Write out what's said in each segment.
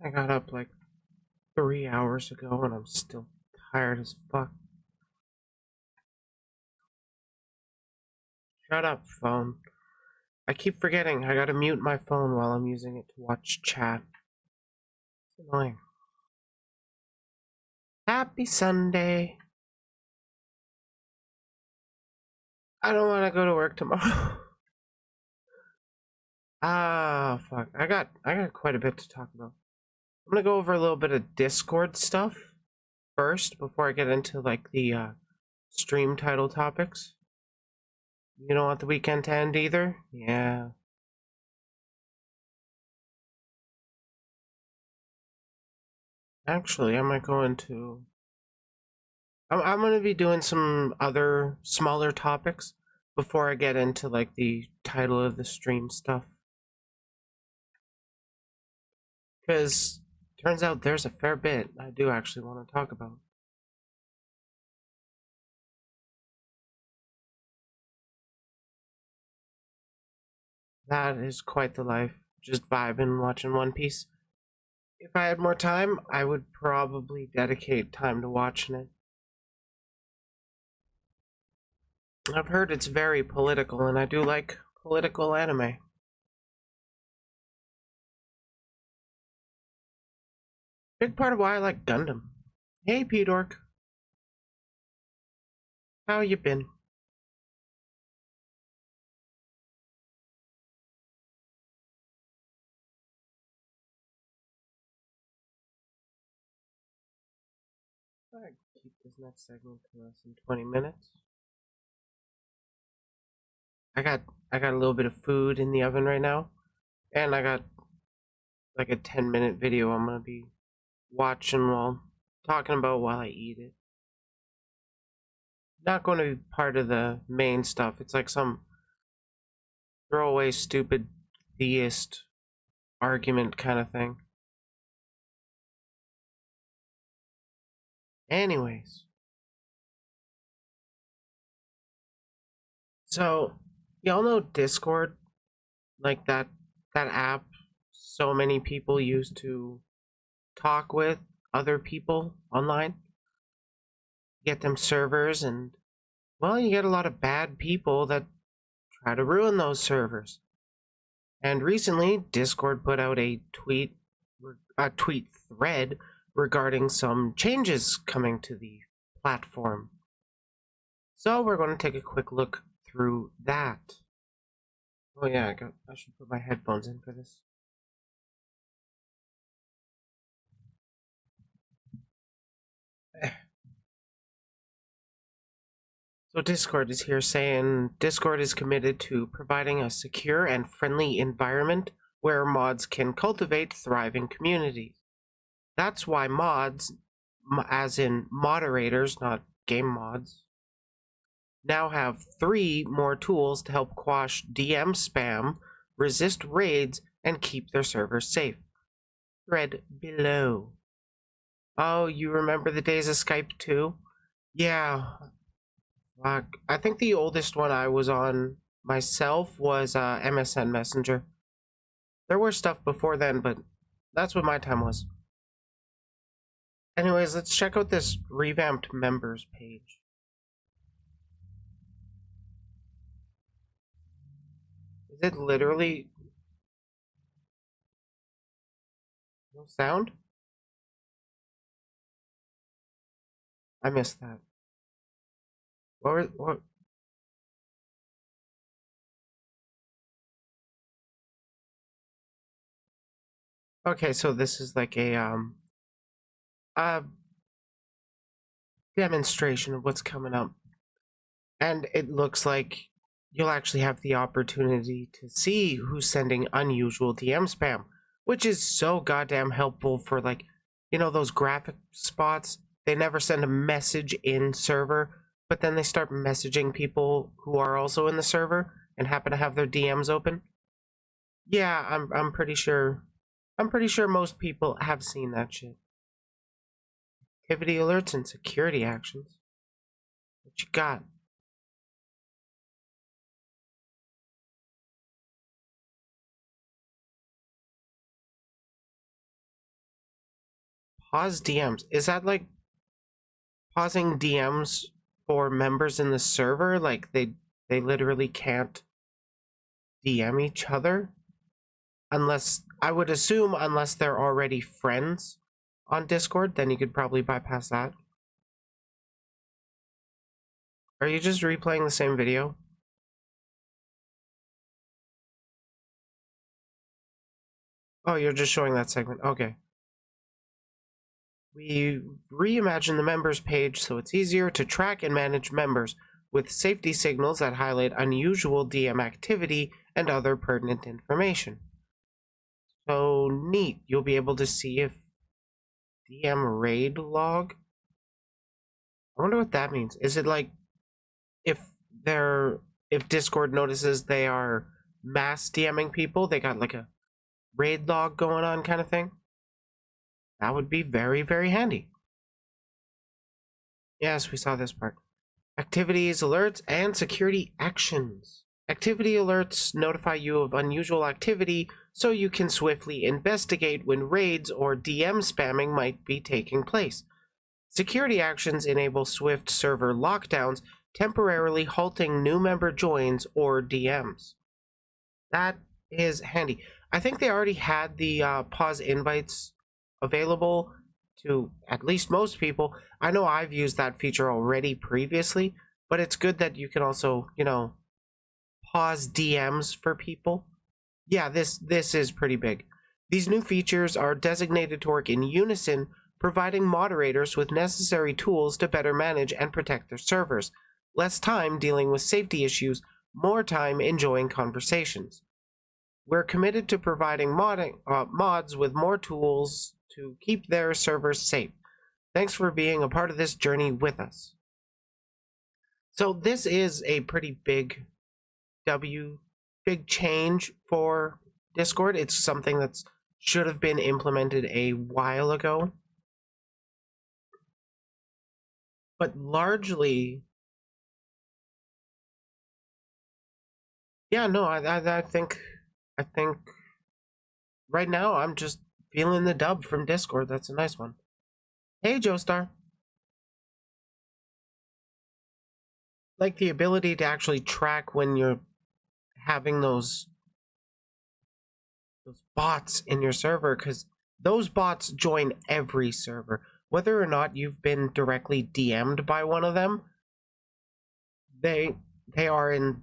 I got up like 3 hours ago and I'm still tired as fuck. Shut up, phone. I keep forgetting I gotta mute my phone while I'm using it to watch chat. It's annoying. Happy Sunday. I don't want to go to work tomorrow. Fuck. I got quite a bit to talk about. I'm gonna go over a little bit of Discord stuff first before I get into like the stream title topics. You don't want the weekend to end either? Yeah. Actually, I might go into... I'm gonna be doing some other smaller topics before I get into like the title of the stream stuff. Because turns out there's a fair bit I do actually want to talk about. That is quite the life. Just vibing, watching One Piece. If I had more time, I would probably dedicate time to watching it. I've heard it's very political, and I do like political anime. Big part of why I like Gundam. Hey, P-Dork. How you been? I keep this next segment to less than 20 minutes. I got a little bit of food in the oven right now, and I got like a 10-minute video I'm gonna be watching while talking about while I eat it. Not going to be part of the main stuff. It's like some throwaway stupid theist argument kind of thing. Anyways, so y'all know Discord, like that app so many people use to talk with other people online, get them servers, and well, you get a lot of bad people that try to ruin those servers. And recently Discord put out a tweet thread regarding some changes coming to the platform. So we're going to take a quick look through that. Oh yeah, I should put my headphones in for this. So Discord is here saying Discord is committed to providing a secure and friendly environment where mods can cultivate thriving communities. That's why mods, as in moderators, not game mods, now have 3 more tools to help quash DM spam, resist raids, and keep their servers safe. Thread below. Oh, you remember the days of Skype too? Yeah. I think the oldest one I was on myself was MSN Messenger. There were stuff before then, but that's what my time was. Anyways, let's check out this revamped members page. Is it literally no sound? I missed that. What? Okay, so this is like a demonstration of what's coming up. And it looks like you'll actually have the opportunity to see who's sending unusual DM spam, which is so goddamn helpful for, like, you know, those graphic spots. They never send a message in server, but then they start messaging people who are also in the server and happen to have their DMs open. Yeah, I'm pretty sure most people have seen that shit. Activity alerts and security actions. What you got? Pause DMs. Is that like pausing DMs for members in the server? Like they literally can't DM each other? Unless, I would assume, unless they're already friends on Discord, then you could probably bypass that. Are you just replaying the same video? Oh, you're just showing that segment. Okay. We reimagined the members page so it's easier to track and manage members with safety signals that highlight unusual DM activity and other pertinent information. So neat. You'll be able to see if DM raid log. I wonder what that means. Is it like if Discord notices they are mass DMing people, they got like a raid log going on kind of thing? That would be very, very handy. Yes, we saw this part. Activities, alerts, and security actions. Activity alerts notify you of unusual activity so you can swiftly investigate when raids or DM spamming might be taking place. Security actions enable swift server lockdowns, temporarily halting new member joins or DMs. That is handy. I think they already had the pause invites available to at least most people. I know I've used that feature already previously, but it's good that you can also, you know, pause DMs for people. Yeah, this is pretty big. These new features are designated to work in unison, providing moderators with necessary tools to better manage and protect their servers. Less time dealing with safety issues, more time enjoying conversations. We're committed to providing mods with more tools to keep their servers safe. Thanks for being a part of this journey with us. So this is a pretty big big change for Discord. It's something that should have been implemented a while ago. But largely, yeah, no, I think right now I'm just feeling the dub from Discord. That's a nice one. Hey, Joestar. Like the ability to actually track when you're having those bots in your server, because those bots join every server. Whether or not you've been directly DM'd by one of them, they are in,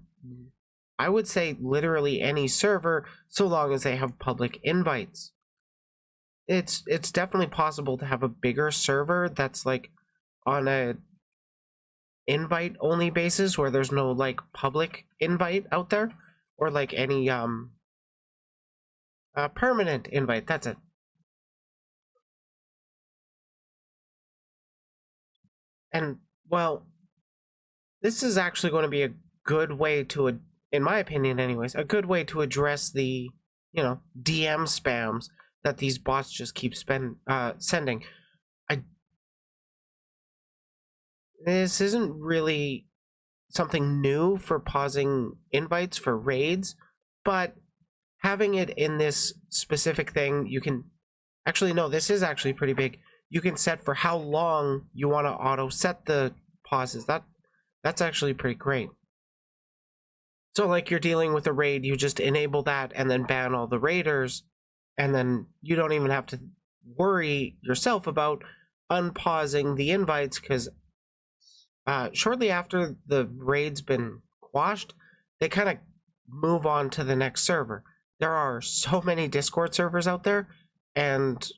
I would say, literally any server, so long as they have public invites. It's definitely possible to have a bigger server that's like on a invite only basis where there's no like public invite out there, or like any permanent invite. That's it. And well, this is actually going to be a good way to, in my opinion anyways, a good way to address the, you know, DM spams that these bots just keep sending. This isn't really something new for pausing invites for raids, but having it in this specific thing, you can actually, no, this is actually pretty big. You can set for how long you want to auto set the pauses. That's actually pretty great. So like you're dealing with a raid, you just enable that and then ban all the raiders, and then you don't even have to worry yourself about unpausing the invites, because shortly after the raid's been quashed, they kind of move on to the next server. There are so many Discord servers out there, and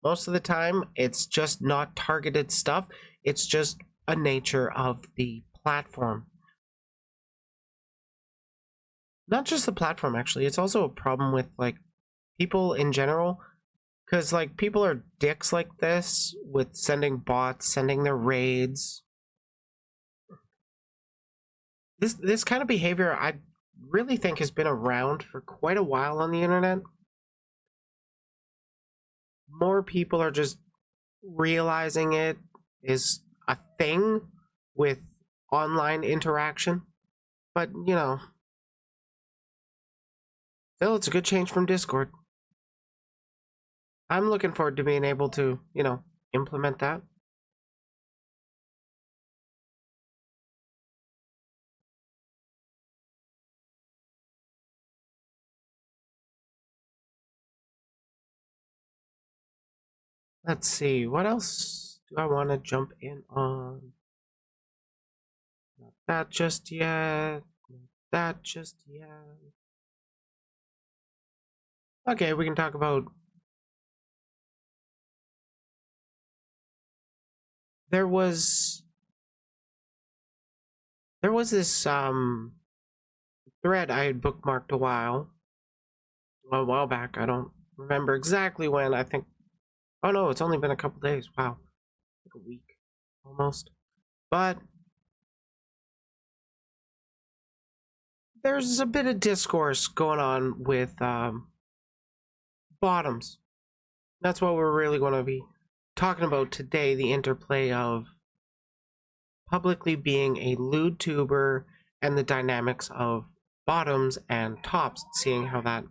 most of the time it's just not targeted stuff. It's just a nature of the platform. Not just the platform, actually. It's also a problem with like people in general, because like people are dicks like this with sending bots, sending their raids. This kind of behavior I really think has been around for quite a while on the internet. More people are just realizing it is a thing with online interaction. But, you know, still, it's a good change from Discord. I'm looking forward to being able to, you know, implement that. Let's see, what else do I want to jump in on? Not that just yet. Not that just yet. Okay, we can talk about... There was this thread I had bookmarked a while back. I don't remember exactly when. I think, oh no, it's only been a couple days. Wow, like a week almost. But there's a bit of discourse going on with bottoms. That's what we're really going to be talking about today, the interplay of publicly being a lewd tuber and the dynamics of bottoms and tops, seeing how that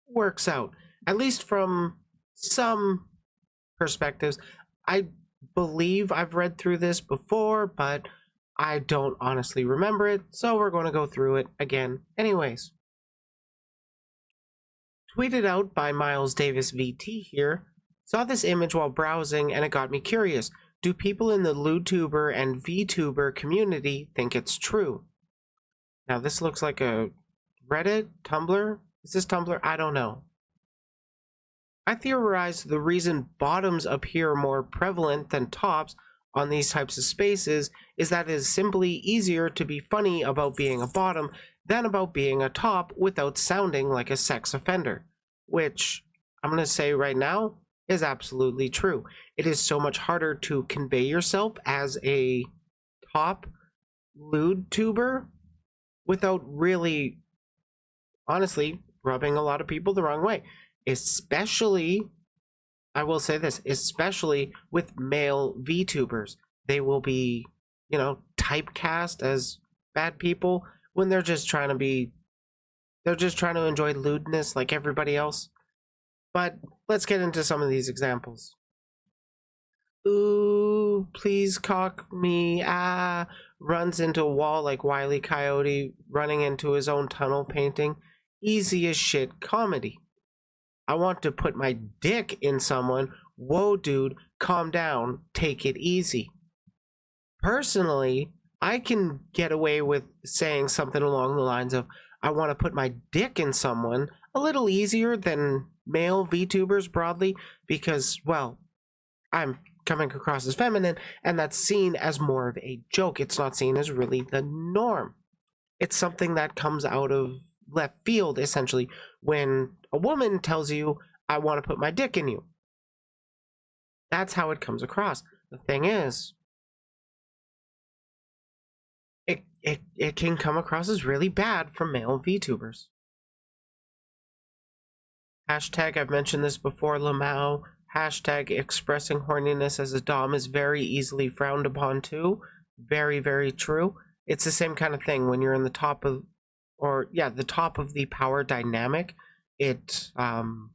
works out, at least from some perspectives. I believe I've read through this before, but I don't honestly remember it, so we're going to go through it again anyways. Tweeted out by Miles Davis VT here. Saw this image while browsing and it got me curious. Do people in the lewdtuber and Vtuber community think it's true? Now this looks like a Reddit, Tumblr. Is this Tumblr? I don't know. I theorized the reason bottoms appear more prevalent than tops on these types of spaces is that it is simply easier to be funny about being a bottom than about being a top without sounding like a sex offender, which I'm going to say right now is absolutely true. It is so much harder to convey yourself as a top lewd tuber without really, honestly, rubbing a lot of people the wrong way. Especially, I will say this, especially with male VTubers. They will be, you know, typecast as bad people when they're just trying to enjoy lewdness like everybody else. But let's get into some of these examples. Ooh, please cock me, ah, runs into a wall like Wile E. Coyote, running into his own tunnel painting. Easy as shit comedy. I want to put my dick in someone. Whoa, dude, calm down, take it easy. Personally, I can get away with saying something along the lines of, I want to put my dick in someone a little easier than male VTubers broadly, because, well, I'm coming across as feminine, and that's seen as more of a joke. It's not seen as really the norm. It's something that comes out of left field, essentially, when a woman tells you, I want to put my dick in you. That's how it comes across. The thing is, it can come across as really bad for male VTubers. Hashtag, I've mentioned this before, Lamau. Hashtag expressing horniness as a dom is very easily frowned upon too. Very, very true. It's the same kind of thing when you're in the top of, or yeah, the top of the power dynamic. It can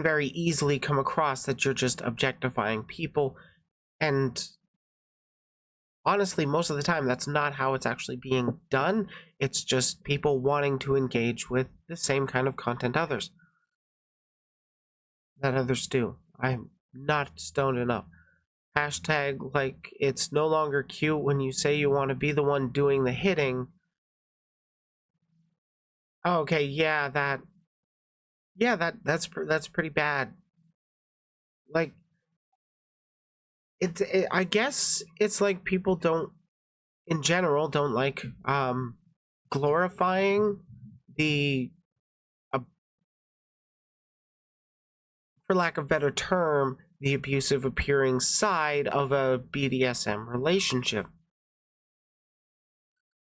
very easily come across that you're just objectifying people, and honestly, most of the time that's not how it's actually being done. It's just people wanting to engage with the same kind of content that others do. I'm not stoned enough. Hashtag, like, it's no longer cute when you say you want to be the one doing the hitting. Oh, okay, yeah, that's pretty bad. Like, I guess it's like people don't, in general, don't like glorifying the, for lack of a better term, the abusive appearing side of a BDSM relationship.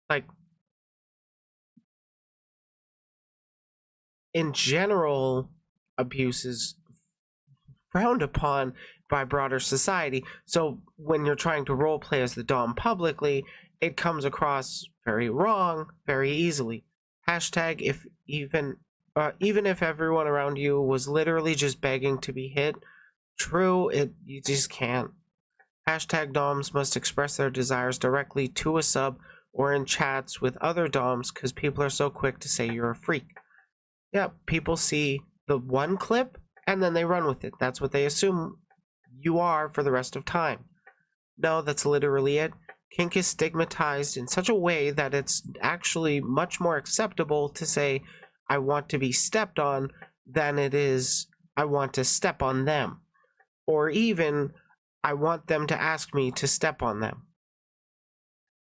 Like, in general, abuse is frowned upon by broader society. So when you're trying to roleplay as the dom publicly, it comes across very wrong very easily. Hashtag, if even, even if everyone around you was literally just begging to be hit, true, you just can't. Hashtag DOMs must express their desires directly to a sub or in chats with other DOMs because people are so quick to say you're a freak. Yeah, people see the one clip and then they run with it. That's what they assume you are for the rest of time. No, that's literally it. Kink is stigmatized in such a way that it's actually much more acceptable to say, I want to be stepped on, than it is, I want to step on them. Or even, I want them to ask me to step on them.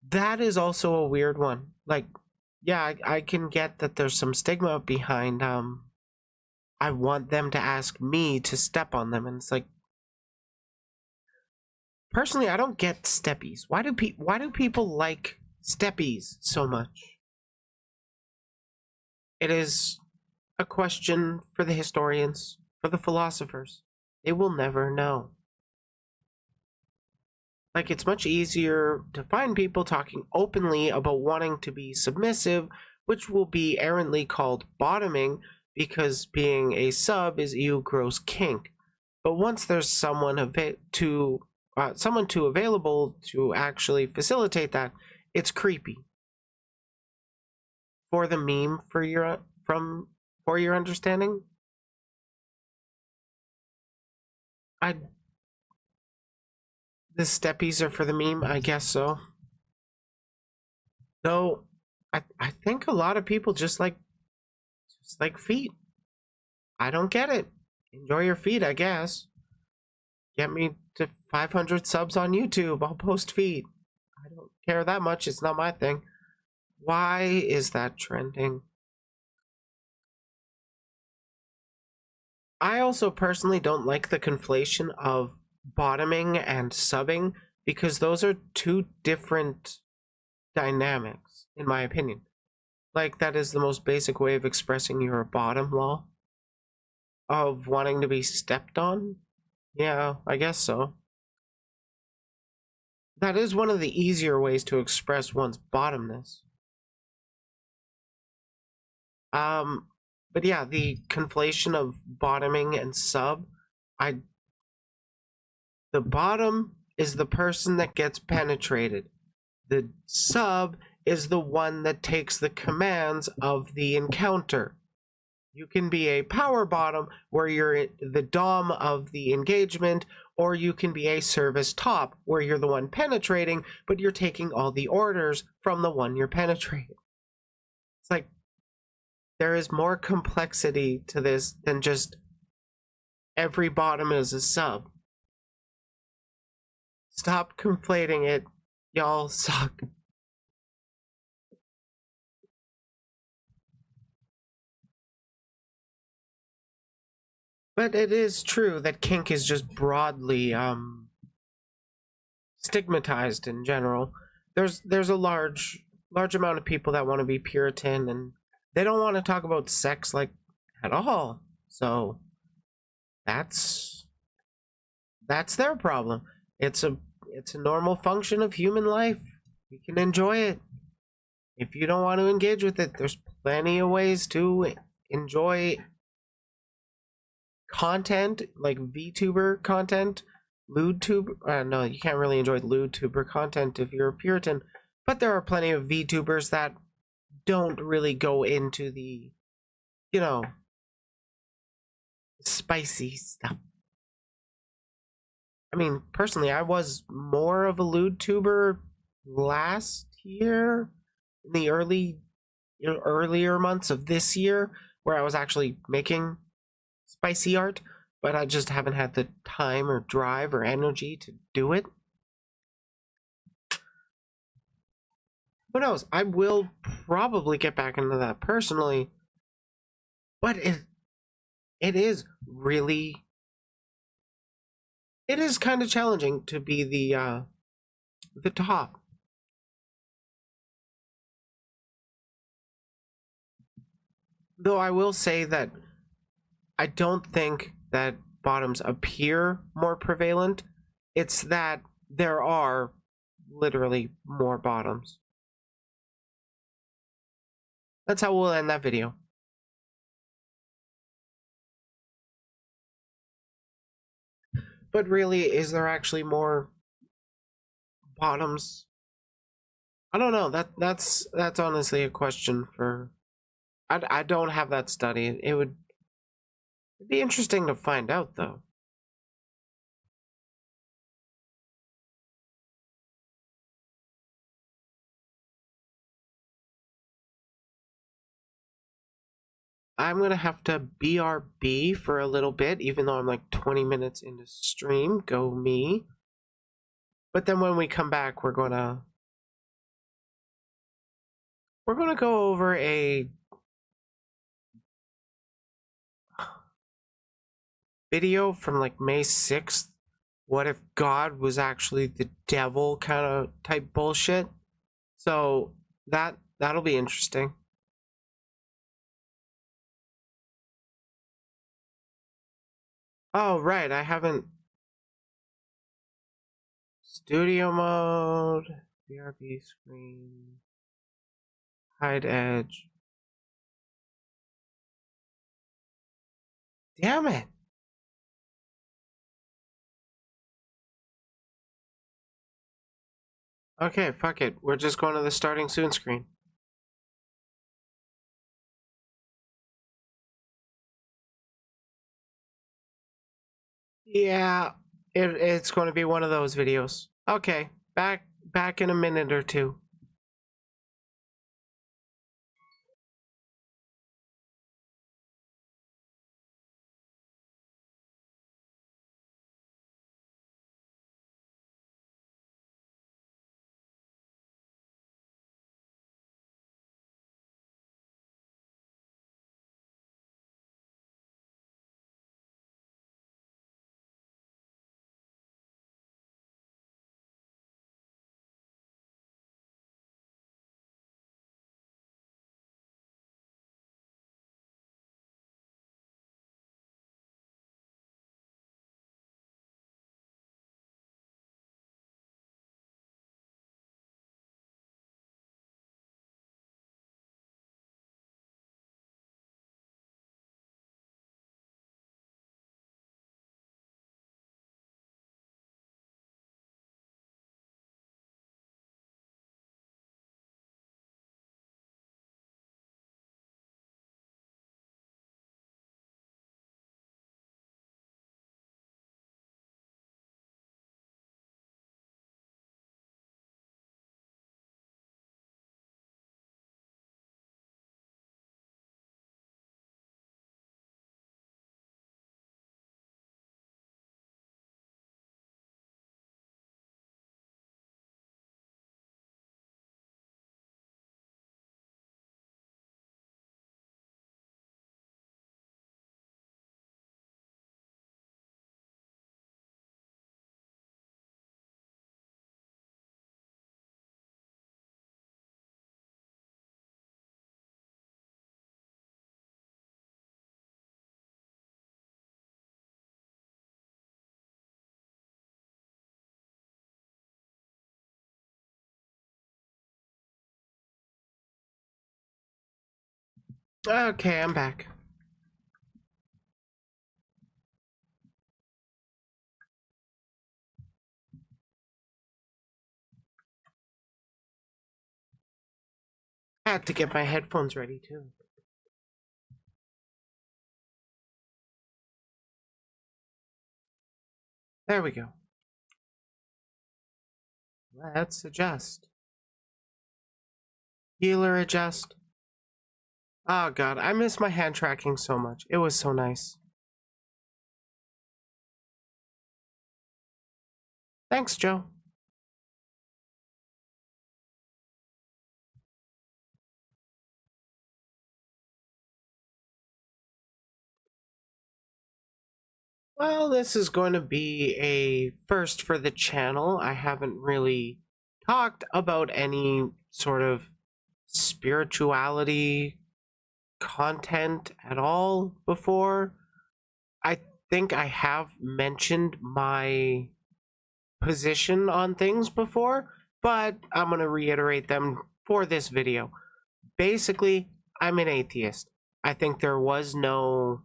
That is also a weird one. Like, yeah, I can get that there's some stigma behind, I want them to ask me to step on them. And it's like, personally, I don't get steppies. Why do people like steppies so much? It is a question for the historians, for the philosophers. They will never know. Like, it's much easier to find people talking openly about wanting to be submissive, which will be errantly called bottoming, because being a sub is ew gross kink. But once there's someone available to actually facilitate that, it's creepy. For the meme, for your understanding, the steppies are for the meme, I guess so. Though I think a lot of people just like feet. I don't get it. Enjoy your feet, I guess. Get me to 500 subs on YouTube. I'll post feet. I don't care that much. It's not my thing. Why is that trending? I also personally don't like the conflation of bottoming and subbing, because those are two different dynamics, in my opinion. Like, that is the most basic way of expressing your bottom law of wanting to be stepped on. Yeah, I guess so. That is one of the easier ways to express one's bottomness. But yeah, the conflation of bottoming and sub, the bottom is the person that gets penetrated. The sub is the one that takes the commands of the encounter. You can be a power bottom where you're the dom of the engagement, or you can be a service top where you're the one penetrating, but you're taking all the orders from the one you're penetrating. It's like, there is more complexity to this than just every bottom is a sub. Stop conflating it. Y'all suck. But it is true that kink is just broadly stigmatized in general. There's a large amount of people that want to be Puritan, and they don't want to talk about sex like at all. So that's their problem. It's a normal function of human life. You can enjoy it. If you don't want to engage with it, there's plenty of ways to enjoy content, like Vtuber content, lewdtuber. No, you can't really enjoy lewdtuber content if you're a Puritan, but there are plenty of Vtubers that don't really go into the, spicy stuff. I mean, personally, I was more of a lewdtuber last year, in the earlier months of this year, where I was actually making spicy art, but I just haven't had the time or drive or energy to do it. Who knows? I will probably get back into that personally, but it is really, it is kind of challenging to be the top. Though I will say that I don't think that bottoms appear more prevalent. It's that there are literally more bottoms. That's how we'll end that video. But really, is there actually more bottoms? I don't know. That's honestly a question for. I don't have that study. It'd be interesting to find out though. I'm gonna have to BRB for a little bit, even though I'm like 20 minutes into stream. Go me. But then when we come back, we're gonna go over a video from like May 6th. What if God was actually the devil kind of type bullshit? So that'll be interesting. Oh right, I haven't studio mode, BRB screen, hide edge. Damn it. Okay, fuck it. We're just going to the starting soon screen. Yeah, it's going to be one of those videos. Okay, back in a minute or two. Okay, I'm back. I had to get my headphones ready too. There we go. Let's adjust. Healer adjust. Oh god, I miss my hand tracking so much. It was so nice. Thanks, Joe. Well, this is going to be a first for the channel. I haven't really talked about any sort of spirituality content at all before. I think I have mentioned my position on things before, but I'm going to reiterate them for this video. Basically, I'm an atheist. I think there was no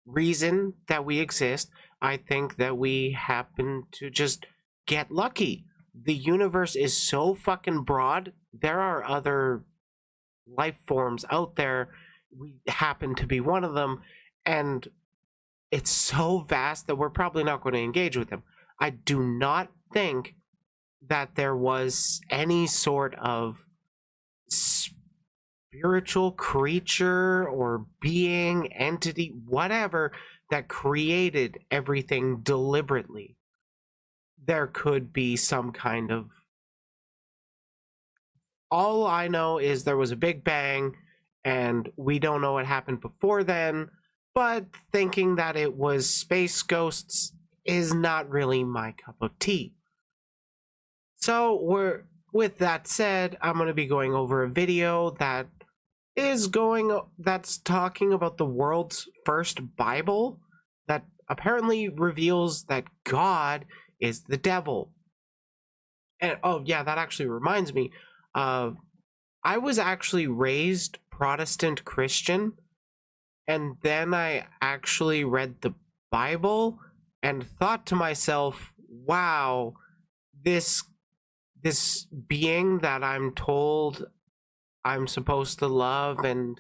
reason that we exist. I think that we happen to just get lucky. The universe is so fucking broad. There are other life forms out there. We happen to be one of them. And it's so vast that we're probably not going to engage with them. I do not think that there was any sort of spiritual creature or being, entity, whatever, that created everything deliberately. There could be some kind of... All I know is there was a big bang, and we don't know what happened before then, but thinking that it was space ghosts is not really my cup of tea. So with that said, I'm going to be going over a video that's talking about the world's first Bible that apparently reveals that God is the devil. And oh yeah, that actually reminds me, I was actually raised Protestant Christian, and then I actually read the Bible and thought to myself, wow, this being that I'm told I'm supposed to love and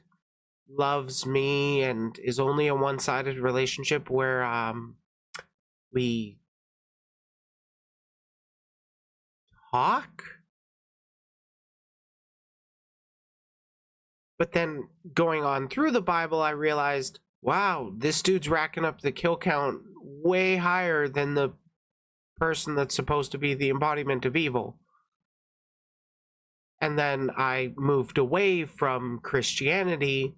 loves me and is only a one-sided relationship where we talk. But then going on through the Bible, I realized, wow, this dude's racking up the kill count way higher than the person that's supposed to be the embodiment of evil. And then I moved away from Christianity,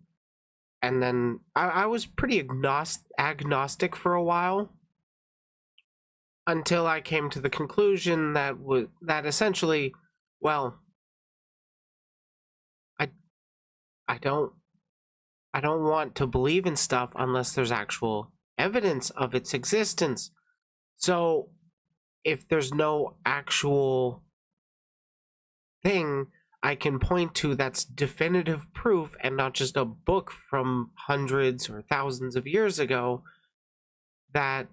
and then I was pretty agnostic for a while, until I came to the conclusion that essentially, well, I don't want to believe in stuff unless there's actual evidence of its existence. So if there's no actual thing I can point to that's definitive proof and not just a book from hundreds or thousands of years ago that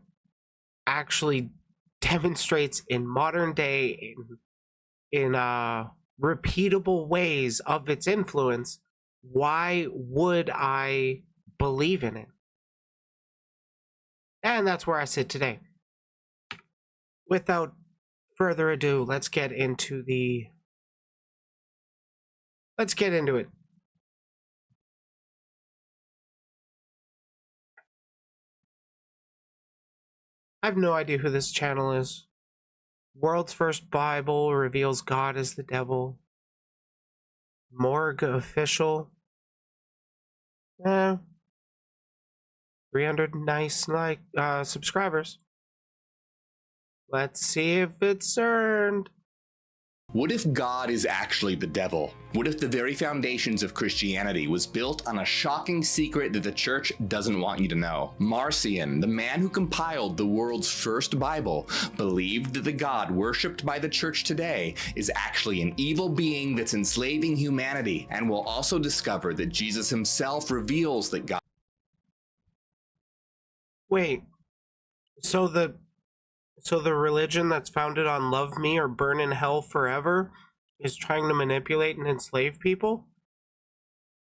actually demonstrates in modern day in repeatable ways of its influence, why would I believe in it? And that's where I sit today. Without further ado, let's get into it. I have no idea who this channel is. World's first Bible reveals God as the devil. Morgue official. 300 nice subscribers. Let's see if it's earned. What if God is actually the devil? What if the very foundations of Christianity was built on a shocking secret that the church doesn't want you to know? Marcion, the man who compiled the world's first Bible, believed that the God worshipped by the church today is actually an evil being that's enslaving humanity, and will also discover that Jesus himself reveals that God... Wait, so the religion that's founded on love me or burn in hell forever is trying to manipulate and enslave people?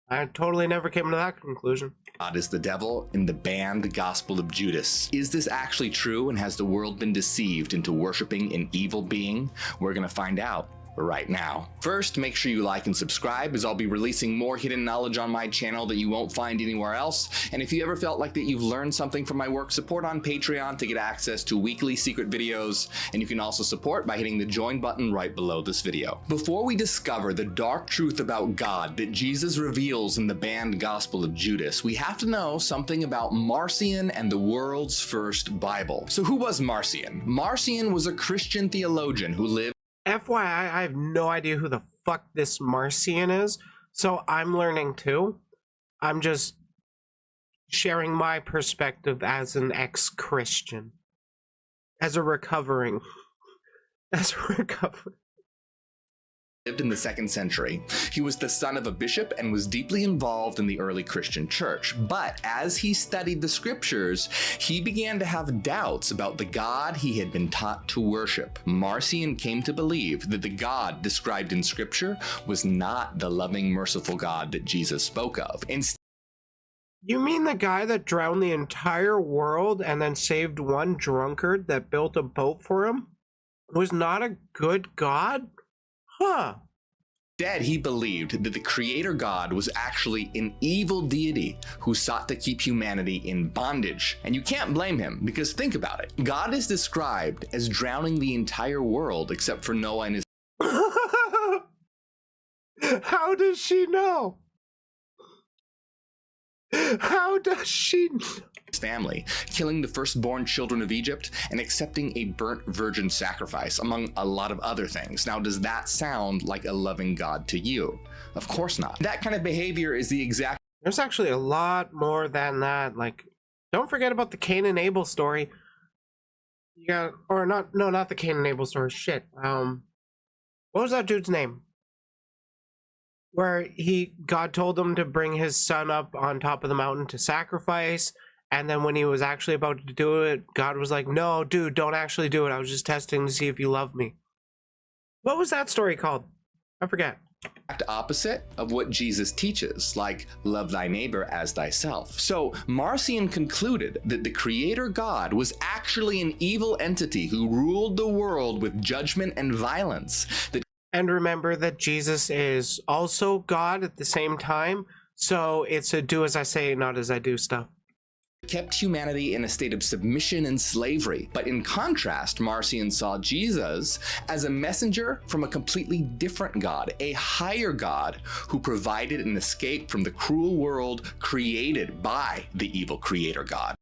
I totally never came to that conclusion. God is the devil in the banned Gospel of Judas. Is this actually true, and has the world been deceived into worshiping an evil being? We're gonna find out right now. First, make sure you like and subscribe, as I'll be releasing more hidden knowledge on my channel that you won't find anywhere else. And if you ever felt like that you've learned something from my work, support on Patreon to get access to weekly secret videos, and you can also support by hitting the join button right below this video. Before we discover the dark truth about God that Jesus reveals in the banned Gospel of Judas, we have to know something about Marcion and the world's first Bible. So who was Marcion? Marcion was a Christian theologian who lived... FYI, I have no idea who the fuck this Marcion is, so I'm learning too. I'm just sharing my perspective as an ex-Christian. As a recovering. lived in the 2nd century. He was the son of a bishop and was deeply involved in the early Christian church. But as he studied the scriptures, he began to have doubts about the God he had been taught to worship. Marcion came to believe that the God described in scripture was not the loving, merciful God that Jesus spoke of. Instead, you mean the guy that drowned the entire world and then saved one drunkard that built a boat for him was not a good God? Huh. Instead, he believed that the creator God was actually an evil deity who sought to keep humanity in bondage. And you can't blame him, because think about it. God is described as drowning the entire world except for Noah and his How does she know? How does she know? family, killing the firstborn children of Egypt and accepting a burnt virgin sacrifice, among a lot of other things. Now, does that sound like a loving God to you? Of course not. That kind of behavior is the exact... There's actually a lot more than that. Like, don't forget about the Cain and Abel story. You got, or not, no, not the Cain and Abel story. Shit. What was that dude's name? Where God told him to bring his son up on top of the mountain to sacrifice. And then when he was actually about to do it, God was like, no, dude, don't actually do it. I was just testing to see if you love me. What was that story called? I forget. Opposite of what Jesus teaches, like love thy neighbor as thyself. So Marcion concluded that the creator God was actually an evil entity who ruled the world with judgment and violence. And remember that Jesus is also God at the same time. So it's a do as I say, not as I do stuff. Kept humanity in a state of submission and slavery. But in contrast, Marcion saw Jesus as a messenger from a completely different God, a higher God who provided an escape from the cruel world created by the evil creator God.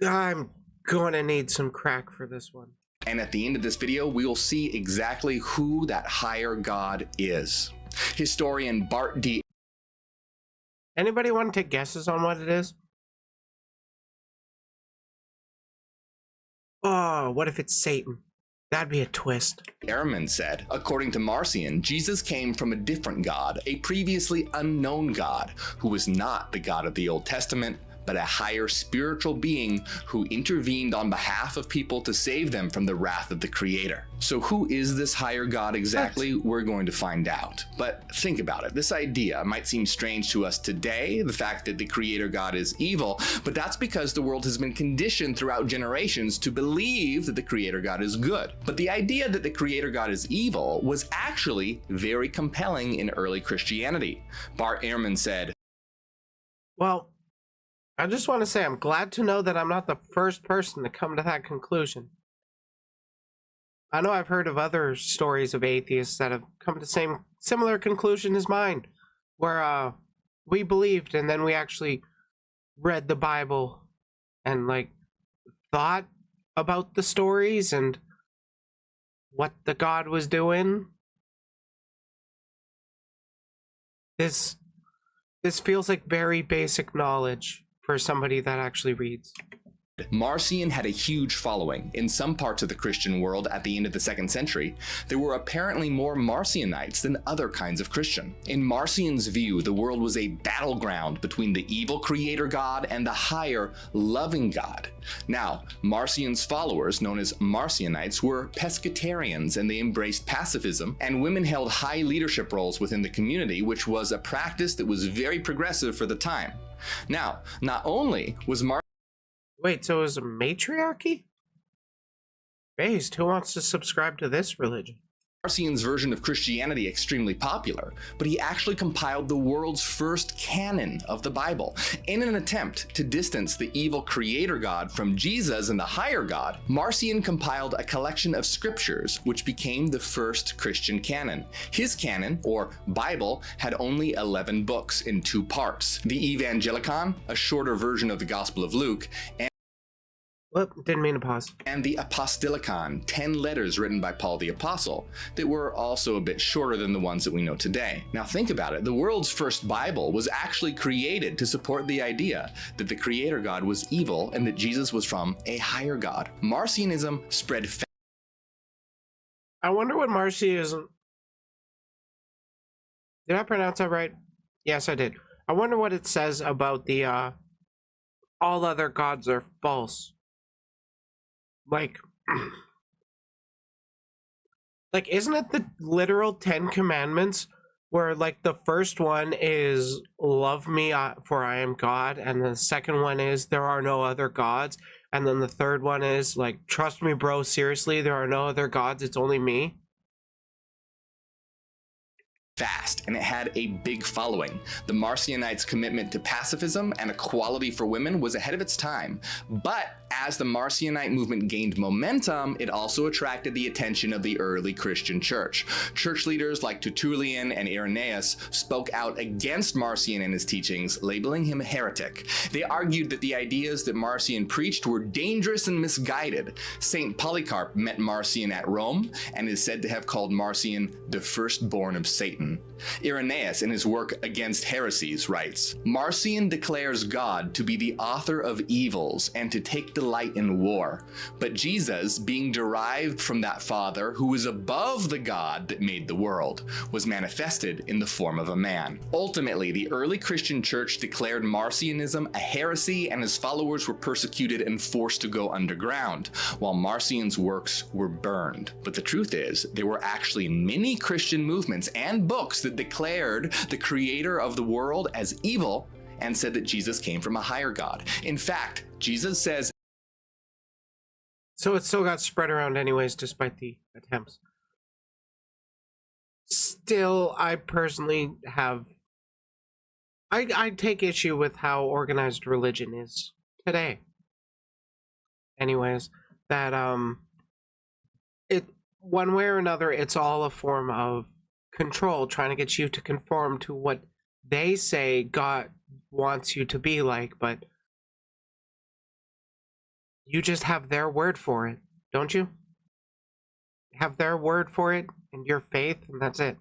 I'm gonna need some crack for this one. And at the end of this video, we will see exactly who that higher God is. Historian Bart D. Anybody want to take guesses on what it is? Oh, what if it's Satan? That'd be a twist. Ehrman said, according to Marcion, Jesus came from a different God, a previously unknown God, who was not the God of the Old Testament, but a higher spiritual being who intervened on behalf of people to save them from the wrath of the Creator. So who is this higher God exactly? We're going to find out. But think about it. This idea might seem strange to us today, the fact that the Creator God is evil, but that's because the world has been conditioned throughout generations to believe that the Creator God is good. But the idea that the Creator God is evil was actually very compelling in early Christianity. Bart Ehrman said, well, I just want to say I'm glad to know that I'm not the first person to come to that conclusion. I know I've heard of other stories of atheists that have come to the similar conclusion as mine, where we believed and then we actually read the Bible and like thought about the stories and what the God was doing. This feels like very basic knowledge for somebody that actually reads. Marcion had a huge following. In some parts of the Christian world at the end of the 2nd century, there were apparently more Marcionites than other kinds of Christian. In Marcion's view, the world was a battleground between the evil creator God and the higher, loving God. Now, Marcion's followers, known as Marcionites, were pescatarians, and they embraced pacifism, and women held high leadership roles within the community, which was a practice that was very progressive for the time. Now, not only was Wait, so it was a matriarchy? Based, who wants to subscribe to this religion? Marcion's version of Christianity extremely popular, but he actually compiled the world's first canon of the Bible. In an attempt to distance the evil creator God from Jesus and the higher God, Marcion compiled a collection of scriptures which became the first Christian canon. His canon, or Bible, had only 11 books in 2 parts. The Evangelicon, a shorter version of the Gospel of Luke, Whoop, didn't mean to pause. And the Apostolicon, 10 letters written by Paul the Apostle, that were also a bit shorter than the ones that we know today. Now think about it, the world's first Bible was actually created to support the idea that the Creator God was evil and that Jesus was from a higher God. Marcionism spread I wonder what Marcyism. Did I pronounce that right? Yes, I did. I wonder what it says about the all other gods are false. Like, like isn't it the literal 10 commandments where like the first one is love me for I am God, and the second one is there are no other gods, and then the third one is like trust me bro, seriously, there are no other gods, it's only me. Fast, and it had a big following. The Marcionites' commitment to pacifism and equality for women was ahead of its time. But as the Marcionite movement gained momentum, it also attracted the attention of the early Christian church. Church leaders like Tertullian and Irenaeus spoke out against Marcion and his teachings, labeling him a heretic. They argued that the ideas that Marcion preached were dangerous and misguided. Saint Polycarp met Marcion at Rome and is said to have called Marcion the firstborn of Satan. Irenaeus, in his work Against Heresies, writes, Marcion declares God to be the author of evils and to take delight in war. But Jesus, being derived from that Father who is above the God that made the world, was manifested in the form of a man. Ultimately, the early Christian church declared Marcionism a heresy, and his followers were persecuted and forced to go underground, while Marcion's works were burned. But the truth is, there were actually many Christian movements and books that declared the creator of the world as evil and said that Jesus came from a higher God. In fact, Jesus says, So it still got spread around anyways, despite the attempts. Still, I personally have... I take issue with how organized religion is today. Anyways, that, it, one way or another, it's all a form of control, trying to get you to conform to what they say God wants you to be like, but you just have their word for it, don't you? Have their word for it and your faith, and that's it.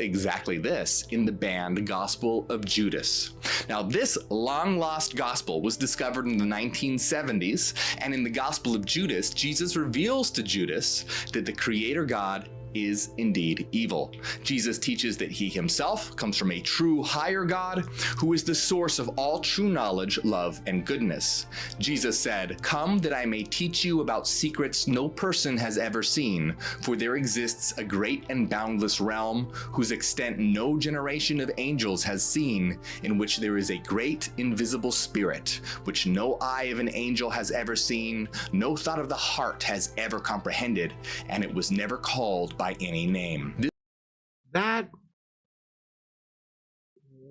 Exactly this in the banned Gospel of Judas. Now, this long-lost gospel was discovered in the 1970s, and in the Gospel of Judas, Jesus reveals to Judas that the Creator God is indeed evil. Jesus teaches that he himself comes from a true higher God who is the source of all true knowledge, love, and goodness. Jesus said, "Come that I may teach you about secrets no person has ever seen, for there exists a great and boundless realm whose extent no generation of angels has seen, in which there is a great invisible spirit, which no eye of an angel has ever seen, no thought of the heart has ever comprehended, and it was never called by any name."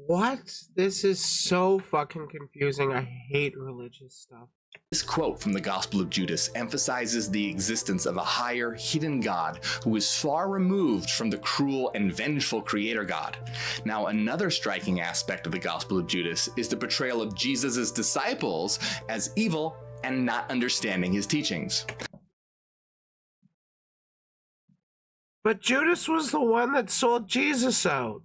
What? This is so fucking confusing. I hate religious stuff. This quote from the Gospel of Judas emphasizes the existence of a higher, hidden God who is far removed from the cruel and vengeful Creator God. Now, another striking aspect of the Gospel of Judas is the portrayal of Jesus' disciples as evil and not understanding his teachings. But Judas was the one that sold Jesus out.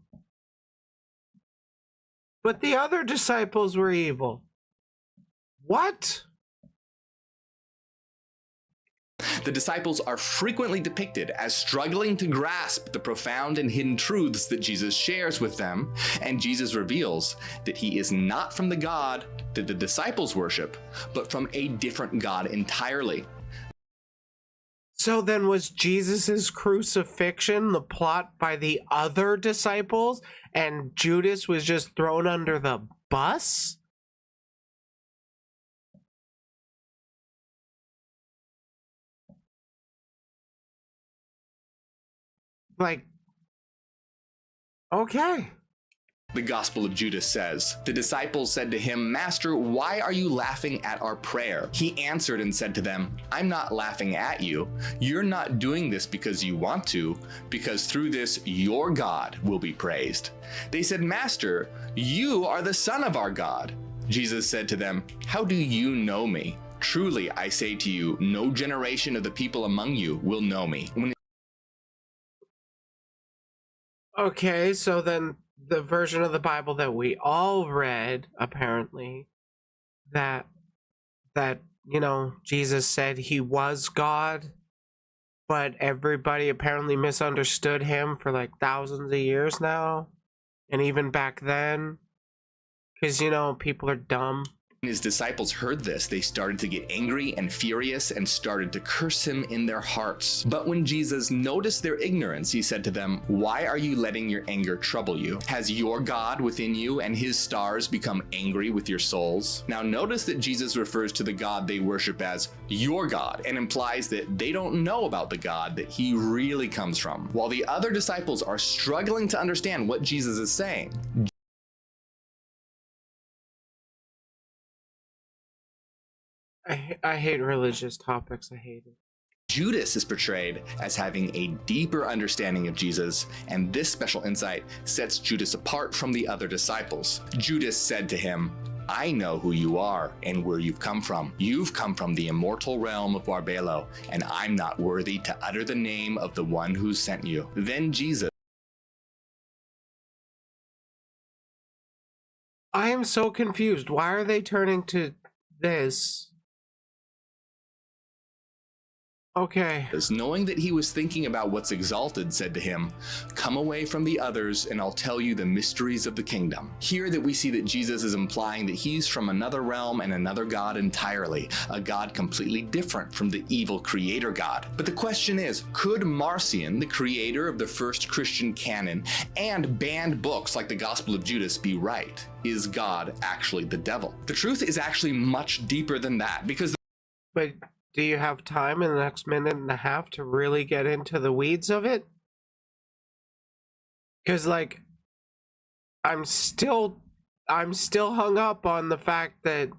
But the other disciples were evil. What? The disciples are frequently depicted as struggling to grasp the profound and hidden truths that Jesus shares with them, and Jesus reveals that he is not from the God that the disciples worship, but from a different God entirely. So then was Jesus's crucifixion the plot by the other disciples, and Judas was just thrown under the bus? Like, okay. The Gospel of Judas says, "The disciples said to him, 'Master, why are you laughing at our prayer?' He answered and said to them, 'I'm not laughing at you. You're not doing this because you want to, because through this your God will be praised.' They said, 'Master, you are the Son of our God.' Jesus said to them, 'How do you know me? Truly, I say to you, no generation of the people among you will know me.'" Okay, so then the version of the Bible that we all read, apparently, that you know, Jesus said he was God, but everybody apparently misunderstood him for like thousands of years now. And even back then, because, you know, people are dumb. When his disciples heard this, they started to get angry and furious and started to curse him in their hearts. But when Jesus noticed their ignorance, he said to them, "Why are you letting your anger trouble you? Has your God within you and his stars become angry with your souls?" Now notice that Jesus refers to the God they worship as your God, and implies that they don't know about the God that he really comes from. While the other disciples are struggling to understand what Jesus is saying, I hate religious topics. I hate it. Judas is portrayed as having a deeper understanding of Jesus, and this special insight sets Judas apart from the other disciples. Judas said to him, "I know who you are and where you've come from. You've come from the immortal realm of Barbelo, and I'm not worthy to utter the name of the one who sent you." Then Jesus. I am so confused. Why are they turning to this? Okay. Knowing that he was thinking about what's exalted, said to him, "Come away from the others, and I'll tell you the mysteries of the kingdom." Here that we see that Jesus is implying that he's from another realm and another God entirely, a God completely different from the evil creator God. But the question is, could Marcion, the creator of the first Christian canon and banned books like the Gospel of Judas, be right? Is God actually the devil? The truth is actually much deeper than that, because But do you have time in the next minute and a half to really get into the weeds of it? Because, like, I'm still hung up on the fact that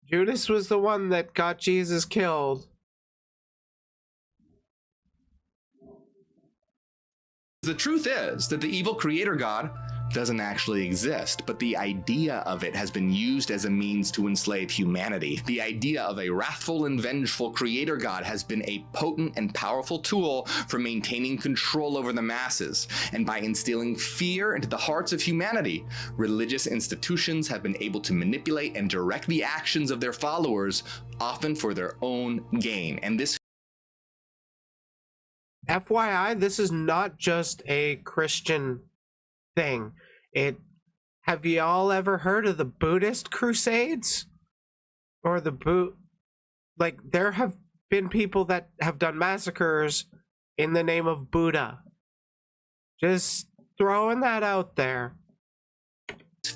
Judas was the one that got Jesus killed. the truth is that the evil creator God doesn't actually exist, but the idea of it has been used as a means to enslave humanity. The idea of a wrathful and vengeful creator God has been a potent and powerful tool for maintaining control over the masses, and by instilling fear into the hearts of humanity, religious institutions have been able to manipulate and direct the actions of their followers, often for their own gain. And this FYI, this is not just a Christian thing. Have y'all ever heard of the Buddhist crusades? Or like, there have been people that have done massacres in the name of Buddha. Just throwing that out there.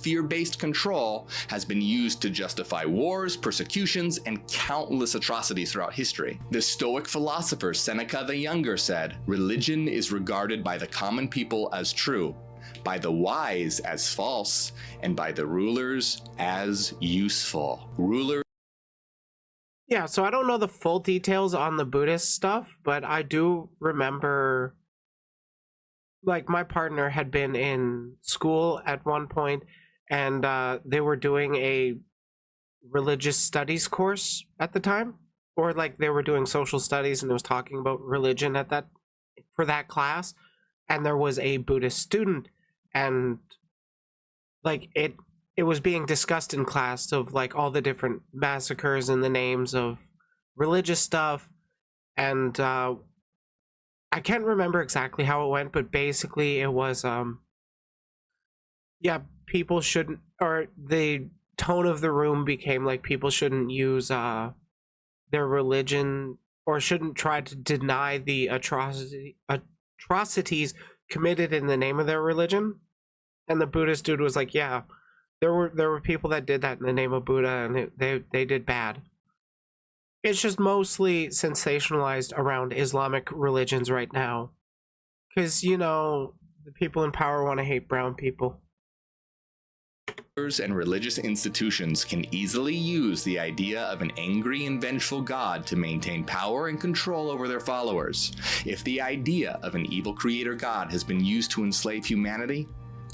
fear-based control has been used to justify wars, persecutions, and countless atrocities throughout history. The Stoic philosopher Seneca the Younger said, "Religion is regarded by the common people as true, by the wise as false, and by the rulers as useful." Yeah, so I don't know the full details on the Buddhist stuff, but I do remember, like, my partner had been in school at one point, and they were doing a religious studies course at the time, or like they were doing social studies, and it was talking about religion for that class, and there was a Buddhist student, and like it was being discussed in class of like all the different massacres and the names of religious stuff, and I can't remember exactly how it went, but basically it was yeah, people shouldn't, or the tone of the room became like people shouldn't use their religion, or shouldn't try to deny the atrocities committed in the name of their religion. And the Buddhist dude was like, yeah, there were people that did that in the name of Buddha, and they did bad. It's just mostly sensationalized around Islamic religions right now, because, you know, the people in power want to hate brown people. And religious institutions can easily use the idea of an angry and vengeful God to maintain power and control over their followers. If the idea of an evil creator God has been used to enslave humanity,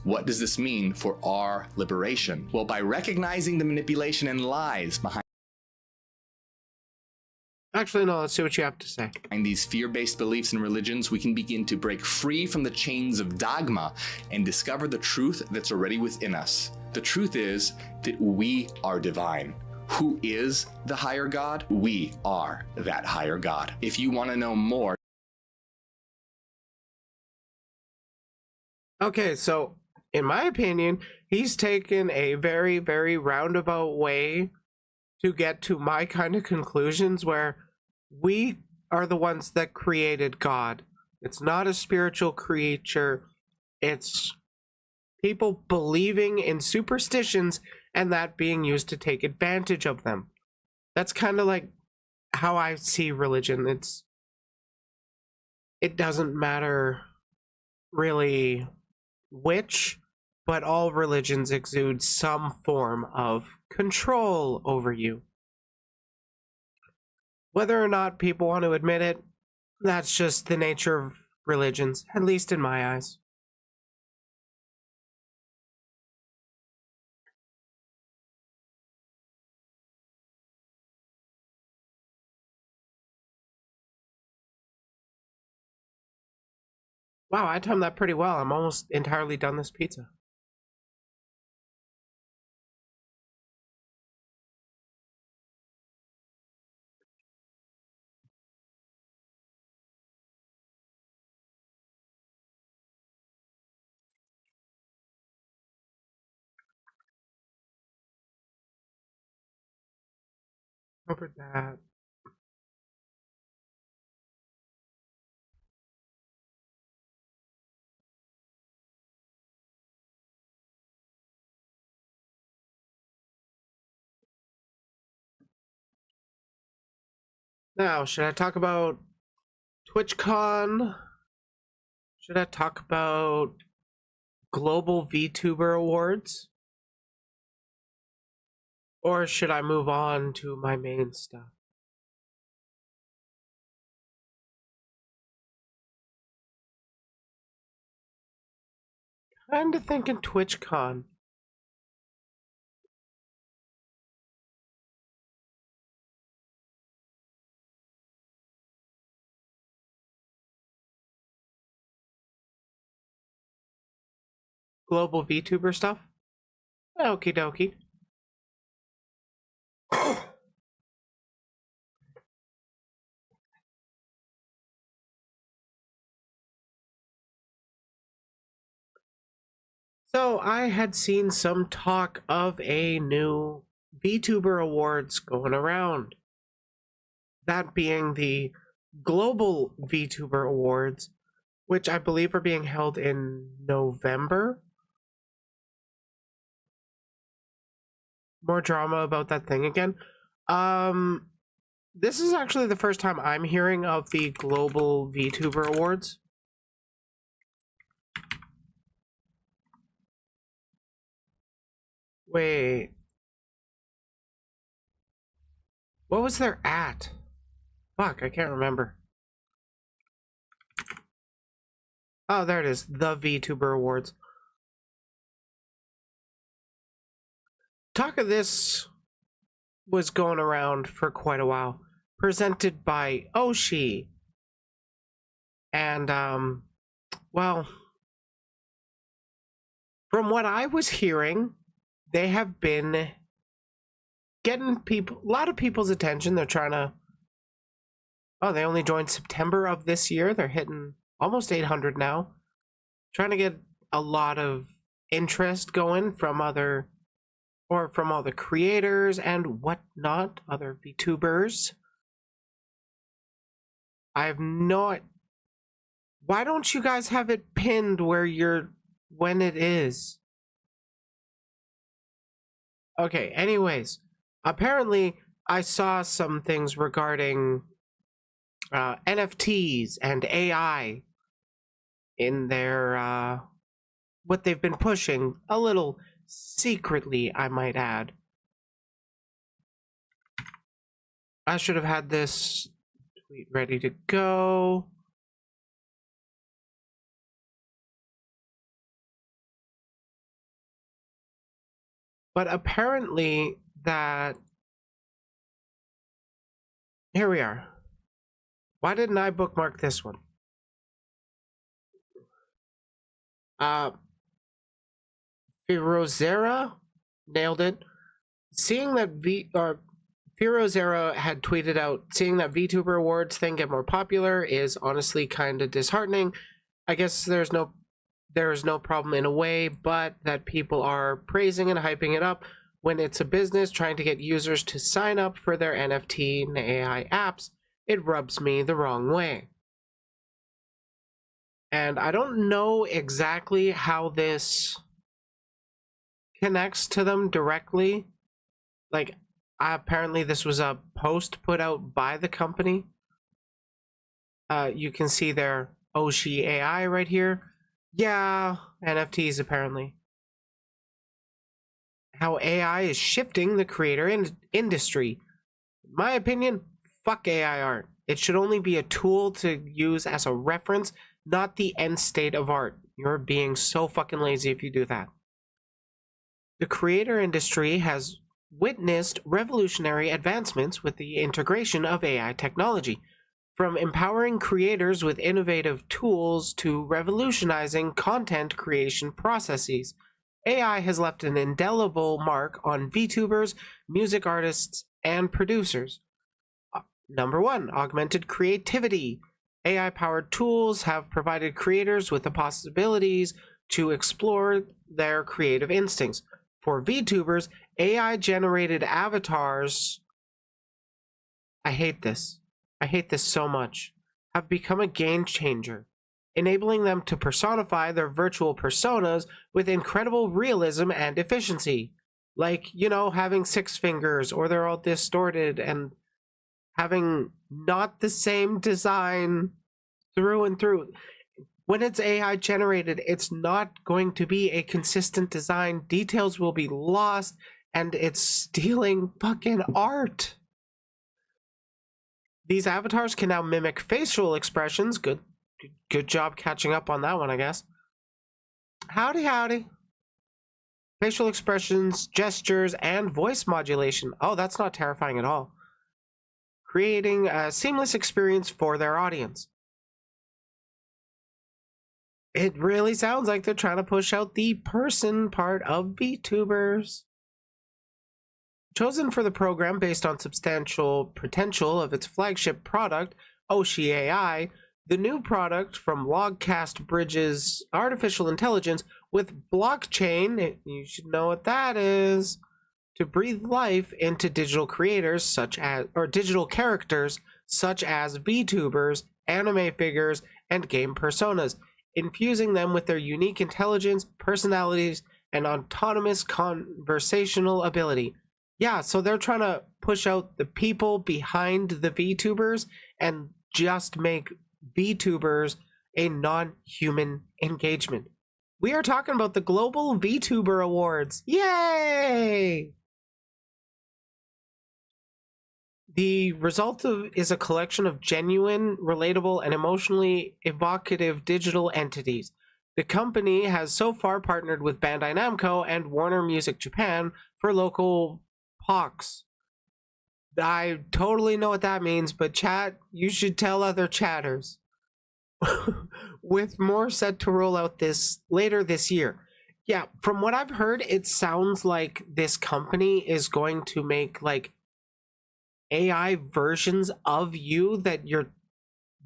what does this mean for our liberation? Well, by recognizing the manipulation and lies behind Actually, no, let's see what you have to say. these fear-based beliefs and religions, we can begin to break free from the chains of dogma and discover the truth that's already within us. The truth is that we are divine. Who is the higher God? We are that higher God. If you want to know more, Okay, so in my opinion, he's taken a very, very roundabout way to get to my kind of conclusions where we are the ones that created God. It's not a spiritual creature, it's people believing in superstitions and that being used to take advantage of them. That's kind of like how I see religion. It doesn't matter really which, but all religions exude some form of control over you. Whether or not people want to admit it, that's just the nature of religions, at least in my eyes. Wow, I timed that pretty well. I'm almost entirely done this pizza. Covered that. Now, should I talk about TwitchCon? Should I talk about Global VTuber Awards? Or should I move on to my main stuff? Kinda thinking TwitchCon. Global VTuber stuff? Okie dokie. So I had seen some talk of a new VTuber Awards going around. That being the Global VTuber Awards, which I believe are being held in November. More drama about that thing again. This is actually the first time I'm hearing of the Global VTuber Awards. Wait. What was their at? Fuck, I can't remember. Oh, there it is. The VTuber Awards. Talk of this was going around for quite a while. Presented by Oshi. And, well, from what I was hearing, they have been getting a lot of people's attention. They're trying to, oh, they only joined September of this year. They're hitting almost 800 now. Trying to get a lot of interest going from all the creators and whatnot, other VTubers. I have no. Why don't you guys have it pinned when it is? Okay, anyways, apparently I saw some things regarding NFTs and AI in their what they've been pushing, a little secretly, I might add. I should have had this tweet ready to go. But apparently here we are. Why didn't I bookmark this one? Firozera nailed it. seeing that Firo Zera had tweeted out, seeing that VTuber awards thing get more popular is honestly kind of disheartening. I guess there's no problem in a way, but that people are praising and hyping it up when it's a business trying to get users to sign up for their NFT and AI apps, it rubs me the wrong way. And I don't know exactly how this connects to them directly. Like, apparently this was a post put out by the company. You can see their Oshi AI right here. Yeah, NFTs apparently. How AI is shifting the creator industry. In my opinion, fuck AI art. It should only be a tool to use as a reference, not the end state of art. You're being so fucking lazy if you do that. The creator industry has witnessed revolutionary advancements with the integration of AI technology, from empowering creators with innovative tools to revolutionizing content creation processes. AI has left an indelible mark on VTubers, music artists, and producers. Number 1, augmented creativity. AI-powered tools have provided creators with the possibilities to explore their creative instincts. For VTubers, AI-generated avatars, I hate this so much, have become a game changer, enabling them to personify their virtual personas with incredible realism and efficiency. Like, you know, having 6 fingers, or they're all distorted and having not the same design through and through. When it's AI generated, it's not going to be a consistent design. Details will be lost, and it's stealing fucking art. These avatars can now mimic facial expressions. Good job catching up on that one, I guess. Howdy. Facial expressions, gestures, and voice modulation. Oh, that's not terrifying at all. Creating a seamless experience for their audience. It really sounds like they're trying to push out the person part of VTubers. Chosen for the program based on substantial potential of its flagship product, Oshi AI, the new product from Logcast bridges artificial intelligence with blockchain, you should know what that is, to breathe life into digital characters such as VTubers, anime figures, and game personas, infusing them with their unique intelligence, personalities, and autonomous conversational ability. Yeah, so they're trying to push out the people behind the VTubers and just make VTubers a non-human engagement. We are talking about the Global VTuber Awards. Yay! The result is a collection of genuine, relatable, and emotionally evocative digital entities. The company has so far partnered with Bandai Namco and Warner Music Japan for local POCs. I totally know what that means, but chat, you should tell other chatters. With more set to roll out later this year. Yeah, from what I've heard, it sounds like this company is going to make like AI versions of you that your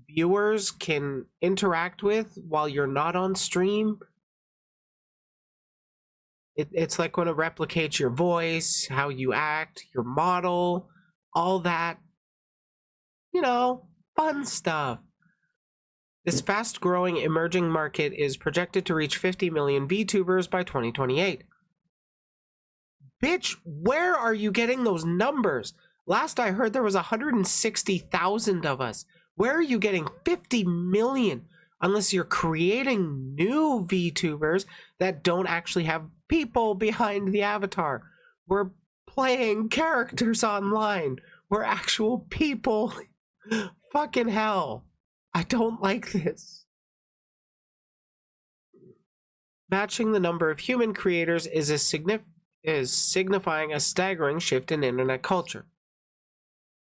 viewers can interact with while you're not on stream. It's like going to replicate your voice, how you act, your model, all that, you know, fun stuff. This fast-growing emerging market is projected to reach 50 million VTubers by 2028. Bitch, where are you getting those numbers? Last I heard there was 160,000 of us. Where are you getting 50 million? Unless you're creating new VTubers that don't actually have people behind the avatar. We're playing characters online. We're actual people. Fucking hell. I don't like this. Matching the number of human creators is signifying a staggering shift in internet culture.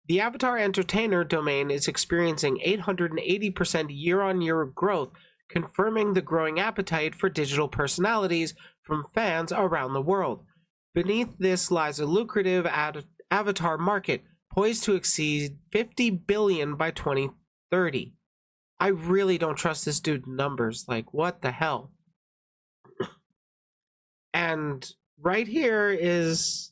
The Avatar Entertainer domain is experiencing 880% year-on-year growth, confirming the growing appetite for digital personalities from fans around the world. Beneath this lies a lucrative avatar market poised to exceed 50 billion by 2030. I really don't trust this dude's numbers. Like, what the hell? And right here is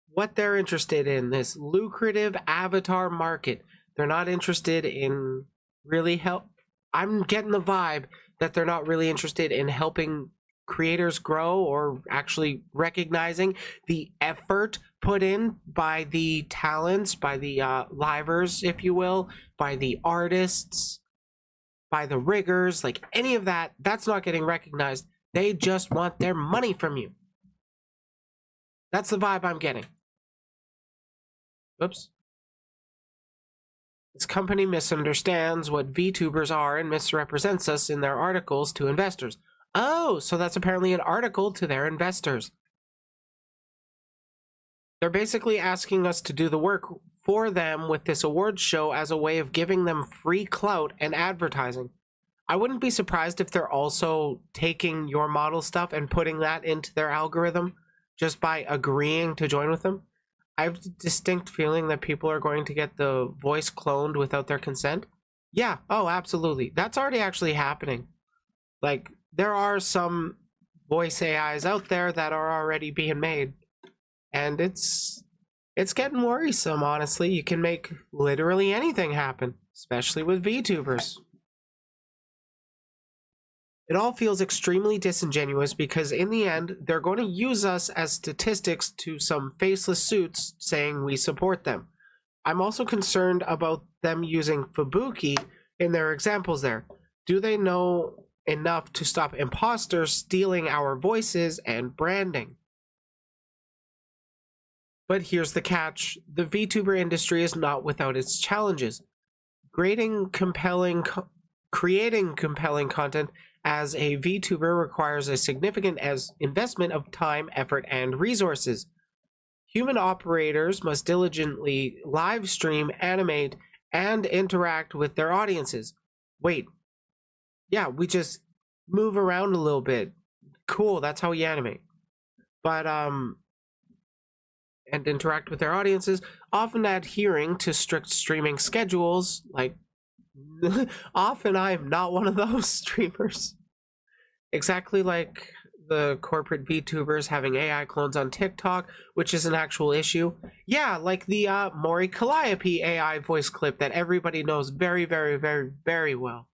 what they're interested in, this lucrative avatar market. They're not interested in really help. I'm getting the vibe that they're not really interested in helping creators grow or actually recognizing the effort put in by the talents, by the livers, if you will, by the artists, by the riggers, like any of that. That's not getting recognized. They just want their money from you. That's the vibe I'm getting. Oops. This company misunderstands what VTubers are and misrepresents us in their articles to investors. Oh, so that's apparently an article to their investors. They're basically asking us to do the work for them with this awards show as a way of giving them free clout and advertising. I wouldn't be surprised if they're also taking your model stuff and putting that into their algorithm just by agreeing to join with them. I have a distinct feeling that people are going to get the voice cloned without their consent. Yeah, oh, absolutely. That's already actually happening. Like, there are some voice AIs out there that are already being made. And it's getting worrisome, honestly. You can make literally anything happen, especially with VTubers. It all feels extremely disingenuous because in the end, they're going to use us as statistics to some faceless suits saying we support them. I'm also concerned about them using Fubuki in their examples there. Do they know enough to stop imposters stealing our voices and branding? But here's the catch. The VTuber industry is not without its challenges. Creating compelling content as a VTuber requires a significant investment of time, effort, and resources. Human operators must diligently live stream, animate, and interact with their audiences. Wait, yeah, we just move around a little bit. Cool, that's how we animate. But, and interact with their audiences, often adhering to strict streaming schedules, like often I'm not one of those streamers. Exactly like the corporate VTubers having AI clones on TikTok, which is an actual issue. Yeah, like the Mori Calliope AI voice clip that everybody knows very, very, very, very well.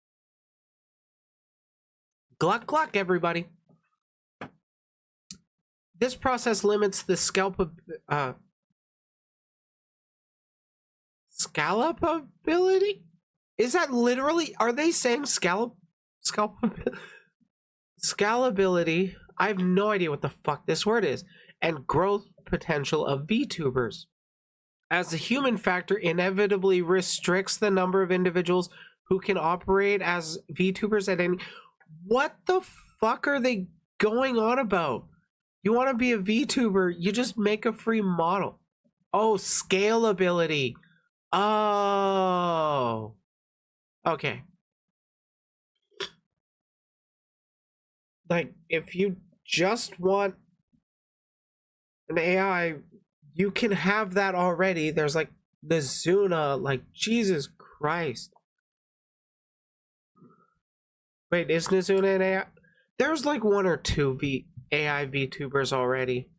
Gluck gluck, everybody. This process limits the scalability? Is that literally, are they saying scalability? I have no idea what the fuck this word is. And growth potential of VTubers. As the human factor inevitably restricts the number of individuals who can operate as VTubers at any... What the fuck are they going on about? You want to be a VTuber, you just make a free model. Oh, scalability. Oh. Okay. Like, if you just want an AI, you can have that already. There's like the Zuna, like, Jesus Christ. Wait, is Nizuna an AI? There's like one or two AI VTubers already.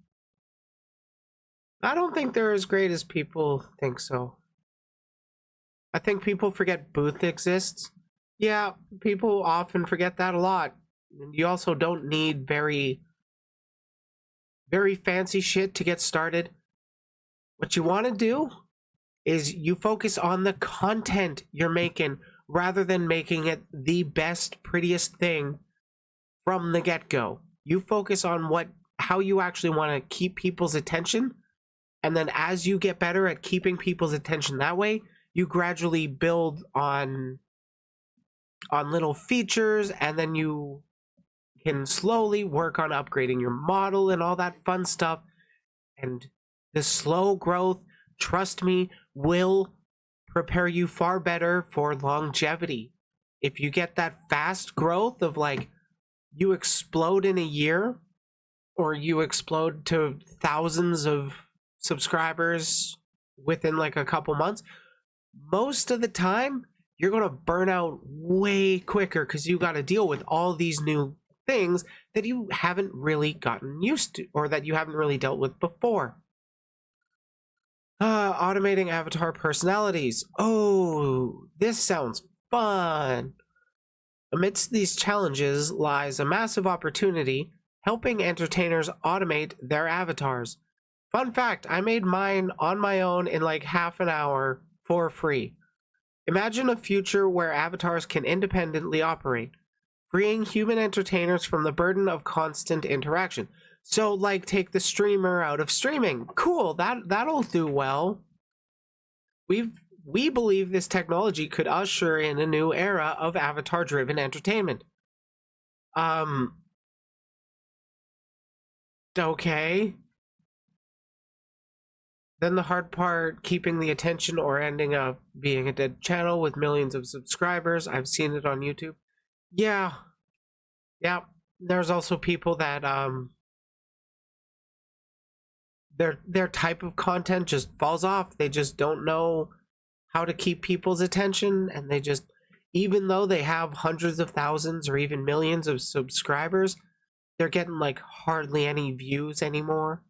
I don't think they're as great as people think so. I think people forget Booth exists. Yeah, people often forget that a lot. You also don't need very, very fancy shit to get started. What you want to do is you focus on the content you're making rather than making it the best, prettiest thing from the get-go. You focus on how you actually want to keep people's attention, and then as you get better at keeping people's attention that way, you gradually build on little features, and then you can slowly work on upgrading your model and all that fun stuff. And the slow growth, trust me, will prepare you far better for longevity. If you get that fast growth of like you explode in a year, or you explode to thousands of subscribers within like a couple months, most of the time you're going to burn out way quicker because you got to deal with all these new things that you haven't really gotten used to or that you haven't really dealt with before. Automating avatar personalities. Oh, this sounds fun. Amidst these challenges lies a massive opportunity, helping entertainers automate their avatars. Fun fact, I made mine on my own in like half an hour for free. Imagine a future where avatars can independently operate, freeing human entertainers from the burden of constant interaction. So, like, take the streamer out of streaming. Cool, that'll do well. We believe this technology could usher in a new era of avatar-driven entertainment. Okay. Then the hard part, keeping the attention or ending up being a dead channel with millions of subscribers. I've seen it on YouTube. Yeah. Yeah. There's also people that their type of content just falls off. They just don't know how to keep people's attention, and they just, even though they have hundreds of thousands or even millions of subscribers, they're getting like hardly any views anymore.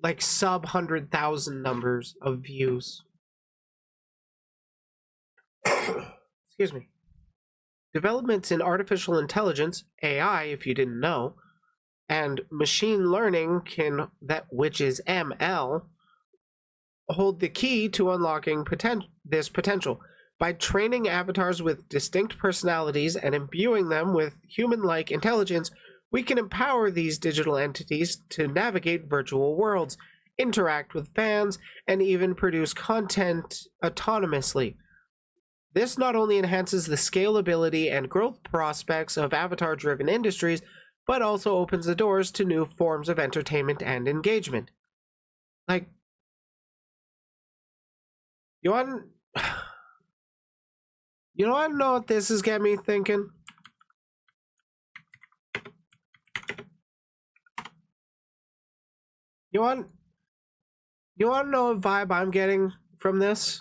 Like sub 100,000 numbers of views. Excuse me. Developments in artificial intelligence, AI if you didn't know, and machine learning which is ML, hold the key to unlocking this potential. By training avatars with distinct personalities and imbuing them with human-like intelligence, we can empower these digital entities to navigate virtual worlds, interact with fans, and even produce content autonomously. This not only enhances the scalability and growth prospects of avatar-driven industries, but also opens the doors to new forms of entertainment and engagement. Like, you want to know what this is getting me thinking? You want to know what vibe I'm getting from this?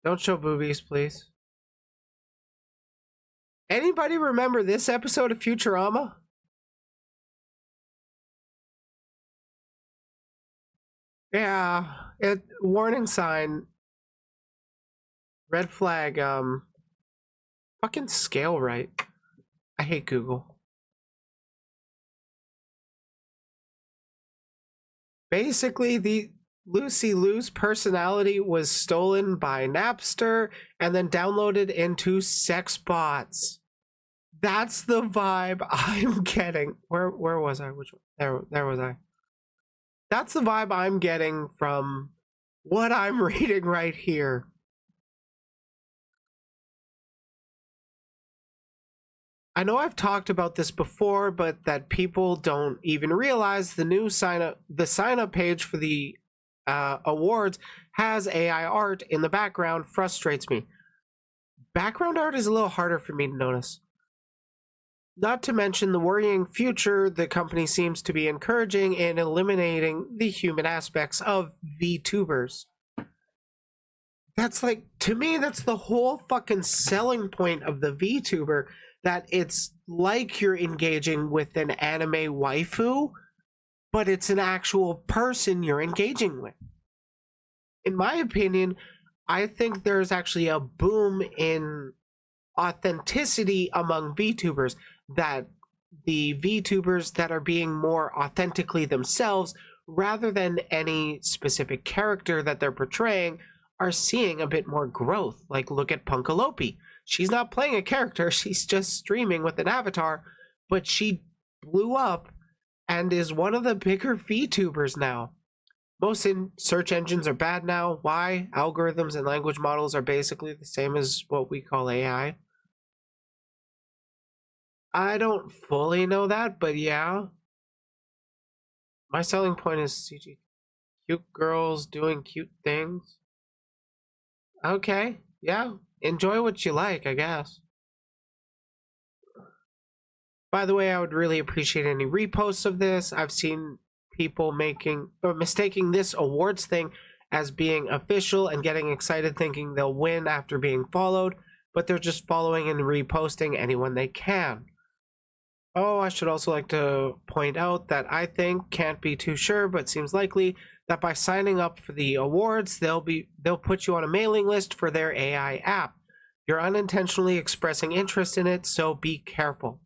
Don't show boobies, please. Anybody remember this episode of Futurama? Yeah, warning sign. Red flag, fucking scale right. I hate Google. Basically, the Lucy Lou's personality was stolen by Napster and then downloaded into sex bots. That's the vibe I'm getting. Where was I? Which one? There was I. That's the vibe I'm getting from what I'm reading right here. I know I've talked about this before, but that people don't even realize the sign up page for the awards has AI art in the background frustrates me. Background art is a little harder for me to notice. Not to mention the worrying future the company seems to be encouraging in eliminating the human aspects of Vtubers. That's like, to me, that's the whole fucking selling point of the Vtuber, that it's like you're engaging with an anime waifu, but it's an actual person you're engaging with. In my opinion, I think there's actually a boom in authenticity among Vtubers, that the Vtubers that are being more authentically themselves rather than any specific character that they're portraying are seeing a bit more growth. Like, look at Punkalope. She's not playing a character, she's just streaming with an avatar, but she blew up and is one of the bigger VTubers now. Most search engines are bad now. Why? Algorithms and language models are basically the same as what we call AI. I don't fully know that, but yeah. My selling point is CG. Cute girls doing cute things. Okay, yeah. Enjoy what you like, I guess. By the way, I would really appreciate any reposts of this. I've seen people mistaking this awards thing as being official and getting excited thinking they'll win after being followed, but they're just following and reposting anyone they can. Oh, I should also like to point out that I think, can't be too sure, but seems likely that by signing up for the awards, they'll put you on a mailing list for their AI app. You're unintentionally expressing interest in it, so be careful.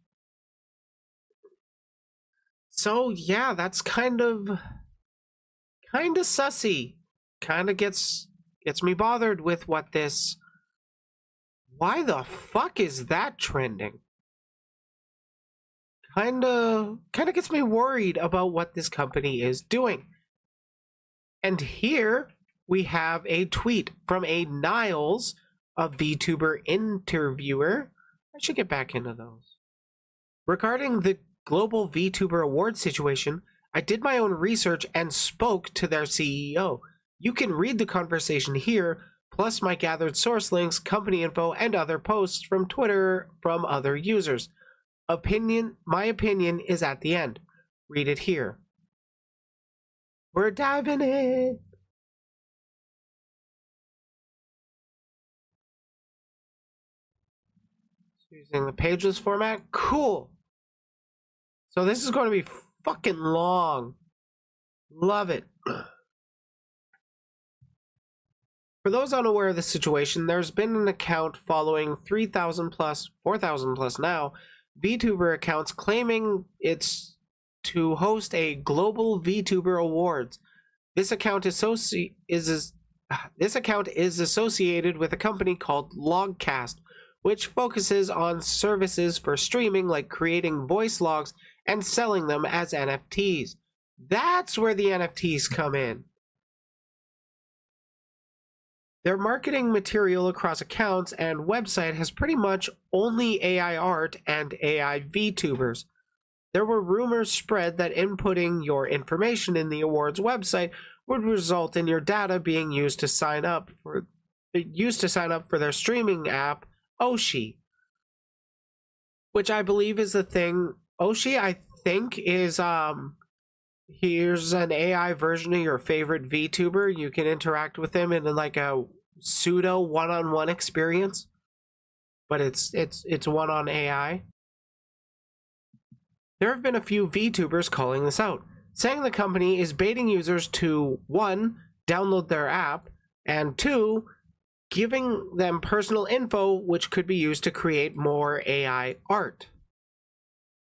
So yeah, that's kind of sussy. Kind of gets me bothered with what this. Why the fuck is that trending? Kind of gets me worried about what this company is doing. And here we have a tweet from a Niles, a VTuber interviewer. I should get back into those. Regarding the global VTuber award situation, I did my own research and spoke to their CEO. You can read the conversation here, plus my gathered source links, company info, and other posts from Twitter from other users. My opinion is at the end. Read it here. We're diving in. Using the pageless format. Cool. So this is going to be fucking long. Love it. For those unaware of the situation, there's been an account following 3,000 plus, 4,000 plus now, VTuber accounts claiming it's to host a global VTuber awards. This account is associated with a company called Logcast, which focuses on services for streaming like creating voice logs and selling them as NFTs. That's where the NFTs come in. Their marketing material across accounts and website has pretty much only AI art and AI VTubers. There were rumors spread that inputting your information in the awards website would result in your data being used to sign up for their streaming app, Oshi, which I believe is the thing. Oshi, I think, is here's an AI version of your favorite VTuber. You can interact with them in like a pseudo one-on-one experience, but it's one on AI. There have been a few VTubers calling this out, saying the company is baiting users to 1. Download their app, and 2. Giving them personal info which could be used to create more AI art.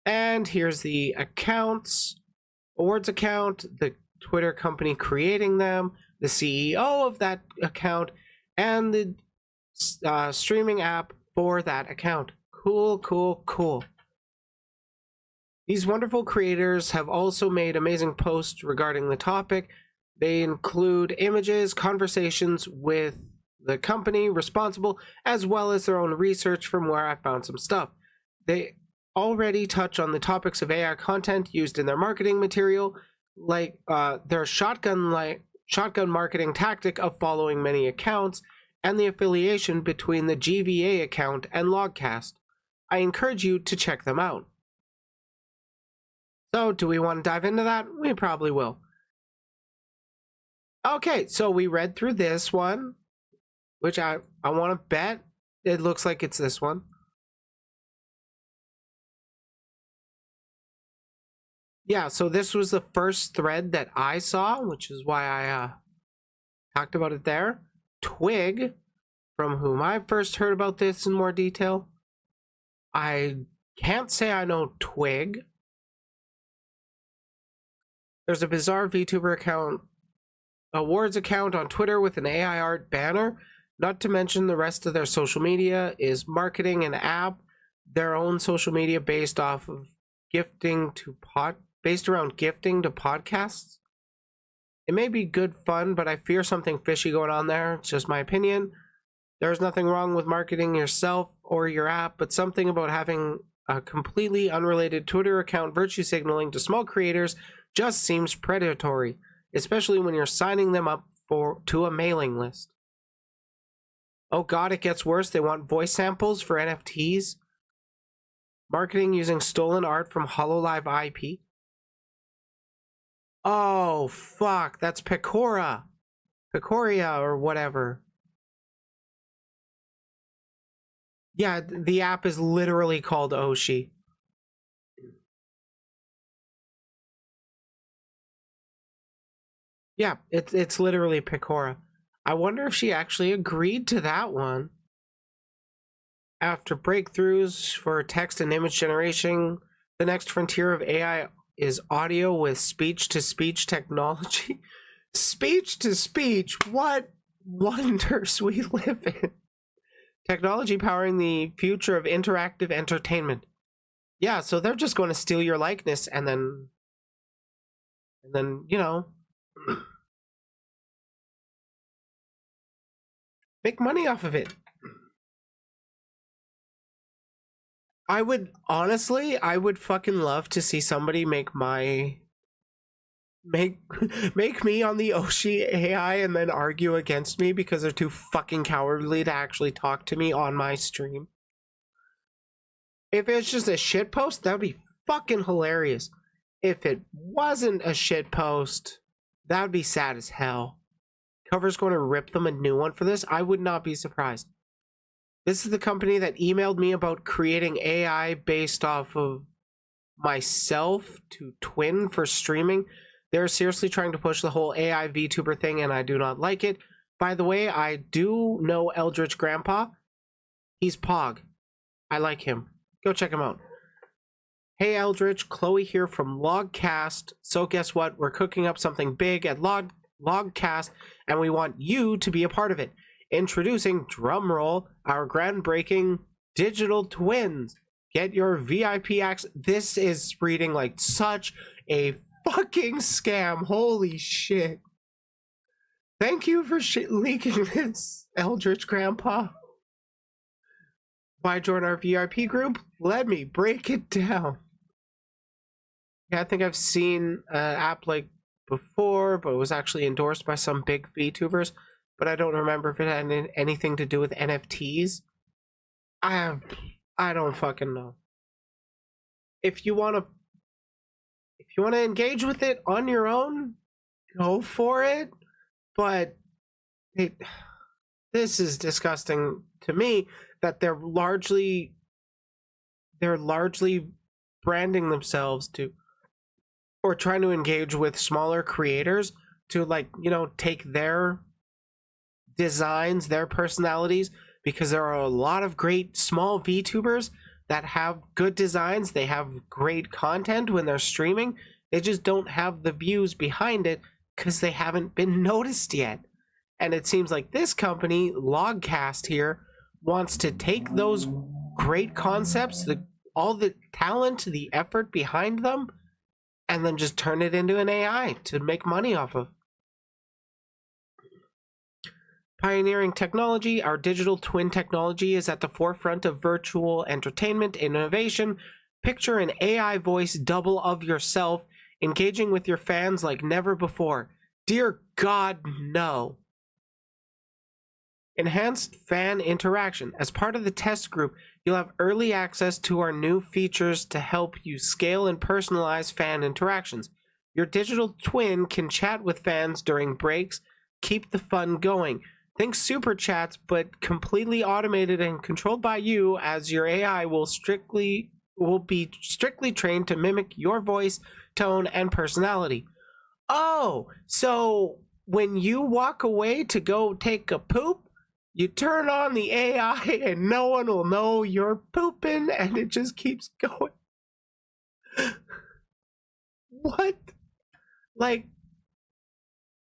And here's the accounts. Awards account, the Twitter company creating them, the CEO of that account, and the streaming app for that account. Cool. These wonderful creators have also made amazing posts regarding the topic. They include images, conversations with the company responsible, as well as their own research from where I found some stuff. They already touch on the topics of AI content used in their marketing material, like their shotgun marketing tactic of following many accounts, and the affiliation between the GVA account and Logcast. I encourage you to check them out. So, do we want to dive into that? We probably will. Okay, so we read through this one, which I want to bet it looks like it's this one. Yeah, so this was the first thread that I saw, which is why I talked about it there. Twig, from whom I first heard about this in more detail. I can't say I know Twig. There's a bizarre VTuber account, awards account on Twitter with an AI art banner. Not to mention the rest of their social media is marketing an app, their own social media based around gifting to podcasts. It may be good fun, but I fear something fishy going on there. It's just my opinion. There's nothing wrong with marketing yourself or your app, but something about having a completely unrelated Twitter account virtue signaling to small creators just seems predatory, especially when you're signing them up to a mailing list. Oh god, it gets worse. They want voice samples for NFTs. Marketing using stolen art from HoloLive IP. Oh, fuck. That's Pecora. Pecoria or whatever. Yeah, the app is literally called Oshi. Yeah, it's literally Pecora. I wonder if she actually agreed to that one. After breakthroughs for text and image generation, the next frontier of AI is audio with speech-to-speech technology. Speech-to-speech? What wonders we live in. Technology powering the future of interactive entertainment. Yeah, so they're just going to steal your likeness and then, you know, make money off of it. I would fucking love to see somebody make me on the Oshi AI and then argue against me because they're too fucking cowardly to actually talk to me on my stream. If it's just a shit post, that'd be fucking hilarious. If it wasn't a shit post, that would be sad as hell. Cover's going to rip them a new one for this. I would not be surprised. This is the company that emailed me about creating AI based off of myself to twin for streaming. They're seriously trying to push the whole AI VTuber thing, and I do not like it. By the way, I do know Eldritch Grandpa. He's Pog. I like him. Go check him out. Hey Eldritch, Chloe here from Logcast. So guess what? We're cooking up something big at Logcast, and we want you to be a part of it. Introducing, drumroll, our groundbreaking digital twins. Get your VIP access. This is reading like such a fucking scam. Holy shit. Thank you for leaking this, Eldritch Grandpa. Why join our VIP group? Let me break it down. Yeah, I think I've seen an app like before, but it was actually endorsed by some big VTubers. But I don't remember if it had anything to do with NFTs. I don't fucking know. If you want to engage with it on your own, go for it. But this is disgusting to me that they're largely branding themselves to, or trying to engage with smaller creators to, like, you know, take their designs, their personalities, because there are a lot of great small VTubers that have good designs. They have great content when they're streaming. They just don't have the views behind it because they haven't been noticed yet. And it seems like this company, Logcast here, wants to take those great concepts, all the talent, the effort behind them, and then just turn it into an AI to make money off of. Pioneering technology, our digital twin technology is at the forefront of virtual entertainment innovation. Picture an AI voice double of yourself, engaging with your fans like never before. Dear God, no. Enhanced fan interaction. As part of the test group, you'll have early access to our new features to help you scale and personalize fan interactions. Your digital twin can chat with fans during breaks, keep the fun going. Think super chats, but completely automated and controlled by you, as your AI will be strictly trained to mimic your voice, tone, and personality. Oh, so when you walk away to go take a poop, you turn on the AI and no one will know you're pooping, and it just keeps going. What? Like,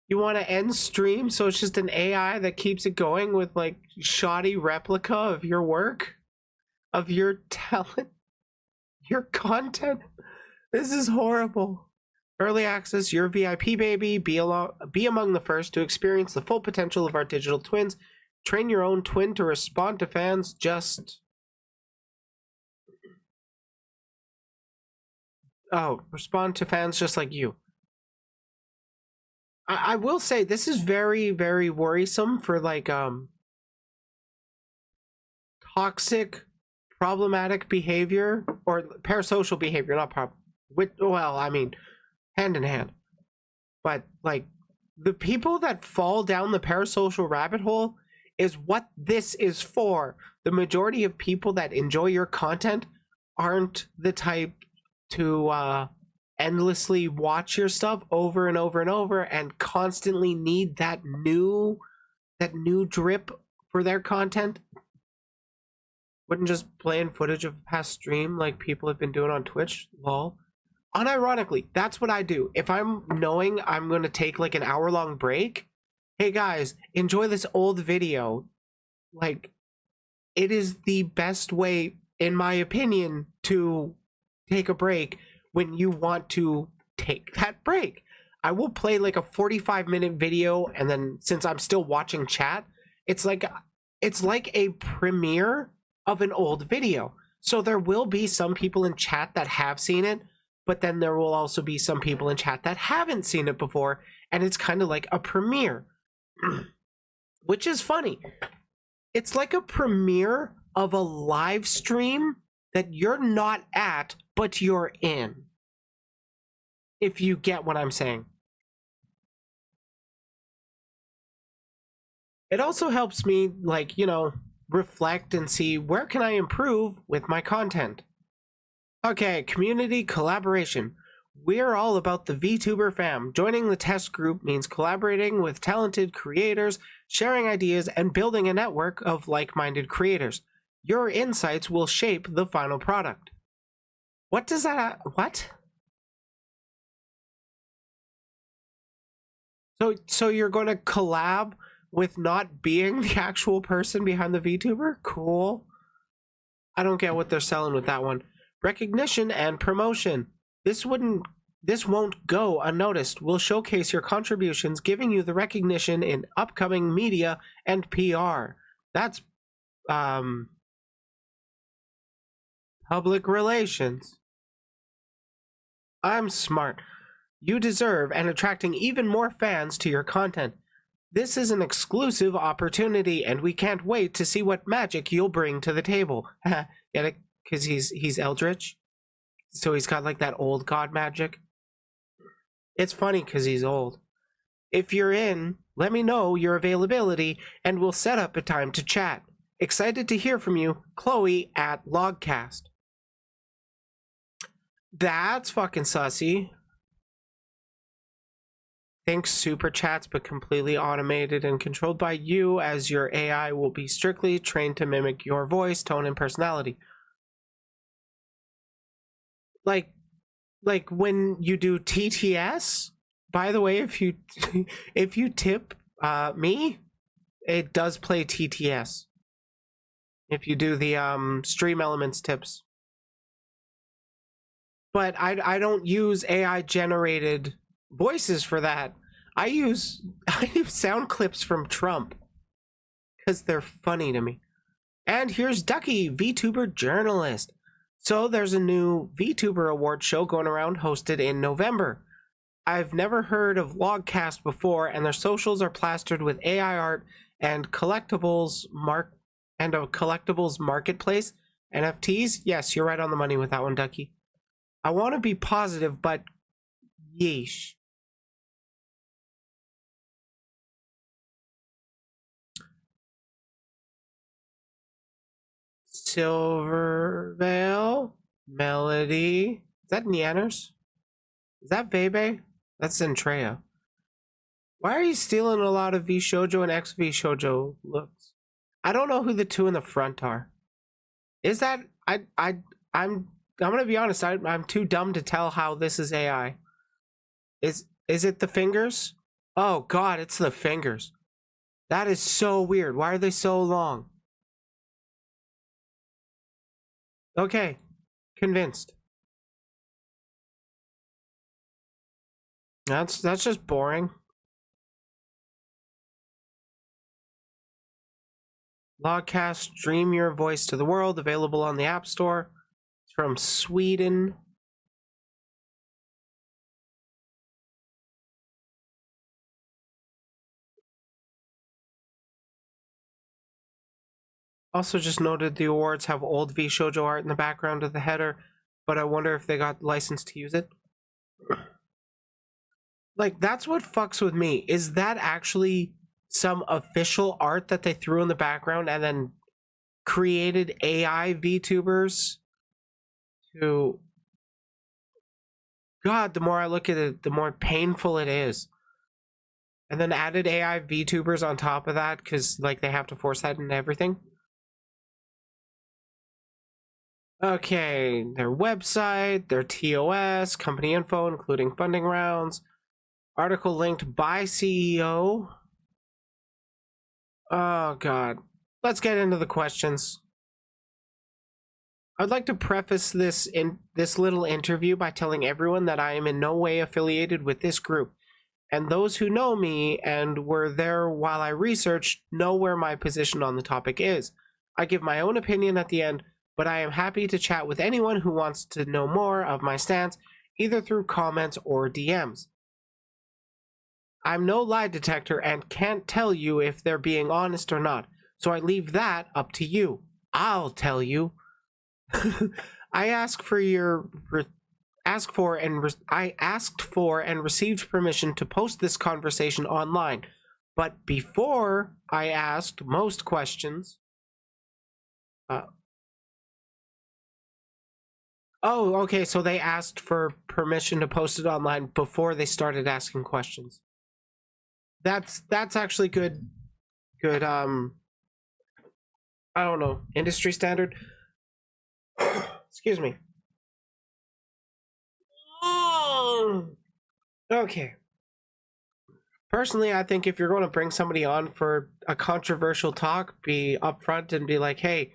you want to end stream, so it's just an AI that keeps it going with, like, shoddy replica of your work, of your talent, your content? This is horrible. Early access, your VIP baby. Be among the first to experience the full potential of our digital twins. Train your own twin to respond to fans. Respond to fans just like you. I will say this is very, very worrisome for, like, toxic problematic behavior or parasocial behavior, not well, I mean, hand in hand. But like the people that fall down the parasocial rabbit hole is what this is for. The majority of people that enjoy your content aren't the type to endlessly watch your stuff over and over and over and constantly need that new drip for their content. Wouldn't just playing footage of past stream like people have been doing on Twitch, lol. Unironically, that's what I do. If I'm knowing I'm going to take like an hour-long break, hey guys, enjoy this old video. Like, it is the best way, in my opinion, to take a break when you want to take that break. I will play like a 45-minute video, and then since I'm still watching chat, it's like a premiere of an old video. So there will be some people in chat that have seen it, but then there will also be some people in chat that haven't seen it before, and it's kind of like a premiere. Which is funny. It's like a premiere of a live stream that you're not at, but you're in. If you get what I'm saying. It also helps me, like, you know, reflect and see where can I improve with my content. Okay, community collaboration. We're all about the VTuber fam. Joining the test group means collaborating with talented creators, sharing ideas, and building a network of like-minded creators. Your insights will shape the final product. What does that... What? So you're going to collab with not being the actual person behind the VTuber? Cool. I don't get what they're selling with that one. Recognition and promotion. This won't go unnoticed. We'll showcase your contributions, giving you the recognition in upcoming media and PR. That's public relations. I'm smart. You deserve and attracting even more fans to your content. This is an exclusive opportunity, and we can't wait to see what magic you'll bring to the table. Get it? Because he's eldritch, so he's got like that old god magic. It's funny because he's old. If you're in, let me know your availability, and we'll set up a time to chat. Excited to hear from you, Chloe at Logcast. That's fucking sussy. Think super chats, but completely automated and controlled by you, as your AI will be strictly trained to mimic your voice, tone, and personality. Like when you do TTS, by the way, if you tip me, it does play TTS. If you do the stream elements tips. But I don't use AI generated voices for that. I use sound clips from Trump because they're funny to me. And here's Ducky, VTuber journalist. So there's a new VTuber award show going around, hosted in November. I've never heard of Logcast before, and their socials are plastered with AI art and collectibles a collectibles marketplace. NFTs? Yes, you're right on the money with that one, Ducky. I want to be positive, but yeesh. Silvervale, Melody. Is that Neanners? Is that Bebe? That's Zentrea. Why are you stealing a lot of V Shoujo and XV Shoujo looks? I don't know who the two in the front are. Is that I'm gonna be honest, I'm too dumb to tell how this is AI. Is it the fingers? Oh god, it's the fingers. That is so weird. Why are they so long? Okay, convinced. That's just boring. Logcast, stream your voice to the world, available on the App Store. It's from Sweden. Also just noted the awards have old V Shoujo art in the background of the header, but I wonder if they got licensed to use it. Like, that's what fucks with me. Is that actually some official art that they threw in the background and then created AI VTubers to... God, the more I look at it, the more painful it is. And then added AI VTubers on top of that because, like, they have to force that into everything. Okay, their website, their TOS, company info, including funding rounds, article linked by CEO. Oh, God. Let's get into the questions. I'd like to preface this little interview by telling everyone that I am in no way affiliated with this group, and those who know me and were there while I researched know where my position on the topic is. I give my own opinion at the end, but I am happy to chat with anyone who wants to know more of my stance, either through comments or DMs. I'm no lie detector and can't tell you if they're being honest or not, so I leave that up to you. I'll tell you. I asked for and received permission to post this conversation online, but before I asked most questions. Oh, okay. So they asked for permission to post it online before they started asking questions. That's actually good. Good. I don't know. Industry standard. Excuse me. Okay. Personally, I think if you're going to bring somebody on for a controversial talk, be upfront and be like, "Hey,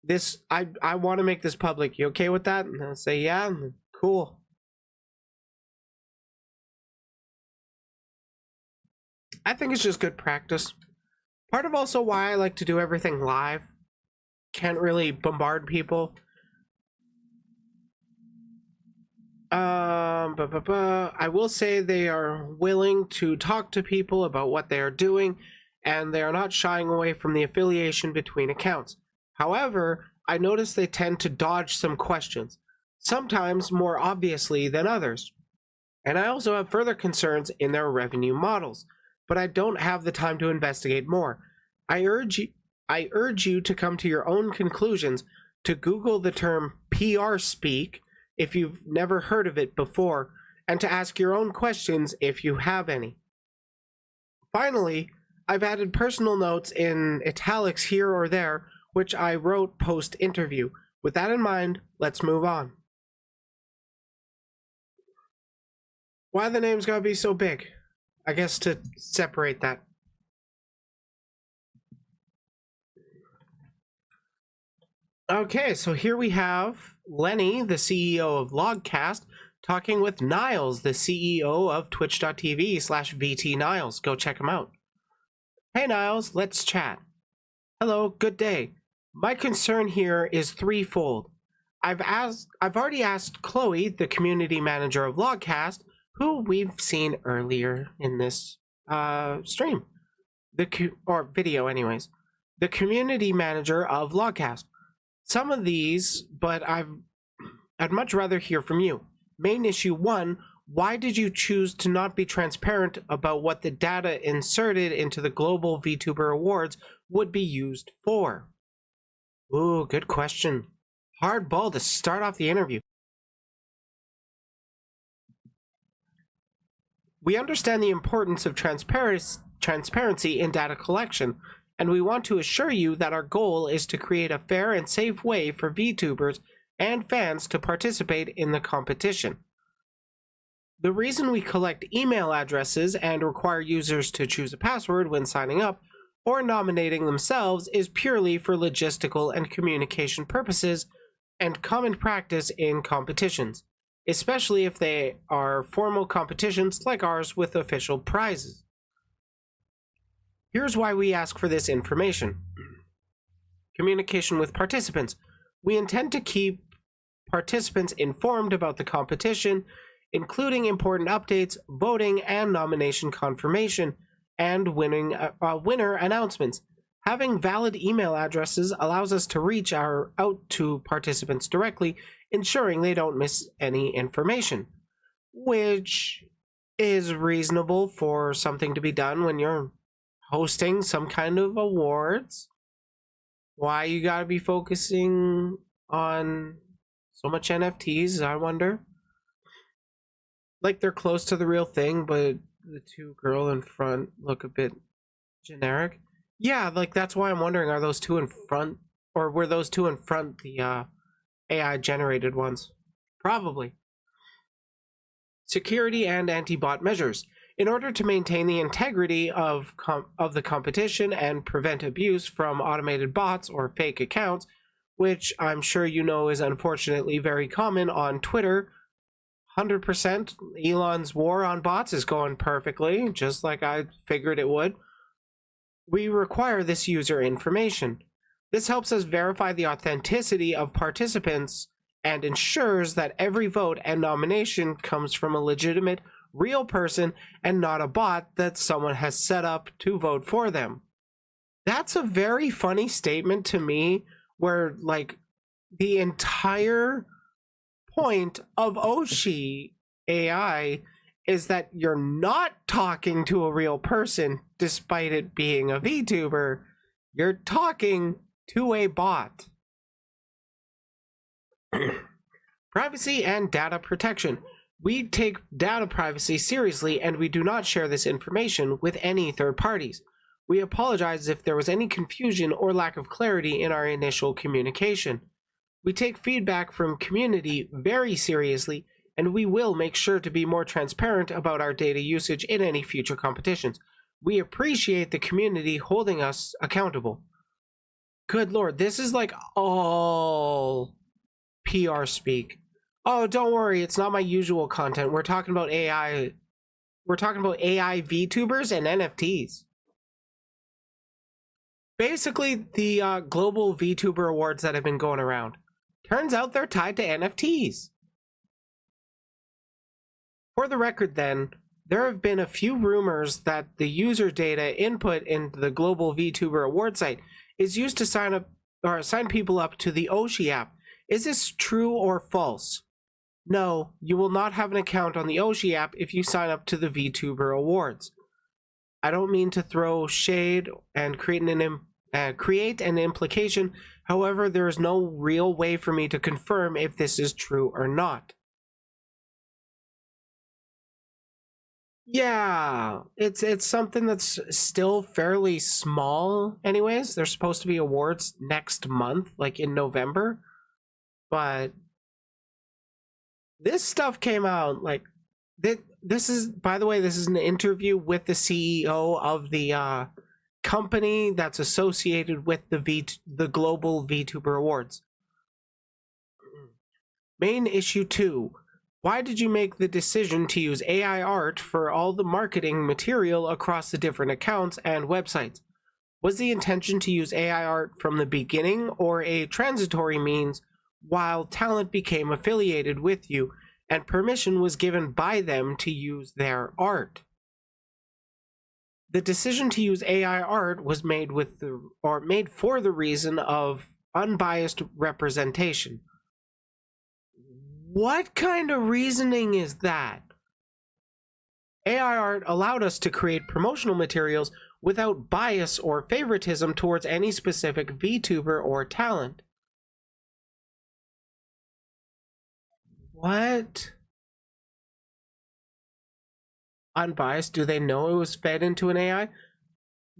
this I want to make this public. You okay with that?" And they'll say, "Yeah, cool." I think it's just good practice. Part of also why I like to do everything live. Can't really bombard people. I will say they are willing to talk to people about what they are doing, and they are not shying away from the affiliation between accounts. However, I notice they tend to dodge some questions, sometimes more obviously than others. And I also have further concerns in their revenue models, but I don't have the time to investigate more. I urge you to come to your own conclusions, to Google the term PR speak if you've never heard of it before, and to ask your own questions if you have any. Finally, I've added personal notes in italics here or there, which I wrote post-interview. With that in mind, let's move on. Why the name's gotta be so big? I guess to separate that. Okay, so here we have Lenny, the CEO of Logcast, talking with Niles, the CEO of twitch.tv/VT Niles. Go check him out. Hey Niles, let's chat. Hello, good day. My concern here is threefold. I've already asked Chloe, the community manager of Logcast, who we've seen earlier in this stream, or video anyways, the community manager of Logcast. Some of these, but I'd much rather hear from you. Main issue 1, why did you choose to not be transparent about what the data inserted into the Global VTuber Awards would be used for? Ooh, good question. Hard ball to start off the interview. We understand the importance of transparency in data collection, and we want to assure you that our goal is to create a fair and safe way for VTubers and fans to participate in the competition. The reason we collect email addresses and require users to choose a password when signing up or nominating themselves is purely for logistical and communication purposes and common practice in competitions, especially if they are formal competitions like ours with official prizes. Here's why we ask for this information. Communication with participants. We intend to keep participants informed about the competition, including important updates, voting, and nomination confirmation, and winner announcements. Having valid email addresses allows us to reach out to participants directly, ensuring they don't miss any information, which is reasonable for something to be done when you're hosting some kind of awards. Why you gotta be focusing on so much NFTs, I wonder. Like, they're close to the real thing, but the two girl in front look a bit generic. Yeah, like, that's why I'm wondering, are those two in front, or were those two in front the AI generated ones? Probably. Security and anti-bot measures. In order to maintain the integrity of the competition and prevent abuse from automated bots or fake accounts, which I'm sure you know is unfortunately very common on Twitter, 100% Elon's war on bots is going perfectly, just like I figured it would. We require this user information. This helps us verify the authenticity of participants and ensures that every vote and nomination comes from a legitimate, real person and not a bot that someone has set up to vote for them. That's a very funny statement to me, where, like, the entire point of Oshi AI is that you're not talking to a real person despite it being a VTuber. You're talking to a bot. Privacy and data protection. We take data privacy seriously, and we do not share this information with any third parties. We apologize if there was any confusion or lack of clarity in our initial communication. We take feedback from community very seriously, and we will make sure to be more transparent about our data usage in any future competitions. We appreciate the community holding us accountable. Good Lord, this is like all PR speak. Oh, don't worry, it's not my usual content. We're talking about AI. We're talking about AI VTubers and NFTs. Basically, the global VTuber awards that have been going around. Turns out they're tied to NFTs. For the record then, there have been a few rumors that the user data input into the global VTuber award site is used to sign people up to the Oshi app. Is this true or false? No, you will not have an account on the Oshi app if you sign up to the VTuber awards. I don't mean to throw shade and create an implication. However, there is no real way for me to confirm if this is true or not. Yeah, it's something that's still fairly small anyways. There's supposed to be awards next month, like in November. But this stuff came out, like, this is, by the way, this is an interview with the CEO of the company that's associated with the global VTuber awards. Main issue 2. Why did you make the decision to use AI art for all the marketing material across the different accounts and websites? Was the intention to use AI art from the beginning, or a transitory means while talent became affiliated with you and permission was given by them to use their art? The decision to use AI art was made for the reason of unbiased representation. What kind of reasoning is that? AI art allowed us to create promotional materials without bias or favoritism towards any specific VTuber or talent. What? Unbiased? Do they know it was fed into an AI?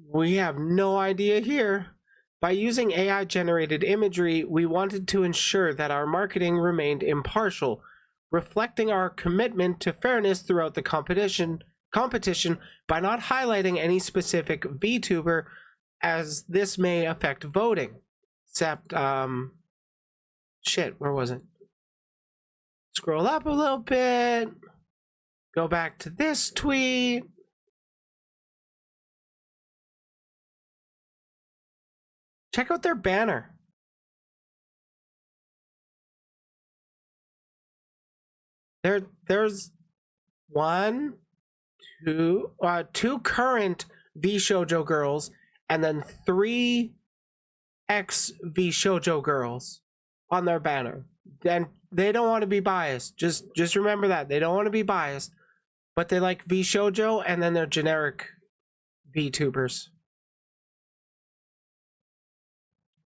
We have no idea here. By using AI-generated imagery, we wanted to ensure that our marketing remained impartial, reflecting our commitment to fairness throughout the competition by not highlighting any specific VTuber, as this may affect voting. Except, shit, where was it? Scroll up a little bit. Go back to this tweet. Check out their banner. There's two current VShojo girls and then 3 XV Shoujo girls on their banner. Then they don't want to be biased. Just remember that. They don't want to be biased, but they like V Shoujo, and then they're generic VTubers.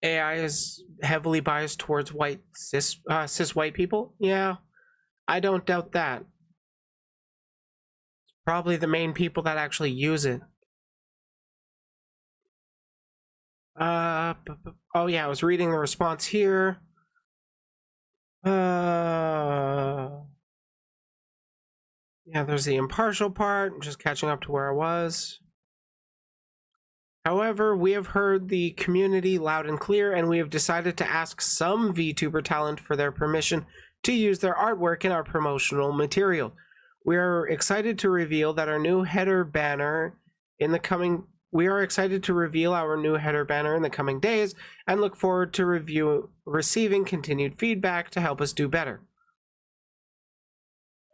AI is heavily biased towards white cis white people. Yeah, I don't doubt that. Probably the main people that actually use it. Oh yeah, I was reading the response here. Yeah, there's the impartial part. I'm just catching up to where I was. However, we have heard the community loud and clear, and we have decided to ask some VTuber talent for their permission to use their artwork in our promotional material. We are excited to reveal that our new header banner in the coming days, and look forward to receiving continued feedback to help us do better.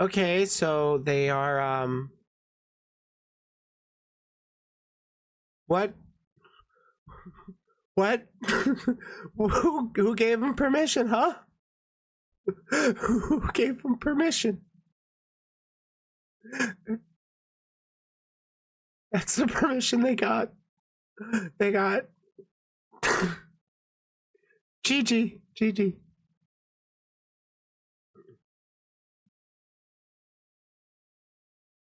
Okay, so they are what? What? Who gave him permission, huh? Who gave him permission? That's the permission they got. They got. GG.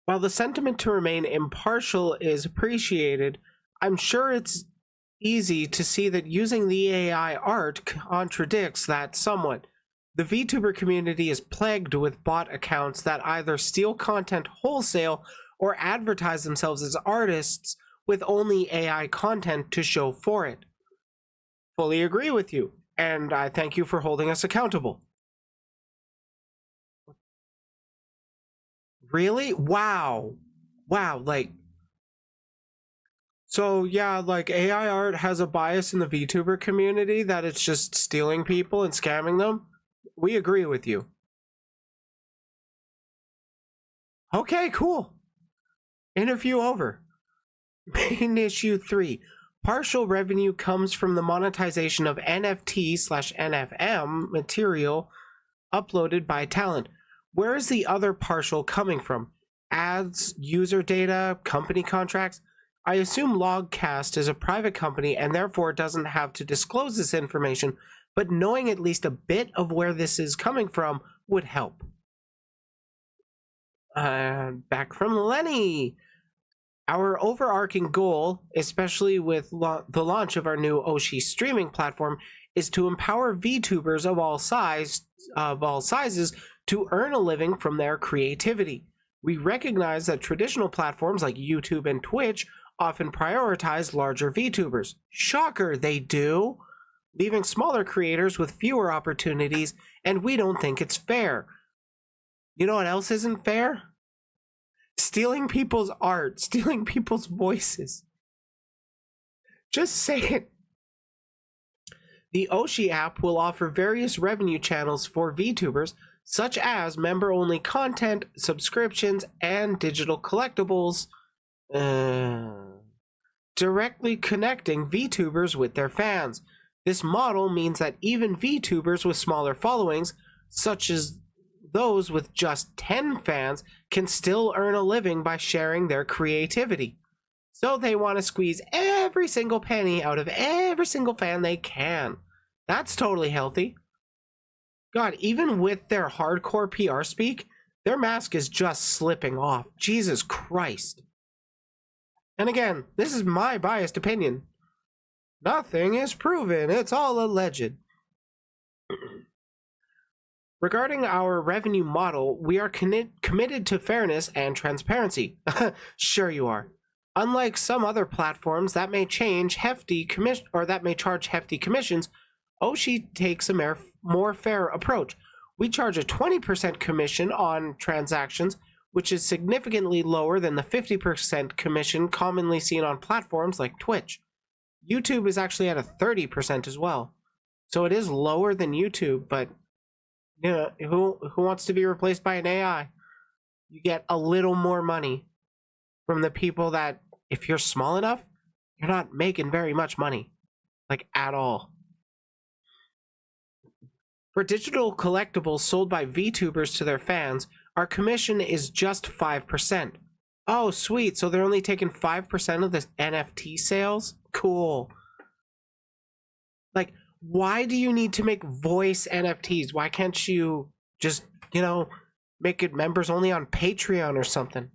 While the sentiment to remain impartial is appreciated, I'm sure it's easy to see that using the AI art contradicts that somewhat. The VTuber community is plagued with bot accounts that either steal content wholesale or advertise themselves as artists with only AI content to show for it. Fully agree with you, and I thank you for holding us accountable. Really? Wow, like, so yeah, like AI art has a bias in the VTuber community that it's just stealing people and scamming them. We agree with you. Okay, cool. Interview over. Main issue 3. Partial revenue comes from the monetization of NFT/NFM material uploaded by talent. Where is the other partial coming from? Ads, user data, company contracts? I assume Logcast is a private company and therefore doesn't have to disclose this information, but knowing at least a bit of where this is coming from would help. Back from Lenny. Our overarching goal, especially with the launch of our new Oshi streaming platform, is to empower VTubers of all sizes to earn a living from their creativity. We recognize that traditional platforms like YouTube and Twitch often prioritize larger VTubers. Shocker, they do, leaving smaller creators with fewer opportunities, and we don't think it's fair. You know what else isn't fair? Stealing people's art, stealing people's voices. Just say it. The Oshi app will offer various revenue channels for VTubers, such as member-only content, subscriptions, and digital collectibles, directly connecting VTubers with their fans. This model means that even VTubers with smaller followings, such as those with just 10 fans, can still earn a living by sharing their creativity. So they want to squeeze every single penny out of every single fan they can. That's totally healthy. God, even with their hardcore PR speak, their mask is just slipping off. Jesus Christ. And again, this is my biased opinion. Nothing is proven. It's all alleged. Regarding our revenue model, we are committed to fairness and transparency. Sure you are. Unlike some other platforms that may charge hefty commissions, Oshi takes a more fair approach. We charge a 20% commission on transactions, which is significantly lower than the 50% commission commonly seen on platforms like Twitch. YouTube is actually at a 30% as well. So it is lower than YouTube, but you know, who wants to be replaced by an AI? You get a little more money from the people that, if you're small enough, you're not making very much money, like at all. For digital collectibles sold by VTubers to their fans, our commission is just 5%. Oh, sweet. So they're only taking 5% of the NFT sales? Cool. Like, why do you need to make voice NFTs? Why can't you just, make it members only on Patreon or something?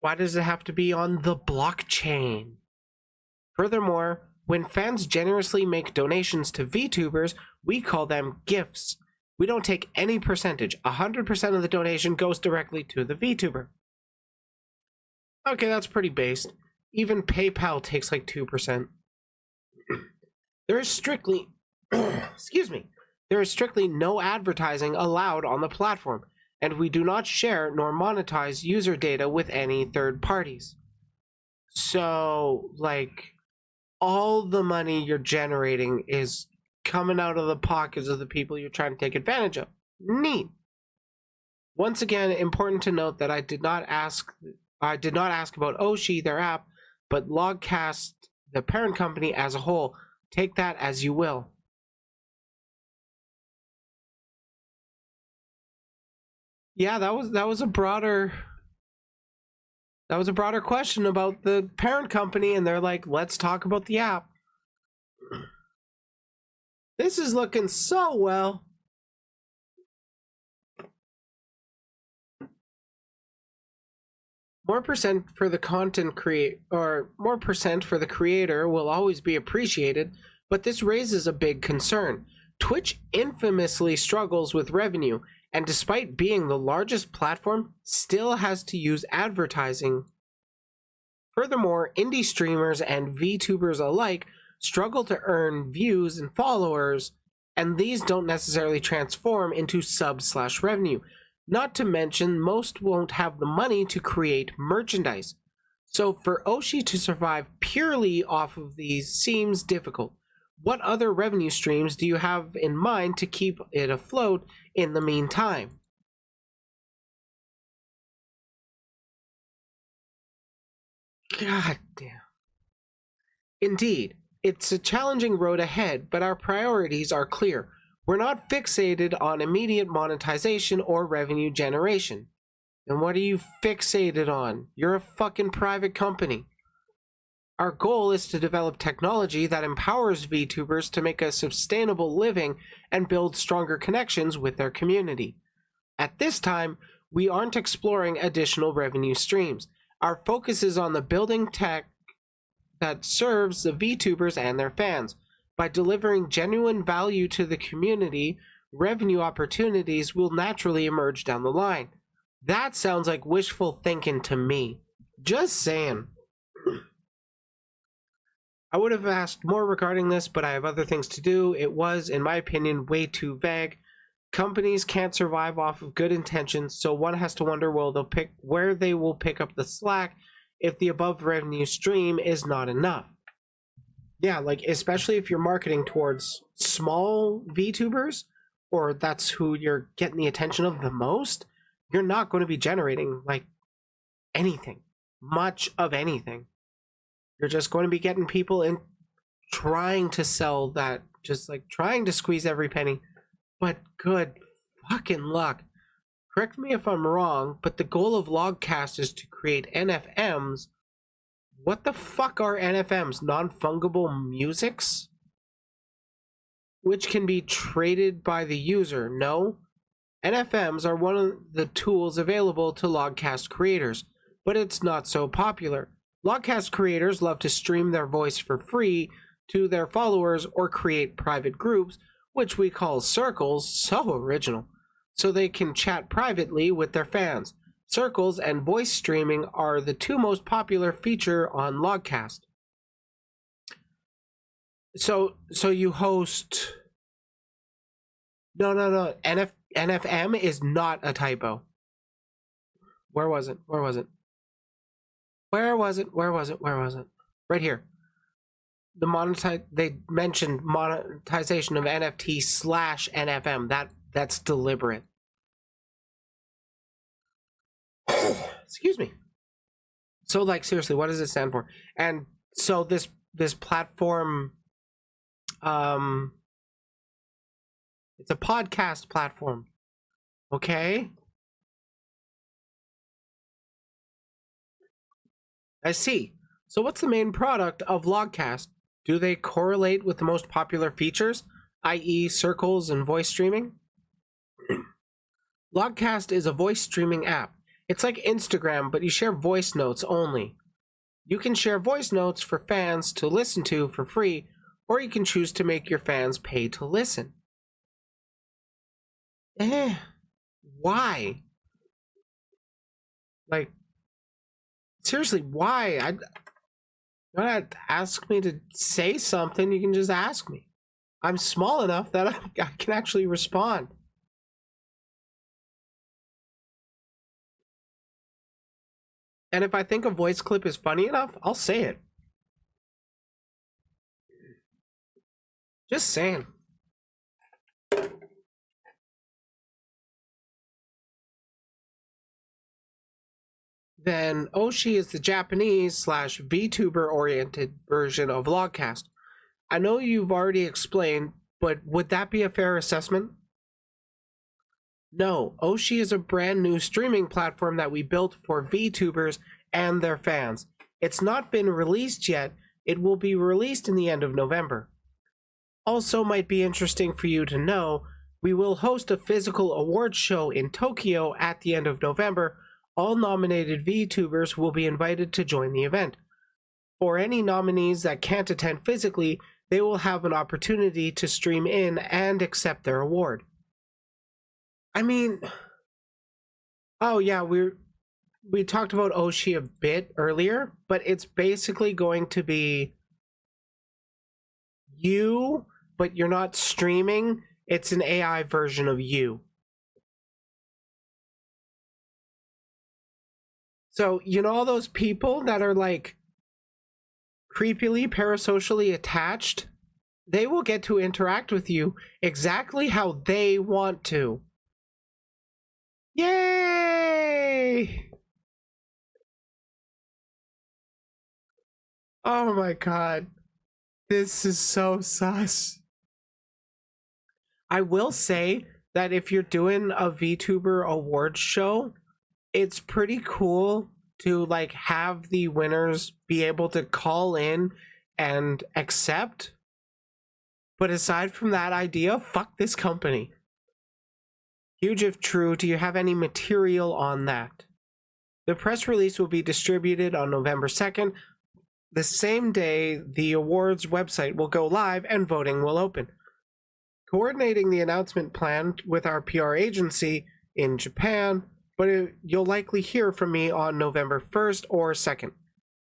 Why does it have to be on the blockchain? Furthermore, when fans generously make donations to VTubers, we call them gifts. We don't take any percentage. 100% of the donation goes directly to the VTuber. Okay, that's pretty based. Even PayPal takes like 2%. There is strictly, there is strictly no advertising allowed on the platform, and we do not share nor monetize user data with any third parties. So, like, all the money you're generating is coming out of the pockets of the people you're trying to take advantage of. Neat. Once again, important to note that I did not ask about Oshi, their app, but Logcast, the parent company as a whole. Take that as you will. Yeah, that was a broader question about the parent company, and they're like, let's talk about the app. This is looking so well. More percent for the more percent for the creator will always be appreciated, but this raises a big concern. Twitch infamously struggles with revenue, and despite being the largest platform, still has to use advertising. Furthermore, indie streamers and VTubers alike struggle to earn views and followers, and these don't necessarily transform into sub/revenue. Not to mention, most won't have the money to create merchandise. So for Oshi to survive purely off of these seems difficult. What other revenue streams do you have in mind to keep it afloat in the meantime? God damn. Indeed, it's a challenging road ahead, but our priorities are clear. We're not fixated on immediate monetization or revenue generation. And what are you fixated on? You're a fucking private company. Our goal is to develop technology that empowers VTubers to make a sustainable living and build stronger connections with their community. At this time, we aren't exploring additional revenue streams. Our focus is on the building tech that serves the VTubers and their fans. By delivering genuine value to the community, revenue opportunities will naturally emerge down the line. That sounds like wishful thinking to me. Just saying. I would have asked more regarding this, but I have other things to do. It was, in my opinion, way too vague. Companies can't survive off of good intentions, so one has to wonder where they will pick up the slack if the above revenue stream is not enough. Yeah, like, especially if you're marketing towards small VTubers, or that's who you're getting the attention of the most, you're not going to be generating, like, anything. Much of anything. You're just going to be getting people in trying to sell that, just, like, trying to squeeze every penny. But good fucking luck. Correct me if I'm wrong, but the goal of Logcast is to create NFMs. What the fuck are NFMs? Non-fungible musics? Which can be traded by the user. No? NFMs are one of the tools available to Logcast creators, but it's not so popular. Logcast creators love to stream their voice for free to their followers or create private groups, which we call circles, so original, so they can chat privately with their fans. Circles and voice streaming are the two most popular feature on Logcast. So you host... No. NFM is not a typo. Where was it? Right here. They mentioned monetization of NFT/NFM. That's deliberate. Excuse me. So, like, seriously, what does it stand for? And So this platform, it's a podcast platform. Okay? I see. So what's the main product of Logcast? Do they correlate with the most popular features, i.e. circles and voice streaming? Logcast is a voice streaming app. It's like Instagram, but you share voice notes only. You can share voice notes for fans to listen to for free, or you can choose to make your fans pay to listen. Why? Like, seriously, why? You don't have to ask me to say something, you can just ask me. I'm small enough that I can actually respond. And if I think a voice clip is funny enough, I'll say it. Just saying. Then Oshi is the Japanese / VTuber oriented version of Logcast. I know you've already explained, but would that be a fair assessment? No, Oshi is a brand new streaming platform that we built for VTubers and their fans. It's not been released yet. It will be released in the end of November. Also might be interesting for you to know, we will host a physical awards show in Tokyo at the end of November. All nominated VTubers will be invited to join the event. For any nominees that can't attend physically, they will have an opportunity to stream in and accept their award. I mean, oh yeah, we talked about Oshi a bit earlier, but it's basically going to be you, but you're not streaming. It's an AI version of you. So, you know all those people that are like creepily parasocially attached? They will get to interact with you exactly how they want to. Yay! Oh my god. This is so sus. I will say that if you're doing a VTuber awards show, it's pretty cool to like have the winners be able to call in and accept. But aside from that idea, fuck this company. Huge if true, do you have any material on that? The press release will be distributed on November 2nd. The same day, the awards website will go live and voting will open. Coordinating the announcement plan with our PR agency in Japan, but you'll likely hear from me on November 1st or 2nd.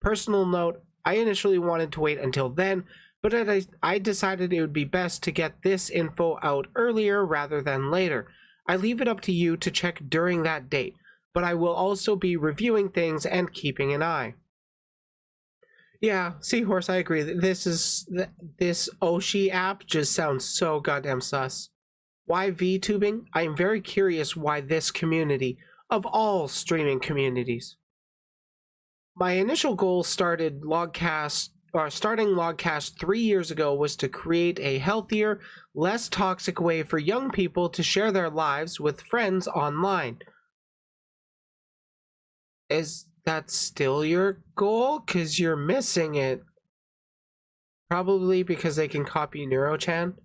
Personal note, I initially wanted to wait until then, but I decided it would be best to get this info out earlier rather than later. I leave it up to you to check during that date, but I will also be reviewing things and keeping an eye. Yeah, Seahorse, I agree. This Oshi app just sounds so goddamn sus. Why VTubing? I am very curious why this community, of all streaming communities. My initial goal starting Logcast 3 years ago was to create a healthier, less toxic way for young people to share their lives with friends online. Is that still your goal? 'Cause you're missing it. Probably because they can copy Neurochan.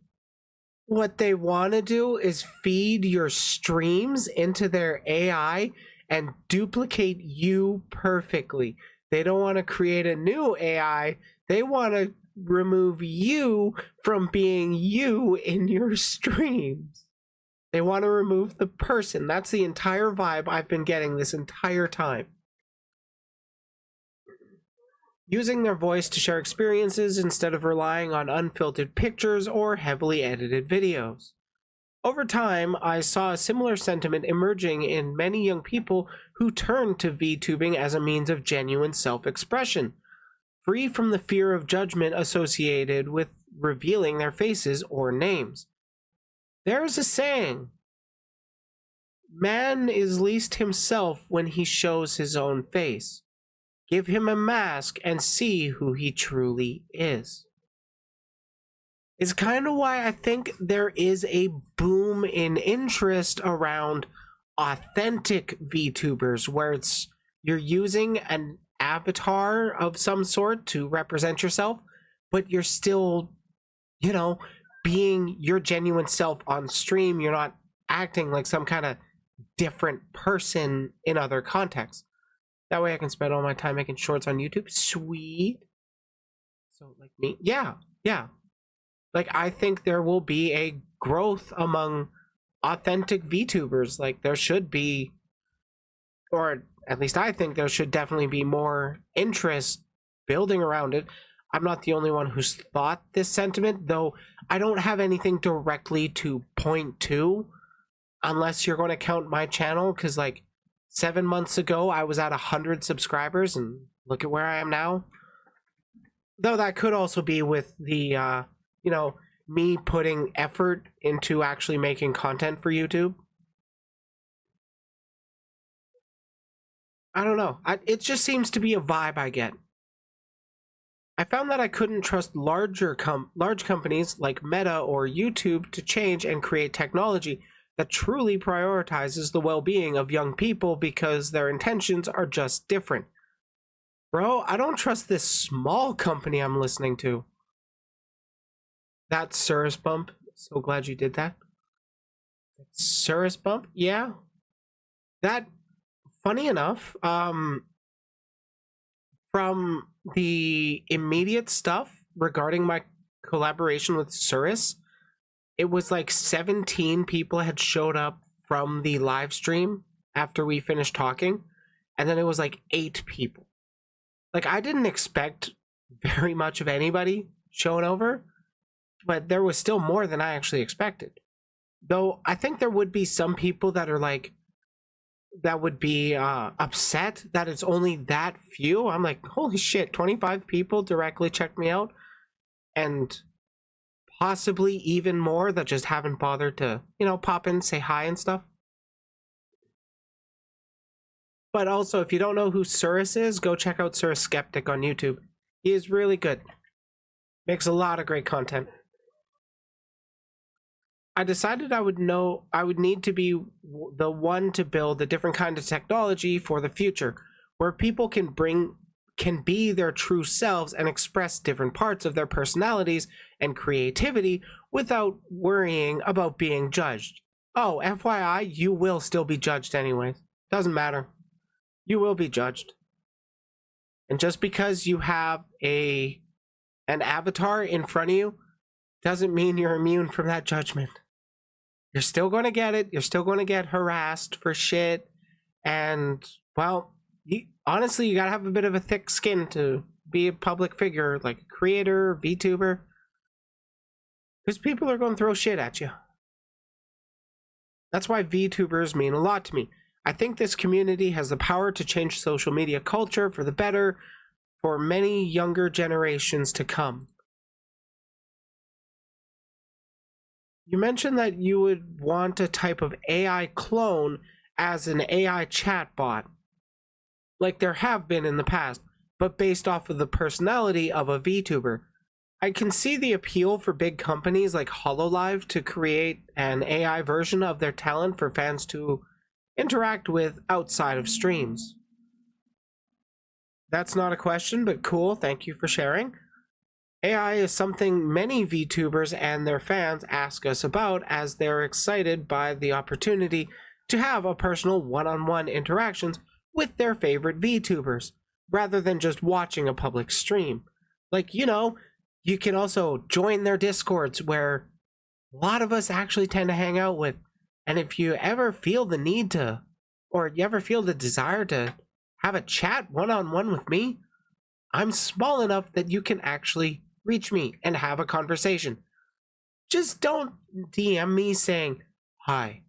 What they want to do is feed your streams into their AI and duplicate you perfectly. They don't want to create a new AI. They want to remove you from being you in your streams. They want to remove the person. That's the entire vibe I've been getting this entire time. Using their voice to share experiences instead of relying on unfiltered pictures or heavily edited videos. Over time, I saw a similar sentiment emerging in many young people who turned to VTubing as a means of genuine self-expression, free from the fear of judgment associated with revealing their faces or names. There's a saying, man is least himself when he shows his own face. give him a mask, and see who he truly is. It's kind of why I think there is a boom in interest around authentic VTubers, where it's you're using an avatar of some sort to represent yourself, but you're still, being your genuine self on stream. You're not acting like some kind of different person in other contexts. That way I can spend all my time making shorts on YouTube. Sweet. So like me, yeah. Like I think there will be a growth among authentic VTubers. Like there should be, or at least I think there should definitely be more interest building around it. I'm not the only one who's thought this sentiment, though I don't have anything directly to point to, unless you're going to count my channel, because like 7 months ago I was at 100 subscribers and look at where I am now. Though that could also be with the me putting effort into actually making content for YouTube. I don't know. It just seems to be a vibe I get. I found that I couldn't trust large companies like Meta or YouTube to change and create technology that truly prioritizes the well-being of young people because their intentions are just different. Bro, I don't trust this small company I'm listening to. That Cirrus Bump. So glad you did that. Cirrus Bump? Yeah. That, funny enough, from the immediate stuff regarding my collaboration with Cirrus, it was like 17 people had showed up from the live stream after we finished talking, and then it was like 8 people. Like I didn't expect very much of anybody showing over, but there was still more than I actually expected. Though I think there would be some people that are like, that would be upset that it's only that few. I'm like, holy shit, 25 people directly checked me out, and possibly even more that just haven't bothered to, pop in, say hi and stuff. But also, if you don't know who Cirrus is, go check out Cirrus Skeptic on YouTube. He is really good. Makes a lot of great content. I decided I would need to be the one to build a different kind of technology for the future, where people can be their true selves and express different parts of their personalities and creativity without worrying about being judged. Oh, FYI, you will still be judged anyways. Doesn't matter. You will be judged. And just because you have an avatar in front of you doesn't mean you're immune from that judgment. You're still going to get it. You're still going to get harassed for shit. And, well, honestly, you got to have a bit of a thick skin to be a public figure, like a creator, VTuber. Because people are going to throw shit at you. That's why VTubers mean a lot to me. I think this community has the power to change social media culture for the better for many younger generations to come. You mentioned that you would want a type of AI clone as an AI chatbot, like there have been in the past, but based off of the personality of a VTuber. I can see the appeal for big companies like HoloLive to create an AI version of their talent for fans to interact with outside of streams. That's not a question, but cool, thank you for sharing. AI is something many VTubers and their fans ask us about, as they're excited by the opportunity to have a personal one-on-one interactions with their favorite VTubers, rather than just watching a public stream. Like, you can also join their Discords, where a lot of us actually tend to hang out with. And if you ever feel the need to, or you ever feel the desire to have a chat one-on-one with me, I'm small enough that you can actually reach me and have a conversation. Just don't DM me saying hi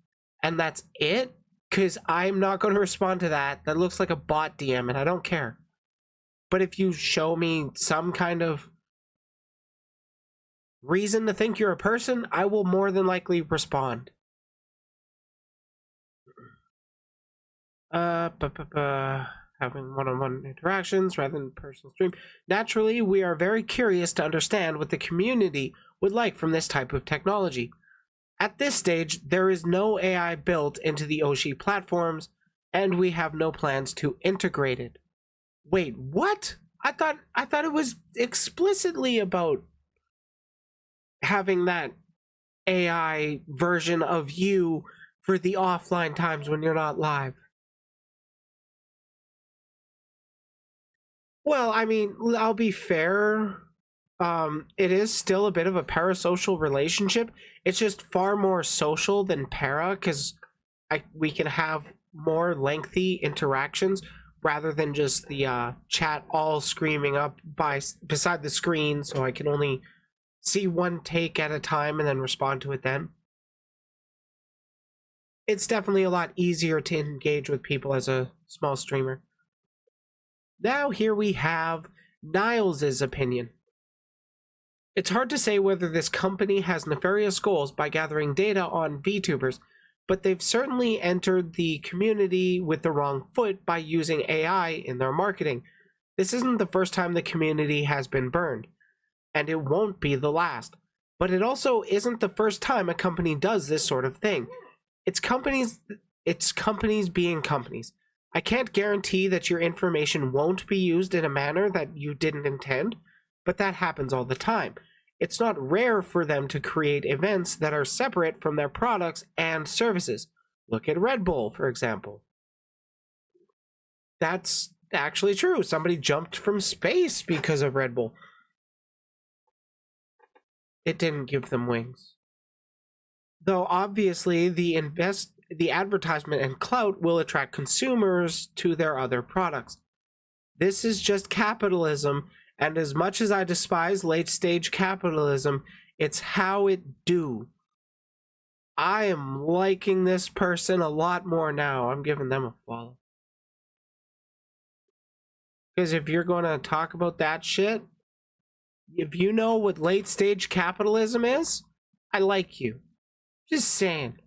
and that's it, because I'm not going to respond to that. That looks like a bot DM and I don't care. But if you show me some kind of reason to think you're a person, I will more than likely respond. having one-on-one interactions rather than personal stream. Naturally, we are very curious to understand what the community would like from this type of technology. At this stage, there is no AI built into the Oshi platforms, and we have no plans to integrate it. Wait, what? I thought it was explicitly about having that AI version of you for the offline times when you're not live. Well, I mean, I'll be fair. It is still a bit of a parasocial relationship. It's just far more social than para, because we can have more lengthy interactions rather than just the chat all screaming up beside the screen, so I can only see one take at a time and then respond to it then. It's definitely a lot easier to engage with people as a small streamer. Now here we have Niles' opinion. It's hard to say whether this company has nefarious goals by gathering data on Vtubers, but they've certainly entered the community with the wrong foot by using AI in their marketing. This isn't the first time the community has been burned, and it won't be the last. But it also isn't the first time a company does this sort of thing. It's companies being companies. I can't guarantee that your information won't be used in a manner that you didn't intend, but that happens all the time. It's not rare for them to create events that are separate from their products and services. Look at Red Bull, for example. That's actually true. Somebody jumped from space because of Red Bull. It didn't give them wings. Though obviously the advertisement and clout will attract consumers to their other products. This is just capitalism, and as much as I despise late-stage capitalism, it's how it do. I am liking this person a lot more now. I'm giving them a follow. Because if you're going to talk about that shit, if you know what late-stage capitalism is, I like you. Just saying.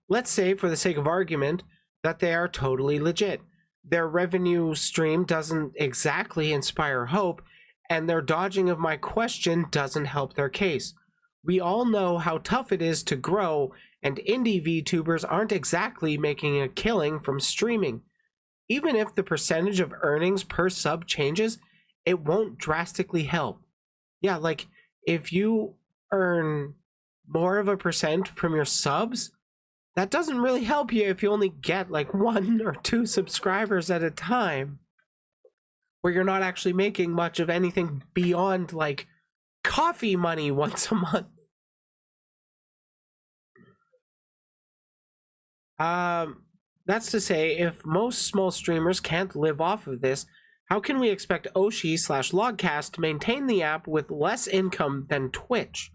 Let's say, for the sake of argument, that they are totally legit. Their revenue stream doesn't exactly inspire hope, and their dodging of my question doesn't help their case. We all know how tough it is to grow, and indie VTubers aren't exactly making a killing from streaming. Even if the percentage of earnings per sub changes, it won't drastically help. Yeah, like, if you earn more of a percent from your subs, that doesn't really help you if you only get like 1 or 2 subscribers at a time, where you're not actually making much of anything beyond like coffee money once a month. That's to say, if most small streamers can't live off of this, how can we expect Oshi/Logcast to maintain the app with less income than Twitch?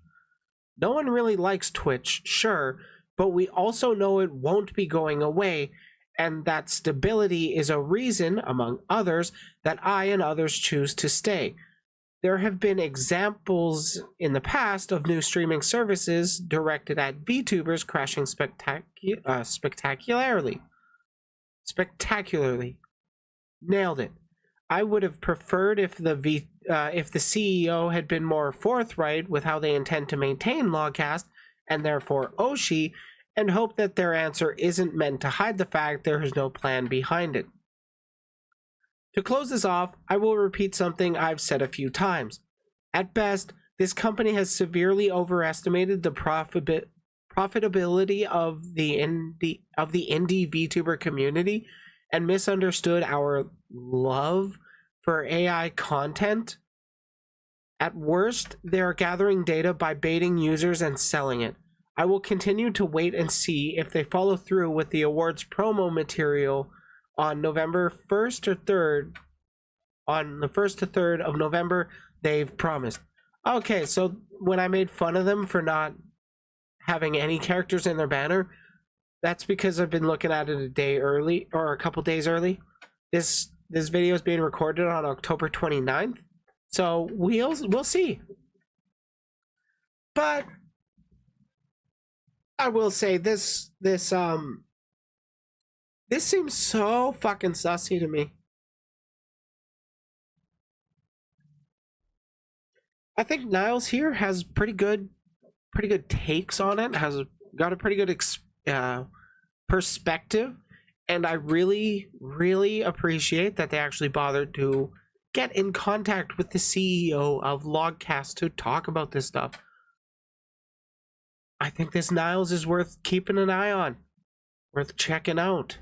No one really likes Twitch, sure, but we also know it won't be going away, and that stability is a reason, among others, that I and others choose to stay. There have been examples in the past of new streaming services directed at VTubers crashing spectacularly. Nailed it. I would have preferred if the CEO had been more forthright with how they intend to maintain Logcast, and therefore Oshi, and hope that their answer isn't meant to hide the fact there is no plan behind it. To close this off, I will repeat something I've said a few times. At best, this company has severely overestimated the profitability of the indie VTuber community and misunderstood our love for AI content. At worst, they are gathering data by baiting users and selling it. I will continue to wait and see if they follow through with the awards promo material on November 1st or 3rd. On the 1st to 3rd of November, they've promised. Okay, so when I made fun of them for not having any characters in their banner, that's because I've been looking at it a day early, or a couple days early. This video is being recorded on October 29th, so we'll see. But I will say this This seems so fucking sussy to me. I think Niles here has pretty good takes on it. Has got a pretty good perspective, and I really appreciate that they actually bothered to get in contact with the CEO of Logcast to talk about this stuff. I think this Niles is worth keeping an eye on, worth checking out.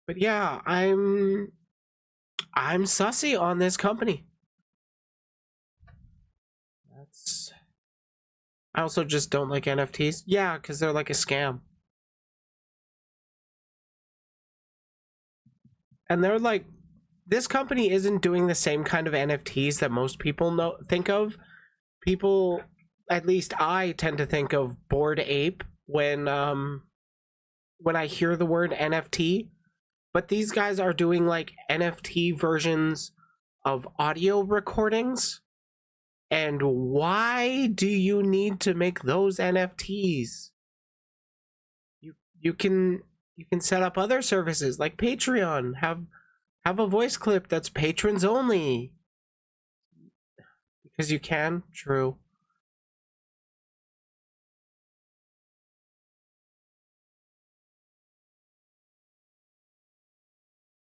But yeah, I'm sussy on this company. I also just don't like NFTs. Yeah, because they're like a scam. And they're like, this company isn't doing the same kind of NFTs that most people think of. People, at least I tend to think of Bored Ape when I hear the word NFT. But these guys are doing like NFT versions of audio recordings. And why do you need to make those NFTs? You can set up other services like Patreon. Have a voice clip that's patrons only. Because you can, true.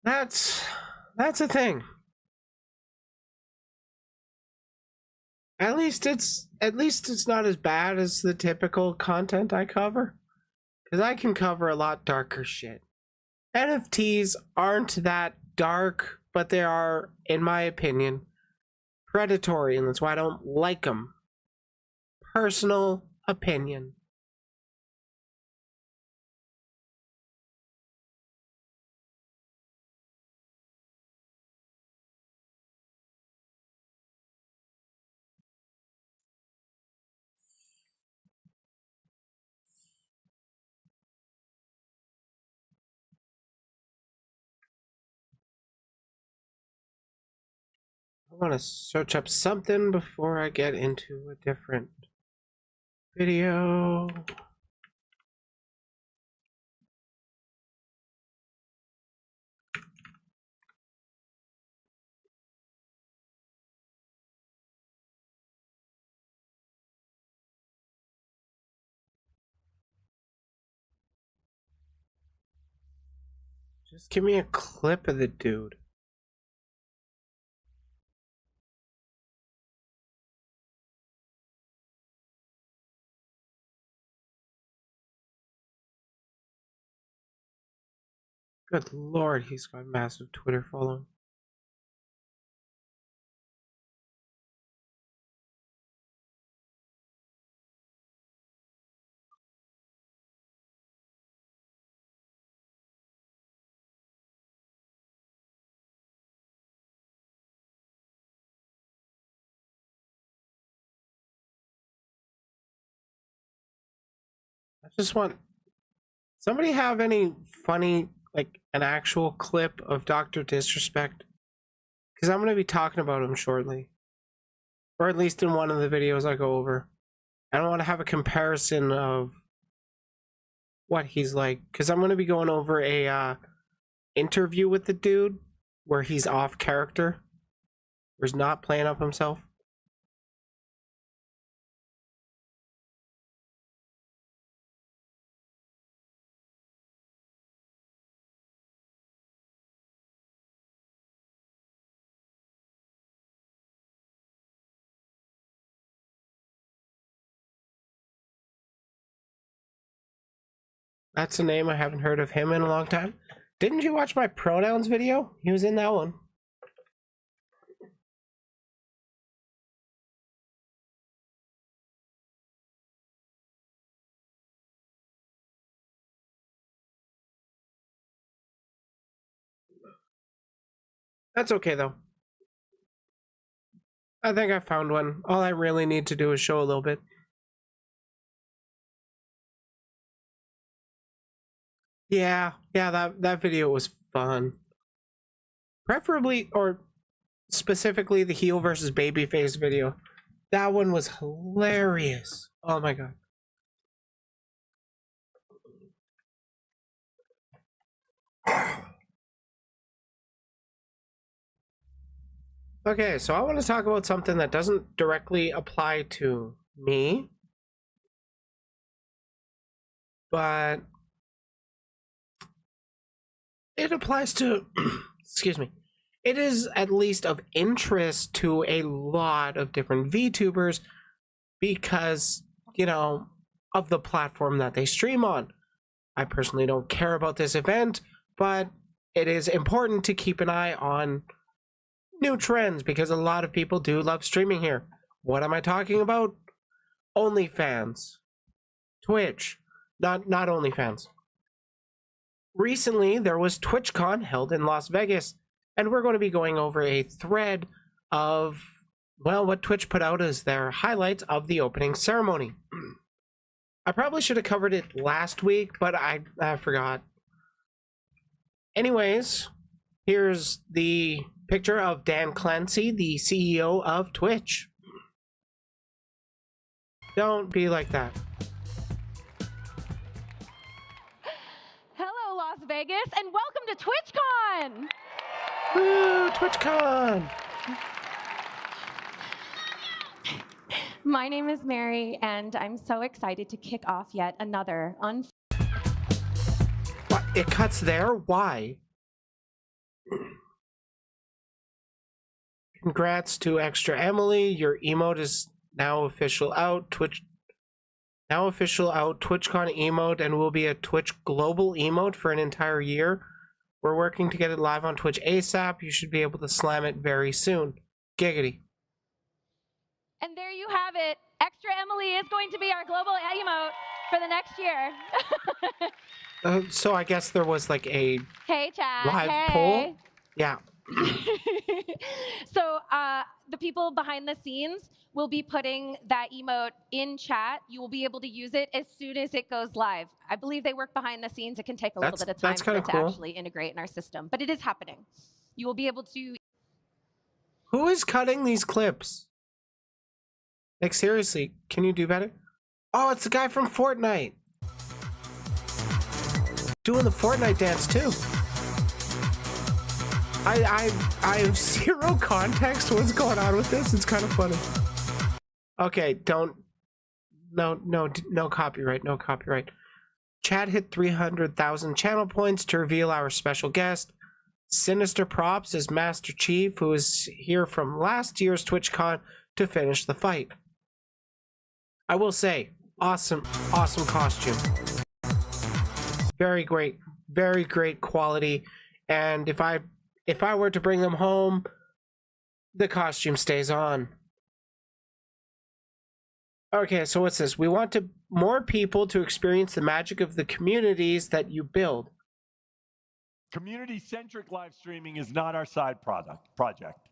That's a thing. At least it's not as bad as the typical content I cover. Because I can cover a lot darker shit. NFTs aren't that dark, but they are, in my opinion, predatory, and that's why I don't like them. Personal opinion. I want to search up something before I get into a different video. Just give me a clip of the dude. Good lord, he's got massive Twitter following. I just want... Somebody have any funny, like, an actual clip of Dr. Disrespect? Because I'm going to be talking about him shortly. Or at least in one of the videos I go over. I don't want to have a comparison of what he's like. Because I'm going to be going over a interview with the dude where he's off character. Where he's not playing up himself. That's a name I haven't heard of him in a long time. Didn't you watch my pronouns video? He was in that one. That's okay though. I think I found one. All I really need to do is show a little bit. Yeah, that video was fun. Preferably, or specifically, the heel versus babyface video. That one was hilarious. Oh my god. Okay, so I want to talk about something that doesn't directly apply to me, but it applies to, excuse me, it is at least of interest to a lot of different VTubers because, of the platform that they stream on. I personally don't care about this event, but it is important to keep an eye on new trends because a lot of people do love streaming here. What am I talking about? OnlyFans. Twitch. Not OnlyFans. Recently, there was TwitchCon held in Las Vegas, and we're going to be going over a thread of, well, what Twitch put out as their highlights of the opening ceremony. I probably should have covered it last week, but I forgot. Anyways, here's the picture of Dan Clancy, the CEO of Twitch. Don't be like that. Hello, Las Vegas, and welcome to TwitchCon! Woo, TwitchCon! My name is Mary, and I'm so excited to kick off yet another What? It cuts there? Why? Congrats to Extra Emily. Your emote is now official out. Now official out. TwitchCon emote and will be a Twitch global emote for an entire year. We're working to get it live on Twitch ASAP. You should be able to slam it very soon. Giggity. And there you have it. Extra Emily is going to be our global emote for the next year. So I guess there was like a Hey, chat. live poll? Yeah. So the people behind the scenes will be putting that emote in chat. You will be able to use it as soon as it goes live. I believe they work behind the scenes. It can take a little bit of time for it to actually integrate in our system, but it is happening. You will be able to... Who is cutting these clips? Like, seriously, can you do better? Oh, it's the guy from Fortnite. Doing the Fortnite dance, too. I have zero context to what's going on with this. It's kind of funny. Okay, no copyright, no copyright. Chat hit 300,000 channel points to reveal our special guest. Sinister Props is Master Chief, who is here from last year's TwitchCon to finish the fight. I will say, awesome costume. Very great quality. And if I were to bring them home, the costume stays on. Okay, so what's this? We want more people to experience the magic of the communities that you build. Community-centric live streaming is not our side project.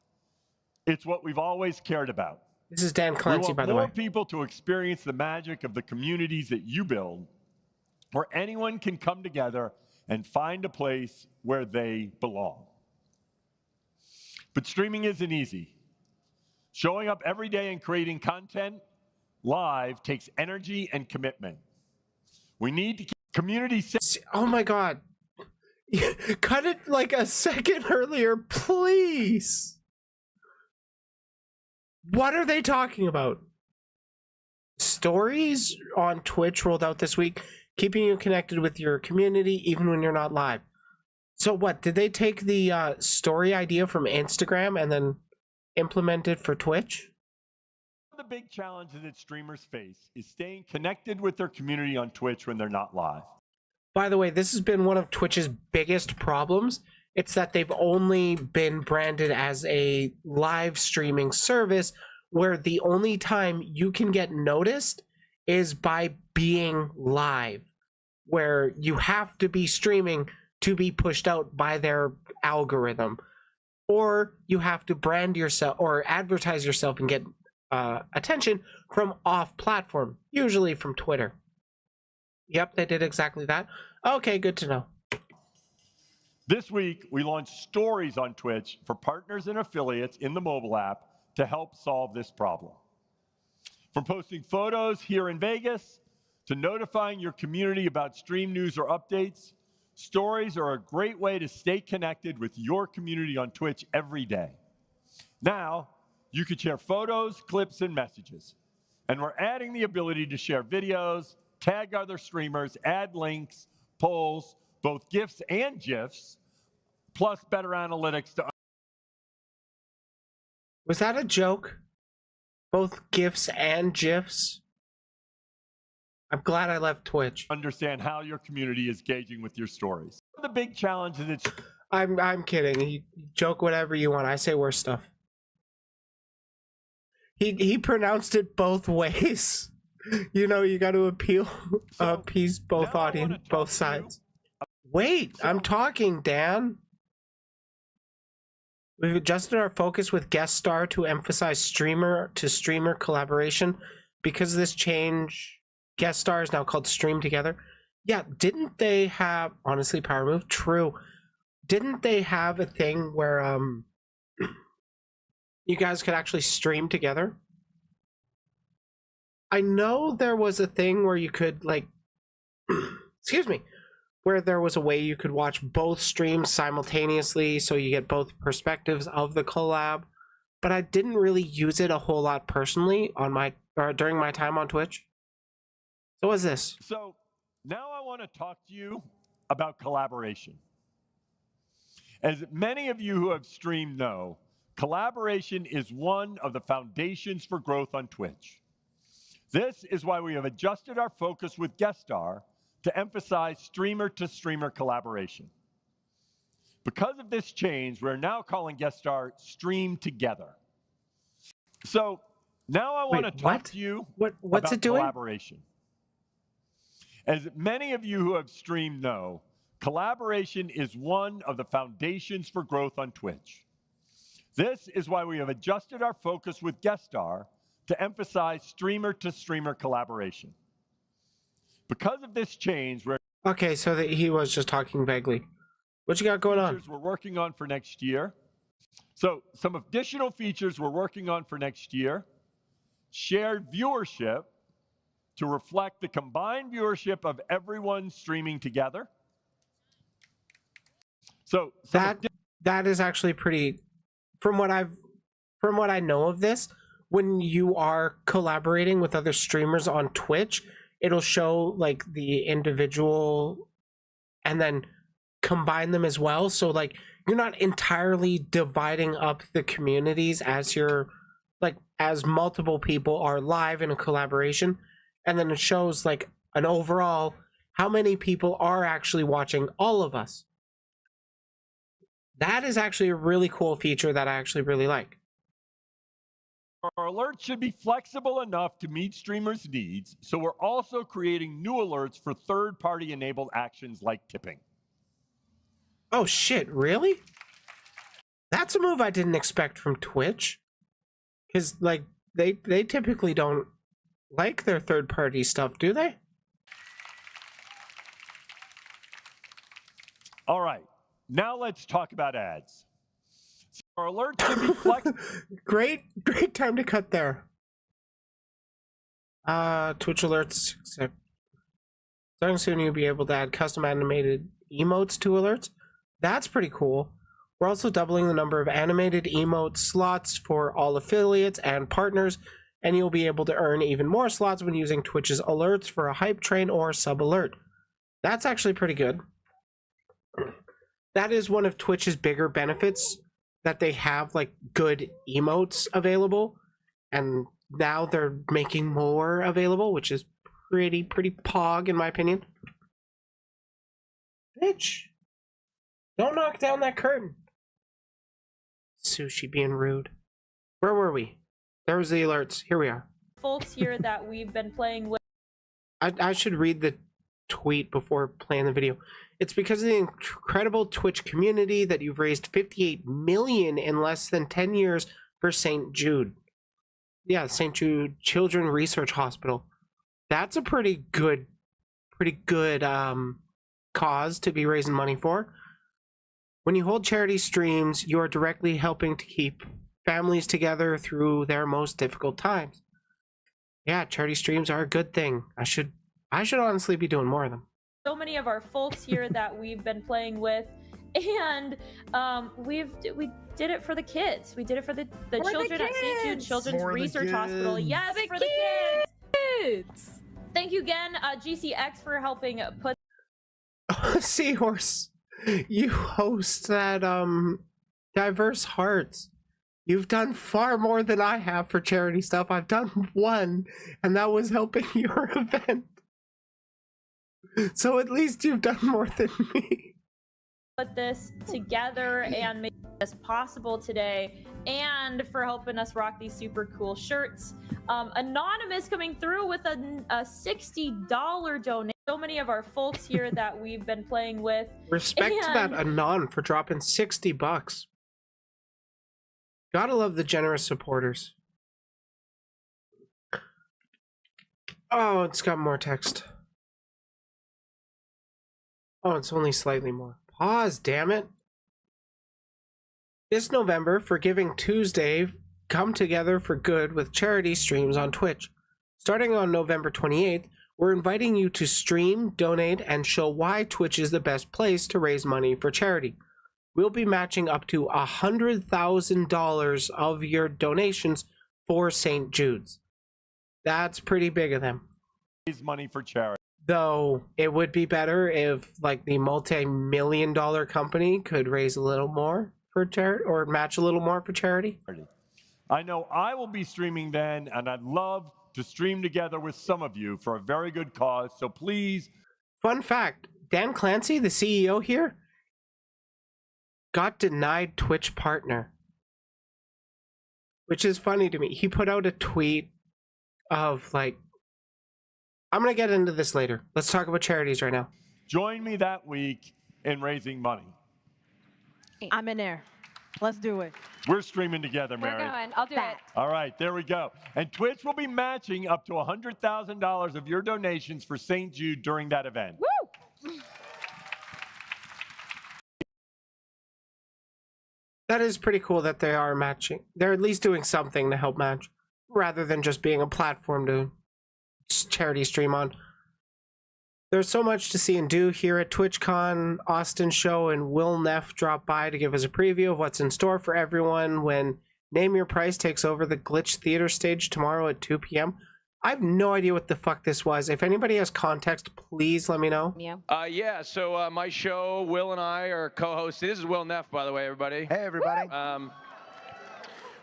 It's what we've always cared about. This is Dan Clancy, by the way. We want more people to experience the magic of the communities that you build, where anyone can come together and find a place where they belong. But streaming isn't easy. Showing up every day and creating content live takes energy and commitment. We need to keep community... Oh my God. Cut it like a second earlier, please. What are they talking about? Stories on Twitch rolled out this week, keeping you connected with your community even when you're not live. So what, did they take the story idea from Instagram and then implement it for Twitch? One of the big challenges that streamers face is staying connected with their community on Twitch when they're not live. By the way, this has been one of Twitch's biggest problems. It's that they've only been branded as a live streaming service where the only time you can get noticed is by being live, where you have to be streaming to be pushed out by their algorithm, or you have to brand yourself or advertise yourself and get attention from off platform, usually from Twitter. Yep, they did exactly that. Okay, good to know. This week, we launched stories on Twitch for partners and affiliates in the mobile app to help solve this problem. From posting photos here in Vegas to notifying your community about stream news or updates, stories are a great way to stay connected with your community on Twitch every day. Now, you can share photos, clips, and messages. And we're adding the ability to share videos, tag other streamers, add links, polls, both GIFs and GIFs, plus better analytics to... Was that a joke? Both GIFs and GIFs? I'm glad I left Twitch. Understand how your community is gauging with your stories. The big challenge is it's... I'm kidding. You joke whatever you want. I say worse stuff. He pronounced it both ways. You know, you got to appease both audience, both sides. Wait, I'm talking, Dan. We've adjusted our focus with guest star to emphasize streamer to streamer collaboration. Because of this change, guest star is now called Stream Together. Yeah, didn't they have, honestly, power move? True. Didn't they have a thing where you guys could actually stream together? I know there was a thing where you could, like, excuse me, where there was a way you could watch both streams simultaneously so you get both perspectives of the collab, but I didn't really use it a whole lot personally on my during my time on Twitch. So what's this? So now I want to talk to you about collaboration. As many of you who have streamed know, collaboration is one of the foundations for growth on Twitch. This is why we have adjusted our focus with Guest Star to emphasize streamer-to-streamer collaboration. Because of this change, we're now calling Guest Star Stream Together. So now I want to talk to you what's about collaboration. As many of you who have streamed know, collaboration is one of the foundations for growth on Twitch. This is why we have adjusted our focus with Guest Star to emphasize streamer-to-streamer collaboration. Because of this change, we're... Okay, so that he was just talking vaguely. What you got going on? We're working on for next year. So some additional features we're working on for next year. Shared viewership to reflect the combined viewership of everyone streaming together. So that is actually pretty, from what I know of this, when you are collaborating with other streamers on Twitch, it'll show like the individual and then combine them as well. So like you're not entirely dividing up the communities as you're like as multiple people are live in a collaboration, and then it shows like an overall how many people are actually watching all of us. That is actually a really cool feature that I actually really like. Our alerts should be flexible enough to meet streamers' needs, so we're also creating new alerts for third-party enabled actions like tipping. Oh shit, really? That's a move I didn't expect from Twitch. Because like they typically don't like their third-party stuff, do they? All right, now let's talk about ads. So our alerts should be flexible. Great time to cut there. Twitch alerts. Starting soon, you'll be able to add custom animated emotes to alerts. That's pretty cool. We're also doubling the number of animated emote slots for all affiliates and partners, and you'll be able to earn even more slots when using Twitch's alerts for a hype train or sub alert. That's actually pretty good. That is one of Twitch's bigger benefits, that they have like good emotes available, and now they're making more available, which is pretty pog in my opinion. Bitch, don't knock down that curtain. Sushi being rude. Where were we? There was the alerts. Here we are. Folks here that we've been playing with. I should read the tweet before playing the video. It's because of the incredible Twitch community that you've raised 58 million in less than 10 years for St. Jude. Yeah, St. Jude Children Research Hospital. That's a pretty good cause to be raising money for. When you hold charity streams, you are directly helping to keep families together through their most difficult times. Yeah, charity streams are a good thing. I should honestly be doing more of them. So many of our folks here that we've been playing with, And we did it for the kids. We did it for the children at St. Jude Children's Research Hospital. Yes, for the kids. Thank you again, GCX, for helping put. Seahorse, you host that Diverse Hearts. You've done far more than I have for charity stuff. I've done one, and that was helping your event. So at least you've done more than me. Put this together and make this possible today, and for helping us rock these super cool shirts. Anonymous coming through with a $60 donation. So many of our folks here that we've been playing with. Respect to that Anon for dropping $60. Gotta love the generous supporters. Oh, it's got more text. Oh, it's only slightly more. Pause, damn it. This November, for Giving Tuesday, come together for good with charity streams on Twitch. Starting on November 28th, we're inviting you to stream, donate, and show why Twitch is the best place to raise money for charity. We'll be matching up to $100,000 of your donations for St. Jude's. That's pretty big of them. Raise money for charity. Though it would be better if, like, the multi-million-dollar company could raise a little more for charity, or match a little more for charity. I know I will be streaming then, and I'd love to stream together with some of you for a very good cause. So please. Fun fact: Dan Clancy, the CEO here, got denied Twitch partner, which is funny to me. He put out a tweet of like, I'm gonna get into this later. Let's talk about charities right now. Join me that week in raising money. I'm in there. Let's do it. We're streaming together, We're Mary. going. I'll do it. All right, there we go. And Twitch will be matching up to $100,000 of your donations for St. Jude during that event. Woo! That is pretty cool that they are matching. They're at least doing something to help match, rather than just being a platform to charity stream on. There's so much to see and do here at TwitchCon. Austin Show and Will Neff drop by to give us a preview of what's in store for everyone when Name Your Price takes over the Glitch Theater stage tomorrow at 2 p.m. I have no idea what the fuck this was. If anybody has context, please let me know. Yeah, so my show, Will and I are co-hosting. This is Will Neff, by the way, everybody. Hey, everybody.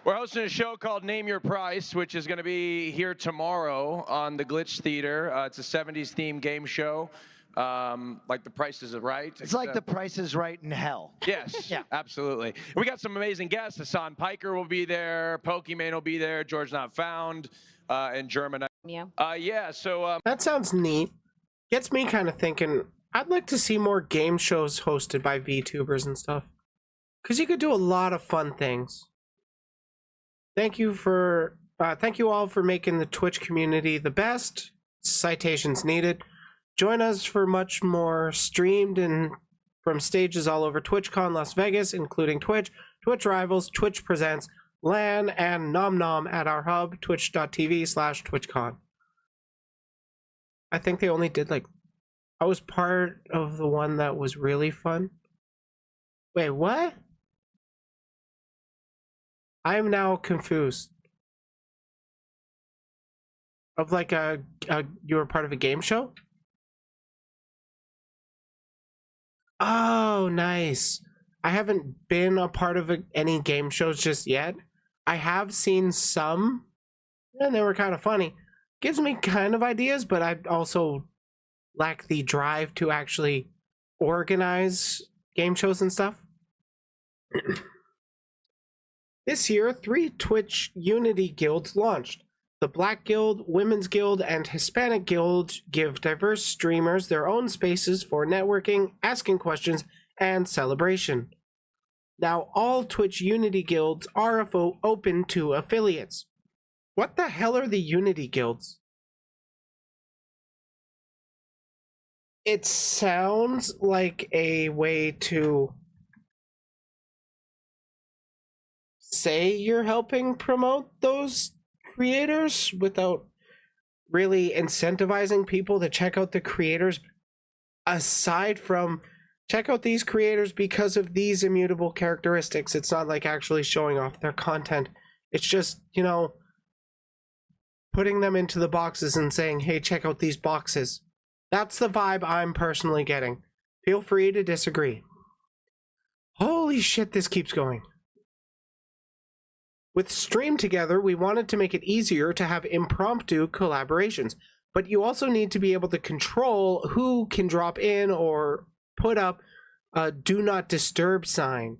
We're hosting a show called Name Your Price, which is going to be here tomorrow on the Glitch Theater. It's a 70s themed game show, like The Price is Right. It's like The Price is Right in hell. Yes, Yeah. Absolutely. We got some amazing guests. Hassan Piker will be there. Pokimane will be there. George Not Found, and German. Yeah, so... That sounds neat. Gets me kind of thinking, I'd like to see more game shows hosted by VTubers and stuff. Because you could do a lot of fun things. Thank you all for making the Twitch community the best. Citations needed. Join us for much more streamed and from stages all over TwitchCon Las Vegas, including Twitch, Twitch Rivals, Twitch Presents, LAN, and Nom Nom at our hub, twitch.tv/TwitchCon. I think they only did I was part of the one that was really fun. Wait, what? I am now confused. Of you were part of a game show? Oh, nice. I haven't been a part of any game shows just yet. I have seen some, and they were kind of funny. Gives me kind of ideas, but I also lack the drive to actually organize game shows and stuff. This year, 3 Twitch Unity guilds launched. The Black Guild, Women's Guild, and Hispanic Guild give diverse streamers their own spaces for networking, asking questions, and celebration. Now, all Twitch Unity guilds are open to affiliates. What the hell are the Unity guilds? It sounds like a way to say you're helping promote those creators without really incentivizing people to check out the creators, aside from check out these creators because of these immutable characteristics. It's not like actually showing off their content. It's just, you know, putting them into the boxes and saying, hey, check out these boxes. That's the vibe I'm personally getting. Feel free to disagree. Holy shit, this keeps going. With Stream Together, we wanted to make it easier to have impromptu collaborations, but you also need to be able to control who can drop in or put up a do not disturb sign.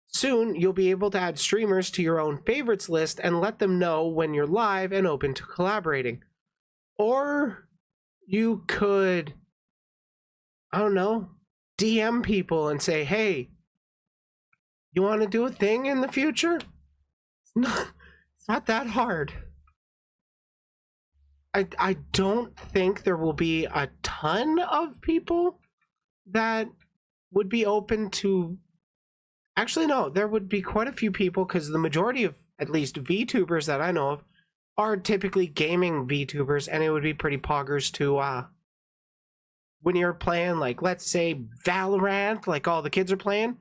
Soon, you'll be able to add streamers to your own favorites list and let them know when you're live and open to collaborating. Or you could, I don't know, DM people and say, hey, you want to do a thing in the future? It's not that hard. I don't think there will be a ton of people that would be open to... Actually, no, there would be quite a few people, because the majority of, at least, VTubers that I know of are typically gaming VTubers, and it would be pretty poggers to, when you're playing, like, let's say Valorant, like all the kids are playing,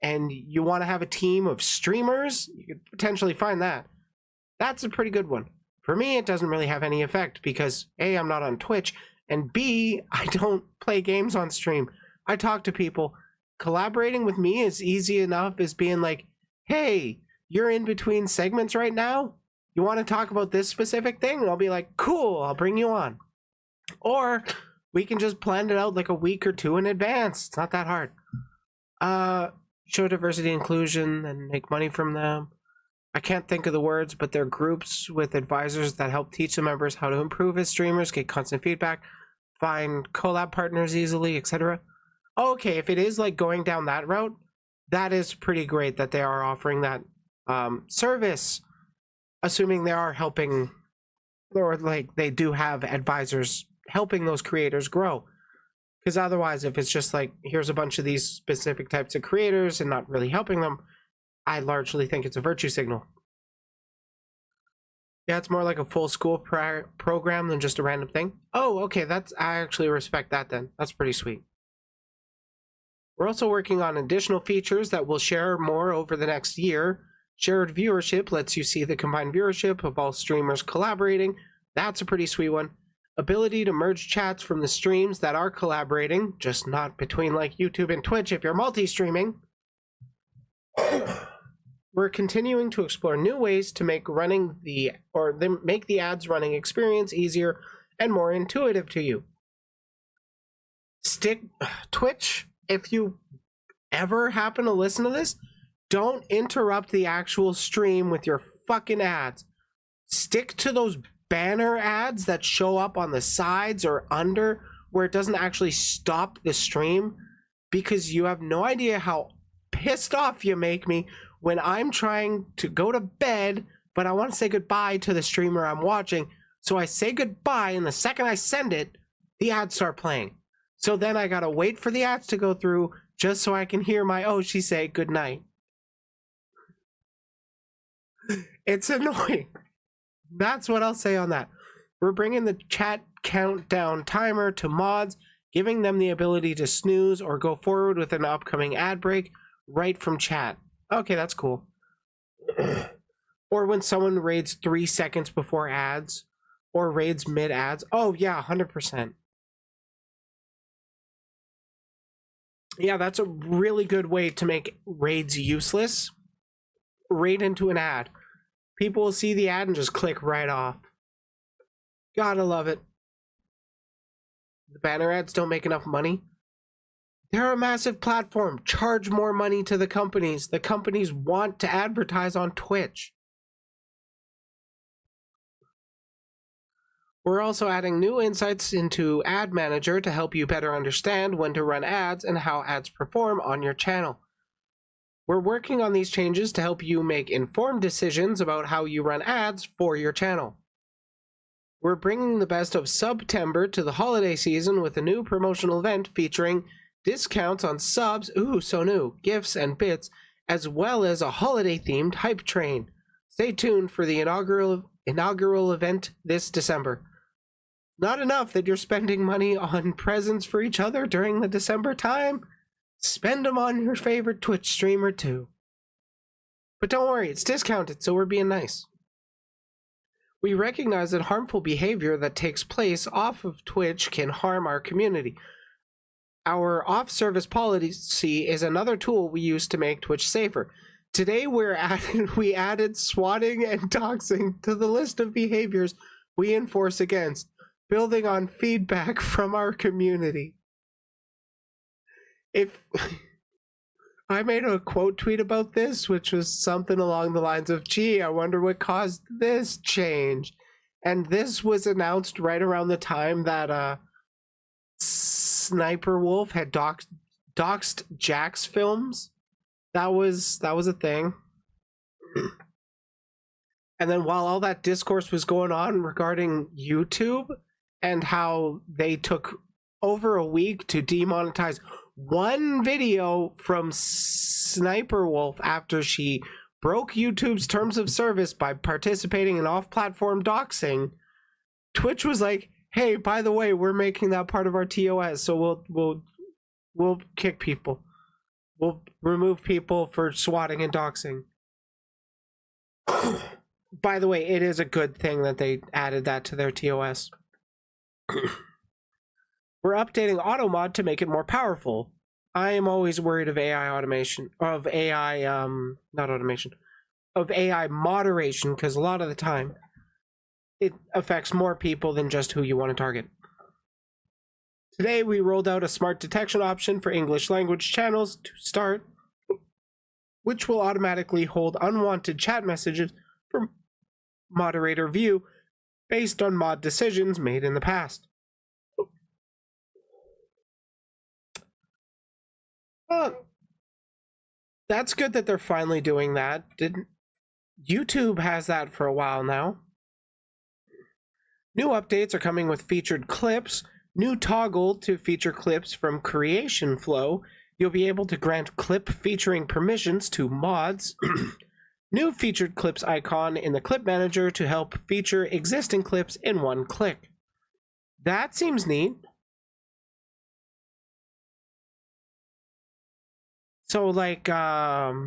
and you want to have a team of streamers, you could potentially find that. That's a pretty good one. For me, it doesn't really have any effect because A, I'm not on Twitch, and B, I don't play games on stream. I talk to people. Collaborating with me is easy enough as being like, hey, you're in between segments right now? You want to talk about this specific thing? And I'll be like, cool, I'll bring you on. Or we can just plan it out like a week or two in advance. It's not that hard. Show diversity inclusion and make money from them. I can't think of the words, but they're groups with advisors that help teach the members how to improve as streamers, get constant feedback, find collab partners easily, etc. Okay, if it is like going down that route, that is pretty great that they are offering that service, assuming they are helping, or like they do have advisors helping those creators grow. Because otherwise, if it's just like, here's a bunch of these specific types of creators and not really helping them, I largely think it's a virtue signal. Yeah, it's more like a full school program than just a random thing. Oh, okay, I actually respect that then. That's pretty sweet. We're also working on additional features that we'll share more over the next year. Shared viewership lets you see the combined viewership of all streamers collaborating. That's a pretty sweet one. Ability to merge chats from the streams that are collaborating, just not between like YouTube and Twitch if you're multi-streaming. We're continuing to explore new ways to make make the ads running experience easier and more intuitive to you. Twitch, if you ever happen to listen to this, don't interrupt the actual stream with your fucking ads. Stick to those banner ads that show up on the sides or under where it doesn't actually stop the stream, because you have no idea how pissed off you make me when I'm trying to go to bed, but I want to say goodbye to the streamer I'm watching. So I say goodbye, and the second I send it, the ads start playing. So then I gotta wait for the ads to go through just so I can hear my Oshi say goodnight. It's annoying. That's what I'll say on that. We're bringing the chat countdown timer to mods, giving them the ability to snooze or go forward with an upcoming ad break right from chat. Okay, that's cool. Or when someone raids 3 seconds before ads, or raids mid ads. Oh yeah, 100%. Yeah, that's a really good way to make raids useless. Raid into an ad. People will see the ad and just click right off. Gotta love it. The banner ads don't make enough money. They're a massive platform. Charge more money to the companies. The companies want to advertise on Twitch. We're also adding new insights into Ad Manager to help you better understand when to run ads and how ads perform on your channel. We're working on these changes to help you make informed decisions about how you run ads for your channel. We're bringing the best of September to the holiday season with a new promotional event featuring discounts on subs, ooh, so new, gifts and bits, as well as a holiday-themed hype train. Stay tuned for the inaugural event this December. Not enough that you're spending money on presents for each other during the December time? spend them on your favorite Twitch streamer too. But don't worry, it's discounted, so we're being nice. We recognize that harmful behavior that takes place off of Twitch can harm our community. Our off-service policy is another tool we use to make Twitch safer. Today we added swatting and doxing to the list of behaviors we enforce against, building on feedback from our community. If I made a quote tweet about this, which was something along the lines of, gee, I wonder what caused this change. And this was announced right around the time that Sniper Wolf had doxed Jack's films. That was a thing. And then while all that discourse was going on regarding YouTube and how they took over a week to demonetize one video from Sniper Wolf after she broke YouTube's terms of service by participating in off-platform doxing, Twitch was like, hey, by the way, we're making that part of our TOS, so we'll kick people. We'll remove people for swatting and doxing. By the way, it is a good thing that they added that to their TOS. We're updating AutoMod to make it more powerful. I am always worried of AI automation, of AI, not automation, of AI moderation, because a lot of the time it affects more people than just who you want to target. Today we rolled out a smart detection option for English language channels to start, which will automatically hold unwanted chat messages for moderator view based on mod decisions made in the past. That's good that they're finally doing that. YouTube has that for a while now. New updates are coming with featured clips, new toggle to feature clips from creation flow. You'll be able to grant clip featuring permissions to mods. New featured clips icon in the clip manager to help feature existing clips in one click. That seems neat. So like, no,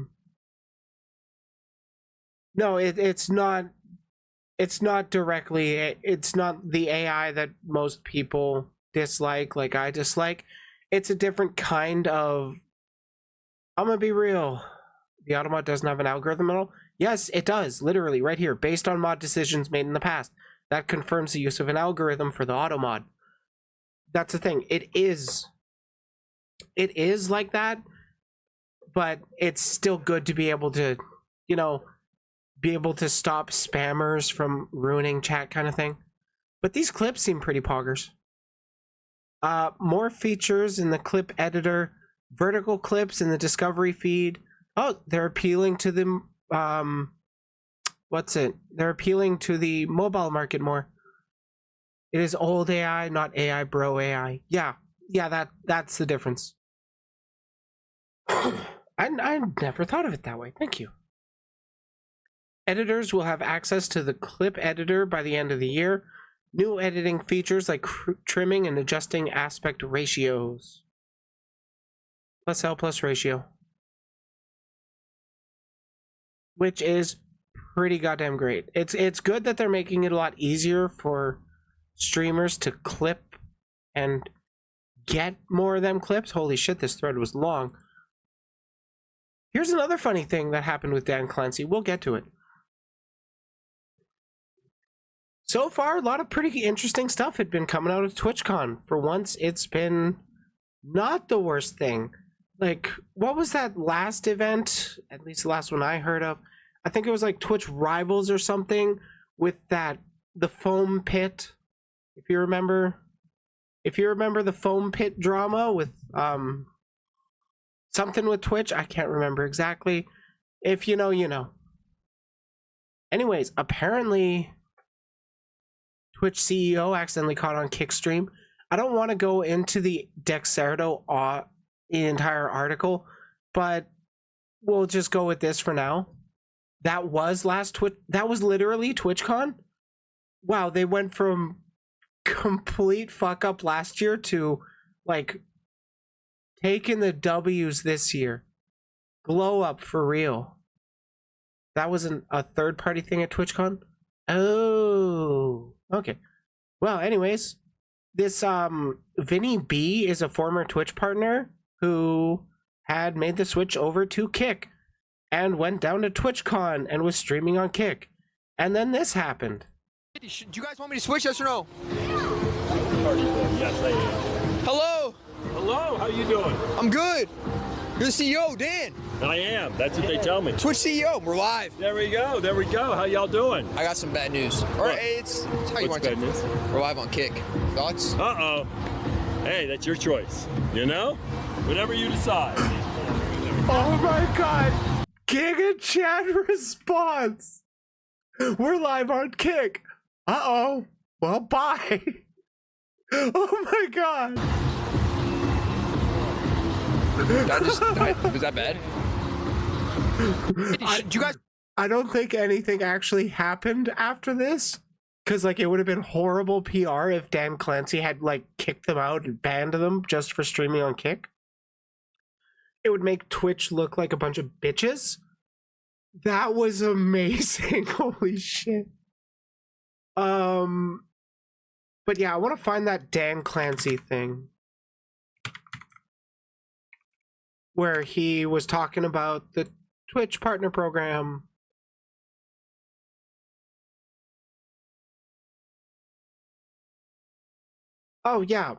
it's not directly, it's not the AI that most people dislike, like I dislike. It's a different kind of, I'm gonna be real, the AutoMod doesn't have an algorithm at all. Yes, it does, literally, right here, based on mod decisions made in the past. That confirms the use of an algorithm for the AutoMod. That's the thing, it is like that, but it's still good to be able to, you know, be able to stop spammers from ruining chat kind of thing. But these clips seem pretty poggers. More features in the clip editor, vertical clips in the discovery feed. Oh, they're appealing to the they're appealing to the mobile market more. It is old AI, not AI bro AI. Yeah, that's the difference. I never thought of it that way. Thank you. Editors will have access to the clip editor by the end of the year. New editing features like trimming and adjusting aspect ratios. Plus L plus ratio. Which is pretty goddamn great. It's good that they're making it a lot easier for streamers to clip and get more of them clips. Holy shit, this thread was long. Here's another funny thing that happened with Dan Clancy. We'll get to it. So far, a lot of pretty interesting stuff had been coming out of TwitchCon. For once, it's been not the worst thing. Like, what was that last event? At least the last one I heard of. I think it was like Twitch Rivals or something with the foam pit. If you remember the foam pit drama with something with Twitch, I can't remember exactly. If you know, you know. Anyways, apparently Twitch CEO accidentally caught on Kickstream. I don't want to go into the Dexerto the entire article, but we'll just go with this for now. That was that was literally TwitchCon. Wow, they went from complete fuck up last year to like taking the W's this year. Glow up for real. That wasn't a third-party thing at TwitchCon? Oh, okay. Well, anyways, this Vinny B is a former Twitch partner who had made the switch over to Kick and went down to TwitchCon and was streaming on Kick. And then this happened. Do you guys want me to switch, yes or no? Yes, I am. Hello. Hello, how you doing? I'm good. You're the CEO, Dan. I am. That's what they tell me. Twitch CEO. We're live. There we go. There we go. How y'all doing? I got some bad news. Or it's how you want bad to. news? We're live on Kick. Thoughts? Uh-oh. Hey, that's your choice. You know? Whatever you decide. Oh my god! Giga chat response! We're live on Kick! Uh-oh. Well, bye! Oh my god! Was that bad? You guys... I don't think anything actually happened after this. Because, like, it would have been horrible PR if Dan Clancy had, like, kicked them out and banned them just for streaming on Kick. It would make Twitch look like a bunch of bitches. That was amazing. Holy shit. But yeah, I want to find that Dan Clancy thing. Where he was talking about the Twitch partner program. Oh, yeah.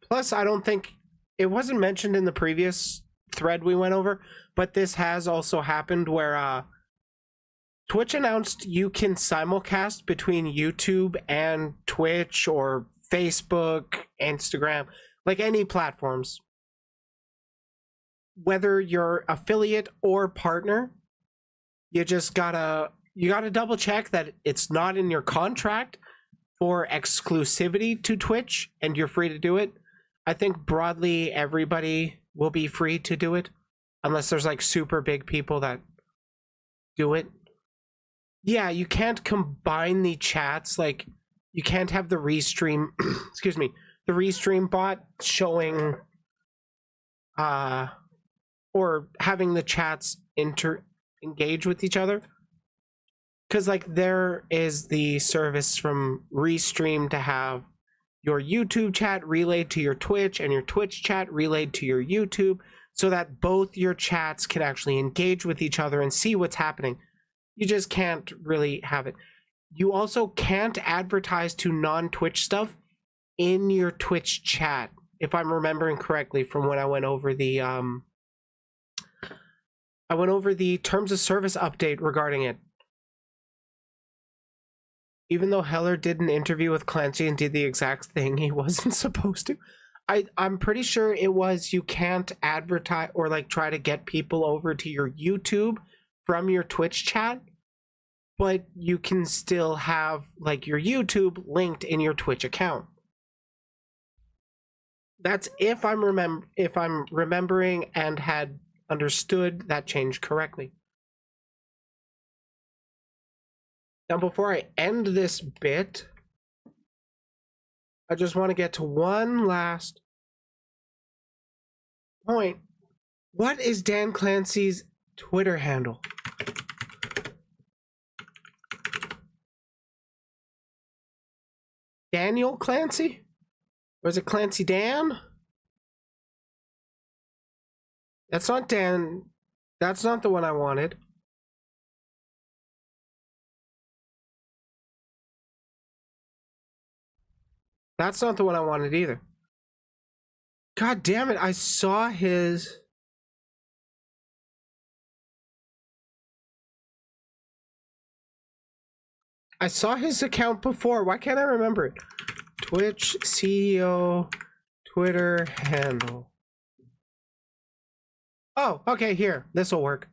Plus, I don't think it wasn't mentioned in the previous thread we went over, but this has also happened where Twitch announced you can simulcast between YouTube and Twitch or Facebook, Instagram, like any platforms. Whether you're affiliate or partner, you just gotta double check that it's not in your contract for exclusivity to Twitch, and you're free to do it. I think broadly everybody will be free to do it, unless there's like super big people that do it. Yeah, you can't combine the chats, like you can't have the restream excuse me, the restream bot showing or having the chats engage with each other. Because, like, there is the service from Restream to have your YouTube chat relayed to your Twitch and your Twitch chat relayed to your YouTube so that both your chats can actually engage with each other and see what's happening. You just can't really have it. You also can't advertise to non-Twitch stuff in your Twitch chat, if I'm remembering correctly from when I went over the terms of service update regarding it. Even though Heller did an interview with Clancy and did the exact thing he wasn't supposed to, I'm pretty sure it was you can't advertise or like try to get people over to your YouTube from your Twitch chat, but you can still have like your YouTube linked in your Twitch account. That's if I'm remembering and had understood that change correctly. Now, before I end this bit, I just want to get to one last point. What is Dan Clancy's Twitter handle? Daniel Clancy? Or is it Clancy Dan? That's not Dan. That's not the one I wanted. That's not the one I wanted either. God damn it, I saw his... I saw his account before. Why can't I remember it? Twitch CEO Twitter handle. Oh, okay, here. This'll work.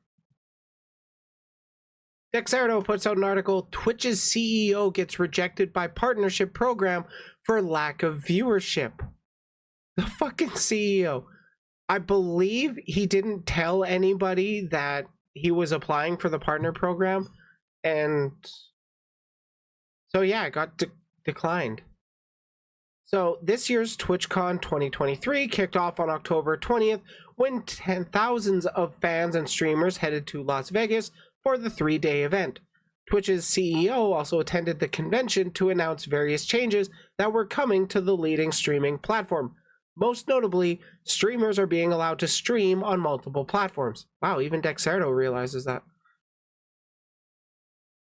Dexerto puts out an article, Twitch's CEO gets rejected by partnership program for lack of viewership. The fucking CEO. I believe he didn't tell anybody that he was applying for the partner program. And so yeah, it got declined. So this year's TwitchCon 2023 kicked off on October 20th when thousands of fans and streamers headed to Las Vegas for the 3-day event. Twitch's CEO also attended the convention to announce various changes that were coming to the leading streaming platform. Most notably, streamers are being allowed to stream on multiple platforms. Wow, even Dexerto realizes that.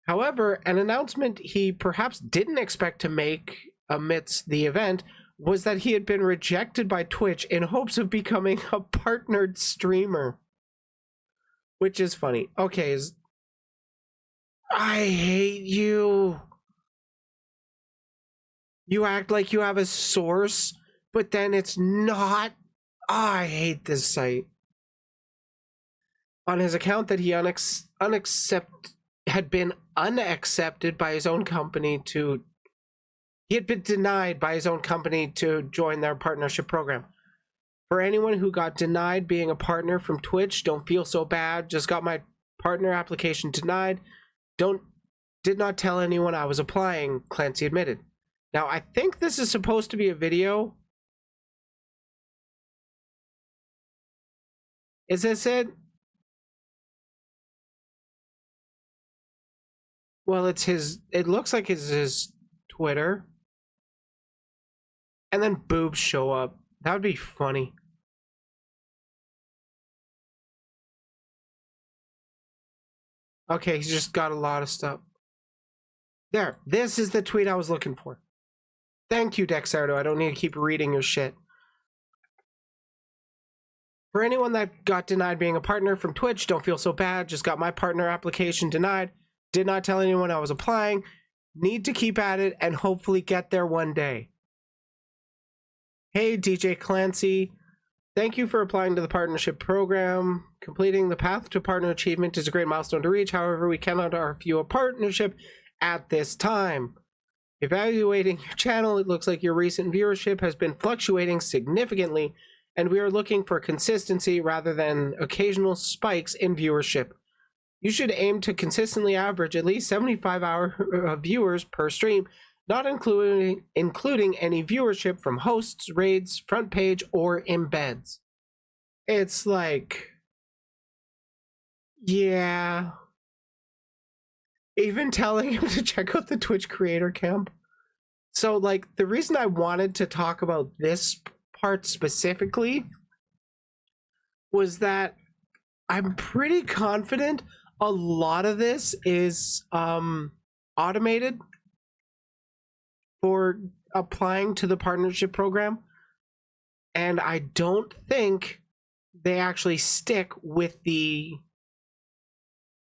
However, an announcement he perhaps didn't expect to make amidst the event was that he had been rejected by Twitch in hopes of becoming a partnered streamer. Which is funny. Okay, I hate you. You act like you have a source, but then it's not. I hate this site. On his account that he had been unaccepted by his own company to... He had been denied by his own company to join their partnership program. For anyone who got denied being a partner from Twitch, don't feel so bad. Just got my partner application denied. Did not tell anyone I was applying, Clancy admitted. Now, I think this is supposed to be a video. Is this it? Well, it's his... It looks like it's his Twitter. And then boobs show up. That would be funny. Okay, he's just got a lot of stuff. There. This is the tweet I was looking for. Thank you, Dexerto. I don't need to keep reading your shit. For anyone that got denied being a partner from Twitch, don't feel so bad. Just got my partner application denied. Did not tell anyone I was applying. Need to keep at it and hopefully get there one day. Hey, DJ Clancy. Thank you for applying to the partnership program. Completing the path to partner achievement is a great milestone to reach. However, we cannot offer you a partnership at this time. Evaluating your channel, it looks like your recent viewership has been fluctuating significantly, and we are looking for consistency rather than occasional spikes in viewership. You should aim to consistently average at least 75 viewers per stream, not including any viewership from hosts, raids, front page, or embeds. It's like, yeah. Even telling him to check out the Twitch creator camp. So, like, the reason I wanted to talk about this part specifically was that I'm pretty confident a lot of this is automated for applying to the partnership program, and I don't think they actually stick with the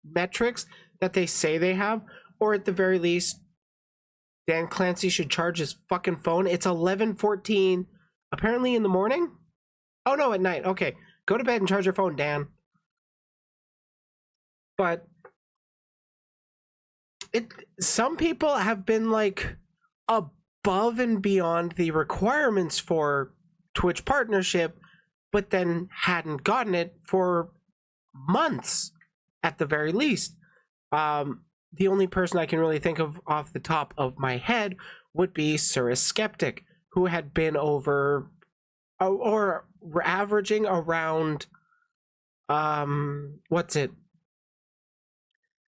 metrics that they say they have, or at the very least, Dan Clancy should charge his fucking phone. It's 11:14, apparently in the morning? Oh no, at night. Okay, go to bed and charge your phone, Dan. But some people have been like above and beyond the requirements for Twitch partnership, but then hadn't gotten it for months at the very least. The only person I can really think of off the top of my head would be Cirrus Skeptic, who had been over or averaging around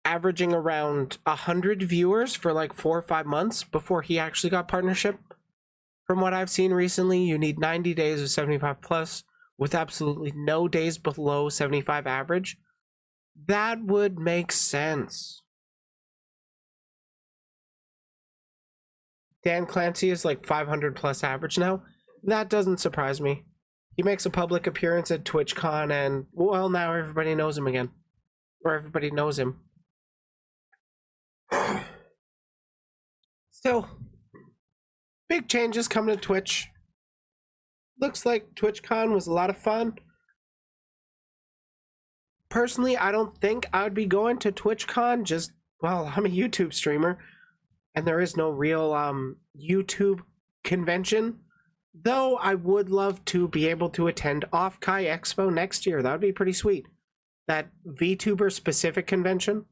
averaging around 100 viewers for like 4 or 5 months before he actually got partnership. From what I've seen recently, you need 90 days of 75 plus with absolutely no days below 75 average. That would make sense. Dan Clancy is like 500 plus average now. That doesn't surprise me. He makes a public appearance at TwitchCon and, well, now everybody knows him again. Or everybody knows him. Still, big changes coming to Twitch. Looks like TwitchCon was a lot of fun. Personally, I don't think I would be going to TwitchCon. Just, well, I'm a YouTube streamer, and there is no real YouTube convention. Though I would love to be able to attend Off-Kai Expo next year. That would be pretty sweet. That VTuber specific convention.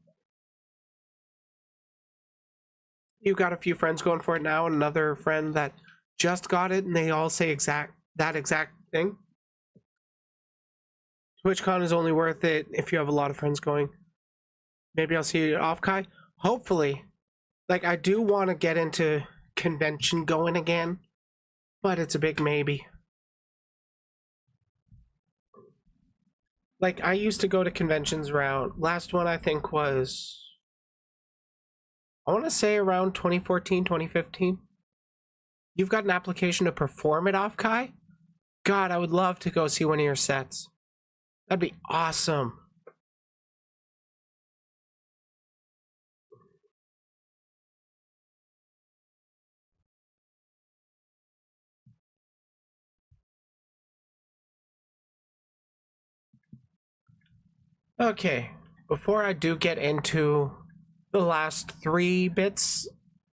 You've got a few friends going for it now, and another friend that just got it and they all say that exact thing. TwitchCon is only worth it if you have a lot of friends going. Maybe I'll see you at Offkai. Hopefully. Like, I do want to get into convention going again, but it's a big maybe. Like, I used to go to conventions around, last one I think was, I want to say around 2014, 2015. You've got an application to perform at Offkai? God, I would love to go see one of your sets. That'd be awesome. Okay, before I do get into the last 3 bits,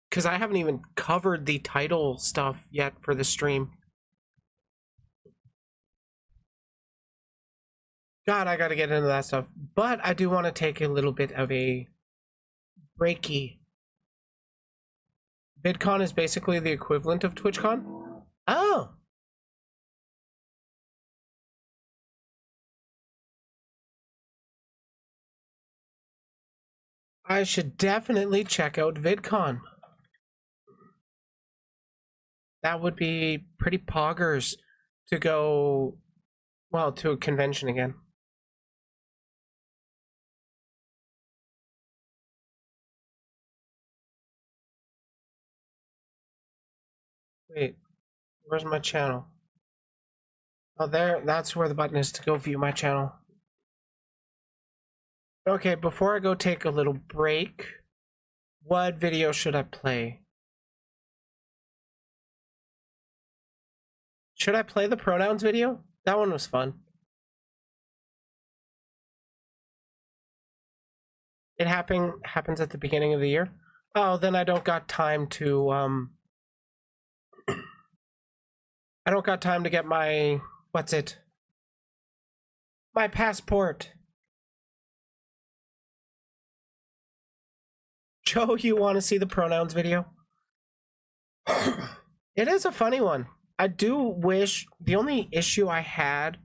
because I haven't even covered the title stuff yet for the stream. God, I gotta get into that stuff. But I do want to take a little bit of a breaky. VidCon is basically the equivalent of TwitchCon? Oh! I should definitely check out VidCon. That would be pretty poggers to go, well, to a convention again. Wait, where's my channel? Oh, there, that's where the button is to go view my channel. Okay, before I go take a little break, what video should I play? Should I play the pronouns video? That one was fun. It happens at the beginning of the year. Oh, then I don't got time to I don't got time to get my my passport. Joe, you want to see the pronouns video? It is a funny one. I do wish, the only issue I had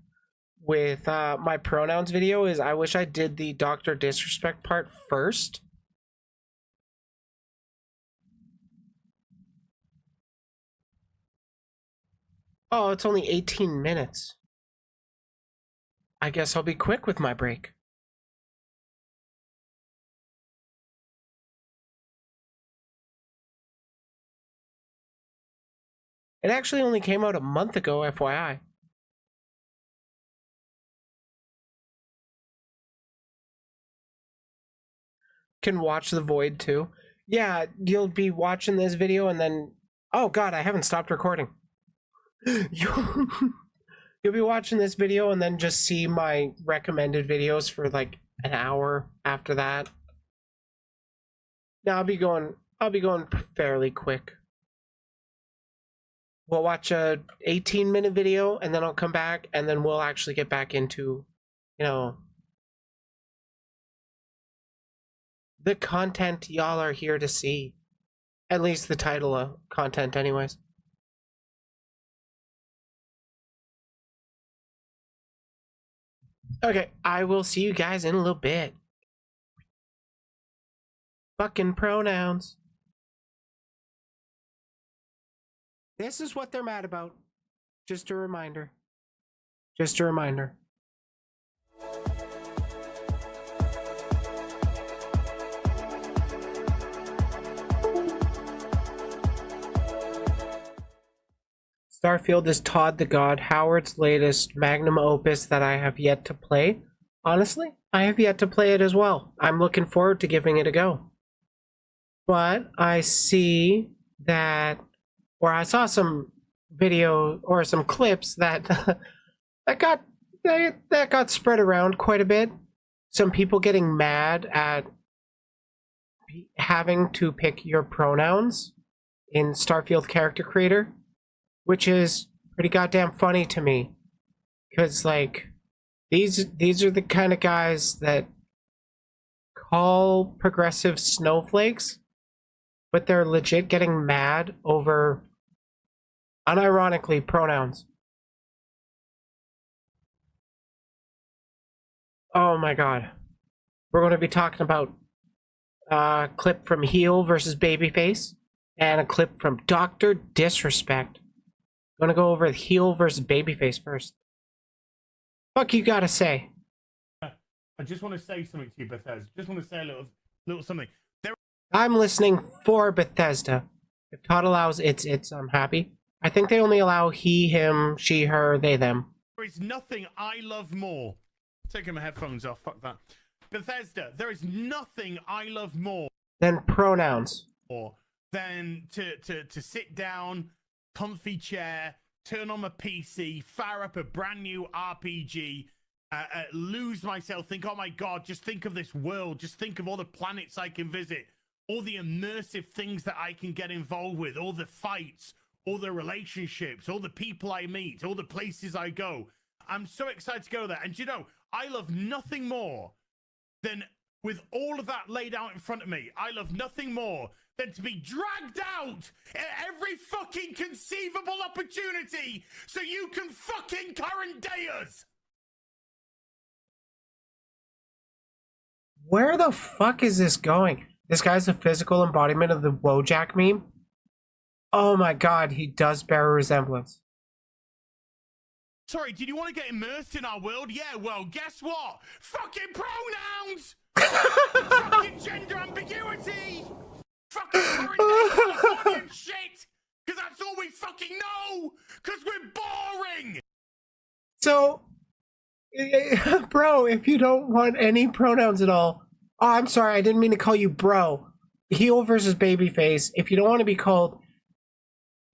with my pronouns video is I wish I did the Dr. Disrespect part first. Oh, it's only 18 minutes. I guess I'll be quick with my break. It actually only came out a month ago, FYI. Can watch The Void too. Yeah, you'll be watching this video and then... Oh god, I haven't stopped recording. You'll be watching this video and then just see my recommended videos for like an hour after that. Now I'll be going fairly quick. We'll watch a 18-minute video and then I'll come back and then we'll actually get back into, you know, the content y'all are here to see. At least the title of content anyways. Okay, I will see you guys in a little bit. Fucking pronouns. This is what they're mad about. Just a reminder. Just a reminder. Starfield is Todd the God Howard's latest magnum opus that I have yet to play. Honestly, I have yet to play it as well. I'm looking forward to giving it a go. But I see that, or I saw some video or some clips that that got spread around quite a bit. Some people getting mad at having to pick your pronouns in Starfield Character Creator, which is pretty goddamn funny to me, because like these are the kind of guys that call progressive snowflakes, but they're legit getting mad over Unironically, pronouns. Oh my god. We're going to be talking about a clip from Heel versus Babyface and a clip from Dr. Disrespect. I'm going to go over Heel versus Babyface first. Fuck you gotta say. I just want to say something to you, Bethesda. Just want to say a little something. I'm listening for Bethesda. If Todd allows it's I'm happy. I think they only allow he, him, she, her, they, them. There is nothing I love more. Taking my headphones off, fuck that. Bethesda, there is nothing I love more than pronouns. Than to sit down, comfy chair, turn on my PC, fire up a brand new RPG, lose myself, think, oh my god, just think of this world, just think of all the planets I can visit, all the immersive things that I can get involved with, all the fights, all the relationships, all the people I meet, all the places I go. I'm so excited to go there. And you know, I love nothing more than, with all of that laid out in front of me, I love nothing more than to be dragged out at every fucking conceivable opportunity so you can fucking current day us. Where the fuck is this going? This guy's a physical embodiment of the Wojak meme? Oh my god, he does bear a resemblance. Sorry, did you want to get immersed in our world? Yeah, well, guess what? Fucking pronouns! Fucking gender ambiguity! Fucking current day Californian shit! Because that's all we fucking know! Because we're boring! So, bro, if you don't want any pronouns at all... Oh, I'm sorry, I didn't mean to call you bro. Heel versus Babyface. If you don't want to be called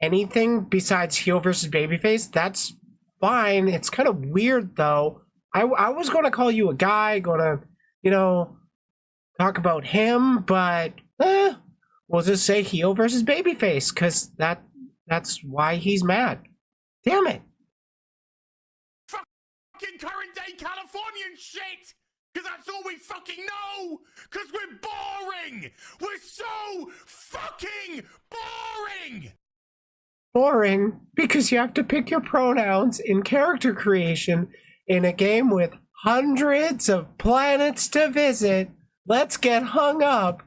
anything besides Heel versus Babyface, that's fine. It's kind of weird, though. I was going to call you a guy, going to, you know, talk about him, but we'll just say Heel versus Babyface, because that's why he's mad. Damn it. Fucking current day Californian shit! Because that's all we fucking know! Because we're boring! We're so fucking boring! Boring because you have to pick your pronouns in character creation in a game with hundreds of planets to visit. Let's get hung up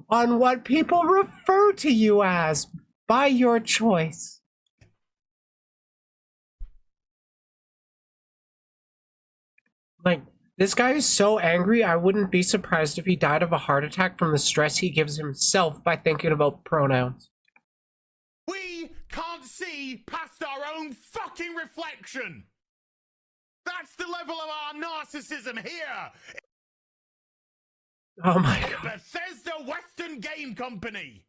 on what people refer to you as by your choice. Like, this guy is so angry, I wouldn't be surprised if he died of a heart attack from the stress he gives himself by thinking about pronouns. We can't see past our own fucking reflection. That's the level of our narcissism here. Oh my god. Bethesda Western Game Company.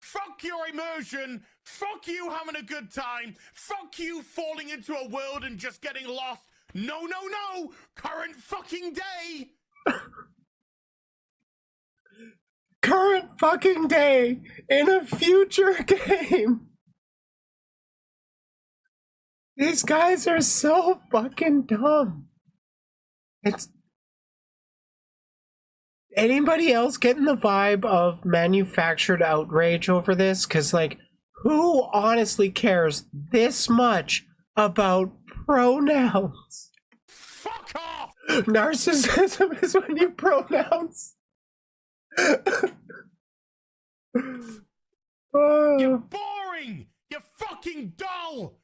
Fuck your immersion. Fuck you having a good time. Fuck you falling into a world and just getting lost. No, no, no. Current fucking day. Current fucking day in a future game. These guys are so fucking dumb. It's... Anybody else getting the vibe of manufactured outrage over this? Because, like, who honestly cares this much about pronouns? Fuck off! Narcissism is when you pronounce. You're boring! You're fucking dull!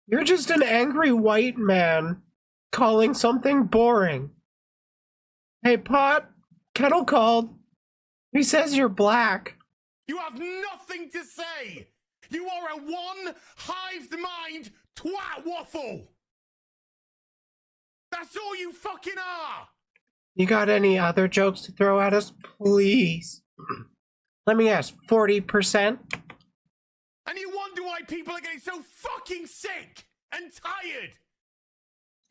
You're just an angry white man calling something boring. Hey, pot, kettle called. He says you're black. You have nothing to say! You are a one-hived mind twat waffle! That's all you fucking are! You got any other jokes to throw at us? Please. Let me ask, 40%? And you wonder why people are getting so fucking sick and tired.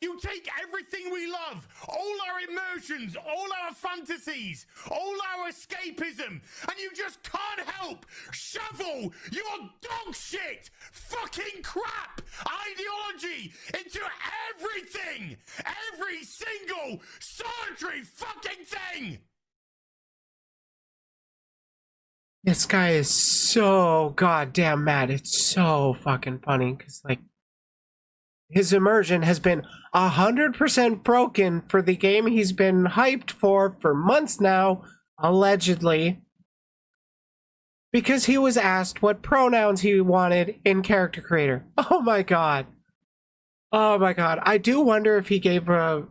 You take everything we love, all our immersions, all our fantasies, all our escapism, and you just can't help shovel your dog shit, fucking crap ideology into everything, every single solitary fucking thing. This guy is so goddamn mad. It's so fucking funny because, like, his immersion has been 100% broken for the game he's been hyped for months now, allegedly, because he was asked what pronouns he wanted in Character Creator. Oh my god. Oh my god. I do wonder if he gave a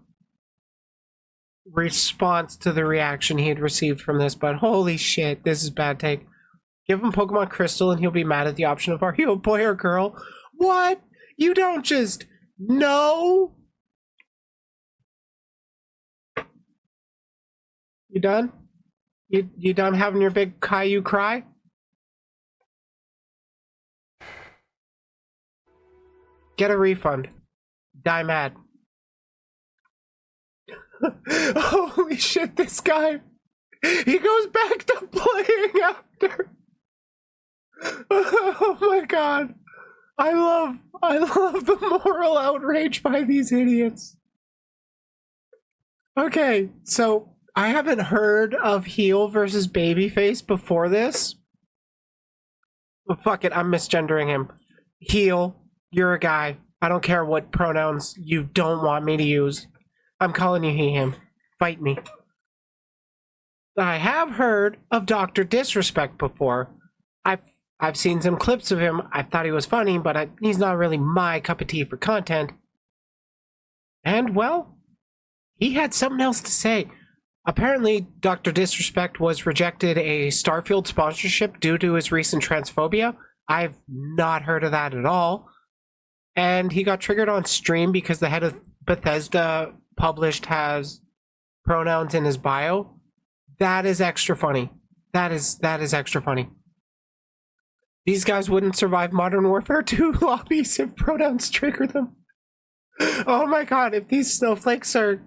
response to the reaction he had received from this, but holy shit, this is bad take. Give him Pokemon Crystal and he'll be mad at the option of are you a boy or girl? What? You don't just know? You done? You done having your big Caillou cry? Get a refund. Die mad. Holy shit, this guy. He goes back to playing after. Oh my god. I love the moral outrage by these idiots. Okay, so I haven't heard of heel versus babyface before this. But fuck it, I'm misgendering him. Heel, you're a guy. I don't care what pronouns you don't want me to use. I'm calling you he, him. Fight me. I have heard of Dr. Disrespect before. I've seen some clips of him. I thought he was funny, but he's not really my cup of tea for content. And, well, he had something else to say. Apparently, Dr. Disrespect was rejected a Starfield sponsorship due to his recent transphobia. I've not heard of that at all. And he got triggered on stream because the head of Bethesda published has pronouns in his bio. That is extra funny. That is extra funny. These guys wouldn't survive Modern Warfare 2 lobbies if pronouns trigger them. Oh my god, if these snowflakes are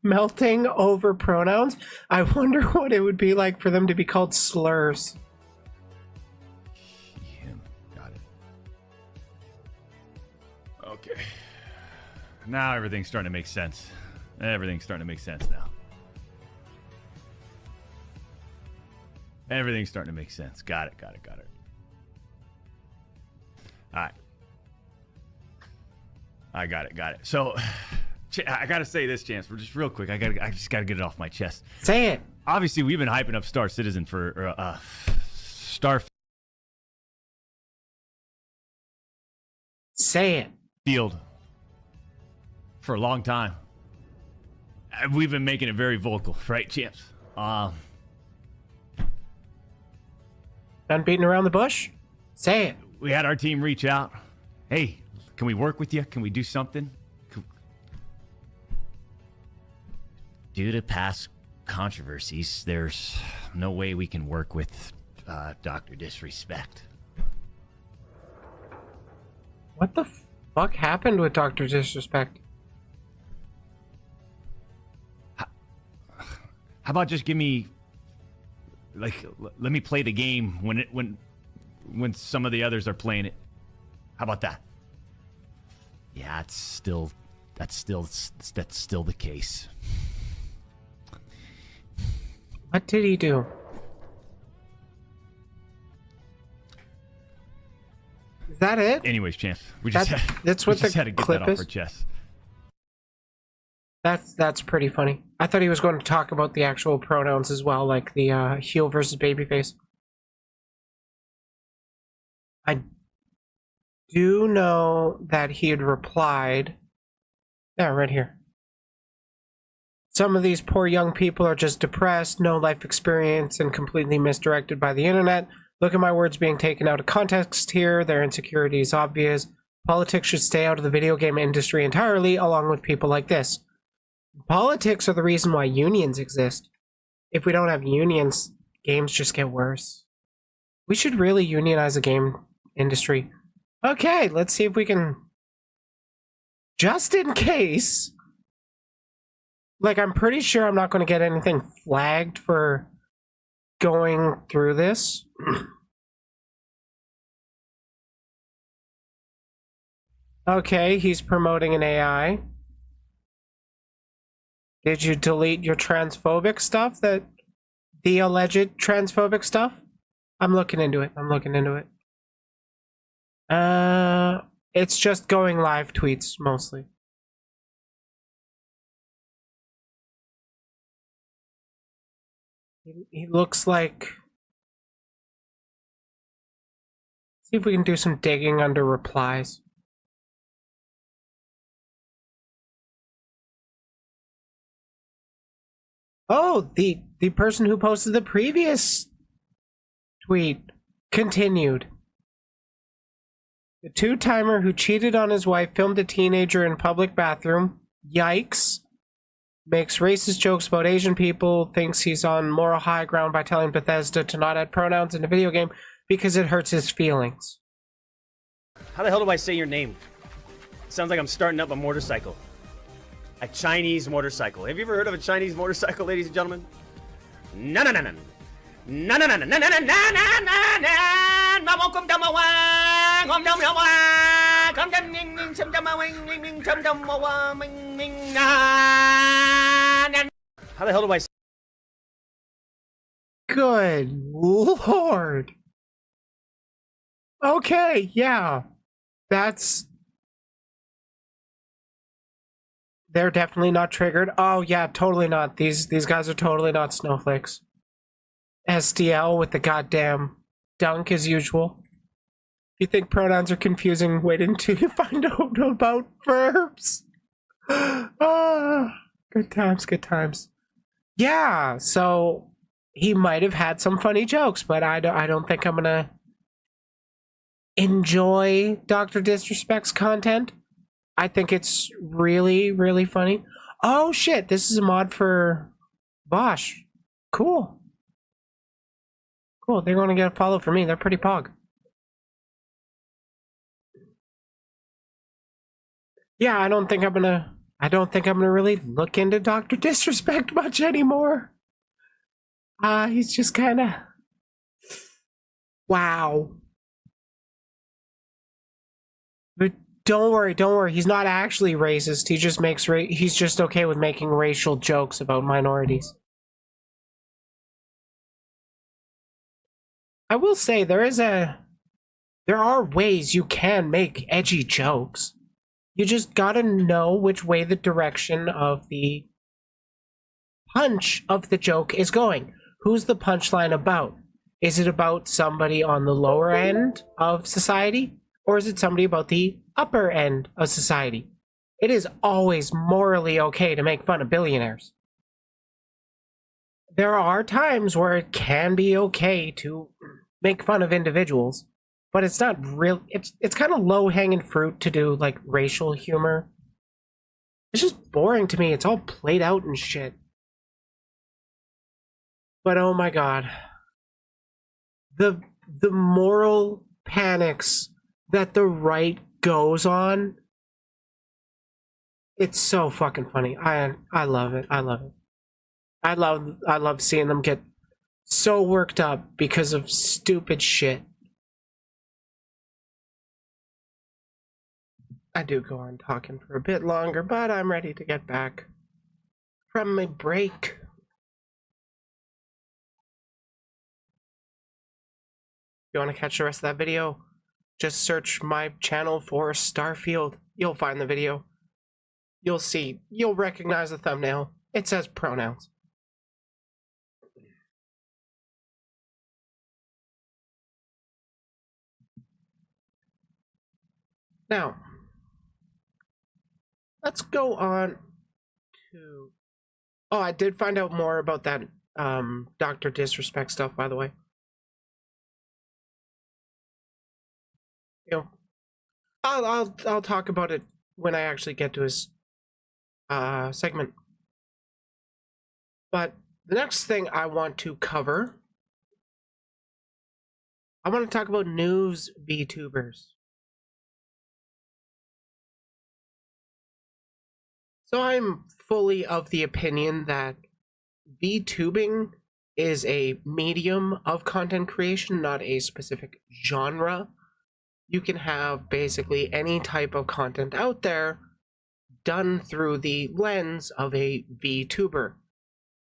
melting over pronouns, I wonder what it would be like for them to be called slurs. Got it. Okay. Now everything's starting to make sense. Everything's starting to make sense now. Everything's starting to make sense. Got it. All right. I got it. So, I got to say this, Chance, just real quick. I just got to get it off my chest. Say it. Obviously, we've been hyping up Star Citizen for Say it. Field for a long time. We've been making it very vocal, right, Champs? Done beating around the bush? Say it. We had our team reach out. Hey, can we work with you? Can we do something? Due to past controversies, there's no way we can work with Dr. Disrespect. What the fuck happened with Dr. Disrespect? How about just give me, let me play the game when some of the others are playing it. How about that? Yeah, that's still the case. What did he do? Is that it? Anyways, Chance, that's what the had to get clip that off is. our chest. That's pretty funny. I thought he was going to talk about the actual pronouns as well, like the heel versus babyface. I do know that he had replied. Yeah, right here. Some of these poor young people are just depressed, no life experience, and completely misdirected by the internet. Look at my words being taken out of context here. Their insecurity is obvious. Politics should stay out of the video game industry entirely, along with people like this. Politics are the reason why unions exist. If we don't have unions, games just get worse. We should really unionize the game industry. Okay, let's see if we can... Just in case... Like, I'm pretty sure I'm not going to get anything flagged for going through this. Okay, he's promoting an AI. Did you delete your transphobic stuff? The alleged transphobic stuff? I'm looking into it. It's just going live tweets mostly. He looks like... See if we can do some digging under replies. Oh, the person who posted the previous tweet continued. The two-timer who cheated on his wife filmed a teenager in public bathroom. Yikes. Makes racist jokes about Asian people. Thinks he's on moral high ground by telling Bethesda to not add pronouns in a video game because it hurts his feelings. How the hell do I say your name? It sounds like I'm starting up a motorcycle. A Chinese motorcycle. Have you ever heard of a Chinese motorcycle, ladies and gentlemen? No. How the hell do I... Good Lord. Okay, yeah. They're definitely not triggered. Oh yeah, totally not. These guys are totally not snowflakes. SDL with the goddamn dunk as usual. If you think pronouns are confusing, wait until you find out about verbs. Good times. Yeah, so he might have had some funny jokes, but I don't think I'm gonna enjoy Dr. Disrespect's content. I think it's really, really funny. Oh shit, this is a mod for Bosch. Cool. They're going to get a follow for me. They're pretty pog. Yeah, I don't think I'm gonna really look into Dr. Disrespect much anymore. He's just kind of... Wow. But don't worry. He's not actually racist. He just makes he's just okay with making racial jokes about minorities. I will say there are ways you can make edgy jokes. You just gotta know which way the direction of the punch of the joke is going. Who's the punchline about? Is it about somebody on the lower end of society? Or is it somebody about the upper end of society? It is always morally okay to make fun of billionaires. There are times where it can be okay to make fun of individuals, but it's not real. It's kind of low-hanging fruit to do like racial humor. It's just boring to me. It's all played out and shit. But oh my god, the moral panics that the right goes on, it's so fucking funny. I love it. I love seeing them get so worked up because of stupid shit. I do go on talking for a bit longer, but I'm ready to get back from my break. If you want to catch the rest of that video, just search my channel for Starfield. You'll find the video. You'll see. You'll recognize the thumbnail. It says pronouns. Now, let's go on to... Oh, I did find out more about that Dr. Disrespect stuff, by the way. You know, I'll talk about it when I actually get to his segment. But the next thing I want to cover, I want to talk about news Vtubers. So I'm fully of the opinion that VTubing is a medium of content creation, not a specific genre. You can have basically any type of content out there done through the lens of a VTuber.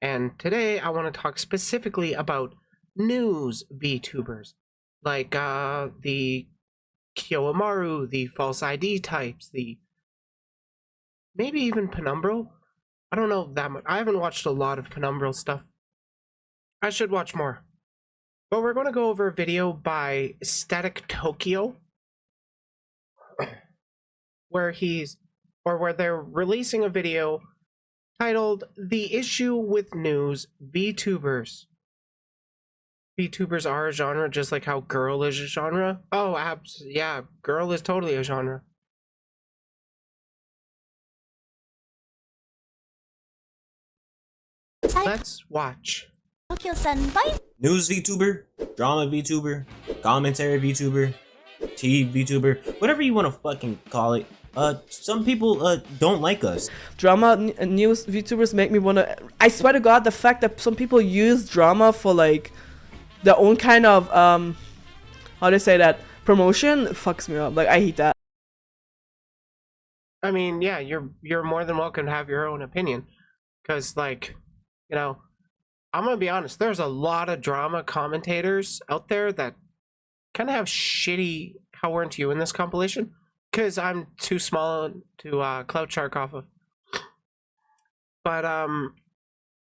And today I want to talk specifically about news VTubers, like the Kiyomaru, the false ID types, the maybe even Penumbral. I don't know that much. I haven't watched a lot of Penumbral stuff. I should watch more. But we're going to go over a video by Static Tokyo, where they're releasing a video titled "The Issue with News VTubers." VTubers are a genre, just like how girl is a genre. Oh, yeah, girl is totally a genre. Let's watch. News VTuber, drama VTuber, commentary VTuber, tea VTuber, whatever you want to fucking call it. Some people don't like us. Drama news VTubers make me wanna. I swear to God, the fact that some people use drama for like their own kind of how do I say that, promotion, fucks me up. Like, I hate that. I mean, yeah, you're more than welcome to have your own opinion, because like, you know, I'm gonna be honest. There's a lot of drama commentators out there that kind of have shitty "How weren't you" in this compilation, because I'm too small to clout shark off of. But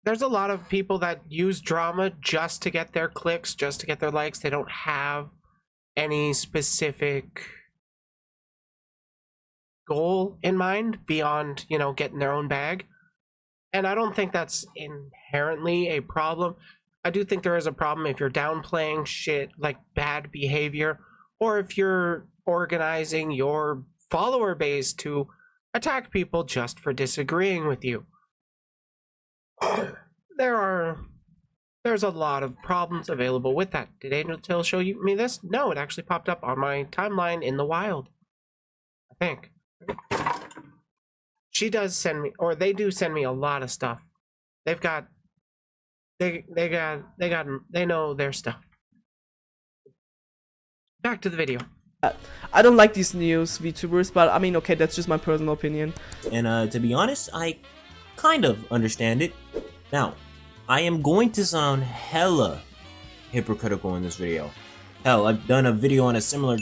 there's a lot of people that use drama just to get their clicks, just to get their likes. They don't have any specific goal in mind beyond, you know, getting their own bag. And I don't think that's inherently a problem. I do think there is a problem if you're downplaying shit like bad behavior, or if you're organizing your follower base to attack people just for disagreeing with you. There's a lot of problems available with that. Did Angel Till show me this? No, it actually popped up on my timeline in the wild, I think. She does send me, or they do send me a lot of stuff. They know their stuff. Back to the video. I don't like these news VTubers, but I mean, okay, that's just my personal opinion. And to be honest, I kind of understand it. Now, I am going to sound hella hypocritical in this video. Hell, I've done a video on a similar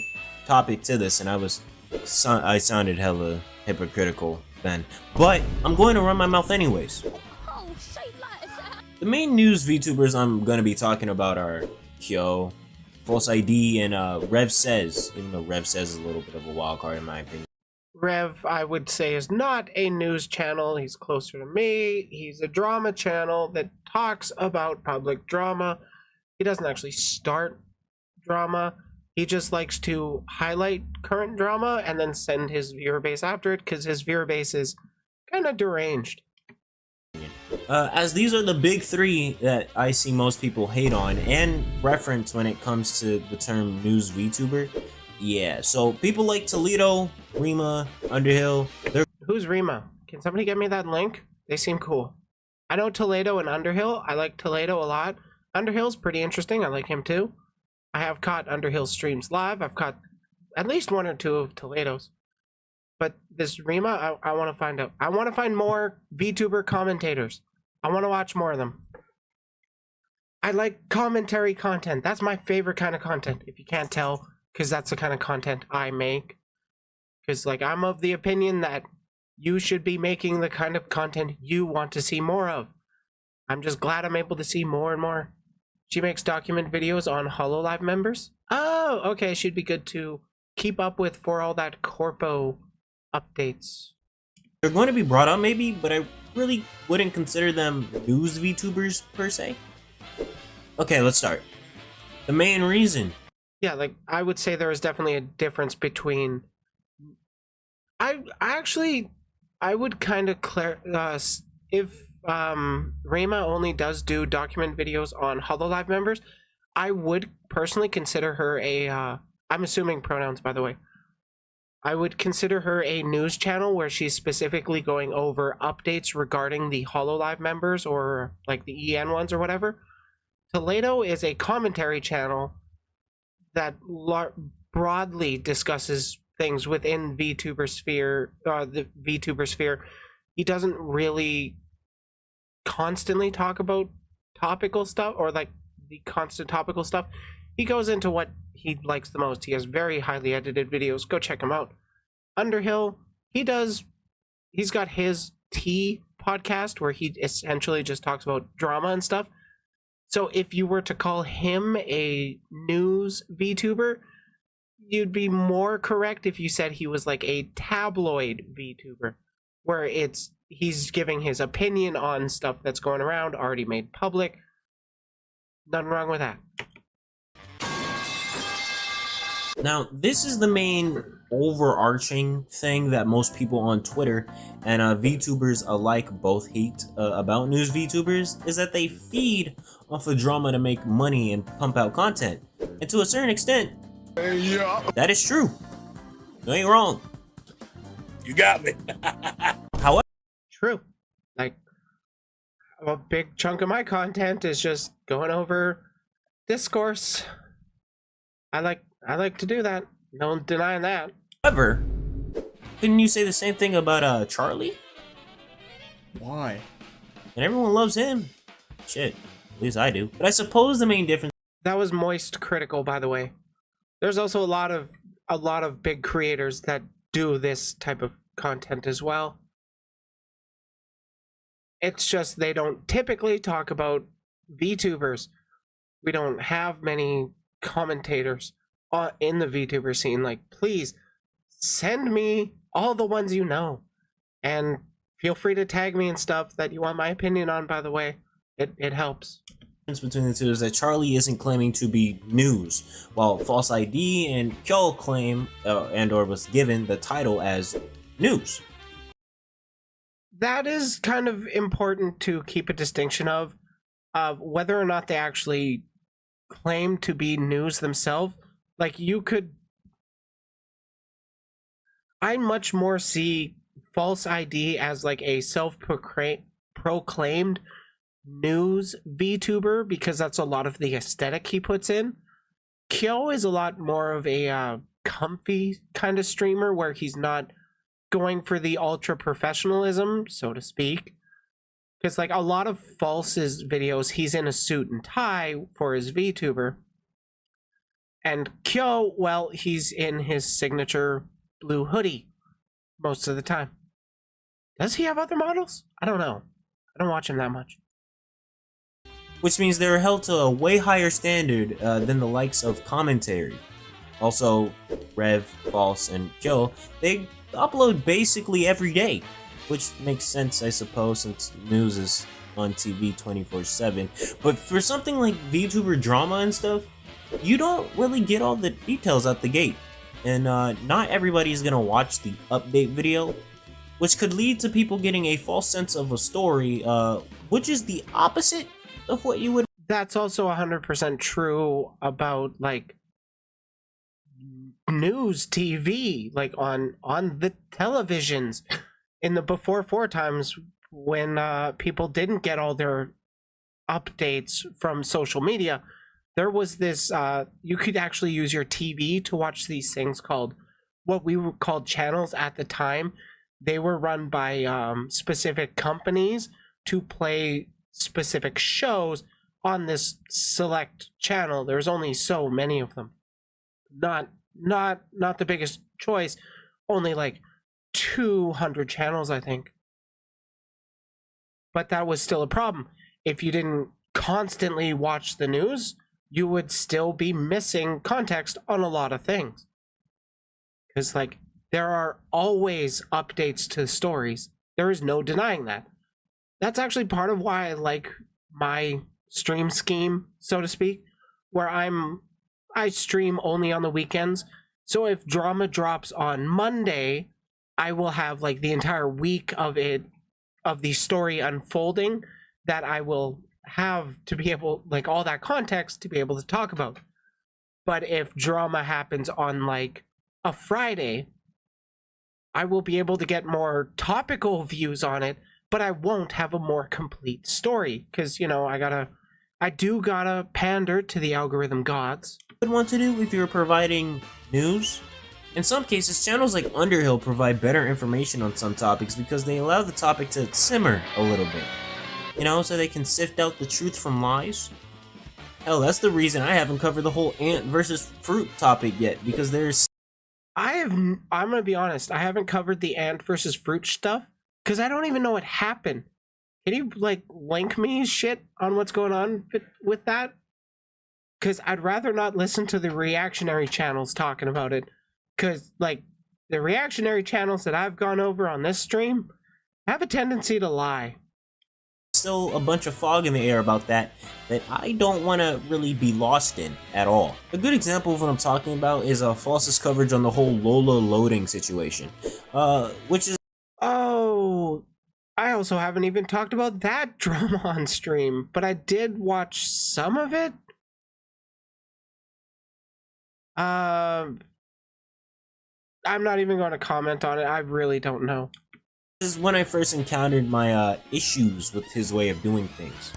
topic to this, and I sounded hella hypocritical then. But I'm going to run my mouth anyways. The main news VTubers I'm going to be talking about are Kyo, False ID, and Rev Says, even though Rev Says is a little bit of a wild card in my opinion. Rev, I would say, is not a news channel. He's closer to me. He's a drama channel that talks about public drama. He doesn't actually start drama. He just likes to highlight current drama and then send his viewer base after it, because his viewer base is kind of deranged. As these are the big three that I see most people hate on and reference when it comes to the term news VTuber. Yeah, so people like Toledo, Rima, Underhill. Who's Rima? Can somebody get me that link? They seem cool. I know Toledo and Underhill. I like Toledo a lot. Underhill's pretty interesting. I like him too. I have caught Underhill streams live. I've caught at least one or two of Toledo's. But this Rima, I want to find out. I want to find more VTuber commentators. I want to watch more of them. I like commentary content. That's my favorite kind of content, if you can't tell, because that's the kind of content I make. Because, like, I'm of the opinion that you should be making the kind of content you want to see more of. I'm just glad I'm able to see more and more. She makes document videos on HoloLive members. Oh, okay. She'd be good to keep up with for all that corpo updates. They're going to be brought up maybe, but I really wouldn't consider them news VTubers per se. Okay, let's start. The main reason. Yeah, like, I would say there is definitely a difference between... I would kind of if Rima only does do document videos on HoloLive members, I would personally consider her a I'm assuming pronouns, by the way. I would consider her a news channel where she's specifically going over updates regarding the HoloLive members, or like the EN ones or whatever. Toledo is a commentary channel that broadly discusses things within VTuber sphere, the VTuber sphere. He doesn't really constantly talk about topical stuff, or like the constant topical stuff. He goes into what he likes the most. He has very highly edited videos. Go check him out. Underhill, he's got his Tea podcast where he essentially just talks about drama and stuff. So if you were to call him a news VTuber, you'd be more correct if you said he was like a tabloid VTuber, where he's giving his opinion on stuff that's going around, already made public. Nothing wrong with that. Now, this is the main overarching thing that most people on Twitter and VTubers alike both hate about news VTubers, is that they feed off of drama to make money and pump out content. And to a certain extent, that is true. You ain't wrong. You got me. However, true. Like, a big chunk of my content is just going over discourse. I like to do that. No denying that. However, couldn't you say the same thing about Charlie? Why? And everyone loves him. Shit, at least I do. But I suppose the main difference. That was moist critical, by the way. There's also a lot of big creators that do this type of content as well. It's just they don't typically talk about VTubers. We don't have many commentators in the VTuber scene. Like, please send me all the ones you know, and feel free to tag me and stuff that you want my opinion on, by the way. It helps. The difference between the two is that Charlie isn't claiming to be news, while False ID and Kyo claim and/or was given the title as news. That is kind of important to keep a distinction of whether or not they actually claim to be news themselves. Like, I much more see False ID as like a self-proclaimed news VTuber, because that's a lot of the aesthetic he puts in. Kyo is a lot more of a comfy kind of streamer, where he's not going for the ultra professionalism, so to speak. Because like a lot of False's videos, he's in a suit and tie for his VTuber. And Kyo, well, he's in his signature blue hoodie most of the time. Does he have other models? I don't know. I don't watch him that much. Which means they're held to a way higher standard than the likes of commentary. Also, Rev, False, and Kyo, they upload basically every day. Which makes sense, I suppose, since news is on TV 24/7. But for something like VTuber drama and stuff, you don't really get all the details out the gate. And not everybody is going to watch the update video, which could lead to people getting a false sense of a story, which is the opposite of what you would. That's also 100% true about like news TV, like on the televisions in the before 4 times when people didn't get all their updates from social media. There was this, you could actually use your TV to watch these things called, what we called channels at the time. They were run by specific companies to play specific shows on this select channel. There's only so many of them. Not the biggest choice. Only like 200 channels, I think. But that was still a problem. If you didn't constantly watch the news, you would still be missing context on a lot of things. Because, like, there are always updates to stories. There is no denying that. That's actually part of why I like my stream scheme, so to speak, where I stream only on the weekends. So if drama drops on Monday, I will have, like, the entire week of the story unfolding that I will have to be able, like, all that context to be able to talk about. But if drama happens on like a Friday, I will be able to get more topical views on it, but I won't have a more complete story, because, you know, I do gotta pander to the algorithm gods. Would want to do if you're providing news. In some cases, channels like Underhill provide better information on some topics because they allow the topic to simmer a little bit. You know, so they can sift out the truth from lies. Hell, that's the reason I haven't covered the whole ant versus fruit topic yet, because there's... I'm gonna be honest, I haven't covered the ant versus fruit stuff, because I don't even know what happened. Can you, like, link me shit on what's going on with that? Because I'd rather not listen to the reactionary channels talking about it. Because, like, the reactionary channels that I've gone over on this stream have a tendency to lie. Still a bunch of fog in the air about that I don't want to really be lost in at all. A good example of what I'm talking about is False's coverage on the whole Lola loading situation. Which is... Oh... I also haven't even talked about that drama on stream, but I did watch some of it. I'm not even going to comment on it. I really don't know. This is when I first encountered my issues with his way of doing things.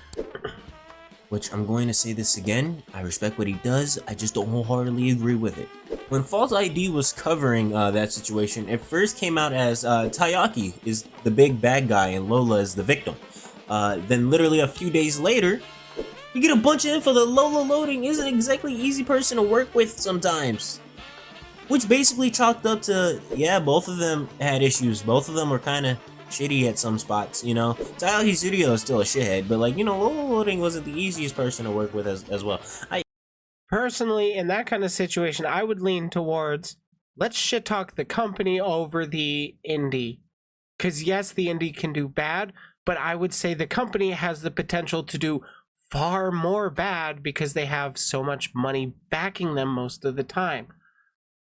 Which, I'm going to say this again, I respect what he does, I just don't wholeheartedly agree with it. When False ID was covering that situation, it first came out as Taiyaki is the big bad guy and Lola is the victim. Then literally a few days later, you get a bunch of info that Lola loading isn't exactly an easy person to work with sometimes. Which basically chalked up to, yeah, both of them had issues, both of them were kind of shitty at some spots, you know. Tayaki's studio is still a shithead, but like, you know, Lola loading wasn't the easiest person to work with as well. Personally, in that kind of situation, I would lean towards, let's shit talk the company over the indie. Because yes, the indie can do bad, but I would say the company has the potential to do far more bad because they have so much money backing them most of the time.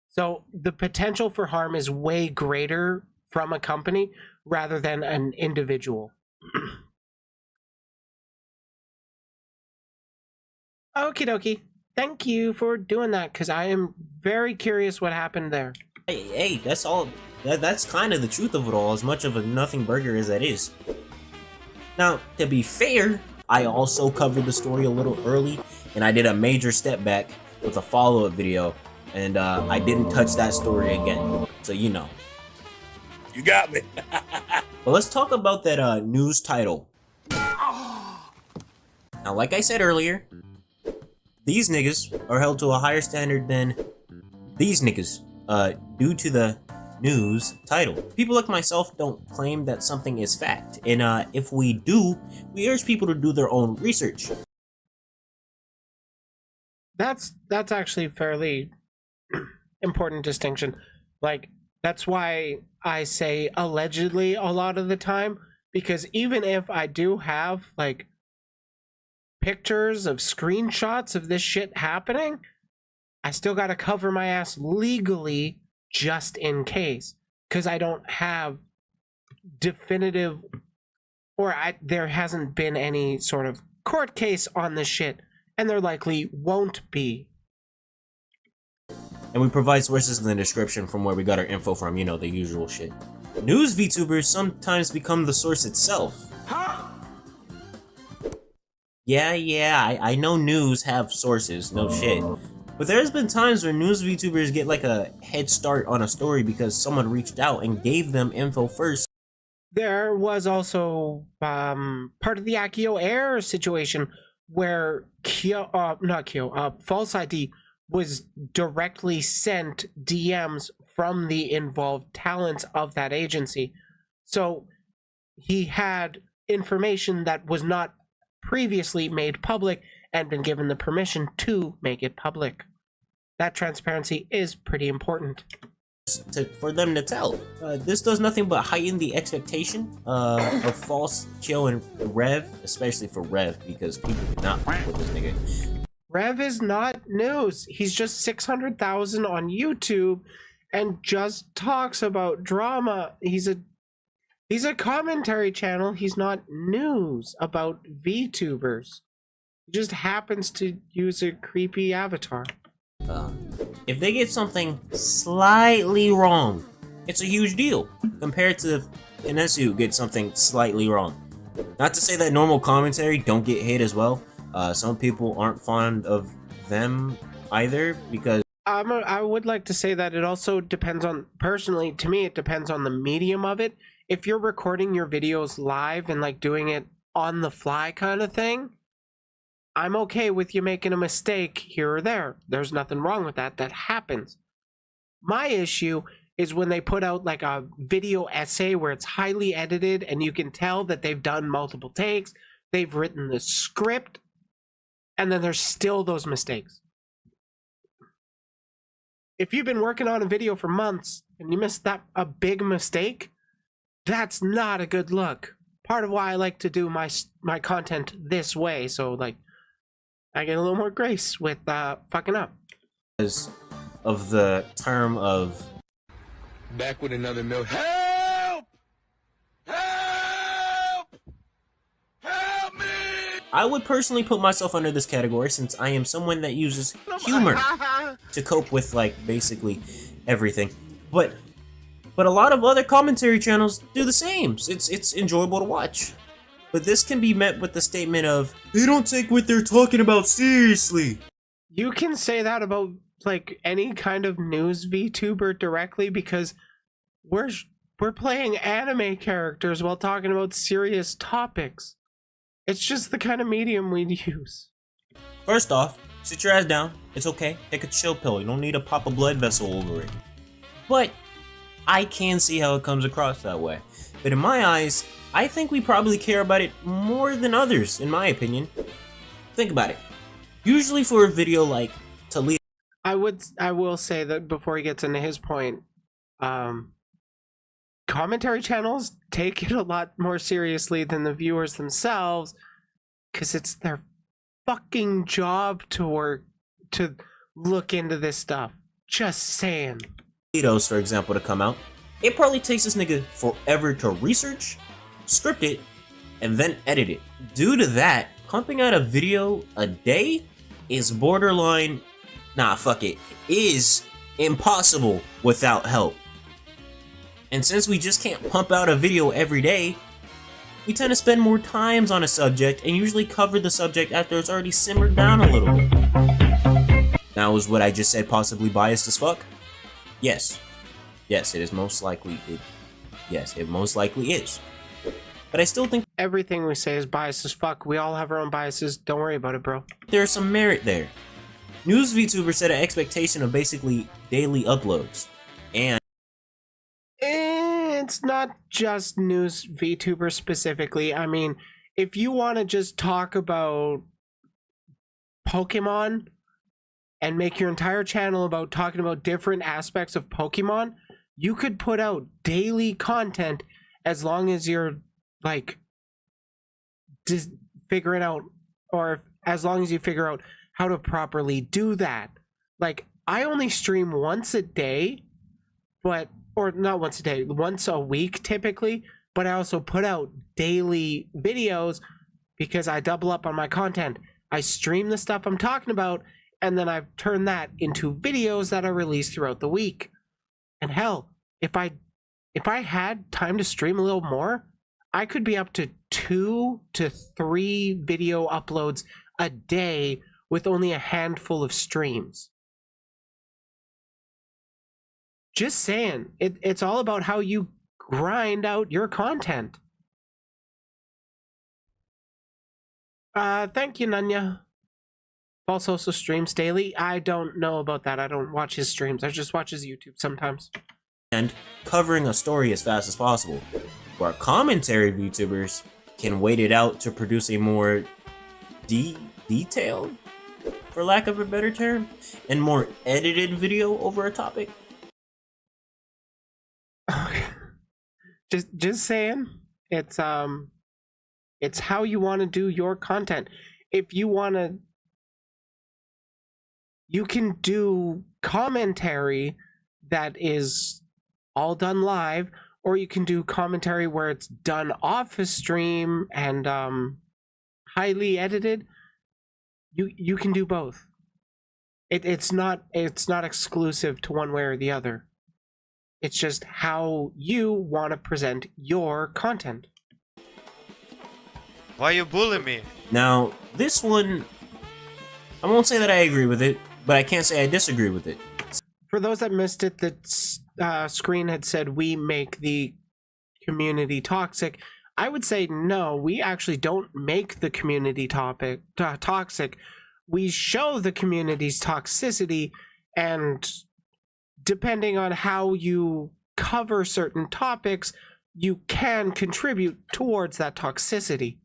So the potential for harm is way greater from a company rather than an individual. Okie dokie. Thank you for doing that, because I am very curious what happened there. Hey, that's all. That's kind of the truth of it all, as much of a nothing burger as that is. Now, to be fair, I also covered the story a little early, and I did a major step back with a follow-up video, and I didn't touch that story again. So, you know. You got me. But let's talk about that news title. Now, like I said earlier, these niggas are held to a higher standard than these niggas, due to the news title. People like myself don't claim that something is fact, and if we do, we urge people to do their own research. That's actually a fairly important distinction. Like, that's why I say allegedly a lot of the time, because even if I do have, like, pictures of screenshots of this shit happening, I still gotta cover my ass legally just in case, because I don't have definitive, or there hasn't been any sort of court case on this shit, and there likely won't be. And we provide sources in the description from where we got our info from, you know, the usual shit. News VTubers sometimes become the source itself. Yeah, I know news have sources, no shit. But there's been times where news VTubers get like a head start on a story because someone reached out and gave them info first. There was also part of the Akio Air situation where False ID was directly sent DMs from the involved talents of that agency. So he had information that was not previously made public and been given the permission to make it public. That transparency is pretty important. For them to tell. This does nothing but heighten the expectation of False, Chill, and Rev, especially for Rev, because people do not fuck with this nigga. Rev is not news. He's just 600,000 on YouTube and just talks about drama. He's a commentary channel. He's not news about VTubers. He just happens to use a creepy avatar. If they get something slightly wrong, it's a huge deal compared to if Kinesu gets something slightly wrong. Not to say that normal commentary don't get hit as well. Some people aren't fond of them either because I would like to say that it also depends on, personally, to me, it depends on the medium of it. If you're recording your videos live and like doing it on the fly kind of thing, I'm okay with you making a mistake here or there. There's nothing wrong with that. That happens. My issue is when they put out like a video essay where it's highly edited and you can tell that they've done multiple takes, they've written the script, and then there's still those mistakes. If you've been working on a video for months and you missed a big mistake, that's not a good look. Part of why I like to do my content this way, so like I get a little more grace with fucking up. Of the term of back with another milk. Help! Help! Help me! I would personally put myself under this category since I am someone that uses humor to cope with like basically everything. But a lot of other commentary channels do the same. It's enjoyable to watch. But this can be met with the statement of, they don't take what they're talking about seriously. You can say that about like any kind of news VTuber directly because we're playing anime characters while talking about serious topics. It's just the kind of medium we'd use. First off, sit your ass down. It's okay. Take a chill pill. You don't need to pop a blood vessel over it. But I can see how it comes across that way. But in my eyes, I think we probably care about it more than others, in my opinion. Think about it. Usually for a video like Talita, I will say that before he gets into his point, commentary channels take it a lot more seriously than the viewers themselves, because it's their fucking job to look into this stuff. Just saying. For example, to come out, it probably takes this nigga forever to research, script it, and then edit it. Due to that, pumping out a video a day is borderline, nah, fuck it, is impossible without help. And since we just can't pump out a video every day, we tend to spend more times on a subject and usually cover the subject after it's already simmered down a little bit. Now, is what I just said possibly biased as fuck? Yes. Yes, it is most likely. Yes, it most likely is. But I still think everything we say is biased as fuck. We all have our own biases. Don't worry about it, bro. There's some merit there. News VTubers set an expectation of basically daily uploads. And it's not just news VTubers specifically. I mean, if you want to just talk about Pokemon and make your entire channel about talking about different aspects of Pokemon, you could put out daily content as long as you're like just figuring out, or as long as you figure out how to properly do that. Like, I only stream once a day, or not once a day, once a week typically, but I also put out daily videos because I double up on my content. I stream the stuff I'm talking about, and then I've turned that into videos that are released throughout the week. And hell, if I had time to stream a little more, I could be up to 2 to 3 video uploads a day with only a handful of streams. Just saying, it's all about how you grind out your content. Thank you, Nanya. False also streams daily. I don't know about that. I don't watch his streams. I just watch his YouTube sometimes. And covering a story as fast as possible. Where commentary VTubers can wait it out to produce a more detailed, for lack of a better term, and more edited video over a topic. Just saying, it's how you want to do your content. If you want to, you can do commentary that is all done live, or you can do commentary where it's done off a stream and highly edited. You can do both. It's not exclusive to one way or the other. It's just how you want to present your content. Why you bully me? Now, this one, I won't say that I agree with it, but I can't say I disagree with it. For those that missed it, the screen had said we make the community toxic. I would say no, we actually don't make the community toxic. We show the community's toxicity, and depending on how you cover certain topics, you can contribute towards that toxicity.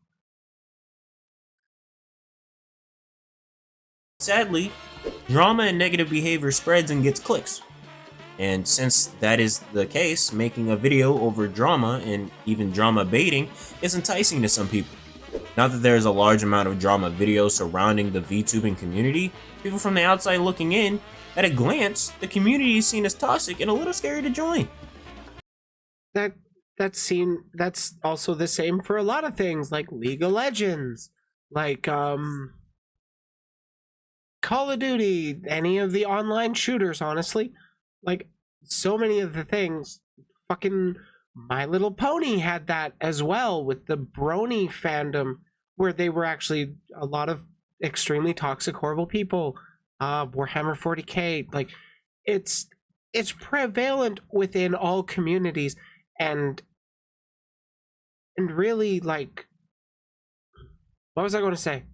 Sadly, drama and negative behavior spreads and gets clicks. And since that is the case, making a video over drama and even drama baiting is enticing to some people. Now that there is a large amount of drama videos surrounding the VTubing community, people from the outside looking in, at a glance, the community is seen as toxic and a little scary to join. That's also the same for a lot of things, like League of Legends, like Call of Duty, any of the online shooters, honestly. Like, so many of the things. Fucking My Little Pony had that as well, with the Brony fandom, where they were actually a lot of extremely toxic, horrible people. Warhammer 40k, like, it's prevalent within all communities, and really, like, what was I going to say?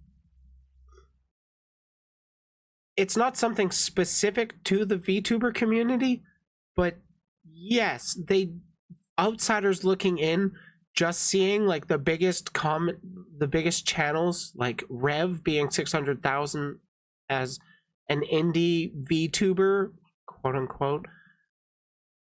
It's not something specific to the VTuber community, but yes, outsiders looking in, just seeing like the biggest channels, like Rev being 600,000 as an indie VTuber, quote unquote,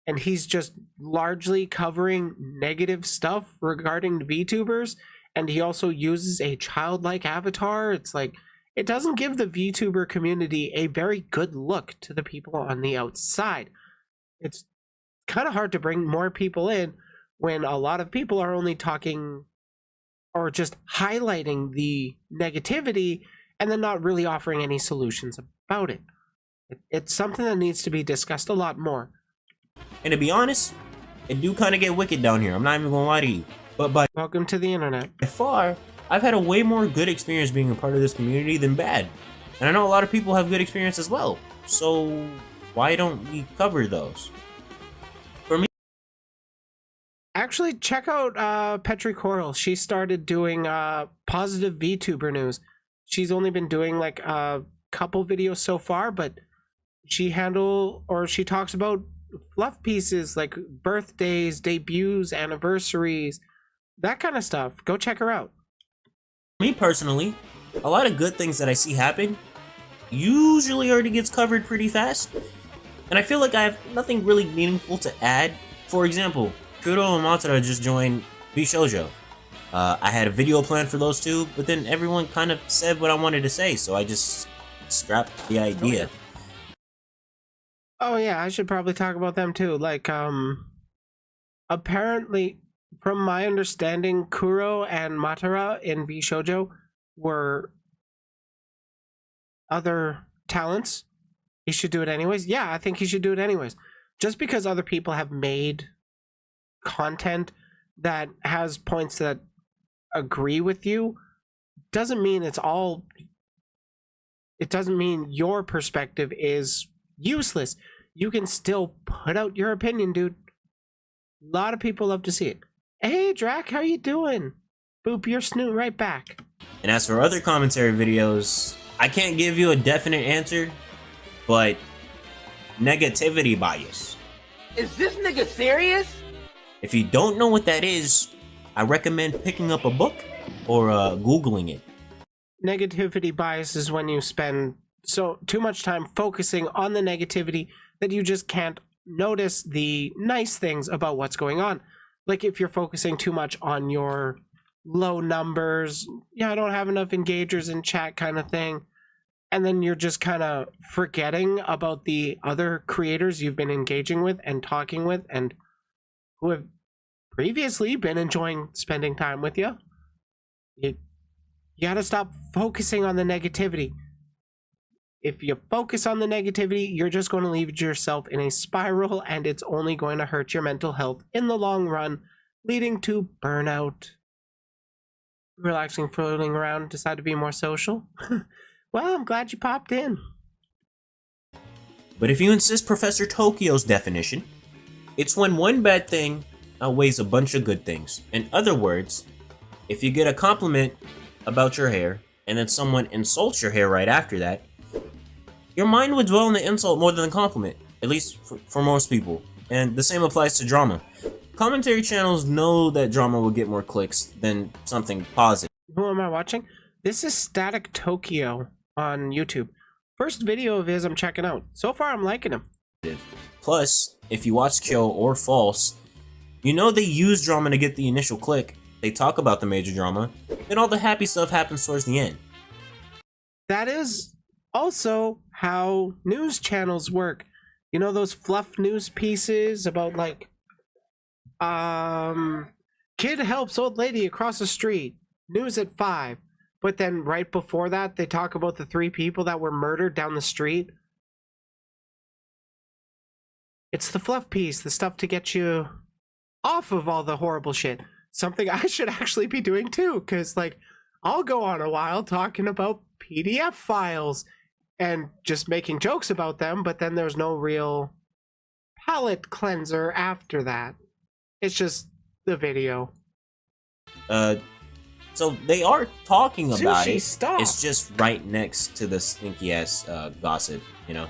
and he's just largely covering negative stuff regarding VTubers, and he also uses a childlike avatar. It's like, it doesn't give the VTuber community a very good look to the people on the outside. It's kind of hard to bring more people in when a lot of people are only talking or just highlighting the negativity and then not really offering any solutions about it. It's something that needs to be discussed a lot more. And to be honest, it do kind of get wicked down here. I'm not even gonna lie to you. But welcome to the internet. By far, I've had a way more good experience being a part of this community than bad. And I know a lot of people have good experience as well. So why don't we cover those? For me, actually, check out Petri Coral. She started doing positive VTuber news. She's only been doing like a couple videos so far, but she talks about fluff pieces like birthdays, debuts, anniversaries, that kind of stuff. Go check her out. Me personally, a lot of good things that I see happen usually already gets covered pretty fast, and I feel like I have nothing really meaningful to add. For example, Kuro and Matara just joined Bishoujo. I had a video planned for those two, but then everyone kind of said what I wanted to say, so I just scrapped the idea. Oh yeah, I should probably talk about them too. Like, apparently, from my understanding, Kuro and Matara in Bishoujo were other talents. He should do it anyways. Yeah, I think he should do it anyways. Just because other people have made content that has points that agree with you doesn't mean it doesn't mean your perspective is useless. You can still put out your opinion, dude. A lot of people love to see it. Hey Drac, how you doing? Boop your snoot right back. And as for other commentary videos, I can't give you a definite answer, but negativity bias. Is this nigga serious? If you don't know what that is, I recommend picking up a book or Googling it. Negativity bias is when you spend too much time focusing on the negativity that you just can't notice the nice things about what's going on. Like if you're focusing too much on your low numbers, I don't have enough engagers in chat kind of thing, and then you're just kind of forgetting about the other creators you've been engaging with and talking with and who have previously been enjoying spending time with you. You gotta stop focusing on the negativity. If you focus on the negativity, you're just going to leave yourself in a spiral, and it's only going to hurt your mental health in the long run, leading to burnout. Relaxing, floating around, decide to be more social? Well, I'm glad you popped in. But if you insist Professor Tokyo's definition, it's when one bad thing outweighs a bunch of good things. In other words, if you get a compliment about your hair, and then someone insults your hair right after that, your mind would dwell on the insult more than the compliment, at least for most people. And the same applies to drama. Commentary channels know that drama will get more clicks than something positive. Who am I watching? This is Static Tokyo on YouTube. First video of his I'm checking out. So far I'm liking him. Plus, if you watch Kill or False, you know they use drama to get the initial click. They talk about the major drama, then all the happy stuff happens towards the end. That is also how news channels work. You know those fluff news pieces about like, kid helps old lady across the street, news at 5. But then right before that, they talk about the 3 people that were murdered down the street. It's the fluff piece, the stuff to get you off of all the horrible shit. Something I should actually be doing too, because like I'll go on a while talking about PDF files and just making jokes about them, but then there's no real palate cleanser after that. It's just the video. So they are talking about Sushi, it. stop. It's just right next to the stinky ass gossip, you know.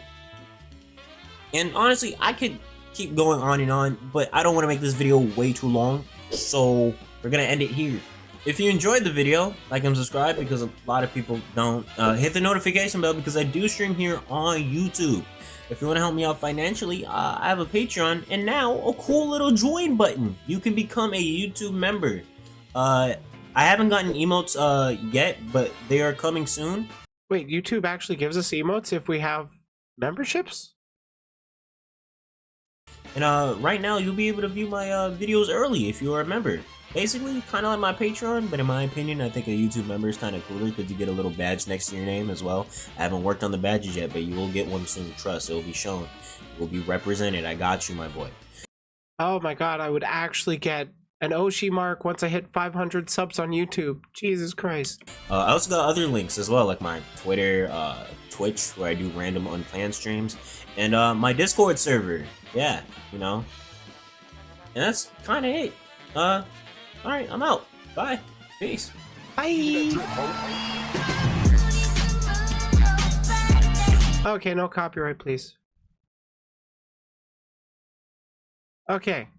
And honestly, I could keep going on and on, but I don't want to make this video way too long, so we're gonna end it here. If you enjoyed the video, like and subscribe, because a lot of people don't. Hit the notification bell because I do stream here on YouTube. If you want to help me out financially, I have a Patreon, and now a cool little join button. You can become a YouTube member. I haven't gotten emotes yet, but they are coming soon. Wait, YouTube actually gives us emotes if we have memberships? And right now, you'll be able to view my videos early if you are a member. Basically, kind of like my Patreon, but in my opinion, I think a YouTube member is kind of cooler because you get a little badge next to your name as well. I haven't worked on the badges yet, but you will get one soon. Trust, it will be shown. You will be represented. I got you, my boy. Oh my god, I would actually get an Oshi mark once I hit 500 subs on YouTube. Jesus Christ. I also got other links as well, like my Twitter, Twitch, where I do random unplanned streams, and my Discord server. Yeah, you know. And that's kind of it. Alright, I'm out. Bye. Peace. Bye. Okay, no copyright, please. Okay.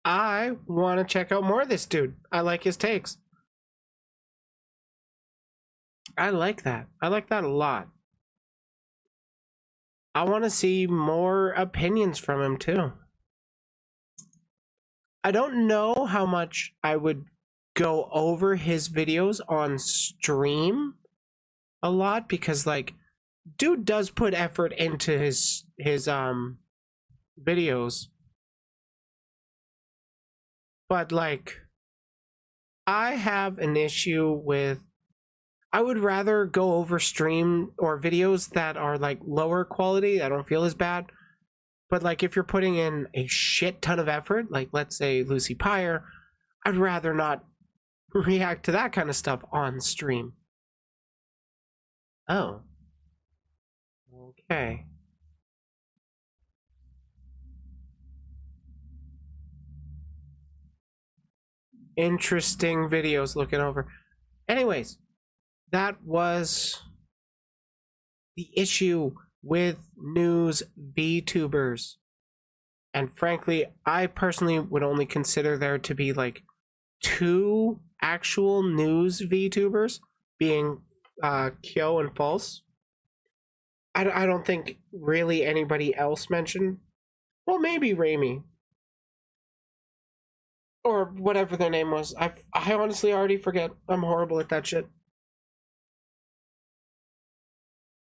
I want to check out more of this dude. I like his takes. I like that. I like that a lot. I want to see more opinions from him too. I don't know how much I would go over his videos on stream a lot, because like dude does put effort into his videos. But like I have an issue with, I would rather go over stream or videos that are like lower quality. I don't feel as bad. But like if you're putting in a shit ton of effort, like let's say Lucy Pyre, I'd rather not react to that kind of stuff on stream. Oh. Okay. Interesting videos looking over. Anyways, that was the issue with news VTubers. And frankly, I personally would only consider there to be like 2 actual news VTubers, being Kyo and False. I don't think really anybody else mentioned. Well, maybe Raimi. Or whatever their name was. I honestly already forget. I'm horrible at that shit.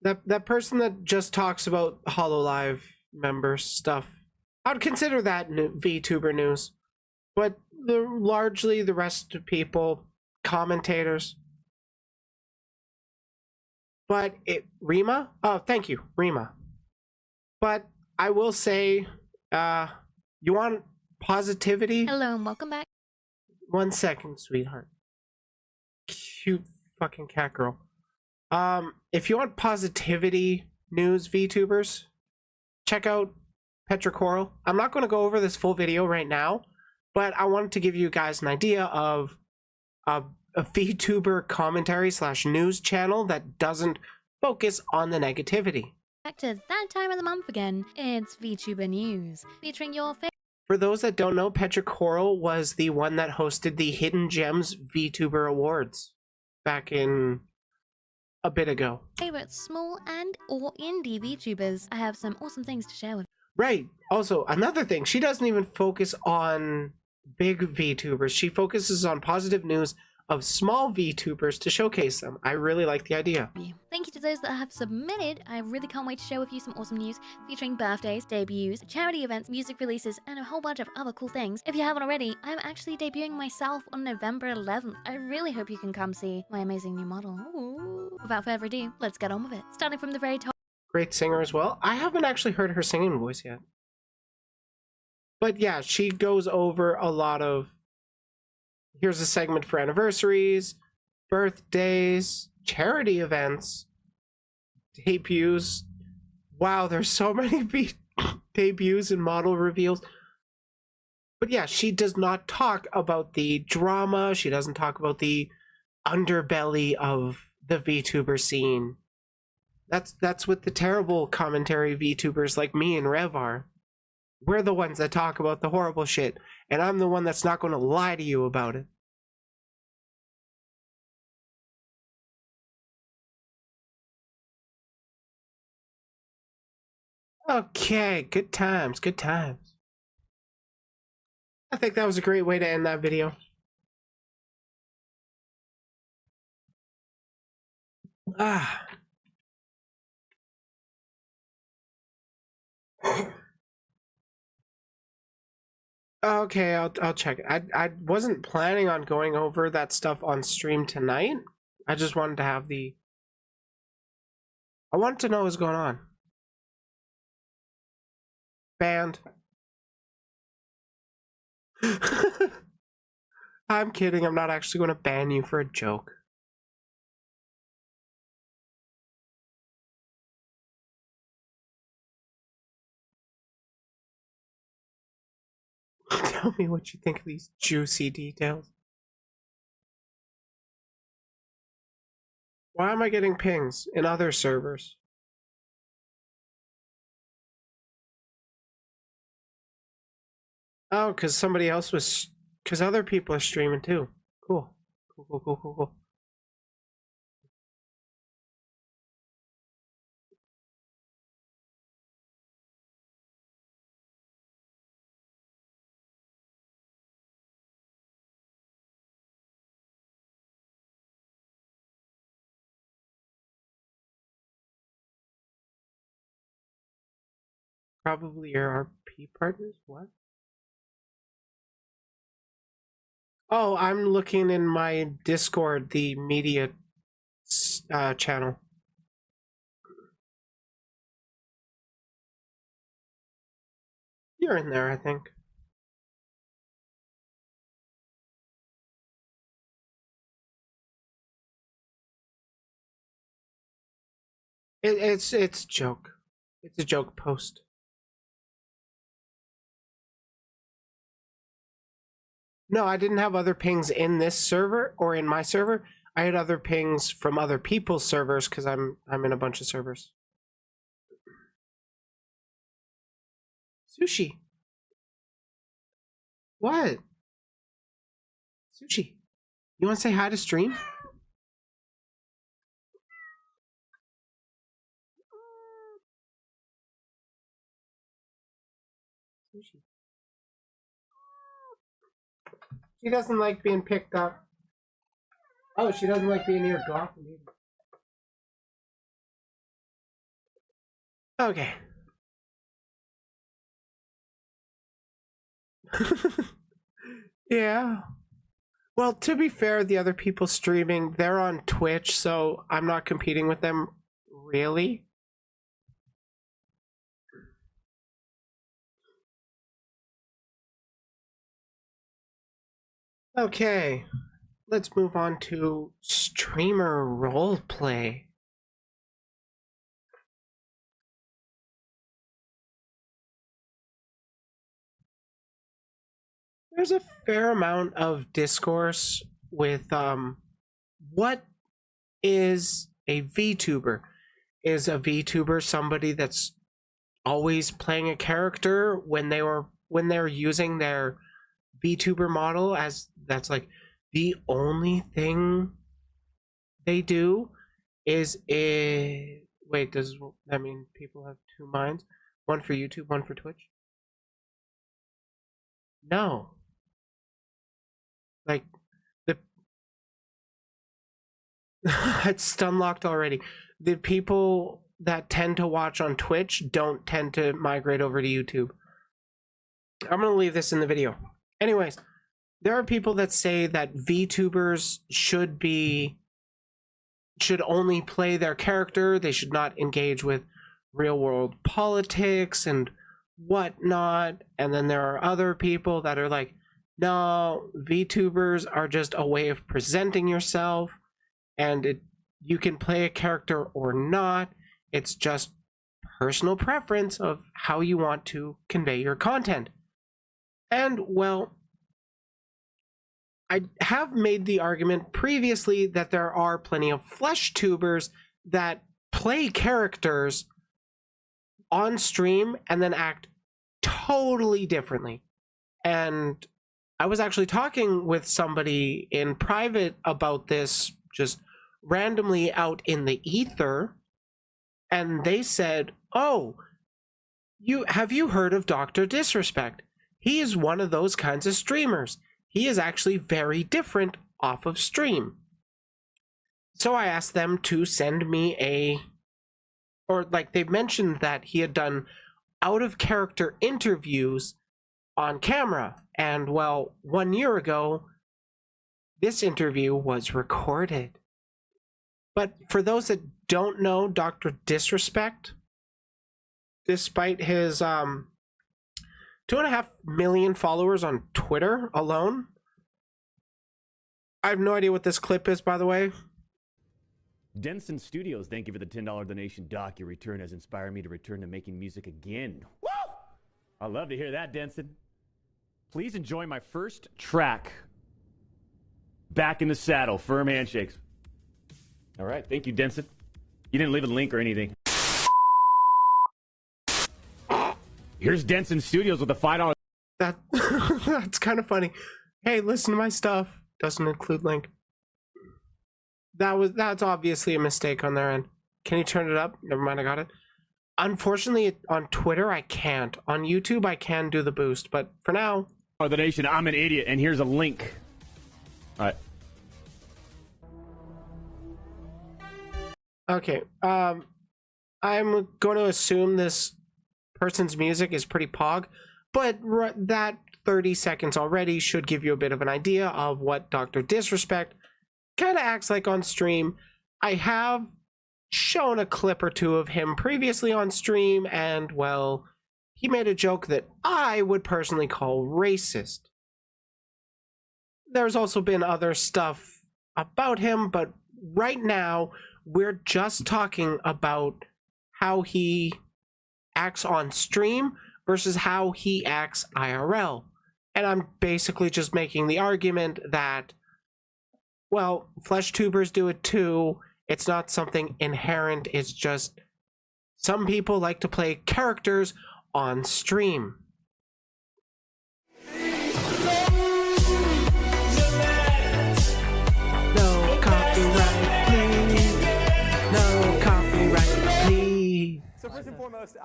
That person that just talks about HoloLive members stuff. I'd consider that VTuber news. But largely the rest of people, commentators. But Rima? Oh, thank you, Rima. But I will say, you want positivity? Hello and welcome back. 1 second, sweetheart. Cute fucking cat girl. If you want positivity news VTubers, check out Petra Coral. I'm not going to go over this full video right now, But I wanted to give you guys an idea of a VTuber commentary / news channel that doesn't focus on the negativity. Back to that time of the month again. It's VTuber News, featuring your favorite. For those that don't know, Petra Coral was the one that hosted the Hidden Gems VTuber Awards back in a bit ago. Favorite small and or indie VTubers. I have some awesome things to share with. Right. Also, another thing, she doesn't even focus on big VTubers. She focuses on positive news of small VTubers to showcase them. I really like the idea. Thank you to those that have submitted. I really can't wait to share with you some awesome news featuring birthdays, debuts, charity events, music releases, and a whole bunch of other cool things. If you haven't already, I'm actually debuting myself on November 11th. I really hope you can come see my amazing new model. Ooh. Without further ado, let's get on with it. Starting from the very top. Great singer as well. I haven't actually heard her singing voice yet. But yeah, she goes over a lot of... Here's a segment for anniversaries, birthdays, charity events, debuts. Wow, there's so many debuts and model reveals. But yeah, she does not talk about the drama. She doesn't talk about the underbelly of the VTuber scene. That's what the terrible commentary VTubers like me and Rev are. We're the ones that talk about the horrible shit, and I'm the one that's not going to lie to you about it. Okay, good times, good times. I think that was a great way to end that video. Okay, I'll check it. I wasn't planning on going over that stuff on stream tonight. I just wanted to have I wanted to know what's going on. Banned. I'm kidding. I'm not actually going to ban you for a joke. Tell me what you think of these juicy details. Why am I getting pings in other servers? Oh, because somebody else was... Because other people are streaming too. Cool. Cool. Probably your RP partners? What? Oh, I'm looking in my Discord, the media channel. You're in there, I think. It's a joke. It's a joke post. No, I didn't have other pings in this server or in my server. I had other pings from other people's servers because I'm in a bunch of servers. Sushi. What? Sushi. You want to say hi to stream? Sushi. She doesn't like being picked up. Oh, she doesn't like being near Gotham either. Okay. Yeah. Well, to be fair, the other people streaming, they're on Twitch, so I'm not competing with them, really. Okay, let's move on to streamer roleplay. there's a fair amount of discourse with what is a VTuber? Is a VTuber somebody that's always playing a character when they're using their VTuber model as that's like the only thing they do? Is it wait, does that mean people have two minds? One for YouTube, one for Twitch? No. Like the it's stun locked already. The people that tend to watch on Twitch don't tend to migrate over to YouTube. I'm gonna leave this in the video. Anyways, there are people that say that VTubers should only play their character. They should not engage with real world politics and whatnot. And then there are other people that are like, no, VTubers are just a way of presenting yourself, and you can play a character or not. It's just personal preference of how you want to convey your content. And well, I have made the argument previously that there are plenty of flesh tubers that play characters on stream and then act totally differently. And I was actually talking with somebody in private about this just randomly out in the ether, and they said, oh, have you heard of Dr. Disrespect? He is one of those kinds of streamers. He is actually very different off of stream. So I asked them to send me they mentioned that he had done out of character interviews on camera. And well, 1 year ago, this interview was recorded. But for those that don't know Dr. Disrespect, despite his 2.5 million followers on Twitter alone, I have no idea what this clip is, by the way. Denson Studios, thank you for the $10 donation. Doc, your return has inspired me to return to making music again. Woo! I love to hear that, Denson. Please enjoy my first track. Back in the saddle, firm handshakes. All right, thank you, Denson. You didn't leave a link or anything. Here's Denson Studios with a $5. That's kind of funny. Hey, listen to my stuff. Doesn't include link. That's obviously a mistake on their end. Can you turn it up? Never mind, I got it. Unfortunately, on Twitter, I can't. On YouTube, I can do the boost, but for now... Oh, the nation, I'm an idiot, and here's a link. All right. Okay, I'm going to assume this person's music is pretty pog, but that 30 seconds already should give you a bit of an idea of what Dr. Disrespect kind of acts like on stream. I have shown a clip or two of him previously on stream, and well, he made a joke that I would personally call racist. There's also been other stuff about him, but right now we're just talking about how he acts on stream versus how he acts IRL. And I'm basically just making the argument that, well, flesh tubers do it too. It's not something inherent. It's just some people like to play characters on stream. No copyright, please. No copyright, please. So first and foremost,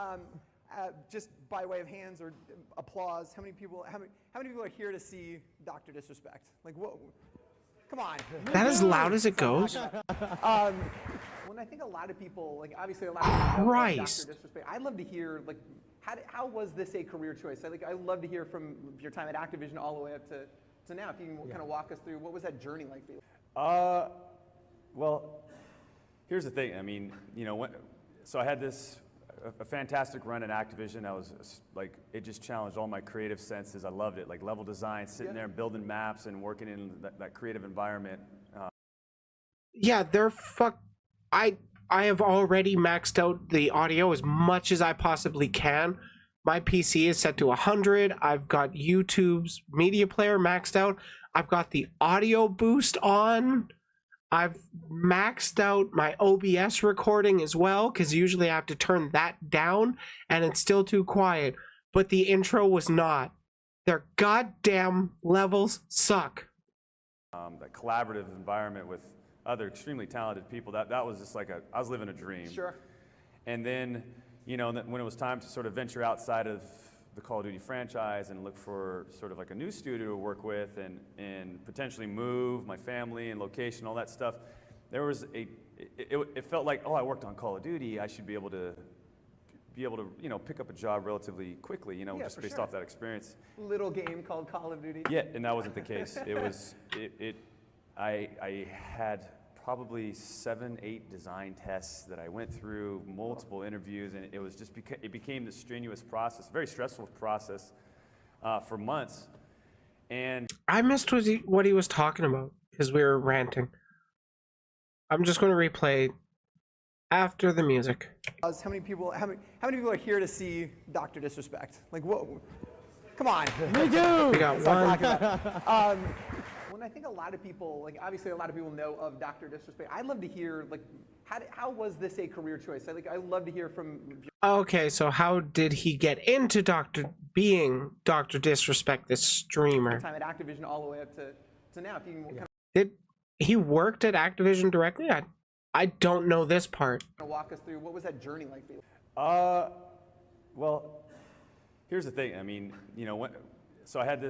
just by way of hands or applause, how many people are here to see Dr. Disrespect? Like, whoa. Come on. That as loud as it goes? When I think a lot of people, like obviously a lot of people know Dr. Disrespect, I'd love to hear, like, how was this a career choice? I'd love to hear from your time at Activision all the way up to now. If you can kind of walk us through, what was that journey like for you? Well, here's the thing. I mean, you know, so I had a fantastic run at Activision. I was like, it just challenged all my creative senses. I loved it, like level design, sitting there and building maps and working in that creative environment. Yeah, I have already maxed out the audio as much as I possibly can My PC is set to 100. I've got YouTube's media player maxed out. I've got the audio boost on. I've maxed out my OBS recording as well, because usually I have to turn that down and it's still too quiet. But the intro was not. Their goddamn levels suck. That collaborative environment with other extremely talented people, that was just like I was living a dream. Sure. And then, you know, when it was time to sort of venture outside of the Call of Duty franchise and look for sort of like a new studio to work with and potentially move my family and location, all that stuff, there was it felt like, oh, I worked on Call of Duty, I should be able to, you know, pick up a job relatively quickly, you know, Yeah, just for based sure. off that experience. Little game called Call of Duty. Yeah, and that wasn't the case. It was, I had probably 7, 8 design tests that I went through, multiple interviews, and it was just, it became this strenuous process, very stressful process for months. And I missed what he was talking about because we were ranting. I'm just going to replay after the music. How many people are here to see Dr. Disrespect? Like, whoa, come on. Me too. We got one. When I think a lot of people, like obviously a lot of people know of Dr. Disrespect, I'd love to hear, like, how was this a career choice? I'd love to hear from. Okay, so how did he get into being Dr. Disrespect, this streamer? Time at Activision all the way up to now. If you can kind Did he worked at Activision directly? I don't know this part. of walk us through what was that journey like for you? Well, here's the thing. I mean, you know, so I had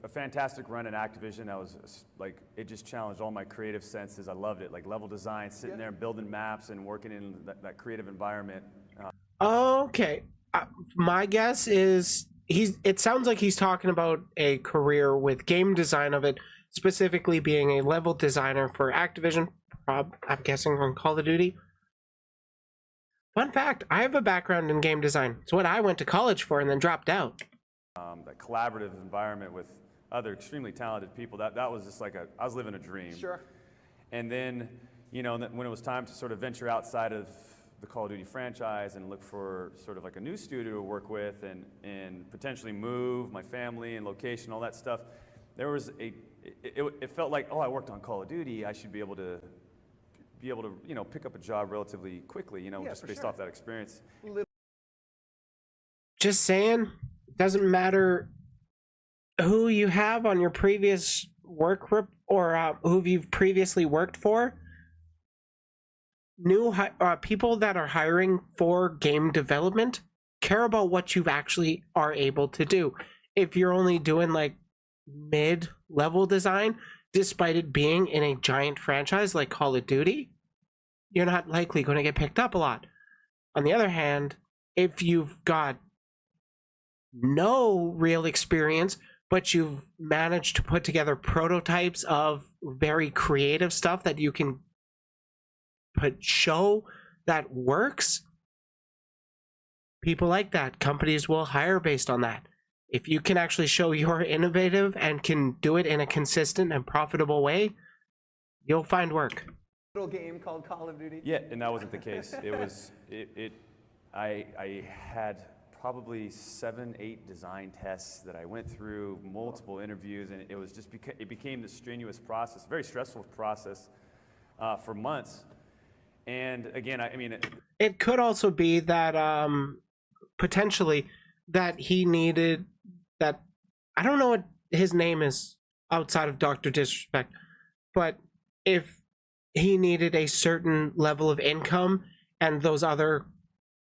a fantastic run at Activision. I was like, it just challenged all my creative senses. I loved it, like level design, sitting there and building maps and working in that creative environment. Okay, my guess is it sounds like he's talking about a career with game design of it, specifically being a level designer for Activision. I'm guessing on Call of Duty. Fun fact, I have a background in game design. It's what I went to college for and then dropped out. That collaborative environment with other extremely talented people, that was just like I was living a dream. Sure. And then, you know, when it was time to sort of venture outside of the Call of Duty franchise and look for sort of like a new studio to work with and potentially move my family and location, all that stuff, there was it felt like, oh, I worked on Call of Duty, I should be able to, you know, pick up a job relatively quickly, you know, Yeah, just for based sure. off that experience. Just saying, it doesn't matter who you have on your previous work or who you've previously worked for. New people that are hiring for game development care about what you actually are able to do. If you're only doing like mid-level design, despite it being in a giant franchise like Call of Duty, you're not likely going to get picked up a lot. On the other hand, if you've got no real experience, but you've managed to put together prototypes of very creative stuff that you can show that works, people like that. Companies will hire based on that. If you can actually show you're innovative and can do it in a consistent and profitable way, you'll find work. Little game called Call of Duty. Yeah, and that wasn't the case. It was, I had probably 7, 8 design tests that I went through, multiple interviews, and it was just, it became this strenuous process, very stressful process for months. And again, I mean, it could also be that potentially that he needed that, I don't know what his name is outside of Dr. Disrespect, but if he needed a certain level of income and those other,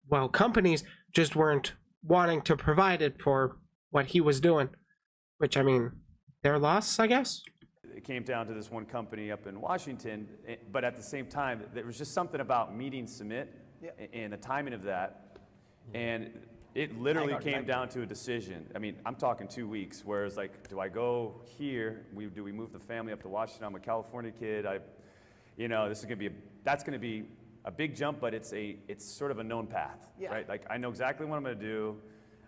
well, companies just weren't wanting to provide it for what he was doing, which, I mean, their loss, I guess. it came down to this one company up in Washington, but at the same time, there was just something about meeting Submit and the timing of that, and it literally came down to a decision. I mean, I'm talking 2 weeks, where it's like, do I go here? Do we move the family up to Washington? I'm a California kid. This is that's gonna be a big jump, but it's sort of a known path, right? Like, I know exactly what I'm gonna do.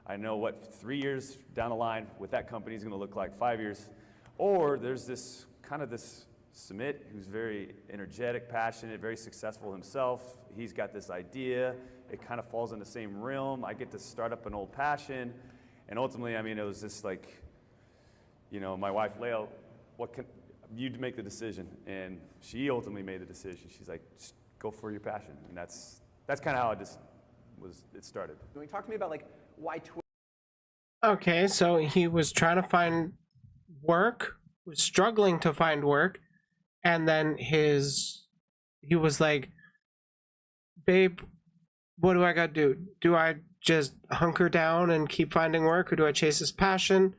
I know what 3 years down the line with that company is gonna look like, 5 years. Or there's this kind of this Sumit, who's very energetic, passionate, very successful himself. He's got this idea. It kind of falls in the same realm. I get to start up an old passion. And ultimately, I mean, it was just like, you know, my wife, Leo, you'd make the decision. And she ultimately made the decision. She's like, just go for your passion. And that's kind of how it started. Can you talk to me about like why Twitch? Okay, so he was trying to find work, was struggling to find work, and then he was like, babe, what do I gotta do? Do I just hunker down and keep finding work, or do I chase his passion?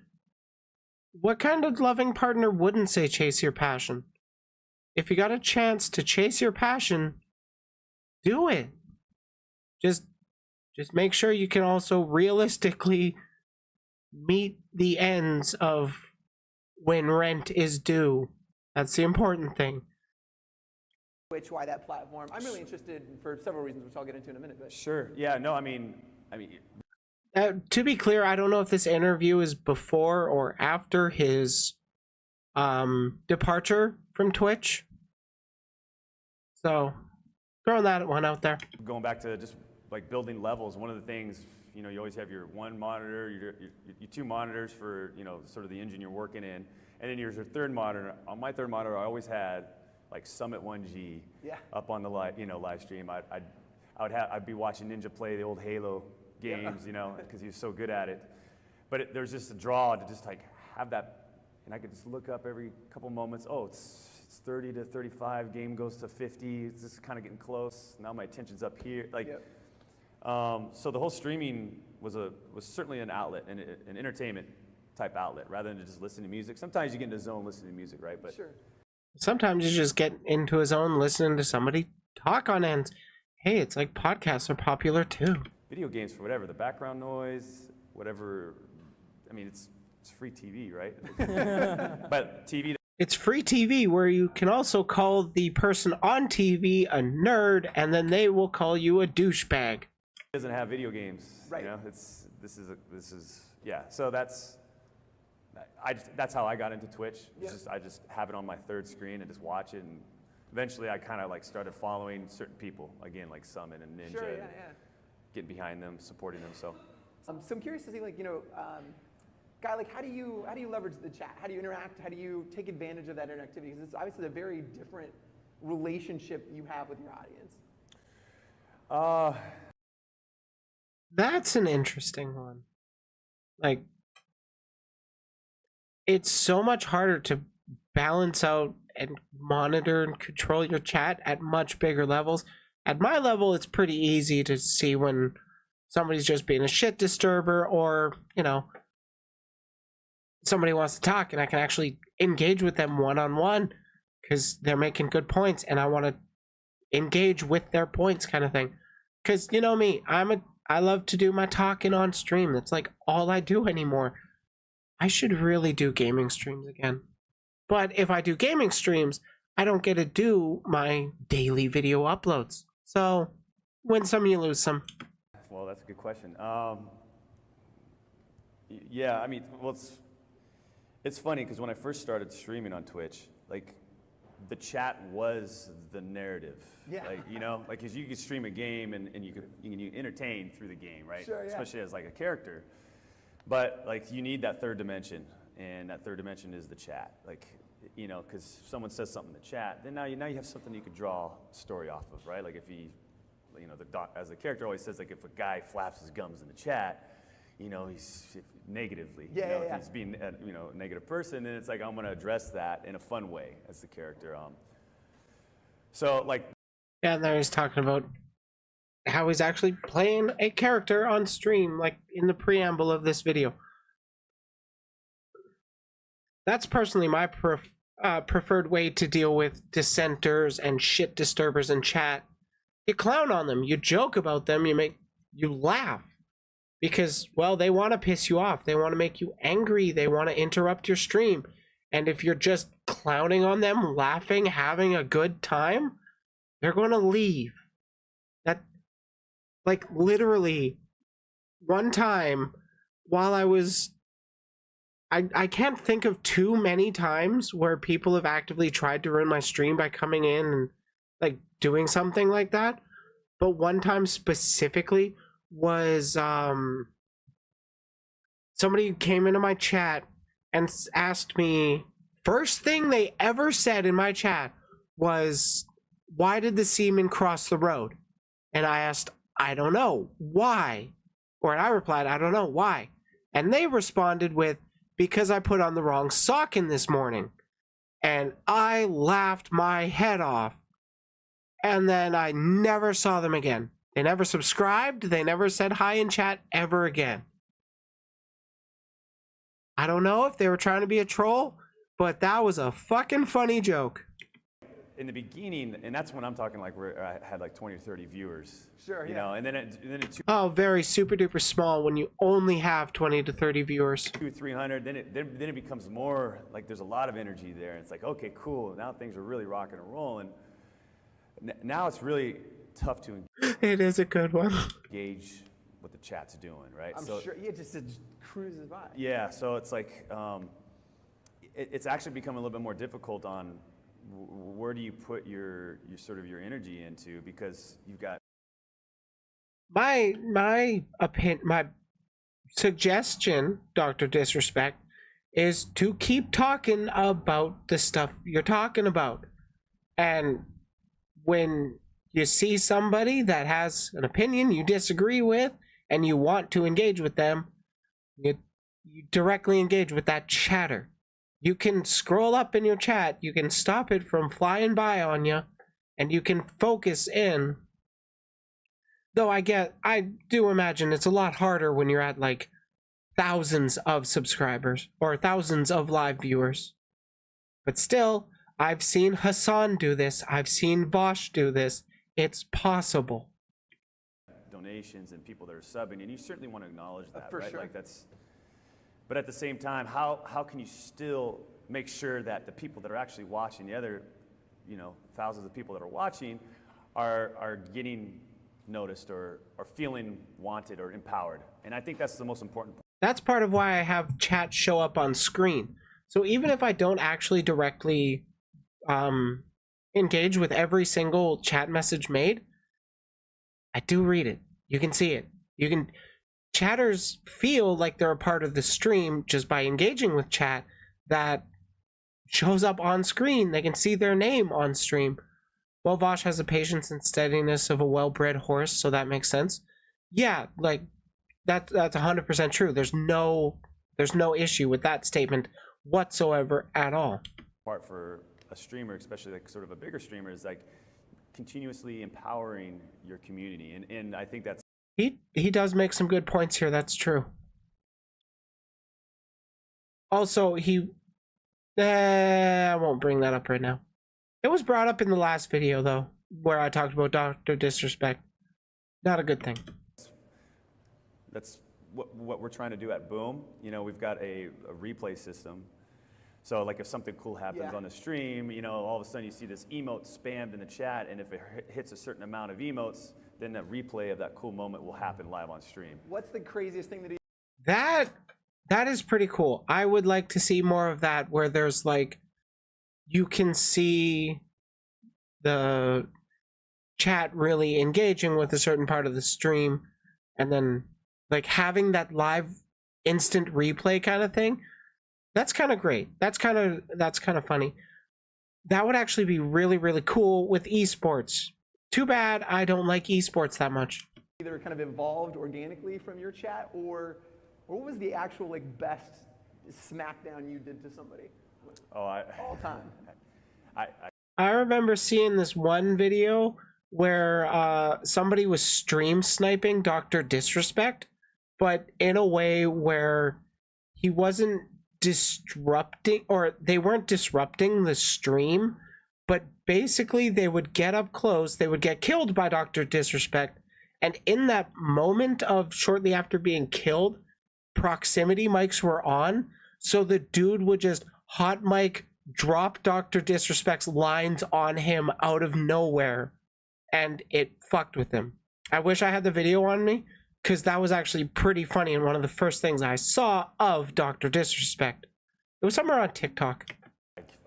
What kind of loving partner wouldn't say chase your passion? If you got a chance to chase your passion, do it. Just make sure you can also realistically meet the ends of when rent is due. That's the important thing. Twitch, why that platform? I'm really interested for several reasons, which I'll get into in a minute. But Sure. Yeah. No. I mean. To be clear, I don't know if this interview is before or after his departure from Twitch. So, throwing that one out there. Going back to just like building levels, one of the things, you know, you always have your one monitor, your two monitors for, you know, sort of the engine you're working in, and then your third monitor. On my third monitor, I always had like Summit 1G up on the live stream. I'd be watching Ninja play the old Halo games, you know, because he was so good at it. But there's just a draw to just like have that, and I could just look up every couple moments. Oh, it's 30 to 35. Game goes to 50. It's just kind of getting close. Now my attention's up here. Like, so the whole streaming was certainly an outlet, an entertainment type outlet, rather than just listening to music. Sometimes you get in the zone listening to music, right? But sure. Sometimes you just get into his own listening to somebody talk on ends. Hey, it's like podcasts are popular too. Video games, for whatever, the background noise, whatever. I mean, it's free TV, right? But TV. It's free TV where you can also call the person on TV a nerd, and then they will call you a douchebag. Doesn't have video games, right? You know, this is yeah. So that's how I got into Twitch. I just have it on my third screen and just watch it, and eventually I kind of like started following certain people again, like Summit and Ninja. Sure, getting behind them, supporting them. So I'm curious to see, like, you know, Guy, like, how do you leverage the chat? How do you interact? How do you take advantage of that interactivity? Because it's obviously a very different relationship you have with your audience. That's an interesting one. Like, it's so much harder to balance out and monitor and control your chat at much bigger levels. At my level, it's pretty easy to see when somebody's just being a shit disturber, or, you know, somebody wants to talk and I can actually engage with them one-on-one because they're making good points and I want to engage with their points, kind of thing. Because, you know me, I love to do my talking on stream. That's like all I do anymore. I should really do gaming streams again. But if I do gaming streams, I don't get to do my daily video uploads. So, win some, you lose some. Well, that's a good question. Yeah, I mean, well, it's funny because when I first started streaming on Twitch, like, the chat was the narrative. Yeah. Like, you know, like, because you could stream a game and you can entertain through the game, right? Sure, yeah. Especially as like a character. But like, you need that third dimension, and that third dimension is the chat. Like, you know, because if someone says something in the chat, then now you have something you could draw a story off of, right? Like if you know, as the character always says, like if a guy flaps his gums in the chat, you know, he's negatively. Yeah, you know, yeah. if he's being you know, a negative person, then it's like I'm going to address that in a fun way as the character. So like. Yeah, and there he's talking about how he's actually playing a character on stream, like in the preamble of this video. That's personally my preferred way to deal with dissenters and shit disturbers in chat. You clown on them, you joke about them, you laugh. Because, well, they want to piss you off, they want to make you angry, they want to interrupt your stream. And if you're just clowning on them, laughing, having a good time, they're going to leave. That, like, literally, one time, while I was I can't think of too many times where people have actively tried to ruin my stream by coming in and like doing something like that. But one time specifically was somebody came into my chat and asked me, first thing they ever said in my chat was, why did the seaman cross the road? And I asked, I don't know, why? Or I replied, I don't know, why? And they responded with, because I put on the wrong sock in this morning. And I laughed my head off. And then I never saw them again. They never subscribed. They never said hi in chat ever again. I don't know if they were trying to be a troll, but that was a fucking funny joke. In the beginning, and that's when I'm talking like where I had like 20 or 30 viewers. Sure, you know, and then it Oh, very super duper small when you only have 20 to 30 viewers. 200, 300, then it becomes more like there's a lot of energy there. It's like, okay, cool, now things are really rocking and rolling. Now it's really tough to It is a good one. engage what the chat's doing, right? I'm sure. Yeah, just it cruises by. Yeah, so it's like it's actually become a little bit more difficult on where do you put your sort of your energy into, because you've got my suggestion, Dr. Disrespect, is to keep talking about the stuff you're talking about. And when you see somebody that has an opinion you disagree with and you want to engage with them, you directly engage with that chatter. You can scroll up in your chat, you can stop it from flying by on you, and you can focus in. Though I do imagine it's a lot harder when you're at like thousands of subscribers or thousands of live viewers. But still, I've seen Hassan do this, I've seen Bosch do this. It's possible. Donations and people that are subbing, and you certainly want to acknowledge that, for right? sure. Like that's. But at the same time, how can you still make sure that the people that are actually watching, the other, thousands of people that are watching, are getting noticed or feeling wanted or empowered? And I think that's the most important point. That's part of why I have chat show up on screen. So even if I don't actually directly engage with every single chat message made, I do read it. You can see it. Chatters feel like they're a part of the stream just by engaging with chat that shows up on screen. They can see their name on stream. Well, Vosh has the patience and steadiness of a well-bred horse, so that makes sense. Yeah, like that's 100% true. There's no issue with that statement whatsoever at all. Part for a streamer, especially like sort of a bigger streamer, is like continuously empowering your community, and I think that's. He does make some good points here, that's true. Also, I won't bring that up right now. It was brought up in the last video, though, where I talked about Dr. Disrespect. Not a good thing. That's what we're trying to do at Boom. We've got a replay system. So like if something cool happens on the stream, all of a sudden you see this emote spammed in the chat, and if it hits a certain amount of emotes, then the replay of that cool moment will happen live on stream. What's the craziest thing that he... That is pretty cool. I would like to see more of that, where there's like, you can see the chat really engaging with a certain part of the stream, and then like having that live instant replay kind of thing. That's kind of great. That's kind of funny. That would actually be really, really cool with esports. Too bad I don't like esports that much. Either kind of evolved organically from your chat, or what was the actual like best smackdown you did to somebody? All time. I remember seeing this one video where somebody was stream sniping Dr. Disrespect, but in a way where he wasn't disrupting, or they weren't disrupting the stream, but basically they would get up close, they would get killed by Dr. Disrespect, and in that moment of shortly after being killed, proximity mics were on, so the dude would just hot mic drop Dr. Disrespect's lines on him out of nowhere, and it fucked with him. I wish I had the video on me, because that was actually pretty funny and one of the first things I saw of Dr. Disrespect. It was somewhere on TikTok.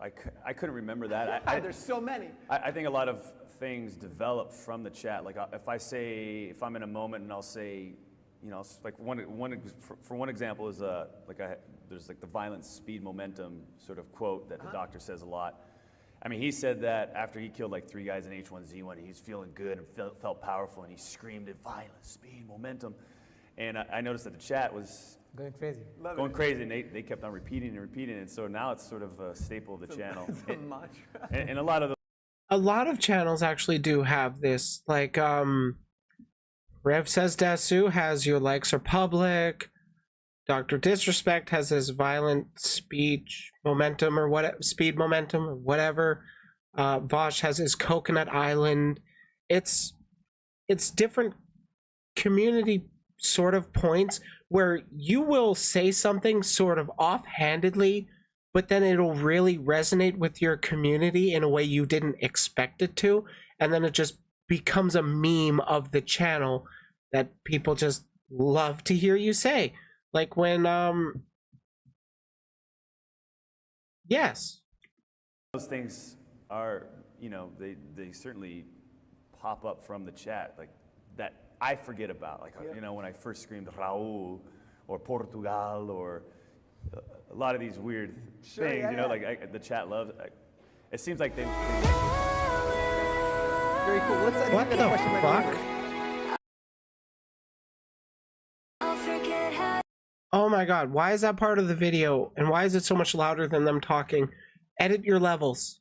I couldn't remember that. There's so many. I think a lot of things develop from the chat. Like if I'm in a moment and I'll say, you know, like for one example is there's like the violence, speed, momentum sort of quote that the doctor says a lot. I mean, he said that after he killed like 3 guys in H1Z1, he's feeling good and felt powerful, and he screamed at violence, speed, momentum. And I noticed that the chat was going crazy. And they kept on repeating and repeating, and so now it's sort of a staple of the channel. It's a mantra. And a lot of channels actually do have this. Like Rev Says Desu has Your Likes Are Public. Dr. Disrespect has his violent speech momentum or what speed momentum or whatever. Vosh has his Coconut Island. It's different community sort of points where you will say something sort of offhandedly, but then it'll really resonate with your community in a way you didn't expect it to, and then it just becomes a meme of the channel that people just love to hear you say. Like when yes, those things are, you know, they certainly pop up from the chat, like that I forget about, like you know, when I first screamed Raul or Portugal or a lot of these weird things, you know, like the chat loves. It seems like they very cool. What the fuck? Oh my god, why is that part of the video? And why is it so much louder than them talking? Edit your levels.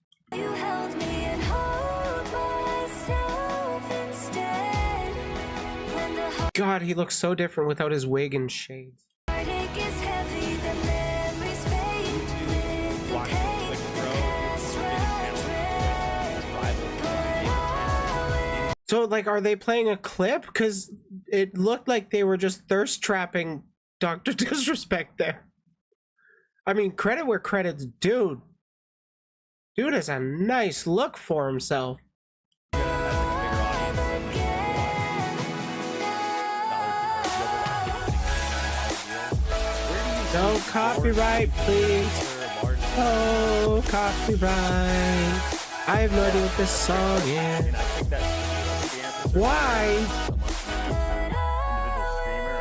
God, he looks so different without his wig and shades. So, like, are they playing a clip? Because it looked like they were just thirst trapping Dr. Disrespect there. I mean, credit where credit's due. Dude has a nice look for himself. No copyright, please. Oh, copyright. I have no idea what this song is. Why?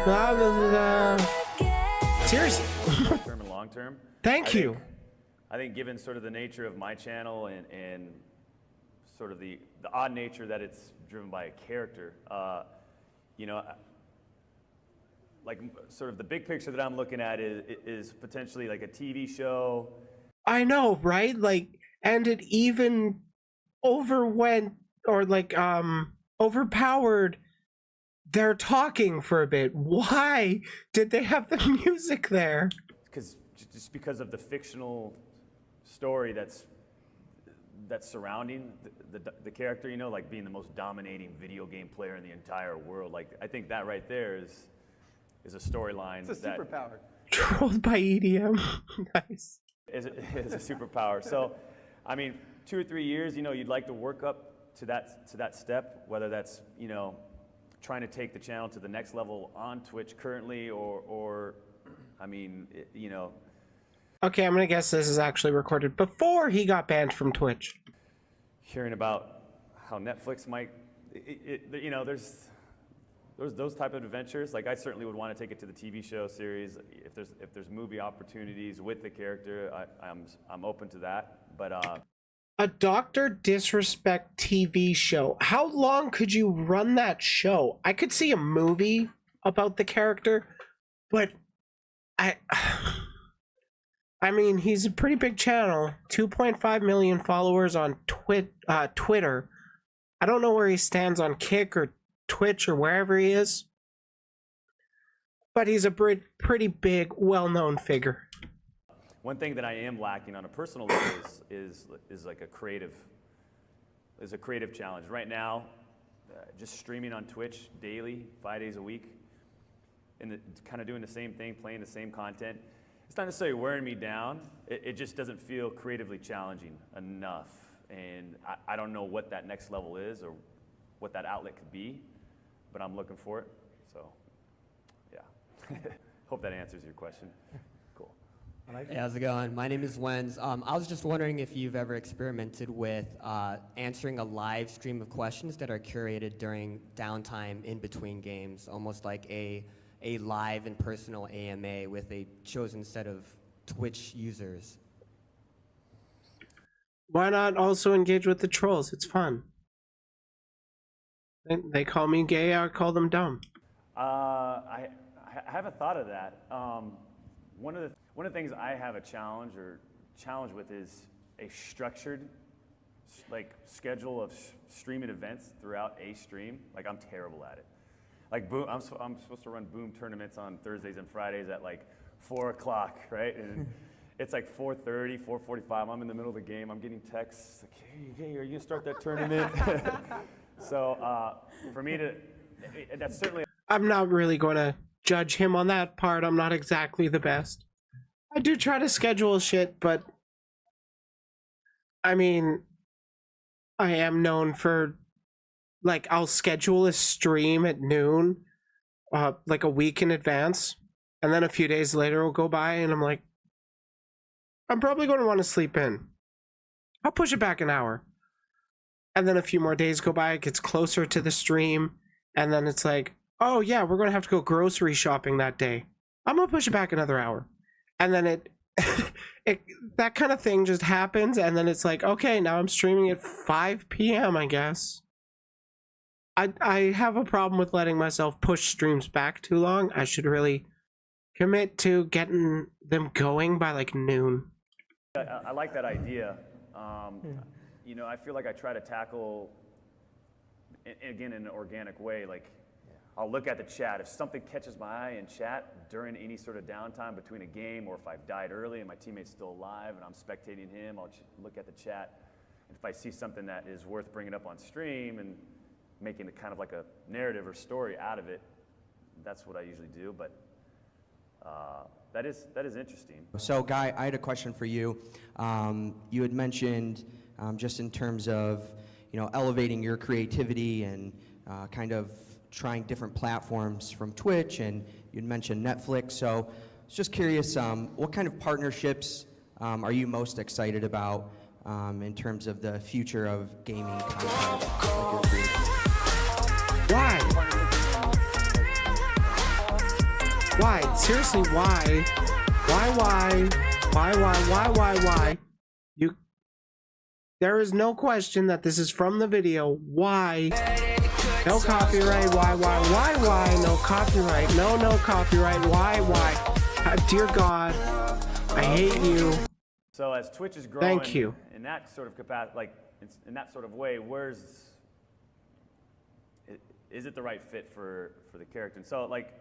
Blah, blah, blah. Seriously. Short-term and long-term. Thank you. I think given sort of the nature of my channel and sort of the odd nature that it's driven by a character, you know, like sort of the big picture that I'm looking at is potentially like a TV show. I know, right? Like, and it even overwent or like overpowered their talking for a bit. Why did they have the music there? Just because of the fictional story that's surrounding the character, you know, like being the most dominating video game player in the entire world. Like, I think that right there is a storyline. It's a superpower. Trolled by EDM. Nice. Is a superpower. So, I mean, 2 or 3 years, you know, you'd like to work up to that step, whether that's, you know, trying to take the channel to the next level on Twitch currently, or I mean, you know. Okay, I'm gonna guess this is actually recorded before he got banned from Twitch. Hearing about how Netflix might, you know, there's those type of adventures. Like, I certainly would want to take it to the TV show series. If there's movie opportunities with the character, I'm open to that. But a Dr. Disrespect TV show. How long could you run that show? I could see a movie about the character, but I mean, he's a pretty big channel. 2.5 million followers on Twitter. I don't know where he stands on Kick or Twitch or wherever he is, but he's a pretty big, well-known figure. One thing that I am lacking on a personal level is like a creative challenge. Right now, just streaming on Twitch daily, 5 days a week, and kind of doing the same thing, playing the same content. It's not necessarily wearing me down. It just doesn't feel creatively challenging enough, and I don't know what that next level is or what that outlet could be, but I'm looking for it. So Hope that answers your question. Cool. Hey, how's it going? My name is Wenz. I was just wondering if you've ever experimented with answering a live stream of questions that are curated during downtime in between games, almost like a live and personal AMA with a chosen set of Twitch users. Why not also engage with the trolls? It's fun. They call me gay, I call them dumb. I haven't thought of that. One of the things I have a challenge with is a structured schedule of streaming events throughout a stream. Like, I'm terrible at it. Like, boom, I'm supposed to run boom tournaments on Thursdays and Fridays at like 4 o'clock, right? And it's like 4:30, 4:45. I'm in the middle of the game. I'm getting texts like, hey, are you gonna start that tournament? So for me that's certainly. I'm not really going to judge him on that part. I'm not exactly the best. I do try to schedule shit, but I mean, I am known for, like, I'll schedule a stream at noon, like a week in advance, and then a few days later will go by and I'm like, I'm probably going to want to sleep in. I'll push it back an hour. And then a few more days go by, it gets closer to the stream, and then it's like, oh yeah, we're going to have to go grocery shopping that day. I'm going to push it back another hour. And then it that kind of thing just happens, and then it's like, okay, now I'm streaming at 5 p.m., I guess. I have a problem with letting myself push streams back too long. I should really commit to getting them going by like noon. I like that idea. You know, I feel like I try to tackle, again, in an organic way. Like, I'll look at the chat. If something catches my eye in chat during any sort of downtime between a game, or if I've died early and my teammate's still alive and I'm spectating him, I'll look at the chat. And if I see something that is worth bringing up on stream and making it kind of like a narrative or story out of it, that's what I usually do. But that is interesting. So, Guy, I had a question for you. You had mentioned just in terms of, you know, elevating your creativity and kind of trying different platforms from Twitch, and you'd mentioned Netflix. So, I was just curious, what kind of partnerships are you most excited about in terms of the future of gaming content like you're creating? Why? Why? Seriously, why? Why? There is no question that this is from the video. Why? No copyright. Why? No copyright. No copyright. Why? Dear God, I hate you. So as Twitch is growing, thank you. In that sort of capacity, like in that sort of way, is it the right fit for the character? And so, like,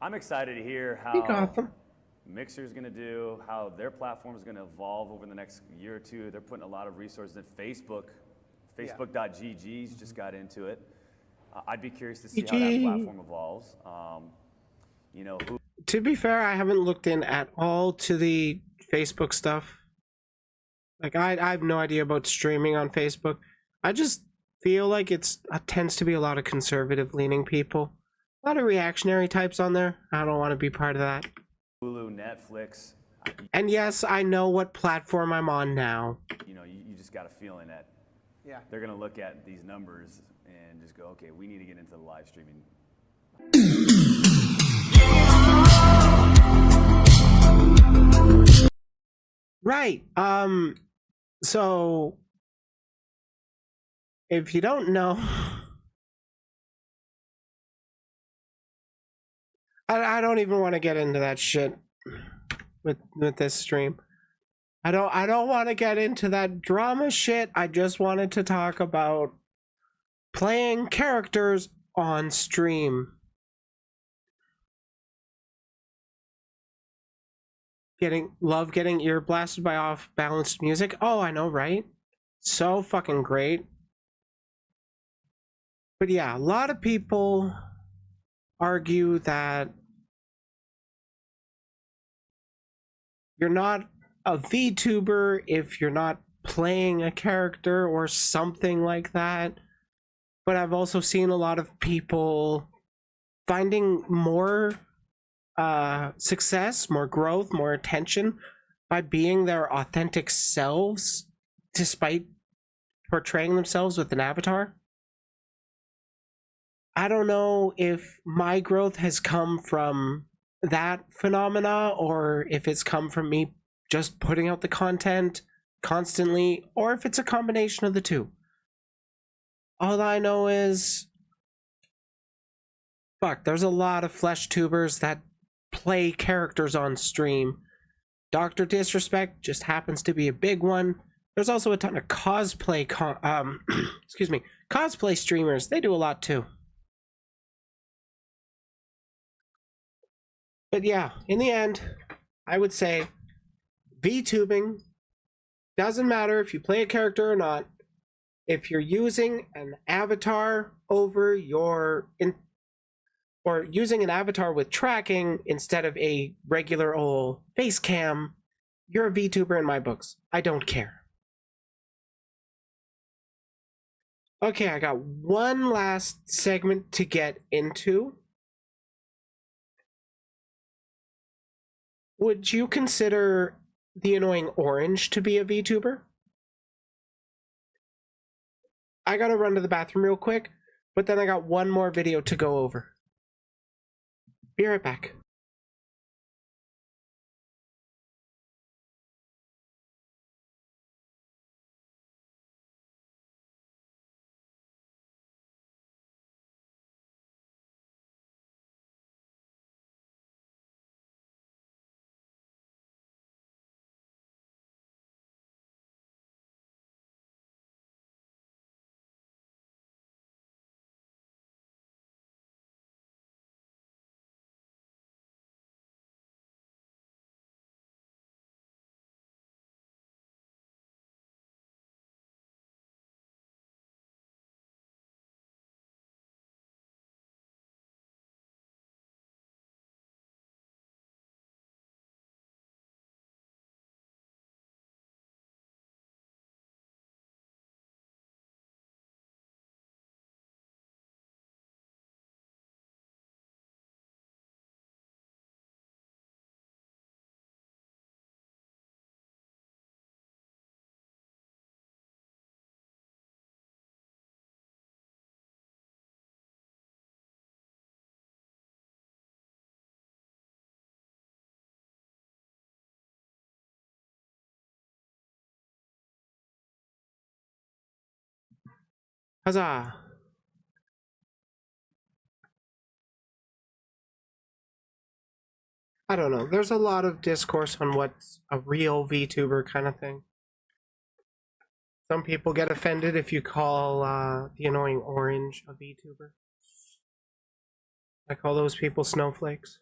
I'm excited to hear how Mixer's going to do, how their platform is going to evolve over the next year or two. They're putting a lot of resources in Facebook. Facebook.gg's just got into it. I'd be curious to see how that platform evolves. You know, to be fair, I haven't looked in at all to the Facebook stuff. Like, I have no idea about streaming on Facebook. I just feel like it tends to be a lot of conservative-leaning people. A lot of reactionary types on there. I don't want to be part of that. Hulu, Netflix. And yes, I know what platform I'm on now. You know, you just got a feeling that they're going to look at these numbers and just go, okay, we need to get into the live streaming. Right. So if you don't know, I don't even want to get into that shit with this stream. I don't want to get into that drama shit. I just wanted to talk about playing characters on stream. Love getting ear blasted by off-balanced music. Oh, I know, right? So fucking great. But yeah, a lot of people argue that you're not a VTuber if you're not playing a character or something like that. But I've also seen a lot of people finding more success, more growth, more attention by being their authentic selves despite portraying themselves with an avatar. I don't know if my growth has come from that phenomena or if it's come from me just putting out the content constantly, or if it's a combination of the two. All I know is, fuck, there's a lot of flesh tubers that play characters on stream. Dr. Disrespect just happens to be a big one. There's also a ton of cosplay cosplay streamers. They do a lot too. But yeah, in the end, I would say VTubing doesn't matter if you play a character or not. If you're using an avatar over or using an avatar with tracking instead of a regular old face cam, you're a VTuber in my books. I don't care. Okay, I got one last segment to get into. Would you consider the annoying orange to be a VTuber? I gotta run to the bathroom real quick, but then I got one more video to go over. Be right back. Huzzah! I don't know. There's a lot of discourse on what's a real VTuber kind of thing. Some people get offended if you call the annoying orange a VTuber. I call those people snowflakes.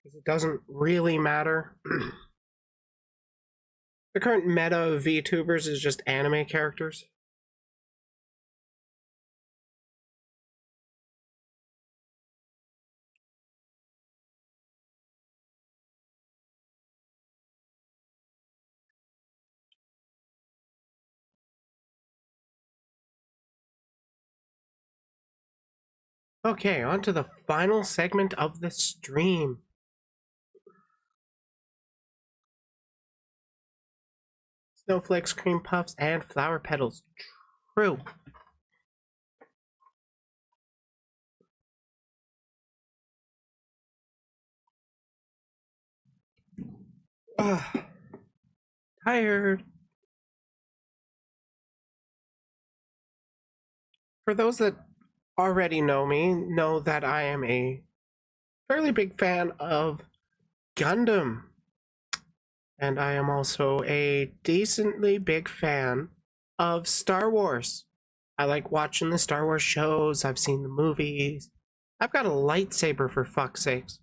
Because it doesn't really matter. The current meta of VTubers is just anime characters. Okay, on to the final segment of the stream. Snowflakes, cream puffs, and flower petals. True. Tired. For those that already know me, know that I am a fairly big fan of Gundam. And I am also a decently big fan of Star Wars. I like watching the Star Wars shows. I've seen the movies. I've got a lightsaber, for fuck's sakes.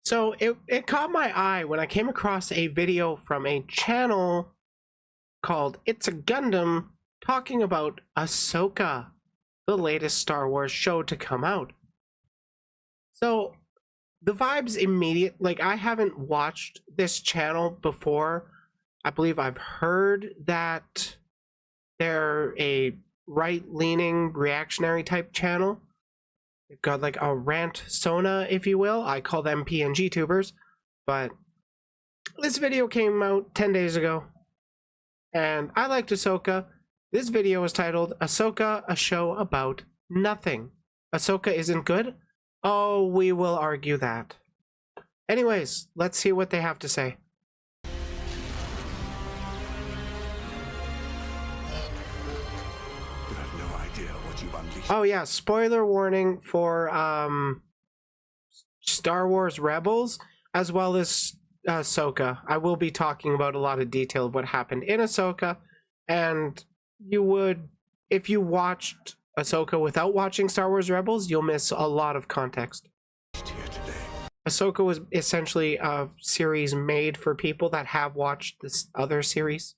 So it caught my eye when I came across a video from a channel called It's a Gundam talking about Ahsoka, the latest Star Wars show to come out. So the vibes immediate, like, I haven't watched this channel before. I believe I've heard that they're a right-leaning reactionary type channel, They've got like a rant sona, if you will. I call them PNG tubers. But this video came out 10 days ago. And I liked Ahsoka. This video is titled Ahsoka, a show about nothing. Ahsoka isn't good? Oh, we will argue that. Anyways, let's see what they have to say. Oh yeah, spoiler warning for Star Wars Rebels as well as Ahsoka. I will be talking about a lot of detail of what happened in Ahsoka, and you would, if you watched Ahsoka without watching Star Wars Rebels, you'll miss a lot of context. Ahsoka was essentially a series made for people that have watched this other series.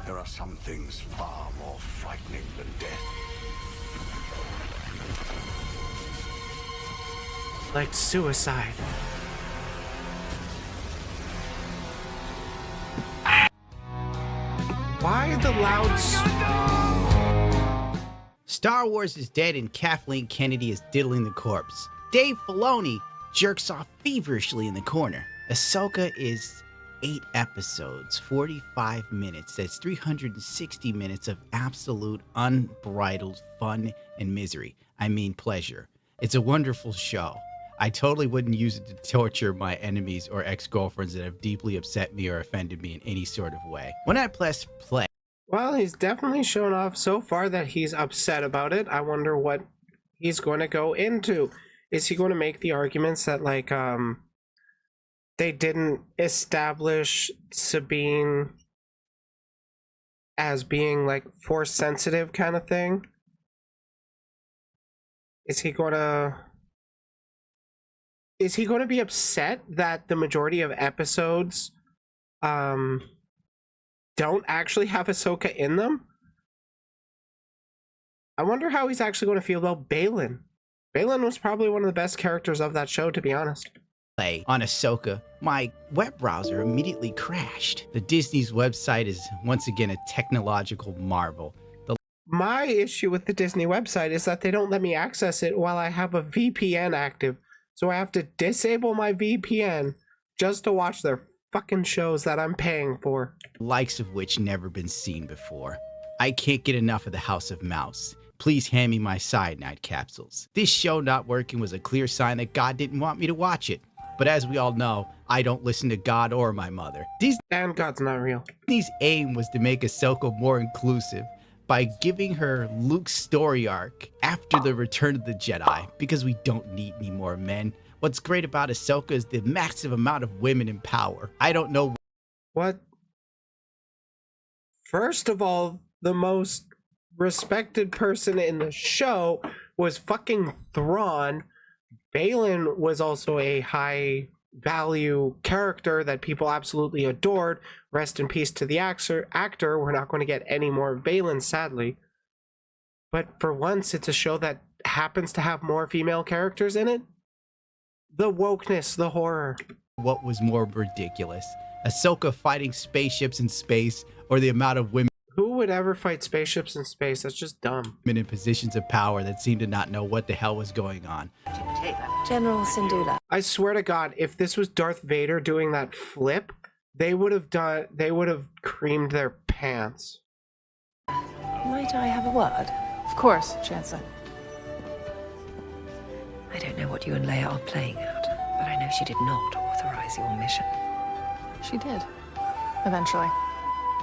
There are some things far more frightening than death. Like suicide. Why the loud... Star Wars is dead and Kathleen Kennedy is diddling the corpse. Dave Filoni jerks off feverishly in the corner. Ahsoka is 8 episodes, 45 minutes. That's 360 minutes of absolute unbridled fun and misery. I mean pleasure. It's a wonderful show. I totally wouldn't use it to torture my enemies or ex-girlfriends that have deeply upset me or offended me in any sort of way. When I press play... Well, he's definitely shown off so far that he's upset about it. I wonder what he's going to go into. Is he going to make the arguments that, like, they didn't establish Sabine as being, like, force sensitive kind of thing? Is he going to be upset that the majority of episodes don't actually have Ahsoka in them? I wonder how he's actually going to feel about Baylan. Baylan was probably one of the best characters of that show, to be honest. On Ahsoka, my web browser immediately crashed. The Disney's website is once again a technological marvel. My issue with the Disney website is that they don't let me access it while I have a VPN active. So I have to disable my VPN just to watch their fucking shows that I'm paying for. Likes of which never been seen before. I can't get enough of the House of Mouse. Please hand me my cyanide capsules. This show not working was a clear sign that God didn't want me to watch it. But as we all know, I don't listen to God or my mother. And God's not real. Disney's aim was to make Ahsoka more inclusive by giving her Luke's story arc after the Return of the Jedi, because we don't need any more men. What's great about Ahsoka is the massive amount of women in power. I don't know what. First of all, the most respected person in the show was fucking Thrawn. Baylan was also a high value character that people absolutely adored. Rest in peace to the actor. We're not going to get any more of Baylan, sadly. But for once, it's a show that happens to have more female characters in it. The wokeness, the horror. What was more ridiculous? Ahsoka fighting spaceships in space, or the amount of women... Who would ever fight spaceships in space? That's just dumb. ...in positions of power that seemed to not know what the hell was going on. General Syndulla. I swear to God, if this was Darth Vader doing that flip, they would have creamed their pants. Might I have a word? Of course, Chancellor. I don't know what you and Leia are playing at, but I know she did not authorize your mission. She did. Eventually.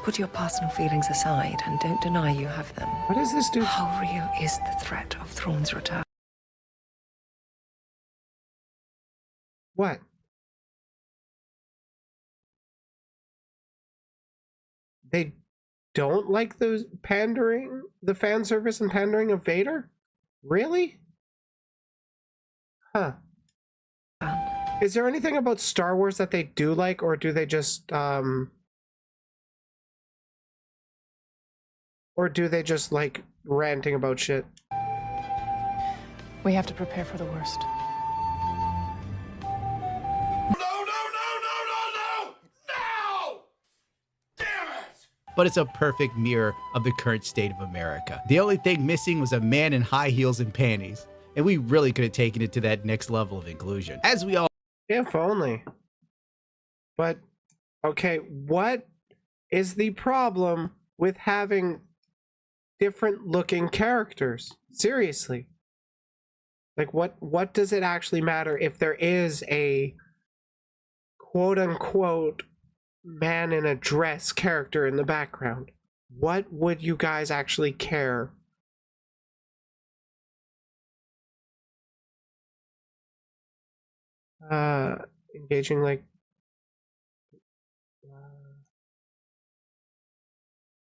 Put your personal feelings aside and don't deny you have them. What is this dude? How real is the threat of Thrawn's return? What? They don't like the fan service and pandering of Vader? Really? Huh. Is there anything about Star Wars that they do like, or do they just like ranting about shit? We have to prepare for the worst. but it's a perfect mirror of the current state of America. The only thing missing was a man in high heels and panties, and we really could have taken it to that next level of inclusion. As we all... If only. But, okay, what is the problem with having different looking characters? Seriously. Like, what does it actually matter if there is a quote-unquote man in a dress character in the background? What would you guys actually care? Engaging, like...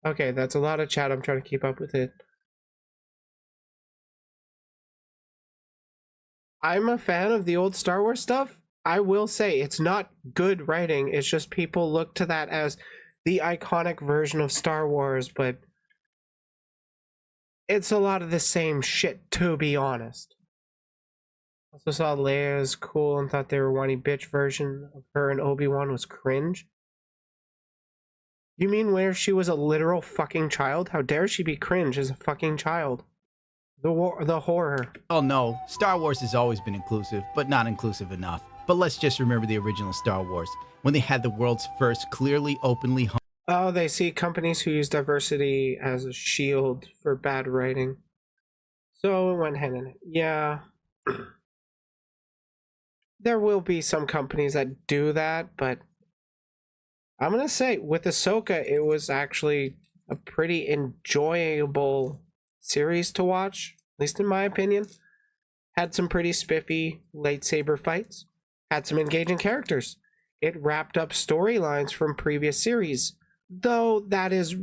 Okay, that's a lot of chat. I'm trying to keep up with it. I'm a fan of the old Star Wars stuff. I will say it's not good writing. It's just people look to that as the iconic version of Star Wars, but it's a lot of the same shit, to be honest. Also saw Leia's cool and thought their whiny bitch version of her and Obi-Wan was cringe. You mean where she was a literal fucking child? How dare she be cringe as a fucking child? The horror. Oh no, Star Wars has always been inclusive, but not inclusive enough. But let's just remember the original Star Wars, when they had the world's first clearly, openly... Oh, they see companies who use diversity as a shield for bad writing. So it went hand in hand. Yeah. There will be some companies that do that, but I'm gonna say, with Ahsoka, it was actually a pretty enjoyable series to watch, at least in my opinion. Had some pretty spiffy lightsaber fights. Had some engaging characters. It wrapped up storylines from previous series, though that is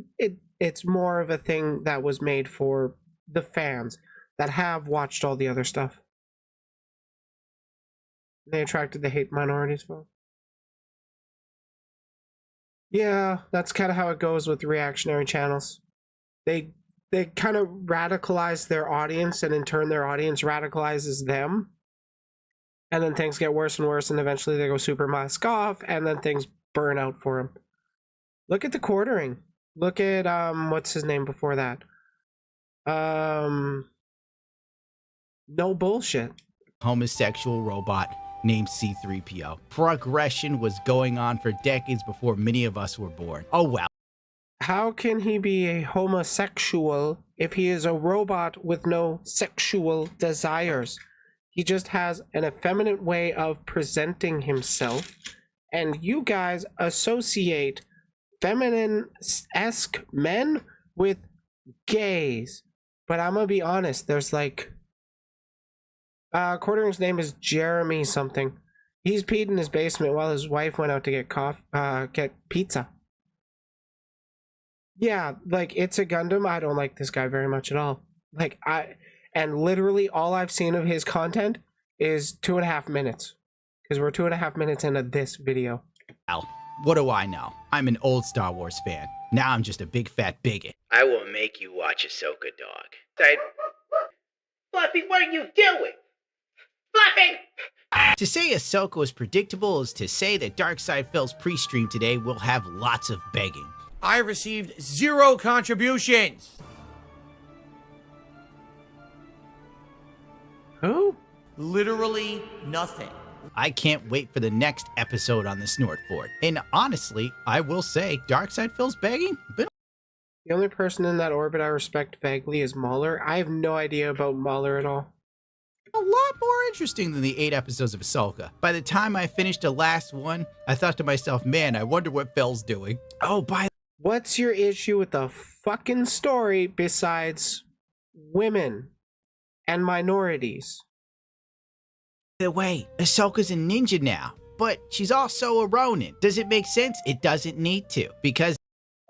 it's more of a thing that was made for the fans that have watched all the other stuff. They attracted the hate minorities folks. Yeah, that's kind of how it goes with reactionary channels. They kind of radicalize their audience, and in turn their audience radicalizes them. And then things get worse and worse, and eventually they go super mask off, and then things burn out for them. Look at the quartering. Look at, what's his name before that? No bullshit. Homosexual robot named C-3PO. Progression was going on for decades before many of us were born. Oh well. How can he be a homosexual if he is a robot with no sexual desires? He just has an effeminate way of presenting himself, and you guys associate feminine-esque men with gays. But I'm gonna be honest, there's like... Quartering's name is Jeremy something. He's peed in his basement while his wife went out to get pizza. Yeah, like, it's a Gundam. I don't like this guy very much at all. Like, and literally all I've seen of his content is 2.5 minutes. Because we're 2.5 minutes into this video. Well, what do I know? I'm an old Star Wars fan. Now I'm just a big fat bigot. I will make you watch Ahsoka, dog. Fluffy, what are you doing? Fluffy! To say Ahsoka was predictable is to say that Darkside Phil's pre-stream today will have lots of begging. I received 0 contributions. Who? Literally nothing. I can't wait for the next episode on the Snort Fort. And honestly, I will say, Darkside Phil's begging. But the only person in that orbit I respect vaguely is Mauler. I have no idea about Mauler at all. A lot more interesting than the 8 episodes of Ahsoka. By the time I finished the last one, I thought to myself, man, I wonder what Phil's doing. Oh, what's your issue with the fucking story besides women and minorities? By the way, Ahsoka's a ninja now, but she's also a Ronin. Does it make sense? It doesn't need to, because...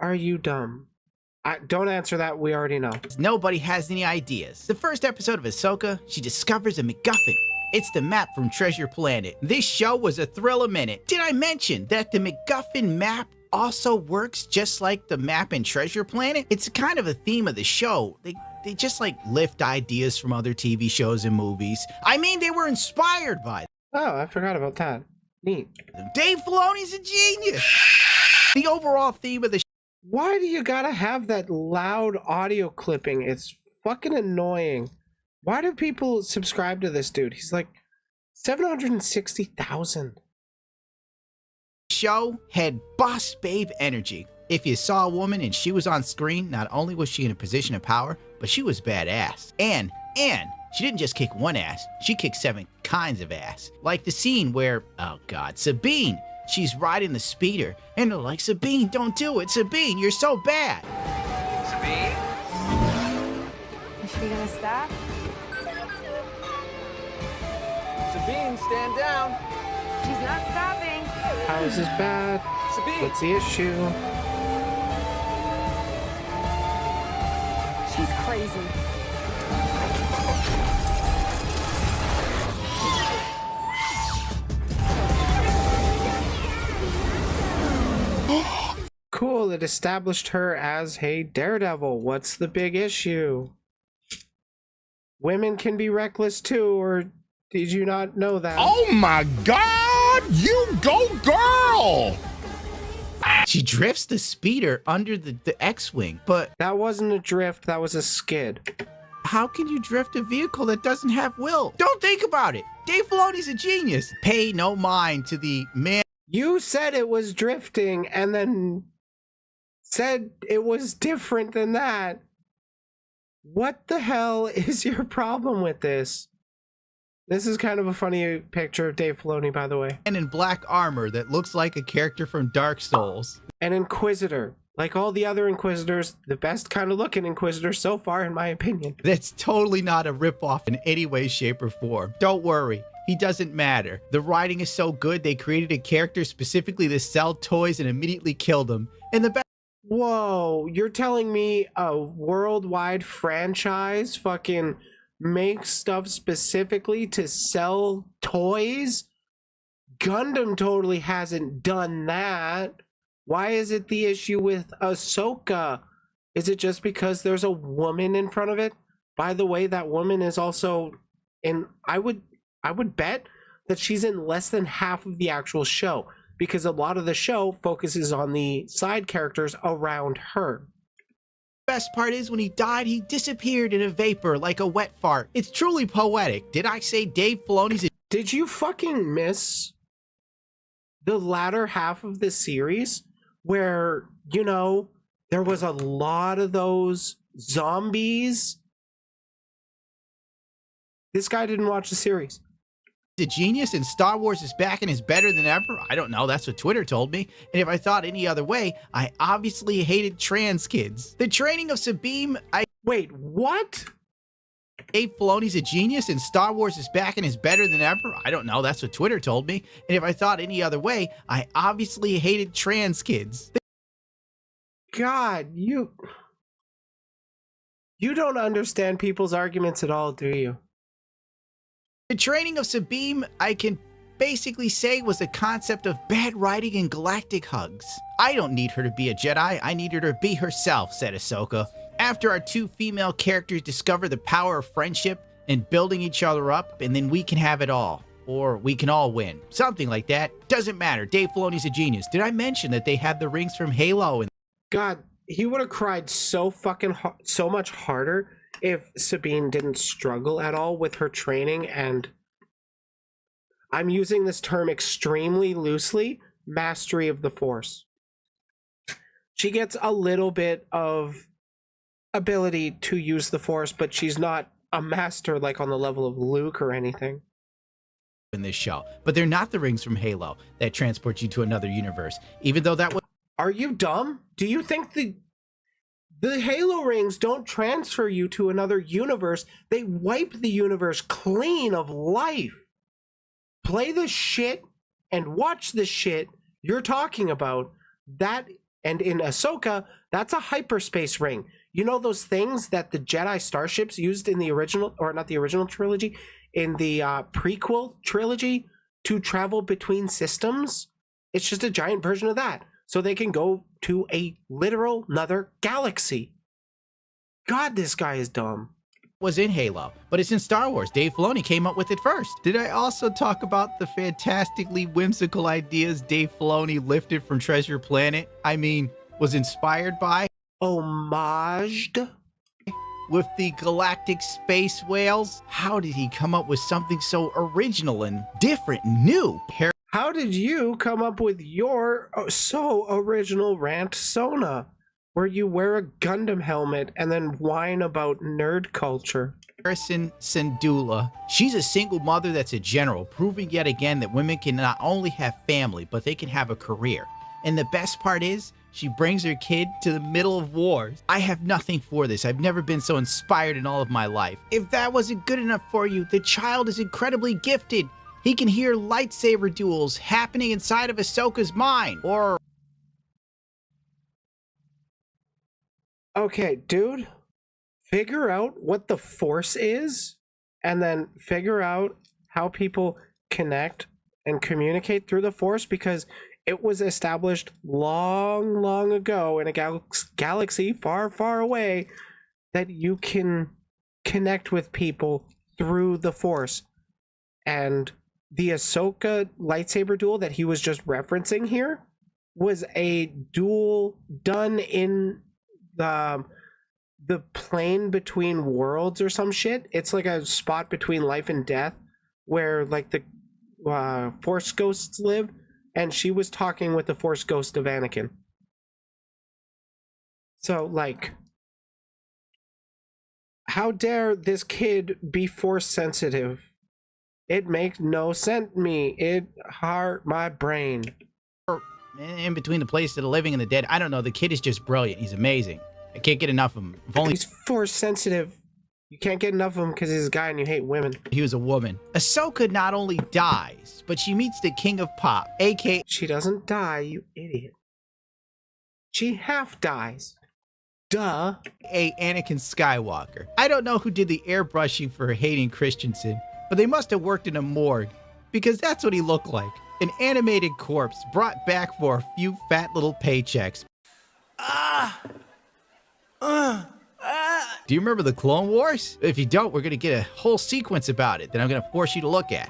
Are you dumb? Don't answer that, we already know. Nobody has any ideas. The first episode of Ahsoka, she discovers a MacGuffin. It's the map from Treasure Planet. This show was a thrill a minute. Did I mention that the MacGuffin map also works just like the map in Treasure Planet? It's kind of a theme of the show. They just like lift ideas from other TV shows and movies. I mean, they were inspired by them. Oh, I forgot about that. Neat. Dave Filoni's a genius. The overall theme of the Why do you gotta have that loud audio clipping? It's fucking annoying. Why do people subscribe to this dude? He's like 760,000. Show had boss babe energy. If you saw a woman and she was on screen, not only was she in a position of power, but she was badass. And she didn't just kick one ass, she kicked 7 kinds of ass. Like the scene where, oh God, Sabine, she's riding the speeder, and they're like, Sabine, don't do it, Sabine, you're so bad. Sabine? Is she gonna stop? Sabine, stand down. She's not stopping. How is this bad? Sabine. What's the issue? She's crazy. Cool, it established her as a daredevil. What's the big issue? Women can be reckless too, or did you not know that? Oh my God! You go, girl! She drifts the speeder under the X-Wing, but... That wasn't a drift, that was a skid. How can you drift a vehicle that doesn't have will? Don't think about it. Dave Filoni's a genius. Pay no mind to the man... You said it was drifting, and then said it was different than that. What the hell is your problem with this? This is kind of a funny picture of Dave Filoni, by the way. And in black armor that looks like a character from Dark Souls. An Inquisitor. Like all the other Inquisitors, the best kind of looking Inquisitor so far, in my opinion. That's totally not a ripoff in any way, shape, or form. Don't worry. He doesn't matter. The writing is so good, they created a character specifically to sell toys and immediately killed him. And the best... Whoa, you're telling me a worldwide franchise fucking makes stuff specifically to sell toys? Gundam totally hasn't done that. Why is it the issue with Ahsoka? Is it just because there's a woman in front of it? By the way, that woman is also in... I would bet that she's in less than half of the actual show, because a lot of the show focuses on the side characters around her. Best part is when he died, he disappeared in a vapor like a wet fart. It's truly poetic. Did I say Dave Filoni's... Did you fucking miss the latter half of the series where, you know, there was a lot of those zombies? This guy didn't watch the series. A genius and Star Wars is back and is better than ever? I don't know, that's what Twitter told me. And if I thought any other way, I obviously hated trans kids. The training of Sabine, Wait, what? Dave Filoni's a genius and Star Wars is back and is better than ever? I don't know, that's what Twitter told me. And if I thought any other way, I obviously hated trans kids. God, you don't understand people's arguments at all, do you? The training of Sabine, I can basically say, was a concept of bad writing and galactic hugs. I don't need her to be a Jedi, I need her to be herself, said Ahsoka. After our 2 female characters discover the power of friendship and building each other up, and then we can have it all. Or we can all win. Something like that. Doesn't matter, Dave Filoni's a genius. Did I mention that they had the rings from Halo? And God, he would have cried so much harder if Sabine didn't struggle at all with her training and, I'm using this term extremely loosely, mastery of the Force. She gets a little bit of ability to use the Force, but she's not a master like on the level of Luke or anything. In this show, but they're not the rings from Halo that transport you to another universe, even though that was... Are you dumb? Do you think the Halo rings don't transfer you to another universe? They wipe the universe clean of life. Play the shit and watch the shit you're talking about. That, and in Ahsoka, that's a hyperspace ring. You know those things that the Jedi starships used in the original, or not the original trilogy, in the prequel trilogy to travel between systems? It's just a giant version of that. So they can go to a literal another galaxy. God, this guy is dumb. Was in Halo, but it's in Star Wars. Dave Filoni came up with it first. Did I also talk about the fantastically whimsical ideas Dave Filoni lifted from Treasure Planet? I mean, was inspired by, homaged with the galactic space whales? How did he come up with something so original and different and new? How did you come up with your so original rant, Sona, where you wear a Gundam helmet and then whine about nerd culture? Harrison Sandula. She's a single mother that's a general, proving yet again that women can not only have family, but they can have a career. And the best part is, she brings her kid to the middle of wars. I have nothing for this. I've never been so inspired in all of my life. If that wasn't good enough for you, the child is incredibly gifted. He can hear lightsaber duels happening inside of Ahsoka's mind. Or... Okay, dude. Figure out what the Force is, and then figure out how people connect and communicate through the Force, because it was established long, long ago in a galaxy far, far away that you can connect with people through the Force. And the Ahsoka lightsaber duel that he was just referencing here was a duel done in the plane between worlds or some shit. It's like a spot between life and death where like the Force ghosts live, and she was talking with the Force ghost of Anakin. So like, how dare this kid be Force sensitive? It makes no sense to me. It hurt my brain. In between the place of the living and the dead, I don't know. The kid is just brilliant. He's amazing. I can't get enough of him. If only he's Force sensitive. You can't get enough of him because he's a guy and you hate women. He was a woman. Ahsoka not only dies, but she meets the King of Pop, aka... She doesn't die, you idiot. She half dies. Duh. Anakin Skywalker. I don't know who did the airbrushing for Hayden Christensen, but they must have worked in a morgue, because that's what he looked like. An animated corpse brought back for a few fat little paychecks. Do you remember the Clone Wars? If you don't, we're going to get a whole sequence about it that I'm going to force you to look at.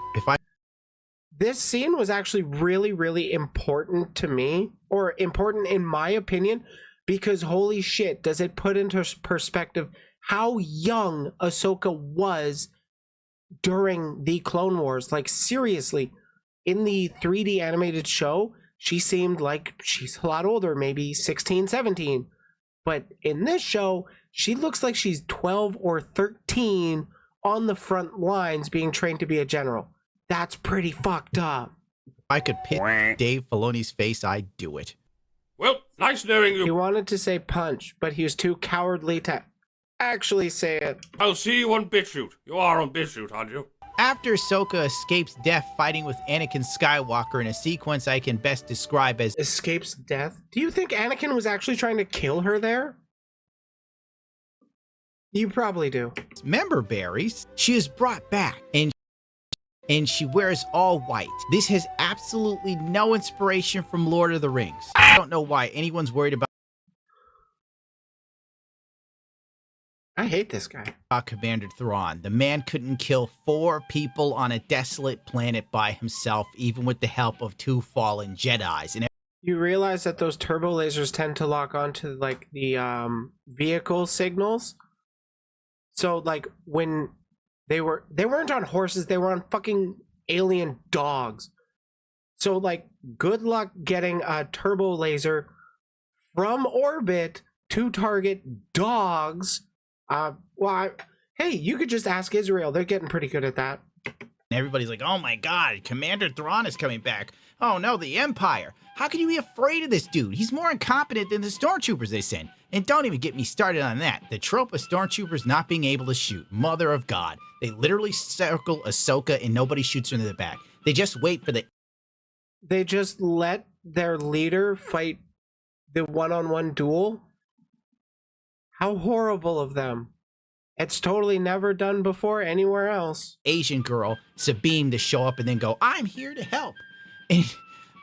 This scene was actually really, really important to me, or important in my opinion, because holy shit, does it put into perspective how young Ahsoka was during the Clone Wars. Like, seriously, in the 3D animated show, she seemed like she's a lot older, maybe 16, 17. But in this show, she looks like she's 12 or 13 on the front lines being trained to be a general. That's pretty fucked up. If I could pit Dave Filoni's face, I'd do it. Well, nice knowing you. He wanted to say punch, but he was too cowardly to actually say it. I'll see you on BitChute. You are on BitChute, aren't you? After Ahsoka escapes death fighting with Anakin Skywalker in a sequence I can best describe as... Escapes death? Do you think Anakin was actually trying to kill her there? You probably do. Member berries, she is brought back, and she wears all white. This has absolutely no inspiration from Lord of the Rings. I don't know why anyone's worried about... I hate this guy. Commander Thrawn. The man couldn't kill 4 people on a desolate planet by himself, even with the help of 2 fallen Jedis. And you realize that those turbo lasers tend to lock onto like the vehicle signals. So like when they weren't on horses, they were on fucking alien dogs. So like, good luck getting a turbo laser from orbit to target dogs. Hey, you could just ask Israel. They're getting pretty good at that. Everybody's like, oh my god, Commander Thrawn is coming back. Oh no, the Empire. How can you be afraid of this dude? He's more incompetent than the stormtroopers they send. And don't even get me started on that. The trope of stormtroopers not being able to shoot. Mother of God. They literally circle Ahsoka and nobody shoots her in the back. They just wait for the... They just let their leader fight the one-on-one duel? How horrible of them. It's totally never done before anywhere else. Asian girl, Sabine, to show up and then go, I'm here to help. And,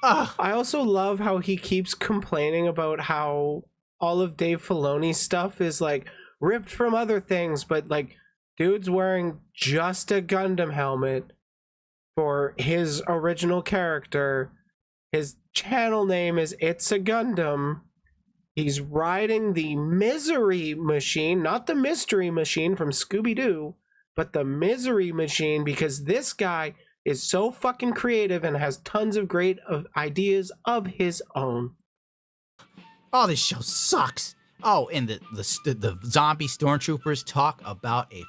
I also love how he keeps complaining about how all of Dave Filoni's stuff is like ripped from other things, but like, dude's wearing just a Gundam helmet for his original character. His channel name is It's a Gundam. He's riding the misery machine, not the mystery machine from Scooby-Doo, but the misery machine, because this guy is so fucking creative and has tons of great ideas of his own. Oh, this show sucks. Oh, and the zombie stormtroopers talk about a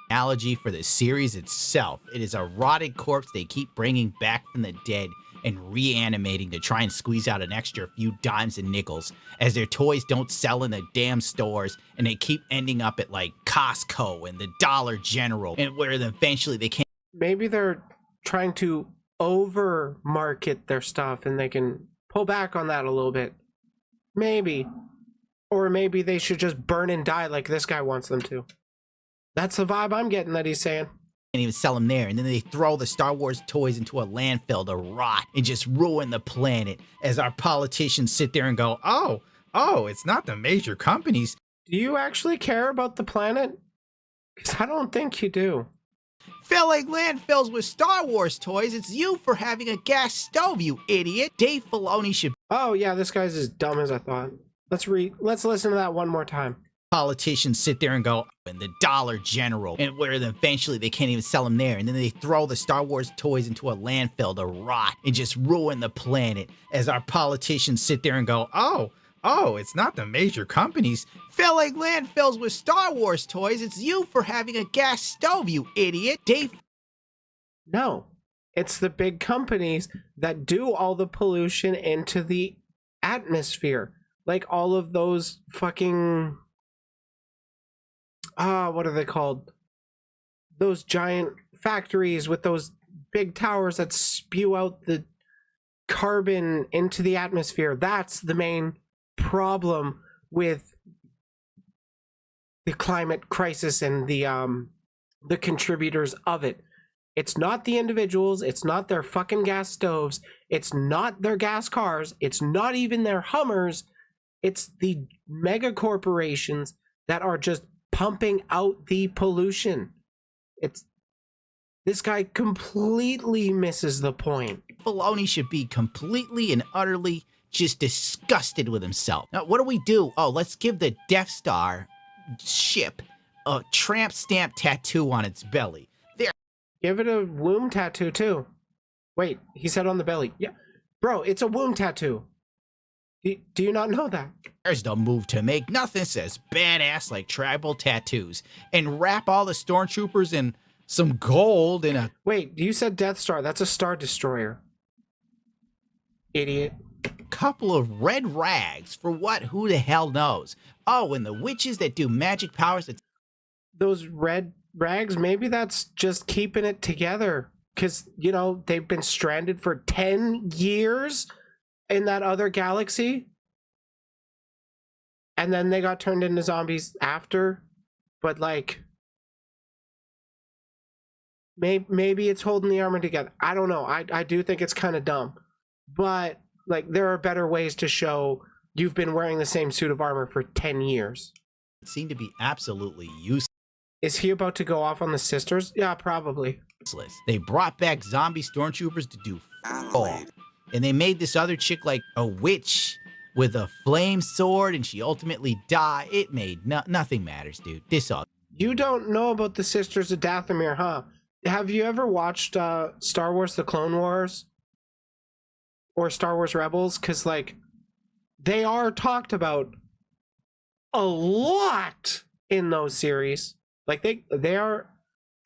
analogy for the series itself. It is a rotted corpse they keep bringing back from the dead and reanimating to try and squeeze out an extra few dimes and nickels, as their toys don't sell in the damn stores and they keep ending up at like Costco and the Dollar General, and where eventually they can't. Maybe they're trying to over market their stuff and they can pull back on that a little bit. Maybe. Or maybe they should just burn and die like this guy wants them to. That's the vibe I'm getting that he's saying. Can't even sell them there, and then they throw the Star Wars toys into a landfill to rot and just ruin the planet, as our politicians sit there and go, oh, it's not the major companies. Do you actually care about the planet? Because I don't think you do. Filling landfills with Star Wars toys, it's you for having a gas stove, you idiot. Dave Filoni should... Oh yeah, this guy's as dumb as I thought. Let's listen to that one more time. Politicians sit there and go, and the Dollar General, and where eventually they can't even sell them there, and then they throw the Star Wars toys into a landfill to rot and just ruin the planet, as our politicians sit there and go, oh, it's not the major companies filling landfills with Star Wars toys, it's you for having a gas stove, you idiot. Dave... No, it's the big companies that do all the pollution into the atmosphere. Like all of those fucking... what are they called? Those giant factories with those big towers that spew out the carbon into the atmosphere. That's the main problem with the climate crisis and the contributors of it. It's not the individuals, it's not their fucking gas stoves, it's not their gas cars, it's not even their Hummers, it's the mega corporations that are just pumping out the pollution. This guy completely misses the point. Filoni should be completely and utterly just disgusted with himself. Now, what do? Oh, let's give the Death Star ship a tramp stamp tattoo on its belly. There. Give it a womb tattoo too. Wait, he said on the belly. Yeah, bro, it's a womb tattoo. Do you not know that? There's the move to make nothing says badass like tribal tattoos and wrap all the stormtroopers in some gold in a... Wait, you said Death Star. That's a Star Destroyer. Idiot. Couple of red rags for what? Who the hell knows? Oh, and the witches that do magic powers that... Those red rags, maybe that's just keeping it together. Because, you know, they've been stranded for 10 years in that other galaxy. And then they got turned into zombies after. But, like... Maybe it's holding the armor together. I don't know. I do think it's kind of dumb. But, like, there are better ways to show you've been wearing the same suit of armor for 10 years. It seemed to be absolutely useless. Is he about to go off on the sisters? Yeah, probably. They brought back zombie stormtroopers to do all. And they made this other chick like a witch with a flame sword, and she ultimately died. It made nothing matters, dude. This all. You don't know about the Sisters of Dathomir, huh? Have you ever watched Star Wars The Clone Wars? Or Star Wars Rebels? Because, like, they are talked about a lot in those series. Like, they are,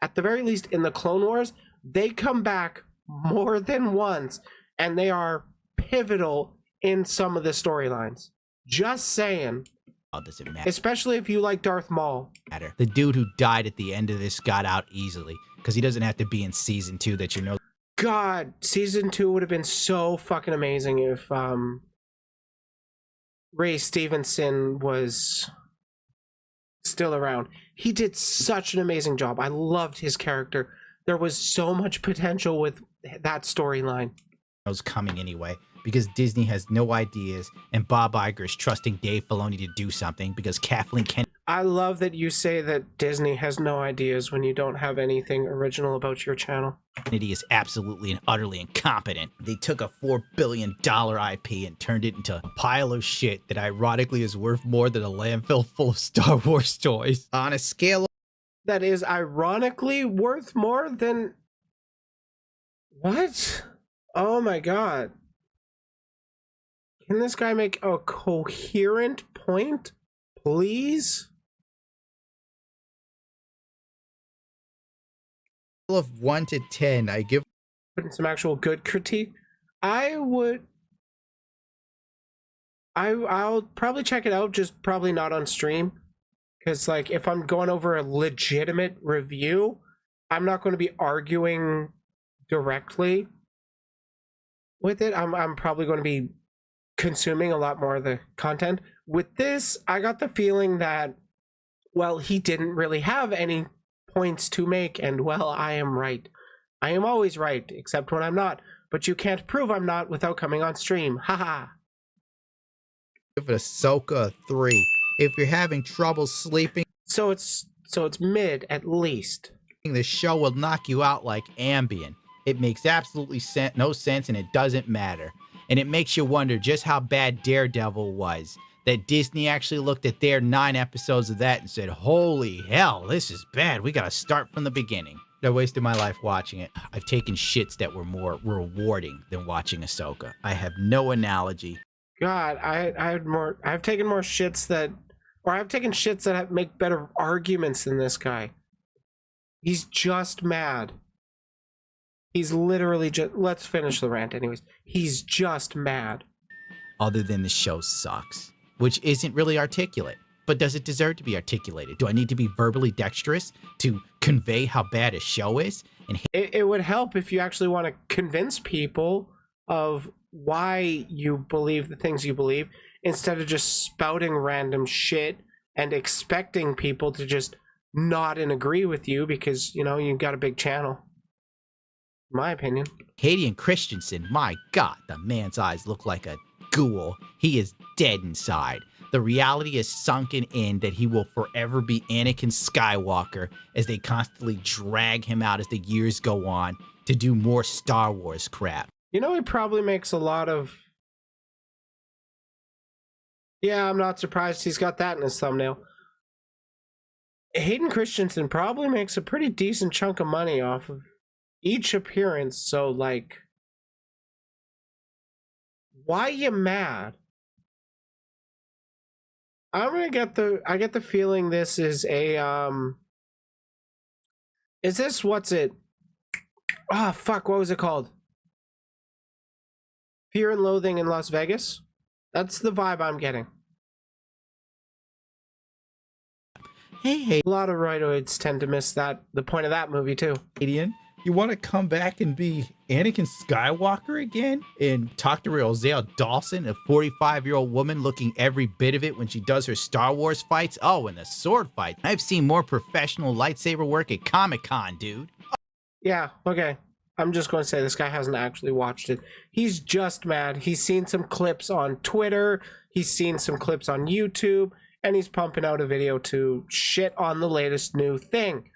at the very least, in the Clone Wars, they come back more than once, and they are pivotal in some of the storylines. Just saying. Oh, does it matter? Especially if you like Darth Maul. The dude who died at the end of this got out easily, because he doesn't have to be in season 2 that you know. God, season 2 would have been so fucking amazing if Ray Stevenson was still around. He did such an amazing job. I loved his character. There was so much potential with that storyline. I was coming anyway, because Disney has no ideas, and Bob Iger is trusting Dave Filoni to do something, because Kathleen Kennedy... I love that you say that Disney has no ideas when you don't have anything original about your channel. Kennedy is absolutely and utterly incompetent. They took a $4 billion IP and turned it into a pile of shit that ironically is worth more than a landfill full of Star Wars toys. On a scale that is ironically worth more than... What? Oh my god. Can this guy make a coherent point, please? Of 1 to 10, I give putting some actual good critique. I'll probably check it out, just probably not on stream, because like if I'm going over a legitimate review, I'm not going to be arguing directly with it. I'm probably going to be consuming a lot more of the content. With this, I got the feeling that, well, he didn't really have any points to make, and well, I am right. I am always right, except when I'm not. But you can't prove I'm not without coming on stream. Haha. Give it Ahsoka 3. If you're having trouble sleeping, so it's mid at least. The show will knock you out like Ambien. It makes absolutely no sense, and it doesn't matter. And it makes you wonder just how bad Daredevil was. That Disney actually looked at their 9 episodes of that and said, holy hell, this is bad. We gotta start from the beginning. I wasted my life watching it. I've taken shits that were more rewarding than watching Ahsoka. I have no analogy. God, I've taken more shits that, or I've taken shits that make better arguments than this guy. He's just mad. He's literally just, let's finish the rant anyways. He's just mad. Other than the show sucks. Which isn't really articulate. But does it deserve to be articulated? Do I need to be verbally dexterous to convey how bad a show is? And it would help if you actually want to convince people of why you believe the things you believe, instead of just spouting random shit and expecting people to just nod and agree with you because, you know, you've got a big channel. In my opinion. Hayden Christensen, my god, the man's eyes look like a ghoul. He is dead inside. The reality is sunken in that he will forever be Anakin Skywalker as they constantly drag him out as the years go on to do more Star Wars crap. You know, he probably makes a lot of... Yeah, I'm not surprised he's got that in his thumbnail. Hayden Christensen probably makes a pretty decent chunk of money off of each appearance, so like... Why you mad? I'm gonna get I get the feeling this is a is this what's it? Ah, fuck, what was it called? Fear and Loathing in Las Vegas? That's the vibe I'm getting. Hey. A lot of rightoids tend to miss the point of that movie too. Idiot. You want to come back and be Anakin Skywalker again and talk to Rosario Dawson, a 45-year-old woman looking every bit of it when she does her Star Wars fights? Oh, and the sword fight. I've seen more professional lightsaber work at Comic-Con, dude. Yeah, okay. I'm just going to say this guy hasn't actually watched it. He's just mad. He's seen some clips on Twitter. He's seen some clips on YouTube. And he's pumping out a video to shit on the latest new thing.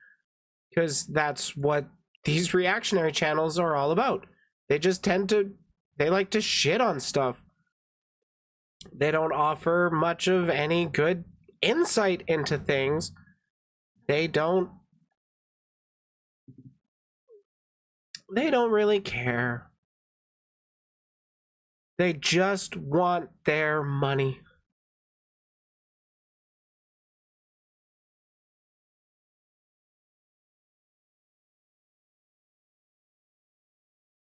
Because that's what these reactionary channels are all about. They just they like to shit on stuff. They don't offer much of any good insight into things. They don't really care. They just want their money.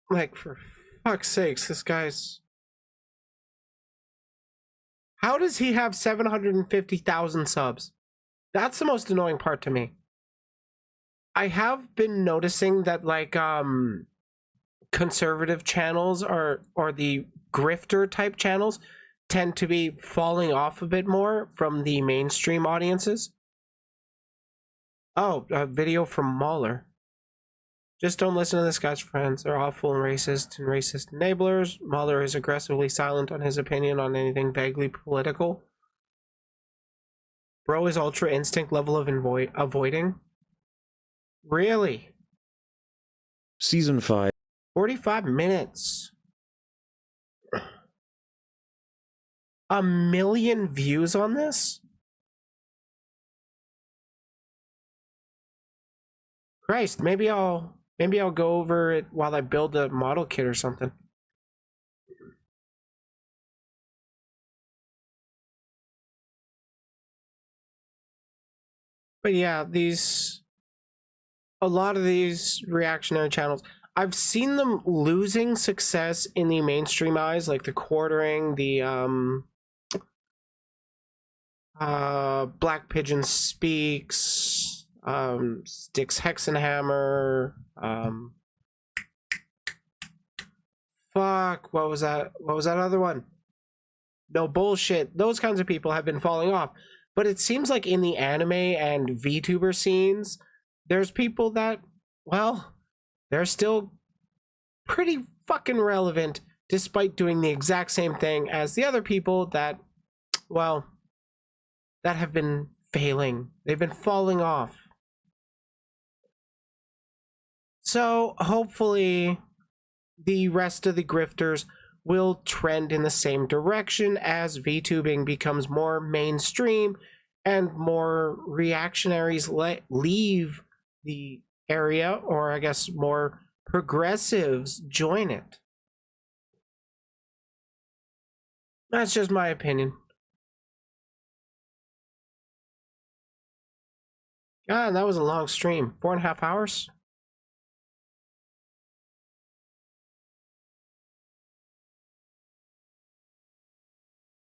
Like, for fuck's sakes, this guy's... How does he have 750,000 subs? That's the most annoying part to me. I have been noticing that, like, conservative channels or the grifter type channels tend to be falling off a bit more from the mainstream audiences. Oh, a video from Mahler. Just don't listen to this guy's friends. They're awful and racist enablers. Mahler is aggressively silent on his opinion on anything vaguely political. Bro is ultra instinct level of avoiding. Really? Season 5. 45 minutes. A million views on this? Christ, maybe I'll go over it while I build a model kit or something. But yeah, a lot of these reactionary channels, I've seen them losing success in the mainstream eyes, like the Quartering, the Black Pigeon Speaks, Styx Hexenhammer, fuck, what was that other one? No bullshit. Those kinds of people have been falling off. But it seems like in the anime and VTuber scenes, there's people that, well, they're still pretty fucking relevant despite doing the exact same thing as the other people that, well, that have been failing. They've been falling off. So hopefully the rest of the grifters will trend in the same direction as VTubing becomes more mainstream and more reactionaries leave the area, or I guess more progressives join it. That's just my opinion. God, that was a long stream. 4.5 hours?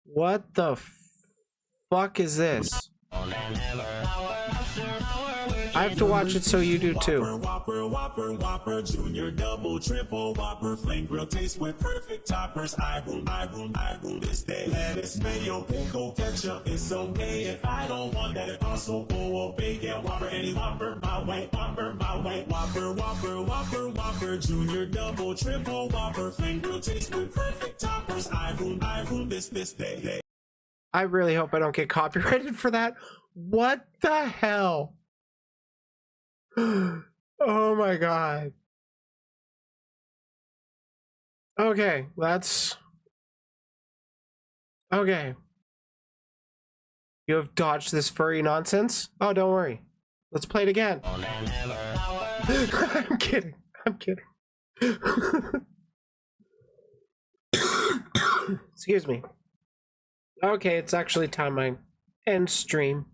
What the fuck is this? I have to watch it so you do too. Whopper, Whopper, Whopper, Junior, Double, Triple, Whopper, Flame Grill taste with perfect toppers. I rule this day. Lettuce, mayo, pickle, ketchup, it's okay if I don't want that. It also go big, yeah, Whopper, any Whopper, my way, Whopper, my way. Whopper, Whopper, Whopper, Whopper, Junior, Double, Triple, Whopper, Flame Grill taste with perfect toppers. I rule this day. I really hope I don't get copyrighted for that. What the hell? Oh my god. Okay, let's... Okay. You have dodged this furry nonsense? Oh, don't worry. Let's play it again. I'm kidding. I'm kidding. Excuse me. Okay, it's actually time I end stream.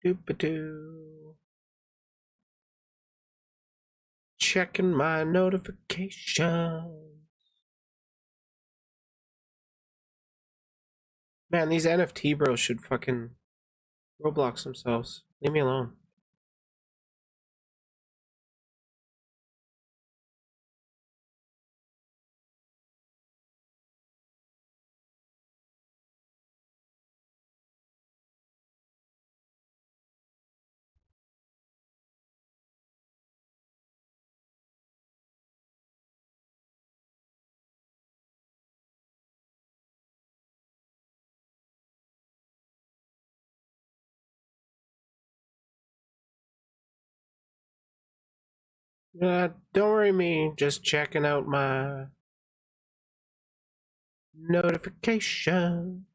Doop-a-doo. Checking my notifications. Man, these NFT bros should fucking Roblox themselves. Leave me alone. Don't worry me, just checking out my notification.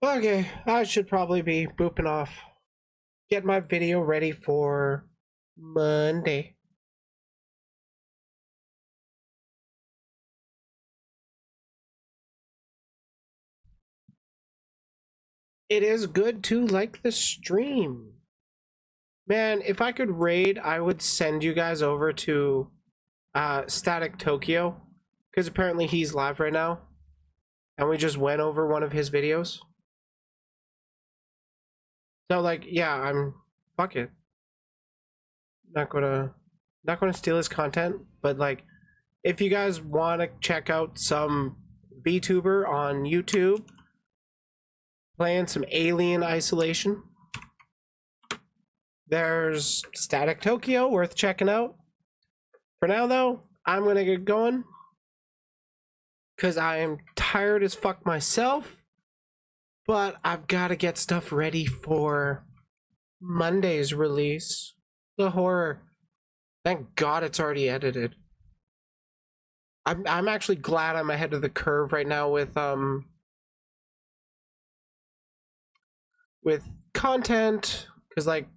Okay, I should probably be booping off. Get my video ready for Monday. It is good to like the stream. Man, if I could raid, I would send you guys over to Static Tokyo, because apparently he's live right now, and we just went over one of his videos. So like, yeah, fuck it. Not gonna steal his content, but like, if you guys want to check out some VTuber on YouTube playing some Alien Isolation, there's Static Tokyo, worth checking out. For now, though, I'm gonna get going because I am tired as fuck myself, but I've got to get stuff ready for Monday's release. The horror. Thank God it's already edited. I'm actually glad I'm ahead of the curve right now with content, because like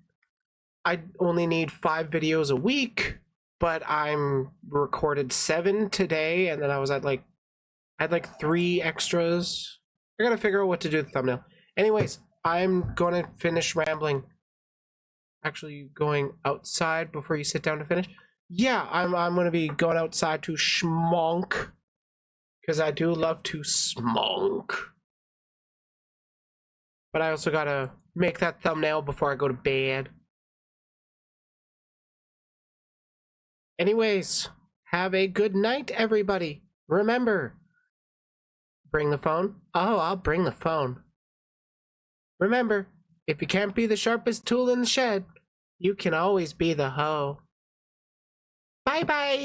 I only need 5 videos a week, but I'm recorded 7 today, and then I had like 3 extras. I gotta figure out what to do with the thumbnail. Anyways, I'm gonna finish rambling. Actually going outside before you sit down to finish. Yeah, I'm gonna be going outside to schmonk, because I do love to smonk. But I also gotta make that thumbnail before I go to bed. Anyways, have a good night, everybody. Remember, bring the phone. Oh, I'll bring the phone. Remember, if you can't be the sharpest tool in the shed, you can always be the hoe. Bye-bye!